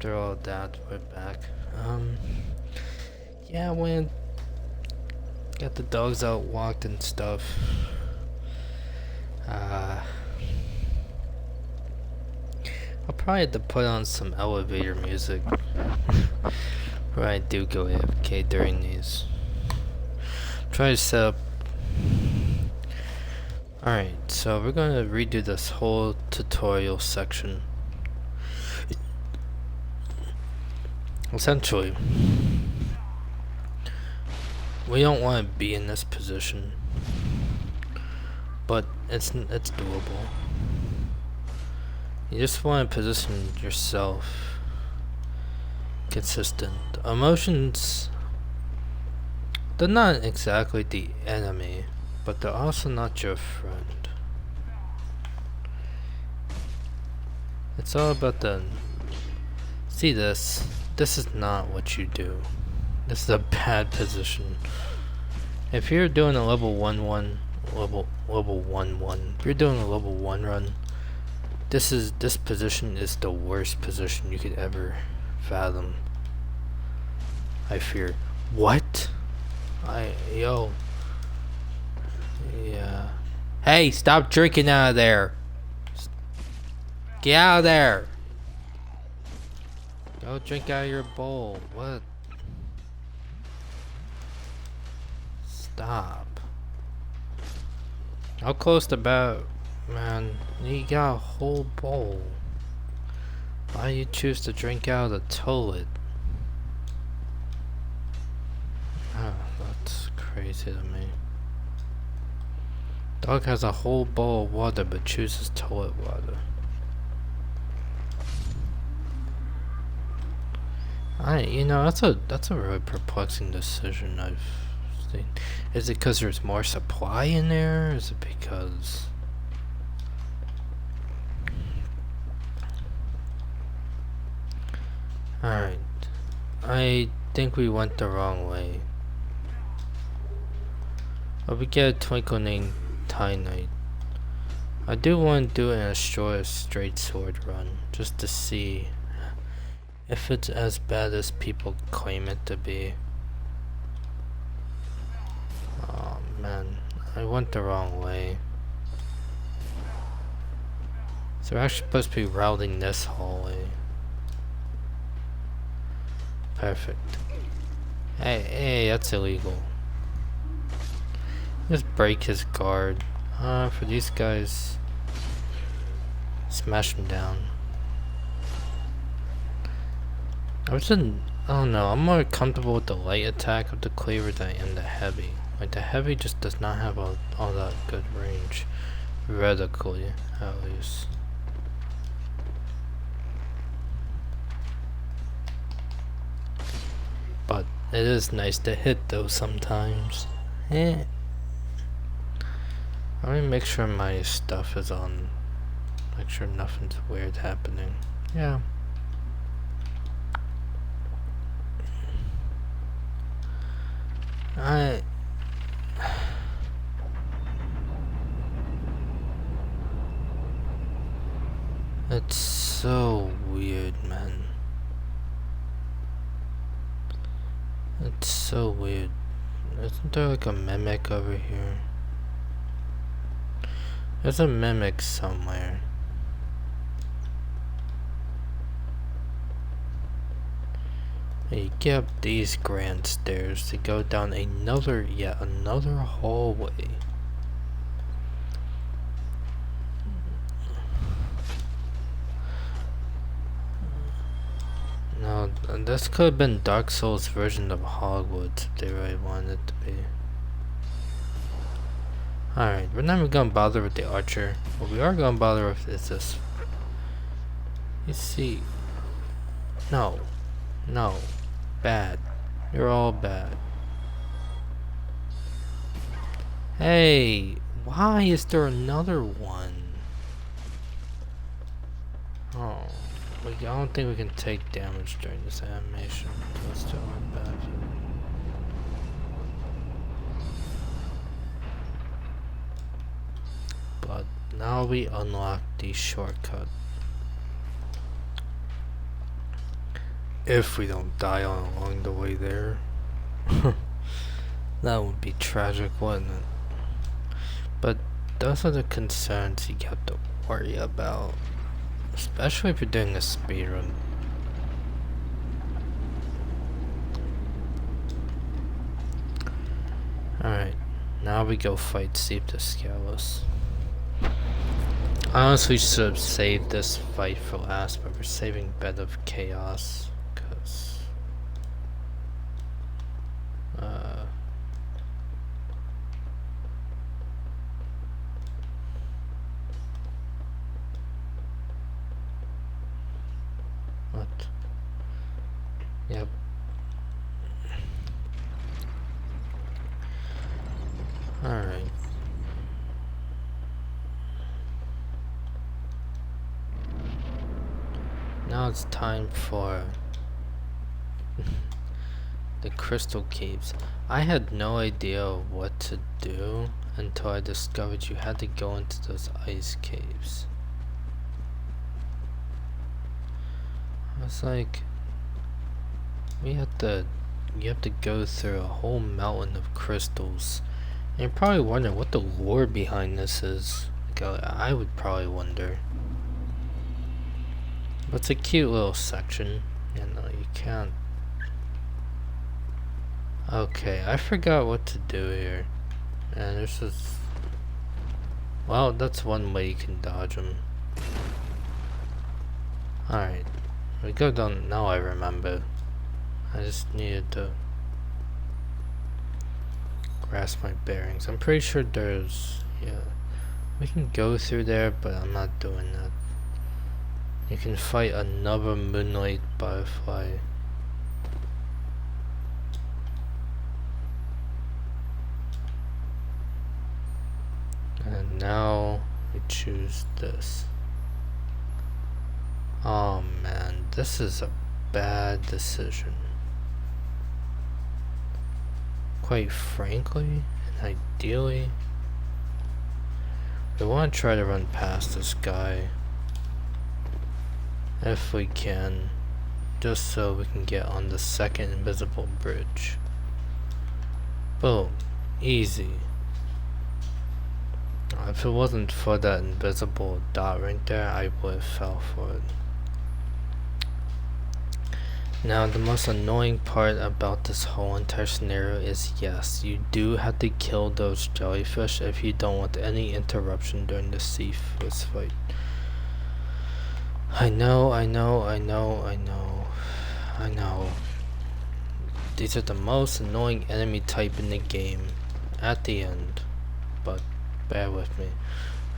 S1: after all that, we're back. Yeah, we got the dogs out walked and stuff. I'll probably have to put on some elevator music where I do go AFK during these. Try to set up. Alright, so we're gonna redo this whole tutorial section. Essentially, we don't want to be in this position, but it's doable. You just want to position yourself consistent. Emotions, they're not exactly the enemy, but they're also not your friend. It's all about the... See this? This is not what you do. This is a bad position. If you're doing a level 1-1, level 1-1, if you're doing a level 1 run, this position is the worst position you could ever fathom. I fear. What? Yo. Yeah. Hey, stop drinking out of there. Get out of there. Go drink out of your bowl. What? Stop. How close to about, man? You got a whole bowl. Why do you choose to drink out of the toilet? Oh, that's crazy to me. Dog has a whole bowl of water but chooses toilet water. You know, that's a really perplexing decision I've seen. Is it because there's more supply in there? Is it because... Alright. I think we went the wrong way. But we get a Twinkle named Tie Knight. I do want to do it in a straight sword run, just to see if it's as bad as people claim it to be. Oh man, I went the wrong way. So we're actually supposed to be routing this hallway. Perfect. Hey, that's illegal. Just break his guard. For these guys, smash him down. I don't know, I'm more comfortable with the light attack of the cleaver than I am the heavy. Like, the heavy just does not have all that good range. Radically, at least. But it is nice to hit though sometimes. Let me make sure my stuff is on. Make sure nothing's weird happening. Yeah. It's so weird, man. It's so weird. Isn't there like a mimic over here? There's a mimic somewhere. You get up these grand stairs to go down yet another hallway. No, this could have been Dark Souls' version of Hogwarts if they really wanted it to be. Alright, we're not even gonna bother with the archer. What we are gonna bother with is this. You see. No. Bad. You're all bad. Hey, why is there another one? Oh, I don't think we can take damage during this animation. Let's do it back. But now we unlock the shortcut. If we don't die along the way there. That would be tragic, wouldn't it? But those are the concerns you have to worry about. Especially if you're doing a speedrun. Alright, now we go fight Seep the Scalus. I honestly should have saved this fight for last, but we're saving Bed of Chaos. Cause what? Yep. Alright. Now it's time for the crystal caves. I had no idea what to do until I discovered you had to go into those ice caves. I was like, you have to go through a whole mountain of crystals. And you're probably wondering what the lore behind this is. Like, I would probably wonder. But it's a cute little section. You know, you can't. Okay, I forgot what to do here. And this is. Well, that's one way you can dodge them. Alright. We go down. Now I remember. I just needed to grasp my bearings. I'm pretty sure there's. Yeah. We can go through there, but I'm not doing that. You can fight another moonlight butterfly. And now we choose this. Oh man, this is a bad decision. Quite frankly, and ideally, we want to try to run past this guy. If we can, just so we can get on the second invisible bridge. Boom. Easy. If it wasn't for that invisible dot right there, I would have fell for it. Now, the most annoying part about this whole entire scenario is, yes, you do have to kill those jellyfish if you don't want any interruption during the Cephas fight. I know. These are the most annoying enemy type in the game at the end, but bear with me.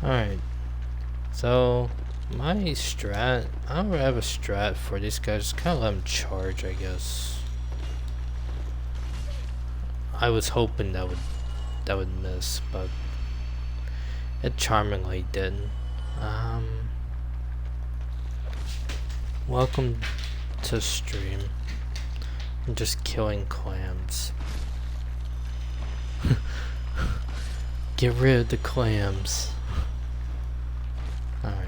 S1: Alright, so my strat, I don't really have a strat for these guys, just kind of let them charge, I guess. I was hoping that would miss, but it charmingly did. Welcome to stream. I'm just killing clams. Get rid of the clams. Alright.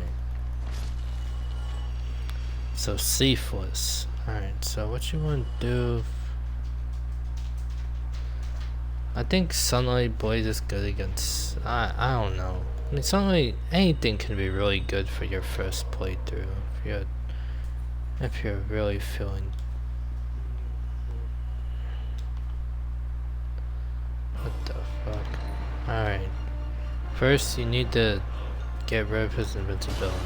S1: So Cephas. Alright, so what you want to do? I think Sunlight Blaze is good against. I don't know. I mean, Sunlight, anything can be really good for your first playthrough. If you're really feeling. What the fuck? Alright. First, you need to get rid of his invincibility.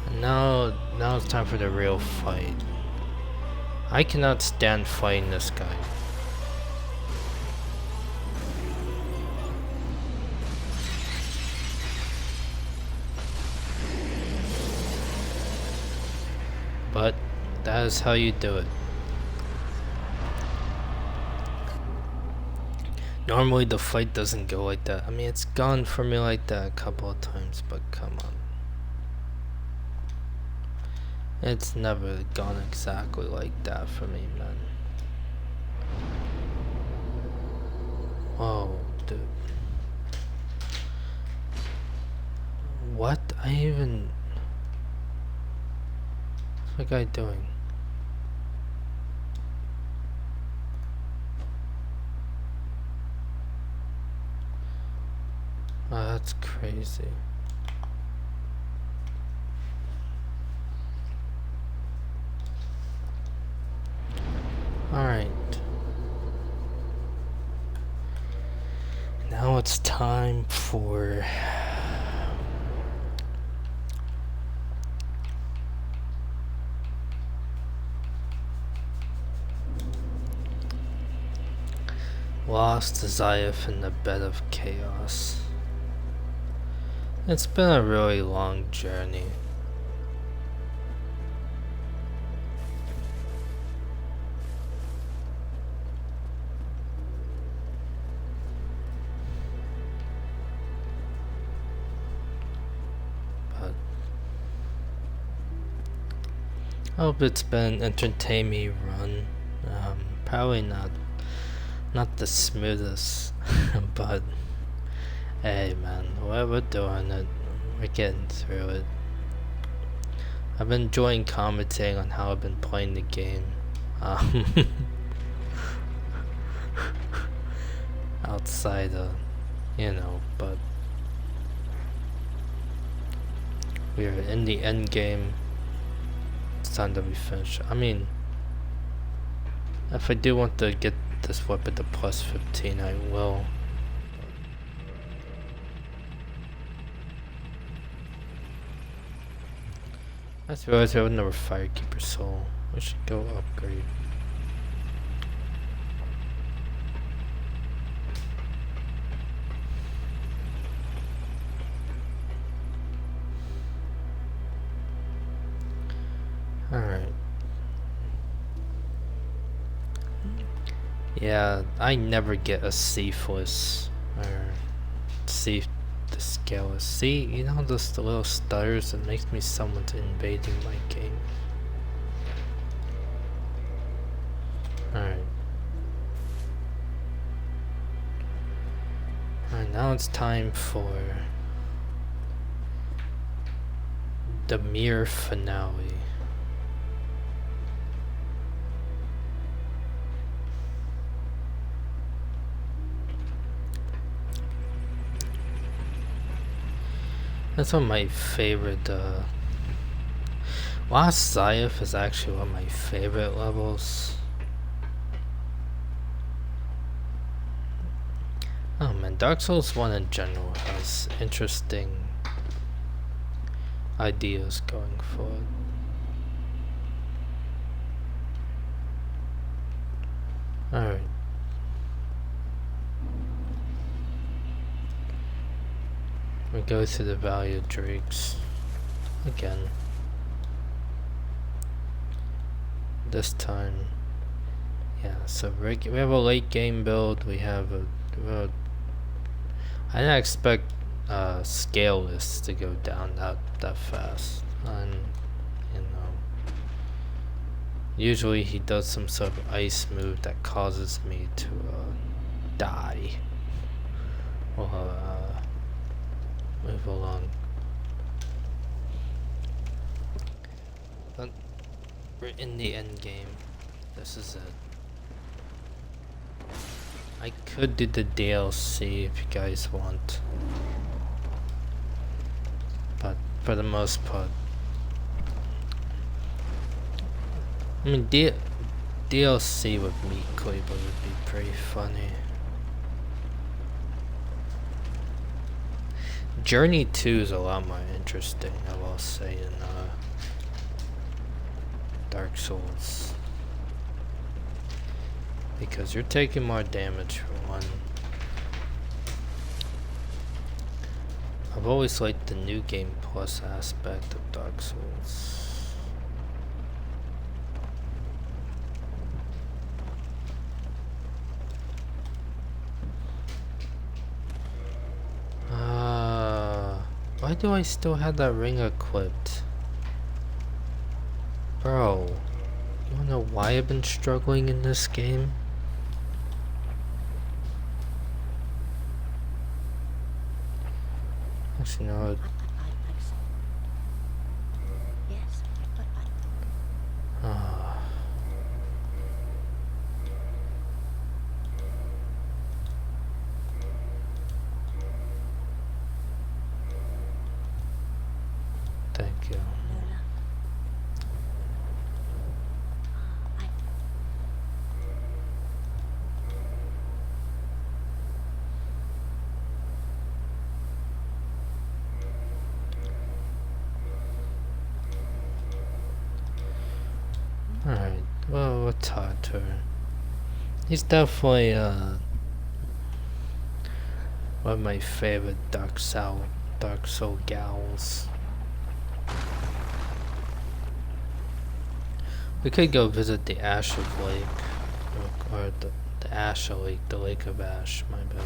S1: And now it's time for the real fight. I cannot stand fighting this guy. But that is how you do it. Normally the fight doesn't go like that. I mean, it's gone for me like that a couple of times, but come on. It's never gone exactly like that for me, man. Whoa, dude. What? What's the guy doing? Oh, that's crazy. Alright. Now it's time for Lost Zayef in the Bed of Chaos. It's been a really long journey. But I hope it's been an entertaining run. Probably not the smoothest, but hey man, we're doing it. We're getting through it. I've been enjoying commenting on how I've been playing the game. Outside of, but we are in the end game. It's time that we finish. I mean, if I do want to get this weapon to plus 15, I will. I just realized I have another Firekeeper soul. I should go upgrade. Alright. Yeah, I never get a ceaseless or safe the scaleless. See, you know those little stutters that makes me someone's invading my game. Alright. Alright, now it's time for the mere finale. That's one of my favorite, Lost Zayef is actually one of my favorite levels. Oh man, Dark Souls 1 in general has interesting ideas going forward. Alright. We go to the Valley of Drakes again. This time, yeah. So we have a late game build. We have a I didn't expect Scaleless to go down that fast, and usually he does some sort of ice move that causes me to die. Well, move along. But we're in the end game. This is it. I could do the DLC if you guys want, but for the most part, I mean, DLC with Meat Cleaver would be pretty funny. Journey 2 is a lot more interesting, I will say, in Dark Souls. Because you're taking more damage for one. I've always liked the new game plus aspect of Dark Souls. Why do I still have that ring equipped? Bro, you wanna know why I've been struggling in this game? Actually, no. Thank you.
S3: Lola. I
S1: Alright, well, we'll talk to her. He's definitely, one of my favorite Dark Soul gals. We could go visit the Ash of Lake, or the Ash of Lake, the Lake of Ash, my bad.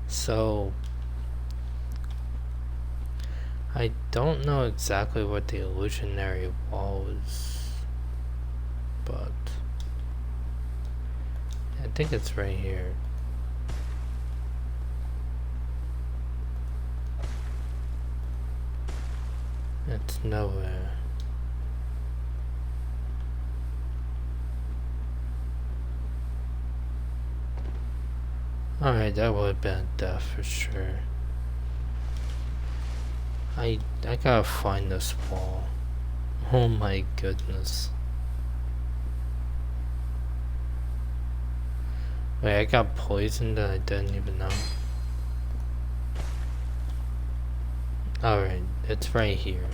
S1: So, I don't know exactly what the illusionary wall is, but I think it's right here. It's nowhere. Alright, that would have been a death for sure. I gotta find this wall. Oh my goodness. Wait, I got poisoned and I didn't even know. Alright, it's right here.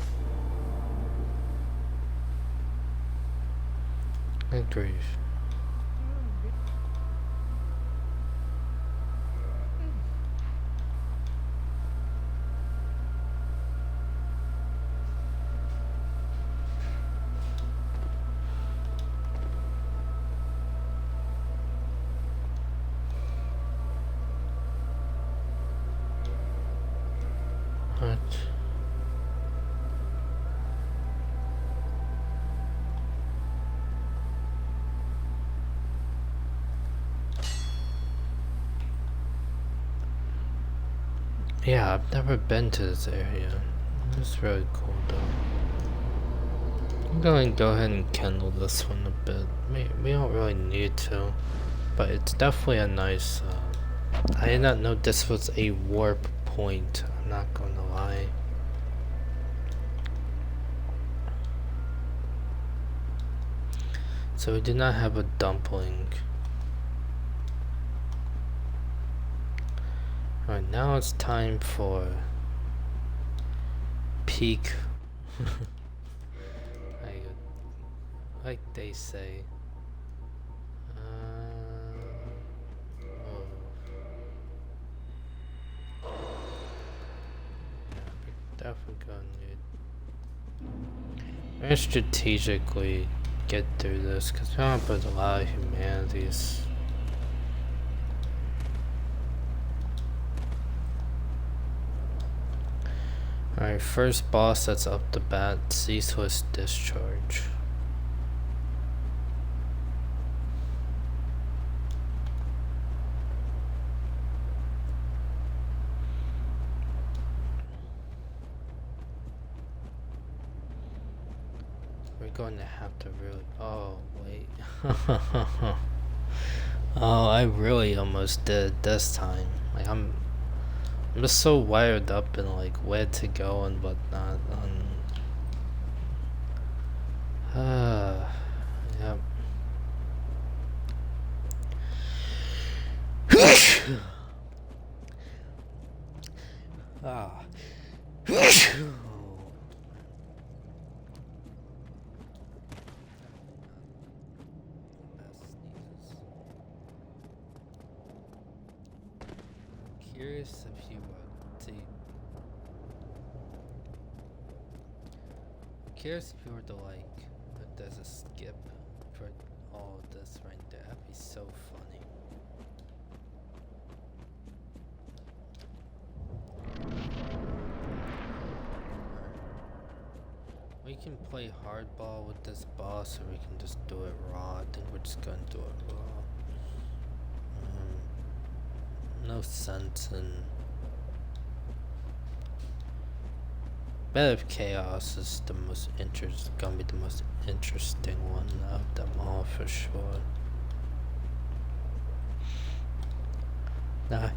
S1: Good grief. What? Yeah, I've never been to this area. It's really cool though. I'm going to go ahead and kindle this one a bit. We don't really need to, but it's definitely a nice, I did not know this was a warp point, I'm not gonna lie. So we do not have a dumpling. Alright, now it's time for peak. Like they say. Oh. Yeah, we're definitely gonna need. We're gonna strategically get through this because we don't put a lot of humanities. Alright, first boss that's up the bat, Ceaseless Discharge. We're going to have to really. Oh, wait. Oh, I really almost did this time. Like, I'm just so wired up and like where to go and whatnot. Yep. Ah. Curious if you curious if you were to like, if there's a skip for all of this right there. That'd be so funny. We We can play hardball with this boss, or we can just do it raw. I think we're just gonna do it raw. No sense in. Bed of Chaos is the most gonna be the most interesting one of them all for sure. Nah.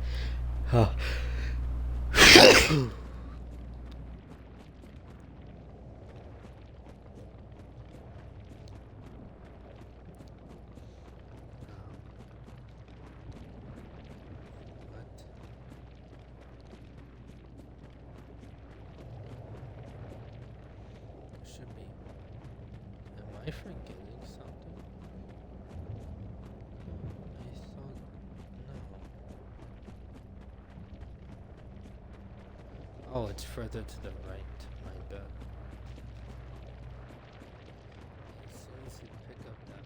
S1: Huh. Should be. Am I forgetting something? I thought no. Oh, it's further to the right. My bad. As soon as you pick up that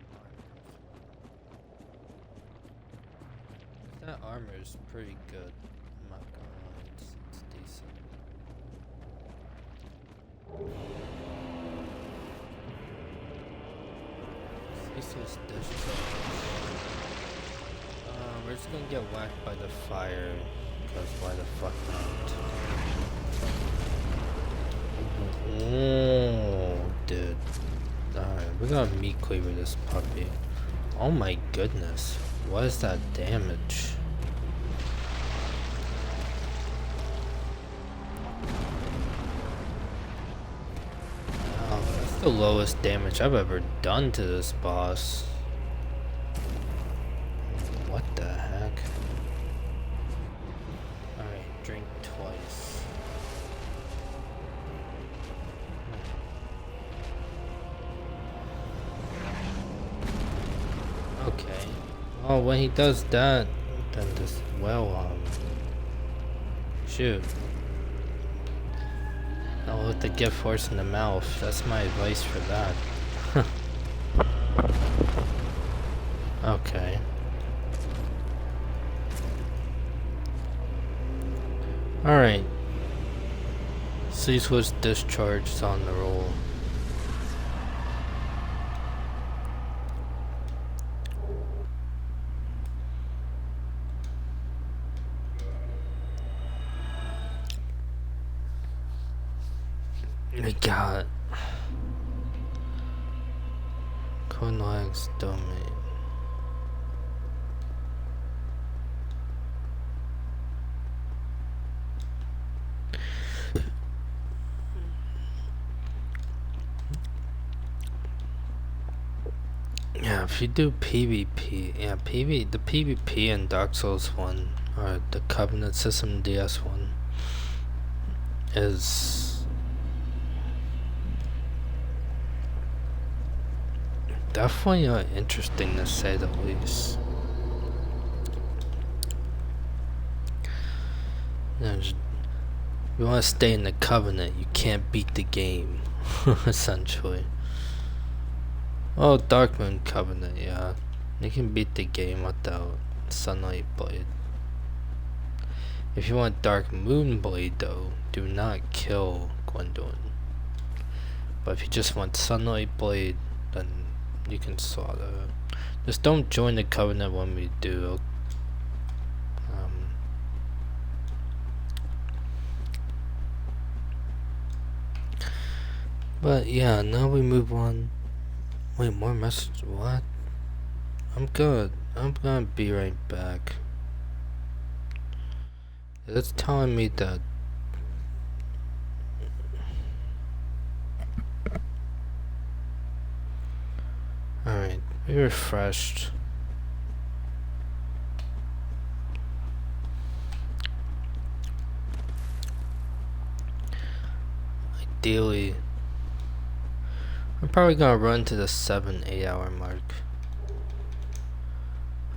S1: armor, that armor is pretty good. I'm not gonna lie, it's decent. Cecil's discharge. We're just gonna get whacked by the fire, because why the fuck not? Oh, dude. Alright, we're gonna meat cleaver this puppy. Oh my goodness. What is that damage? The lowest damage I've ever done to this boss. What the heck? Alright, drink twice. Okay. Oh, when he does that, then this shoot. I'll let the gift horse in the mouth. That's my advice for that. Okay. Alright. Ceaseless discharge is on the roll. We got Conlex domain. Yeah, if you do PvP, yeah, the PvP in Dark Souls 1 or the Covenant System DS 1 is definitely interesting to say the least. If you want to stay in the Covenant, you can't beat the game, essentially. Oh, Dark Moon Covenant, yeah. You can beat the game without Sunlight Blade. If you want Dark Moon Blade, though, do not kill Gwendolyn. But if you just want Sunlight Blade, then you can slaughter her. Just don't join the Covenant when we do. But yeah, now we move on. Wait, more message? What? I'm good. I'm gonna be right back. It's telling me that alright, we refreshed. Ideally, I'm probably gonna run to the 7-8 hour mark.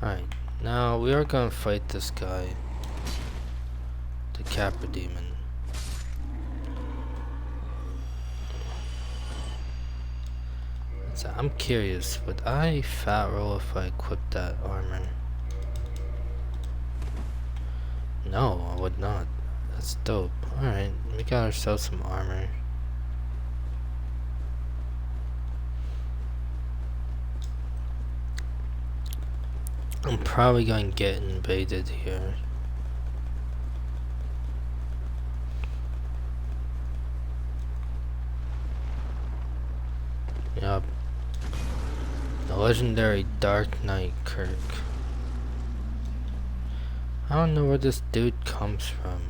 S1: Alright, now we are gonna fight this guy, the Capra Demon. So I'm curious, would I fat roll if I equip that armor? No, I would not. That's dope. Alright, we got ourselves some armor. I'm probably gonna get invaded here. Yup. The legendary Dark Knight Kirk. I don't know where this dude comes from.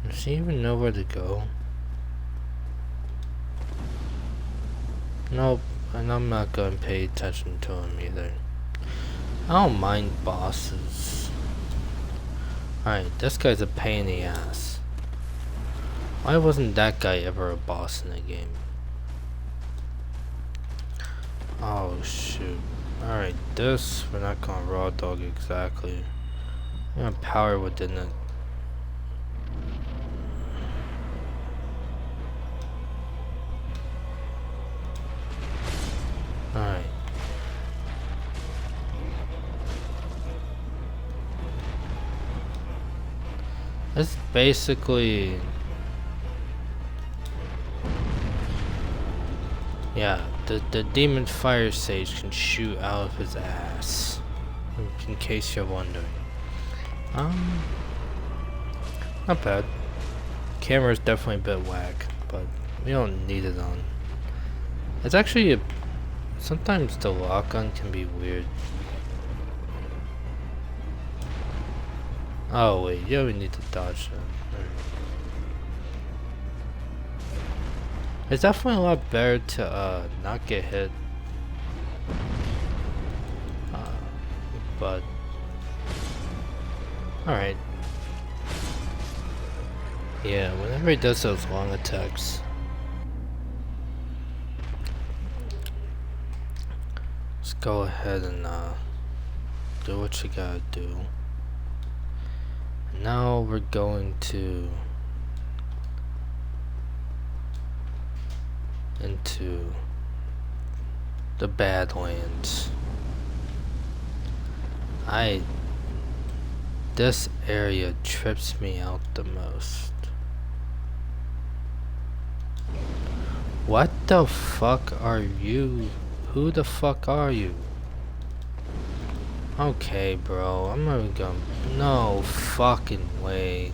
S1: Does he even know where to go? Nope, and I'm not gonna pay attention to him either. I don't mind bosses. Alright, this guy's a pain in the ass. Why wasn't that guy ever a boss in the game? Oh shoot. Alright, this we're not gonna raw dog exactly. We're gonna power within it. Alright. This is basically... Yeah, the demon fire sage can shoot out of his ass. In case you're wondering. Not bad. Camera's definitely a bit whack, but we don't need it on. It's actually a... Sometimes the lock-on can be weird. Oh wait, yeah, we need to dodge that. It's definitely a lot better to not get hit. But alright. Yeah, whenever he does those long attacks. Let's go ahead and do what you gotta do. Now we're going to into the Badlands. This area trips me out the most. What the fuck are you? Who the fuck are you? Okay, bro, I'm not even gonna... No fucking way.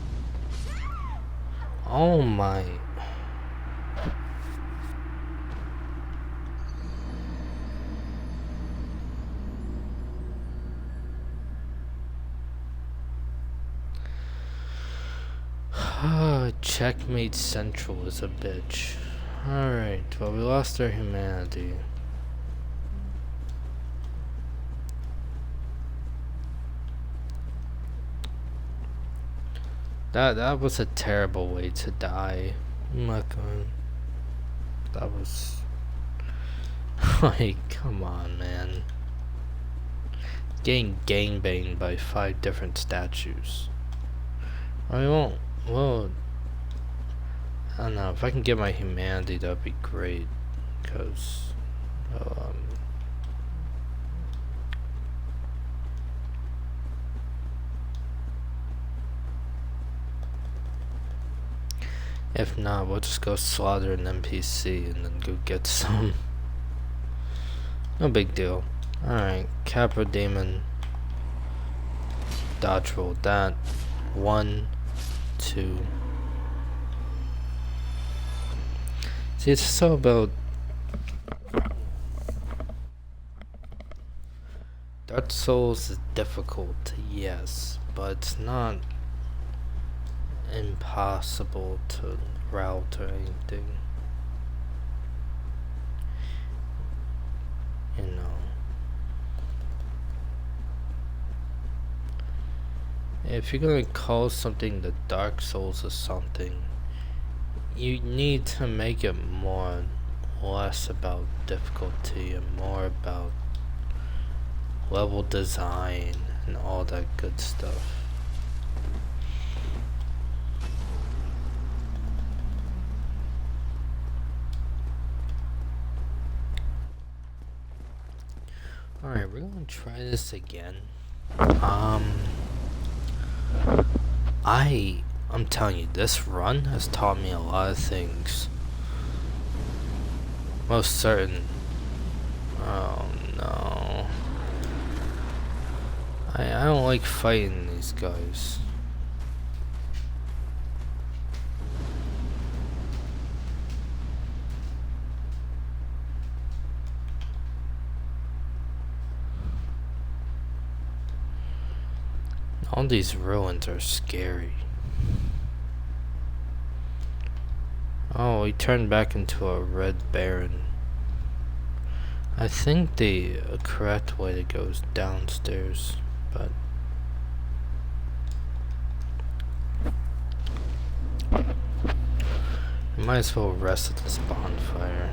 S1: Oh my... Checkmate Central is a bitch. Alright, well we lost our humanity. That was a terrible way to die. Oh my god. That was... Like, come on, man. Getting gangbanged by 5 different statues. I won't... Well... I don't know, if I can get my humanity, that'd be great. Because... if not, we'll just go slaughter an NPC and then go get some. No big deal. Alright, Capra Demon. Dodge roll that. 1, 2. See, it's so about... Dark Souls is difficult, yes, but it's not impossible to route or anything. You know. If you're gonna call something the Dark Souls or something, you need to make it less about difficulty and more about level design and all that good stuff. Alright, we're gonna try this again. I I'm telling you, this run has taught me a lot of things. Most certain. Oh no. I don't like fighting these guys. All these ruins are scary. Oh, he turned back into a red baron. I think the correct way to go is downstairs, but I might as well rest at this bonfire.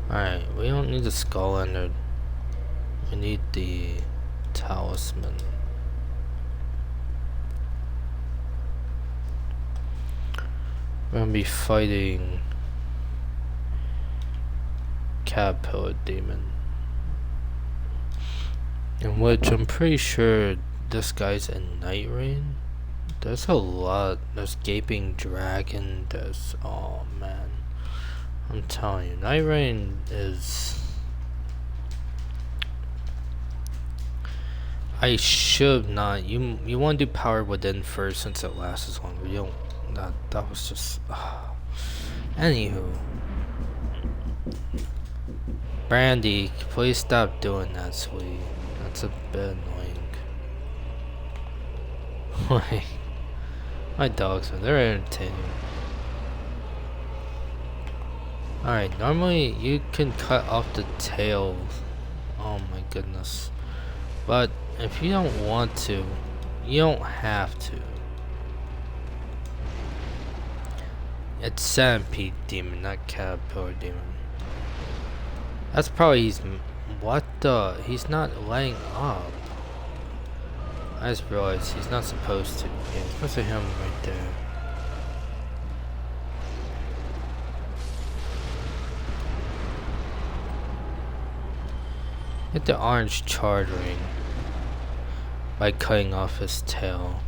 S1: Alright, we don't need the skull ender. We need the talisman. We're gonna be fighting Caterpillar Demon, in which I'm pretty sure this guy's in Night Rain. There's a lot. There's Gaping Dragon. There's, oh man, I'm telling you, Night Rain is. I should not. You want to do Power Within first since it lasts longer. You don't. That was just. Anywho. Brandy, please stop doing that, sweetie. That's a bit annoying. My dogs they're entertaining. Alright, normally you can cut off the tail. Oh my goodness. But if you don't want to, you don't have to. It's Centipede Demon, not Caterpillar Demon. That's probably what the? He's not laying up. I just realized he's not supposed to. Yeah, it's supposed to him right there. Get the orange charred ring by cutting off his tail.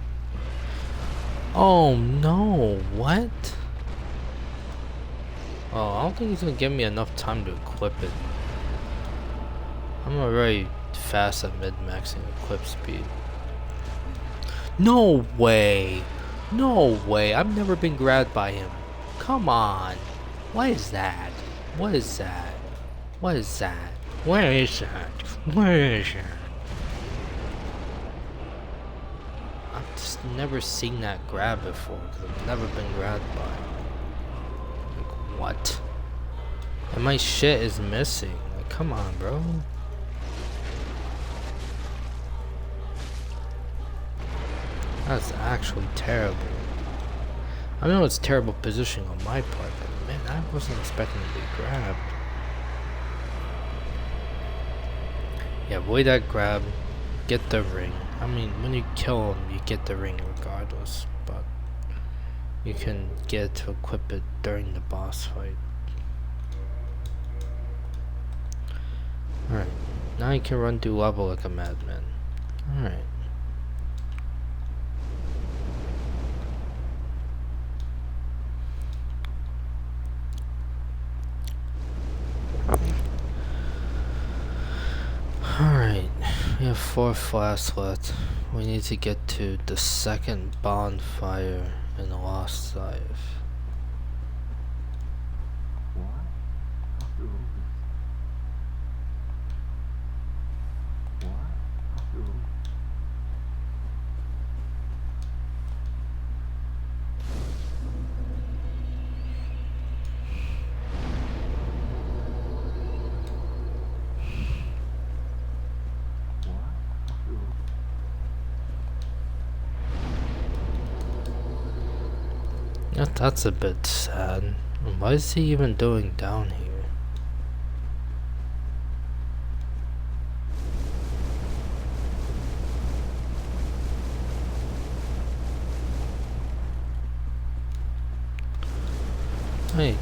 S1: Oh no, what? Oh, I don't think he's gonna give me enough time to equip it. I'm already fast at mid-maxing equip speed. No way! No way! I've never been grabbed by him. Come on! What is that? What is that? What is that? Where is that? Where is that? I've just never seen that grab before, because I've never been grabbed by him. Like, what? And my shit is missing. Like, come on, bro. That's actually terrible. I know it's terrible positioning on my part, but man, I wasn't expecting to be grabbed. Yeah, avoid that grab. Get the ring. I mean, when you kill him, you get the ring regardless, but you can get it to equip it during the boss fight. Alright, now you can run through level like a madman. Alright. Alright, we have 4 flasks left. We need to get to the second bonfire in the Lost Life.
S2: What? After all this? What? After all?
S1: That's a bit sad. What is he even doing down here? Wait.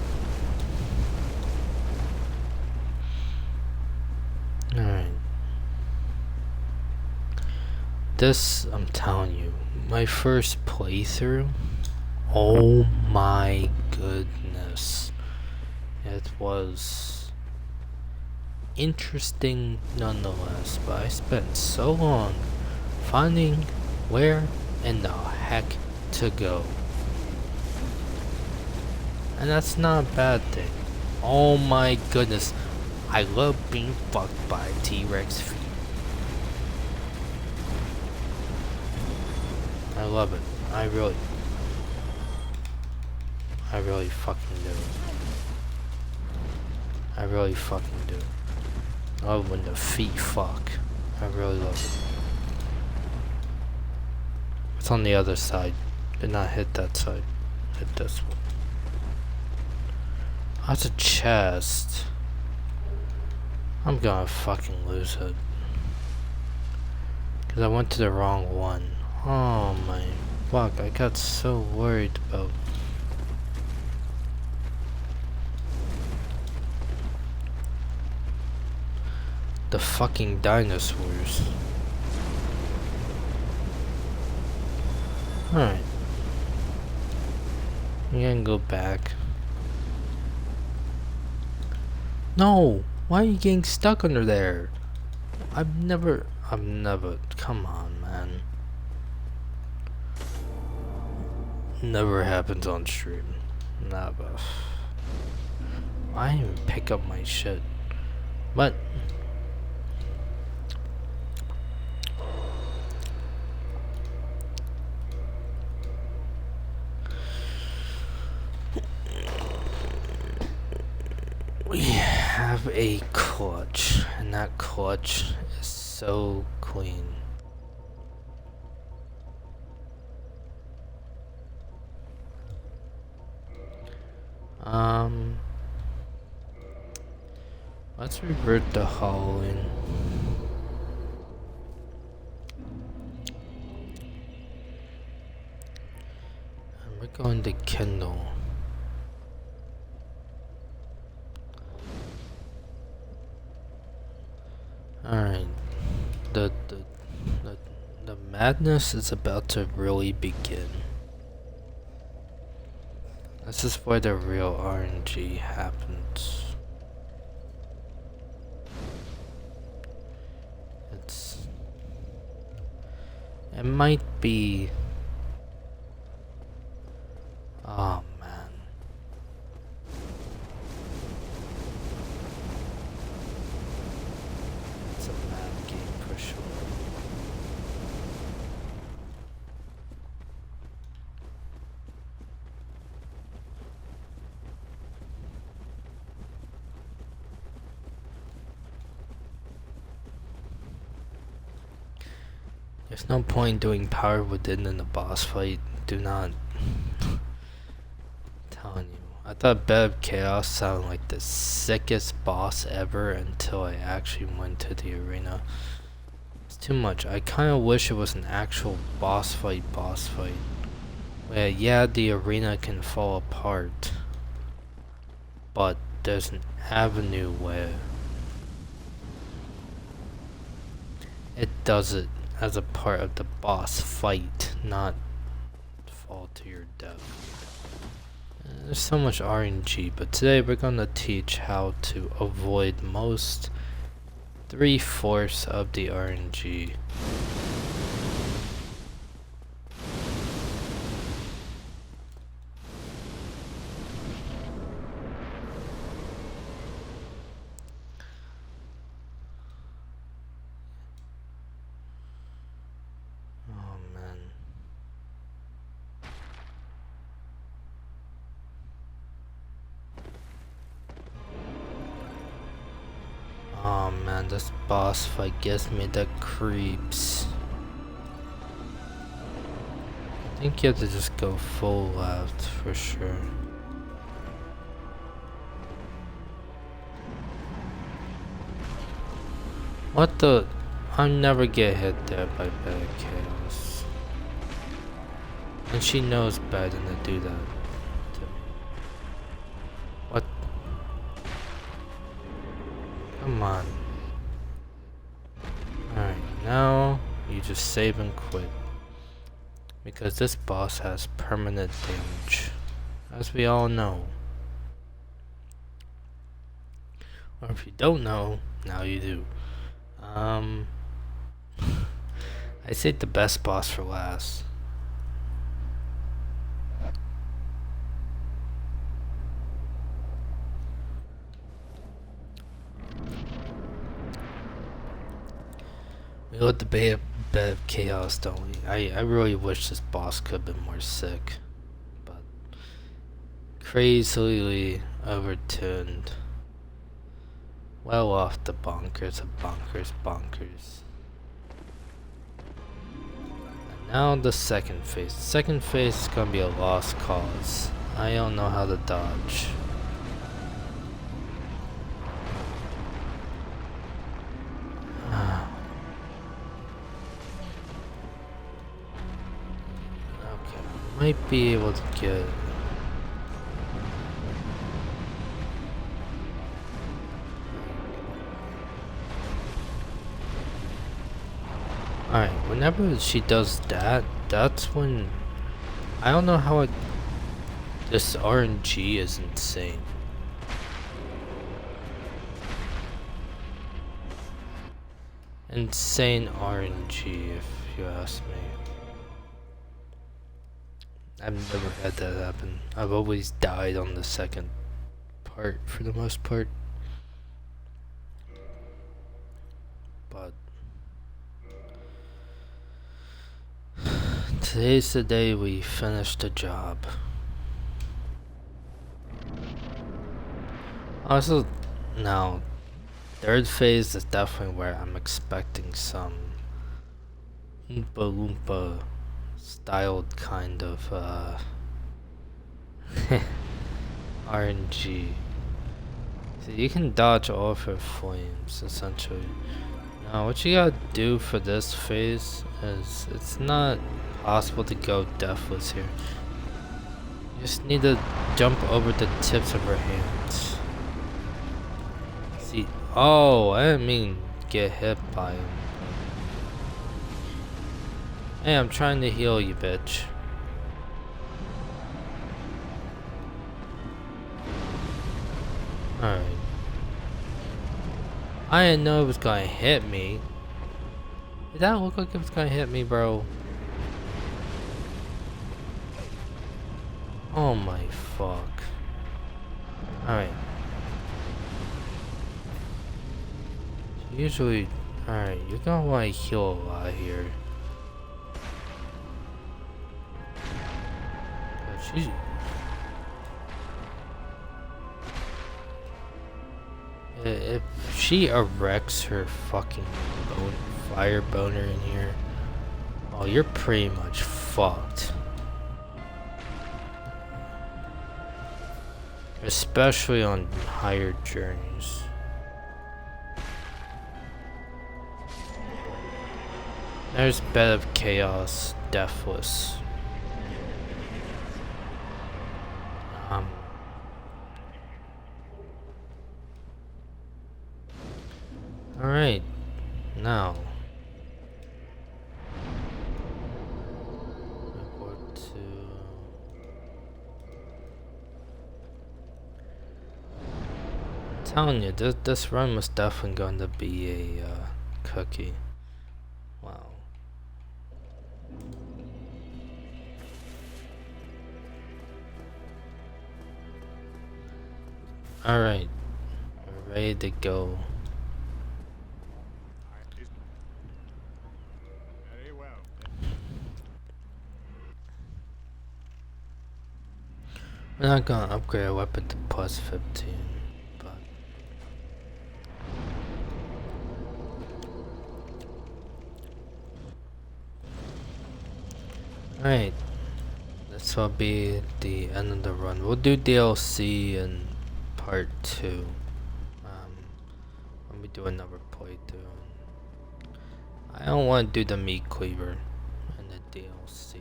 S1: Alright. this, I'm telling you, my first playthrough, oh my goodness. It was interesting nonetheless, but I spent so long finding where in the heck to go. And that's not a bad thing. Oh my goodness, I love being fucked by T-Rex feet. I love it. I really fucking do. I really fucking do. I love when the feet fuck. I really love it. It's on the other side. Did not hit that side. Hit this one. That's a chest. I'm gonna fucking lose it. Cause I went to the wrong one. Oh my fuck, I got so worried about the fucking dinosaurs. Alright. You can go back. No! Why are you getting stuck under there? I've never, come on, man. Never happens on stream. Never. I didn't even pick up my shit. But we have a clutch, and that clutch is so clean. Let's revert to Halloween. And we're going to Kendall. Alright. The madness is about to really begin. This is where the real RNG happens. It might be... Oh man. It's a mad game for sure. There's no point doing power within in the boss fight. Do not. I'm telling you. I thought Bed of Chaos sounded like the sickest boss ever until I actually went to the arena. It's too much. I kinda wish it was an actual boss fight. Where yeah, the arena can fall apart. But there's an avenue where it does it as a part of the boss fight, not fall to your death. There's so much RNG, but today we're gonna teach how to avoid most 3/4 of the RNG. Oh man, this boss fight gives me the creeps. I think you have to just go full left for sure. What the? I never get hit there by Bad Chaos. And she knows better than to do that to me. What? Come on. Alright, now you just save and quit. Because this boss has permanent damage, as we all know. Or if you don't know, now you do. I saved the best boss for last. We let the bed of chaos, don't we? I really wish this boss could have been more sick. But crazily overtuned. Well off the bonkers of bonkers. And now the second phase. The second phase is gonna be a lost cause. I don't know how to dodge. Might be able to get. Alright, whenever she does that, that's when. I don't know how this RNG is insane. Insane RNG, if you ask me. I've never had that happen. I've always died on the second part for the most part. But today's the day we finish the job. Also, now, third phase is definitely where I'm expecting some Oompa Loompa styled kind of RNG. So you can dodge all of her flames essentially. Now what you gotta do for this phase is it's not possible to go deathless here. You just need to jump over the tips of her hands. See, oh, I didn't mean get hit by him. Hey, I'm trying to heal you, bitch. Alright. I didn't know it was gonna hit me. Did that look like it was gonna hit me, bro? Oh my fuck. Alright. Usually, alright, you're gonna wanna heal a lot here. If she erects her fucking fire boner in here, oh, you're pretty much fucked. Especially on higher journeys. There's Bed of Chaos, Deathless. Alright, now report to I'm telling you, this run was definitely going to be a cookie. Wow. Alright, we're ready to go. We're not gonna upgrade our weapon to plus 15, but alright, this will be the end of the run. We'll do DLC in part 2 when we do another playthrough. I don't want to do the meat cleaver in the DLC.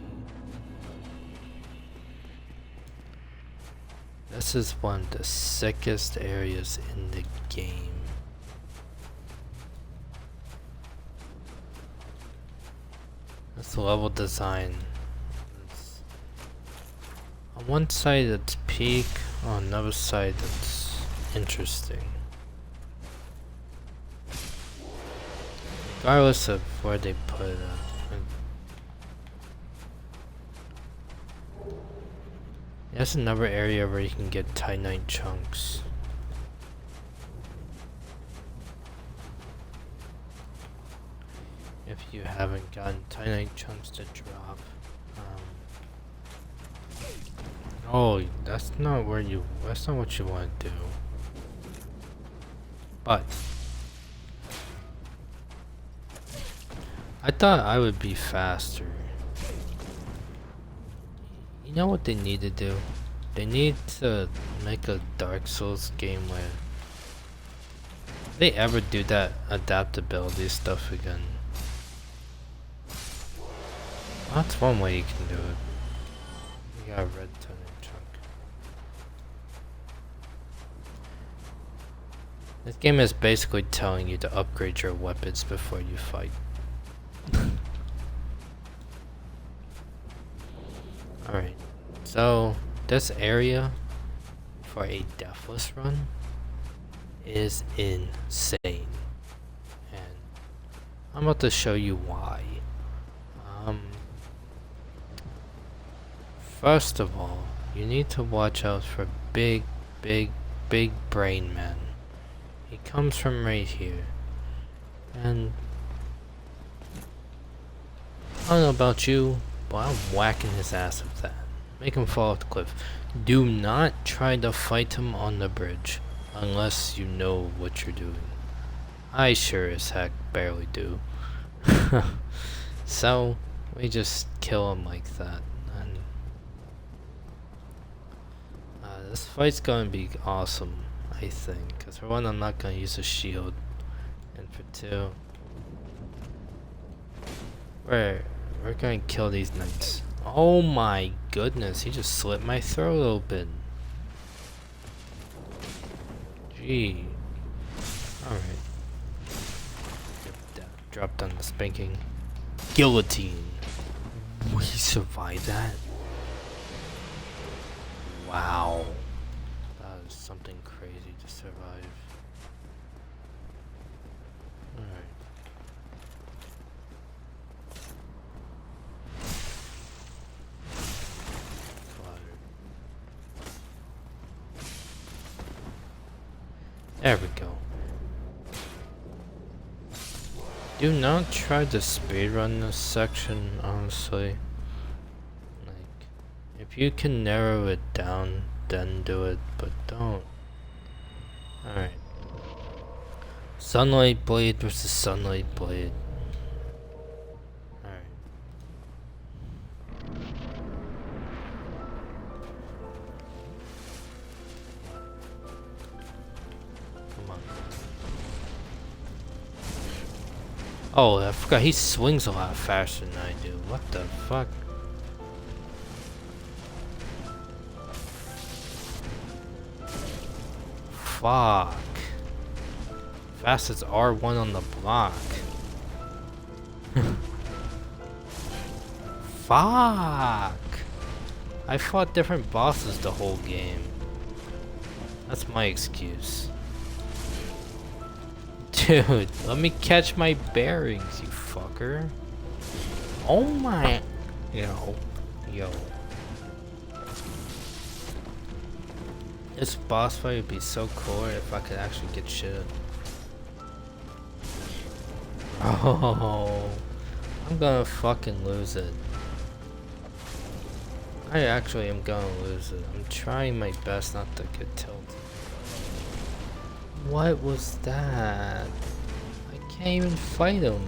S1: This is one of the sickest areas in the game. This level design. It's, on one side it's peak, on another side it's interesting. Regardless of where they put it. There's another area where you can get Titanite chunks. If you haven't gotten Titanite chunks to drop. Oh, that's not what you want to do. But I thought I would be faster. You know what they need to do? They need to make a Dark Souls game where if they ever do that adaptability stuff again. That's one way you can do it. You got a red Titanite chunk. This game is basically telling you to upgrade your weapons before you fight. Alright, so this area for a deathless run is insane. And I'm about to show you why. First of all, you need to watch out for big brain man. He comes from right here. And I don't know about you, but I'm whacking his ass with that. Make him fall off the cliff. Do not try to fight him on the bridge unless you know what you're doing. I sure as heck barely do. So we just kill him like that. And this fight's gonna be awesome, I think. Because for one, I'm not gonna use a shield. And for two, we're gonna kill these knights. Oh my goodness, he just slit my throat open. Gee. Alright. Dropped on the spanking. Guillotine. We survived that? Wow. That is something crazy to survive. Alright. There we go. Do not try to speedrun this section, honestly. Like, if you can narrow it down, then do it, but don't. Alright. Sunlight Blade versus Sunlight Blade. Alright. Come on. Oh, I forgot he swings a lot faster than I do. What the fuck? Fuck. Fastest R1 on the block. Fuck. I fought different bosses the whole game. That's my excuse. Dude, let me catch my bearings, you fucker. Oh my... Yo. This boss fight would be so cool if I could actually get shit. Oh, I'm gonna fucking lose it. I actually am gonna lose it. I'm trying my best not to get tilted. What was that? I can't even fight him.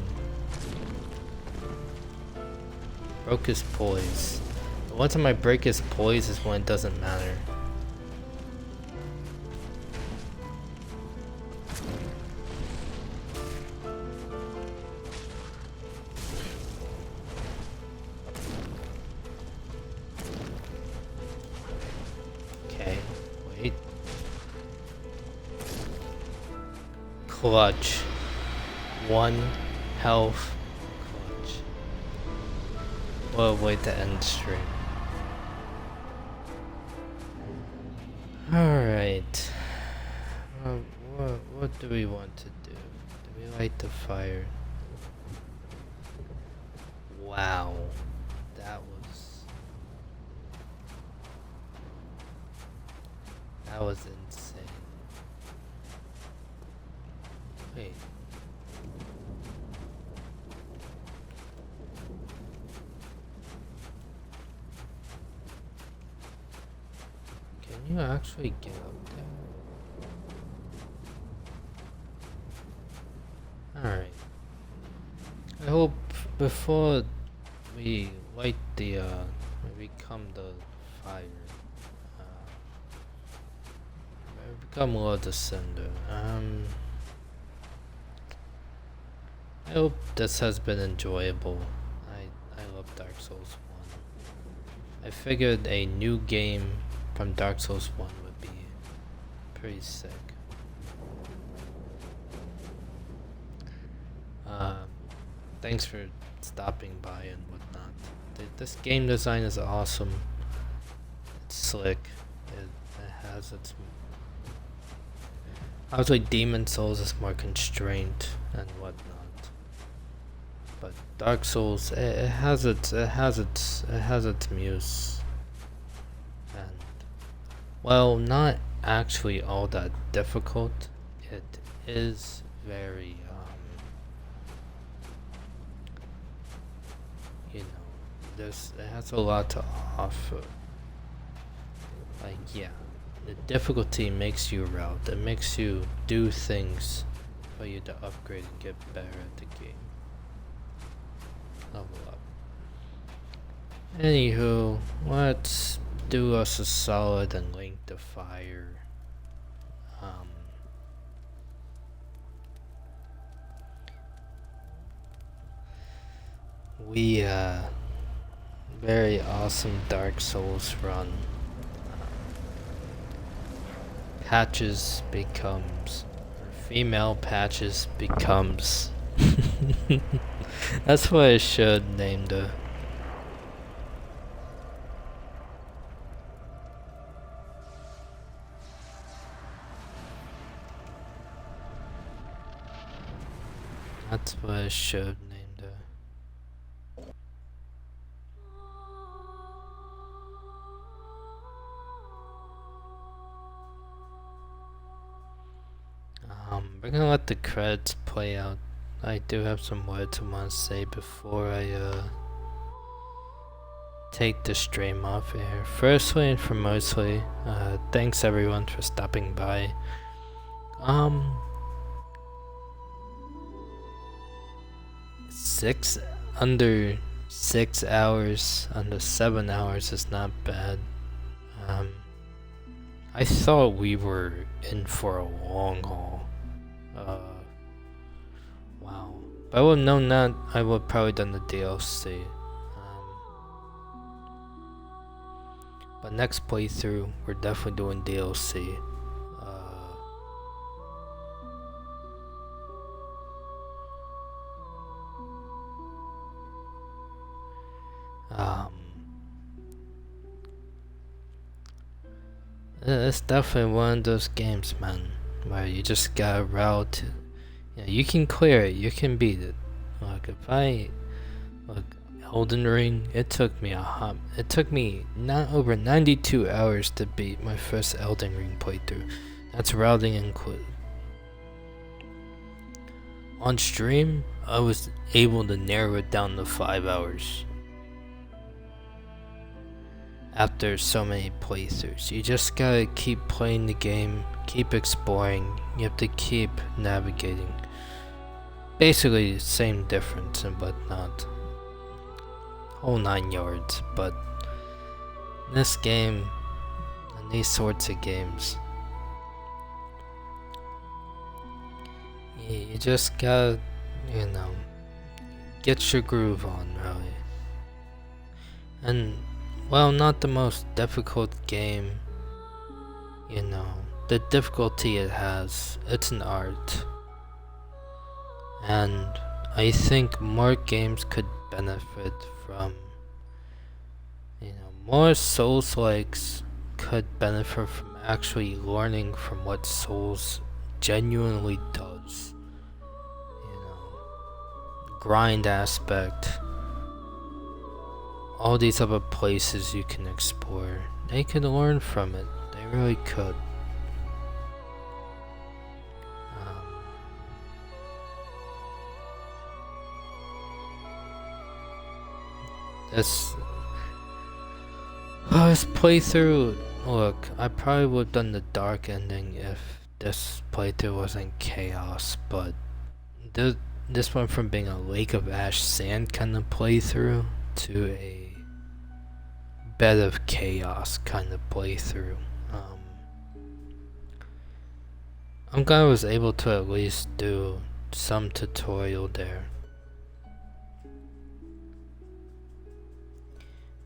S1: Broke his poise. The one time I break his poise is when it doesn't matter. Okay, wait. Clutch. 1 health. Clutch. What a way to end stream. Alright. What do we want to do? Do we light the fire? Wow. That was insane. Wait. Can you actually get up there? Alright. I hope before we light the, we become the fire, become Lord Descender. I hope this has been enjoyable. I love Dark Souls 1. I figured a new game from Dark Souls 1 would be pretty sick. Thanks for stopping by and whatnot. This game design is awesome. It's slick. It has its... Obviously Demon Souls is more constrained and whatnot. But Dark Souls, it has its muse. And well, not actually all that difficult. It is very you know, it has a lot to offer. Like, yeah, the difficulty makes you route. It makes you do things for you to upgrade and get better at the game. Level up. Anywho, let's do us a solid and link the fire. We very awesome Dark Souls run. Patches becomes, or female Patches becomes. That's what I should name the. That's what I should name the. We're gonna let the credits play out. I do have some words I want to say before I take the stream off air. Firstly and foremostly, thanks everyone for stopping by. Under 6 hours, under 7 hours is not bad. I thought we were in for a long haul. Wow. If I would have known that, I would have probably done the DLC. But next playthrough, we're definitely doing DLC. It's definitely one of those games, man, where you just gotta route. You can clear it, you can beat it. Look, Elden Ring, it took me not over 92 hours to beat my first Elden Ring playthrough. That's routing included. On stream, I was able to narrow it down to 5 hours. After so many playthroughs, you just gotta keep playing the game, keep exploring, you have to keep navigating. Basically, same difference and whatnot. Whole 9 yards, but in this game, and these sorts of games, you just gotta, get your groove on, really. And well, not the most difficult game, the difficulty it has, it's an art. And I think more games could benefit from more Souls-likes could benefit from actually learning from what Souls genuinely does. You know, grind aspect, all these other places you can explore. They could learn from it. They really could. This playthrough, look, I probably would have done the dark ending if this playthrough wasn't chaos, but this went from being a Lake of Ash Sand kind of playthrough to a Bed of Chaos kind of playthrough. I'm glad I was able to at least do some tutorial there.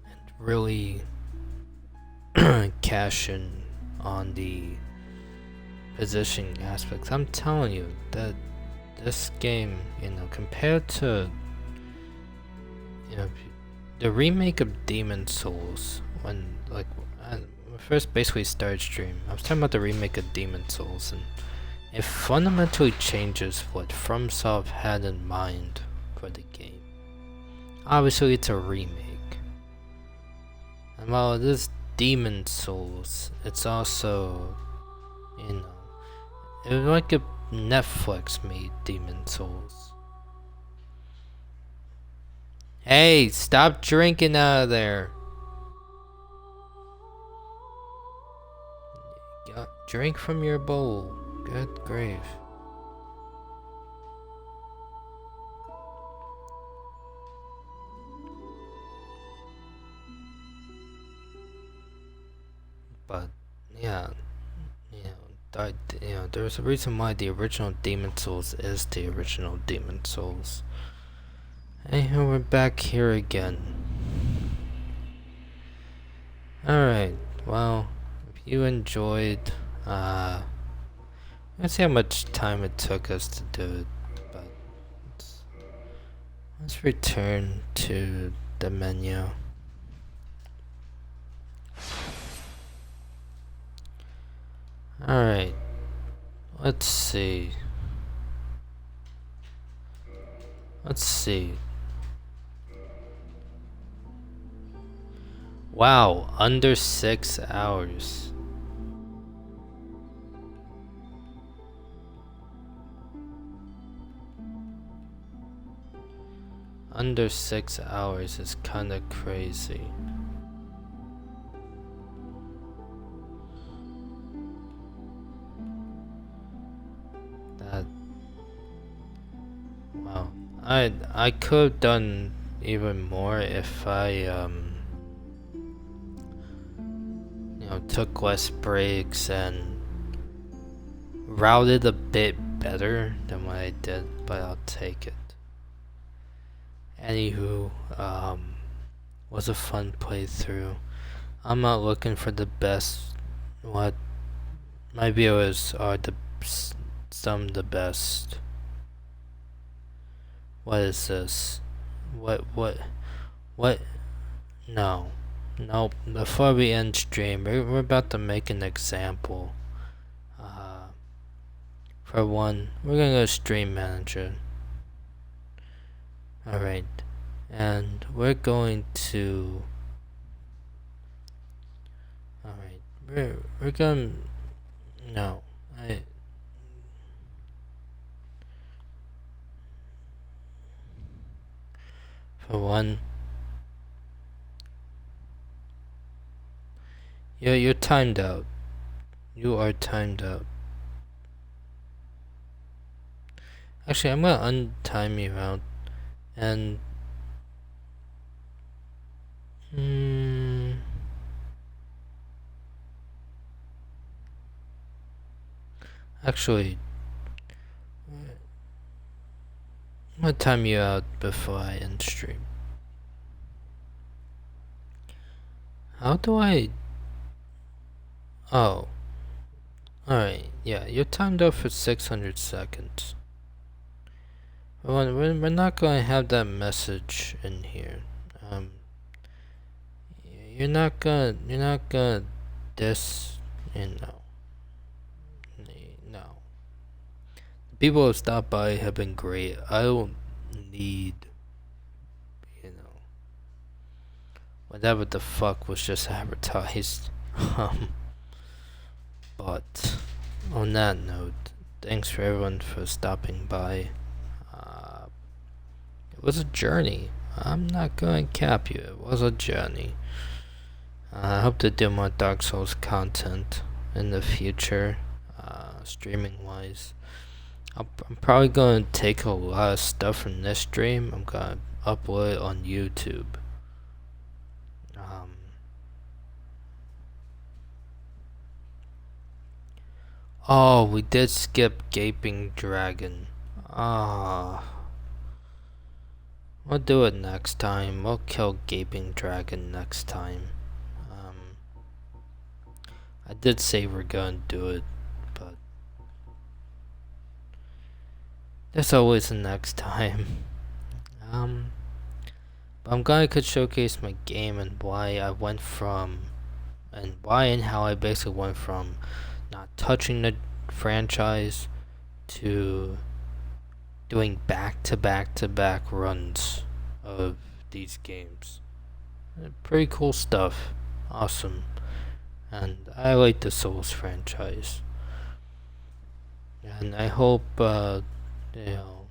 S1: And really cash in on the positioning aspects. I'm telling you that this game, you know, compared to, you know, the remake of Demon Souls, when like I first basically started stream, I was talking about the remake of Demon Souls, and it fundamentally changes what FromSoft had in mind for the game. Obviously, it's a remake, and while it is Demon Souls, it's also, you know, it was like if Netflix made Demon Souls. Hey, stop drinking out of there. Drink from your bowl. Good grief. But yeah, there's a reason why the original Demon Souls is the original Demon Souls. And we're back here again. Alright, well, if you enjoyed, let's see how much time it took us to do it, but let's return to the menu. Alright, let's see. Wow, under 6 hours. Under 6 hours is kinda crazy. Wow. I could have done even more if I took less breaks and routed a bit better than what I did, but I'll take it. Anywho, was a fun playthrough. I'm not looking for the best. What my viewers are some of the best. What is this? What? No. Nope. Before we end stream, we're about to make an example. For one, we're gonna go stream manager. Alright. And we're going to... Alright. We're gonna... No. For one... Yeah, you're timed out. You are timed out. Actually, I'm gonna untime you out. And... Actually... I'm gonna time you out before I end stream. How do I... Oh. Alright, yeah, you're timed out for 600 seconds. We're not going to have that message in here. you're not gonna diss, you know, no. The people who stopped by have been great. I don't need, you know, whatever the fuck was just advertised. Um, but on that note, thanks for everyone for stopping by. It was a journey. I'm not gonna cap you. It was a journey. I hope to do more Dark Souls content in the future, streaming wise. I'm probably gonna take a lot of stuff from this stream. I'm gonna upload it on YouTube. Oh, we did skip Gaping Dragon. Ah. We'll do it next time. We'll kill Gaping Dragon next time. I did say we're gonna do it, but there's always a next time. But I'm glad I could showcase my game and why I went from, and why and how I basically went from not touching the franchise to doing back-to-back-to-back runs of these games. Pretty cool stuff. Awesome. And I like the Souls franchise. And I hope, you know,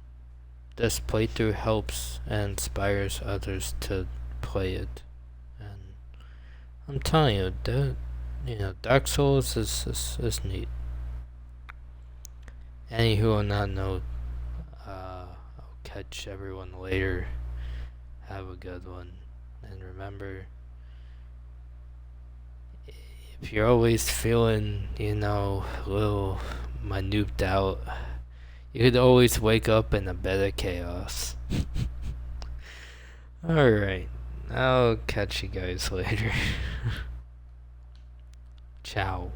S1: this playthrough helps and inspires others to play it. And I'm telling you, Dark Souls is neat. Anywho, on that note, I'll catch everyone later. Have a good one. And remember, if you're always feeling, a little minute out, you could always wake up in a bed of chaos. Alright, I'll catch you guys later. Ciao.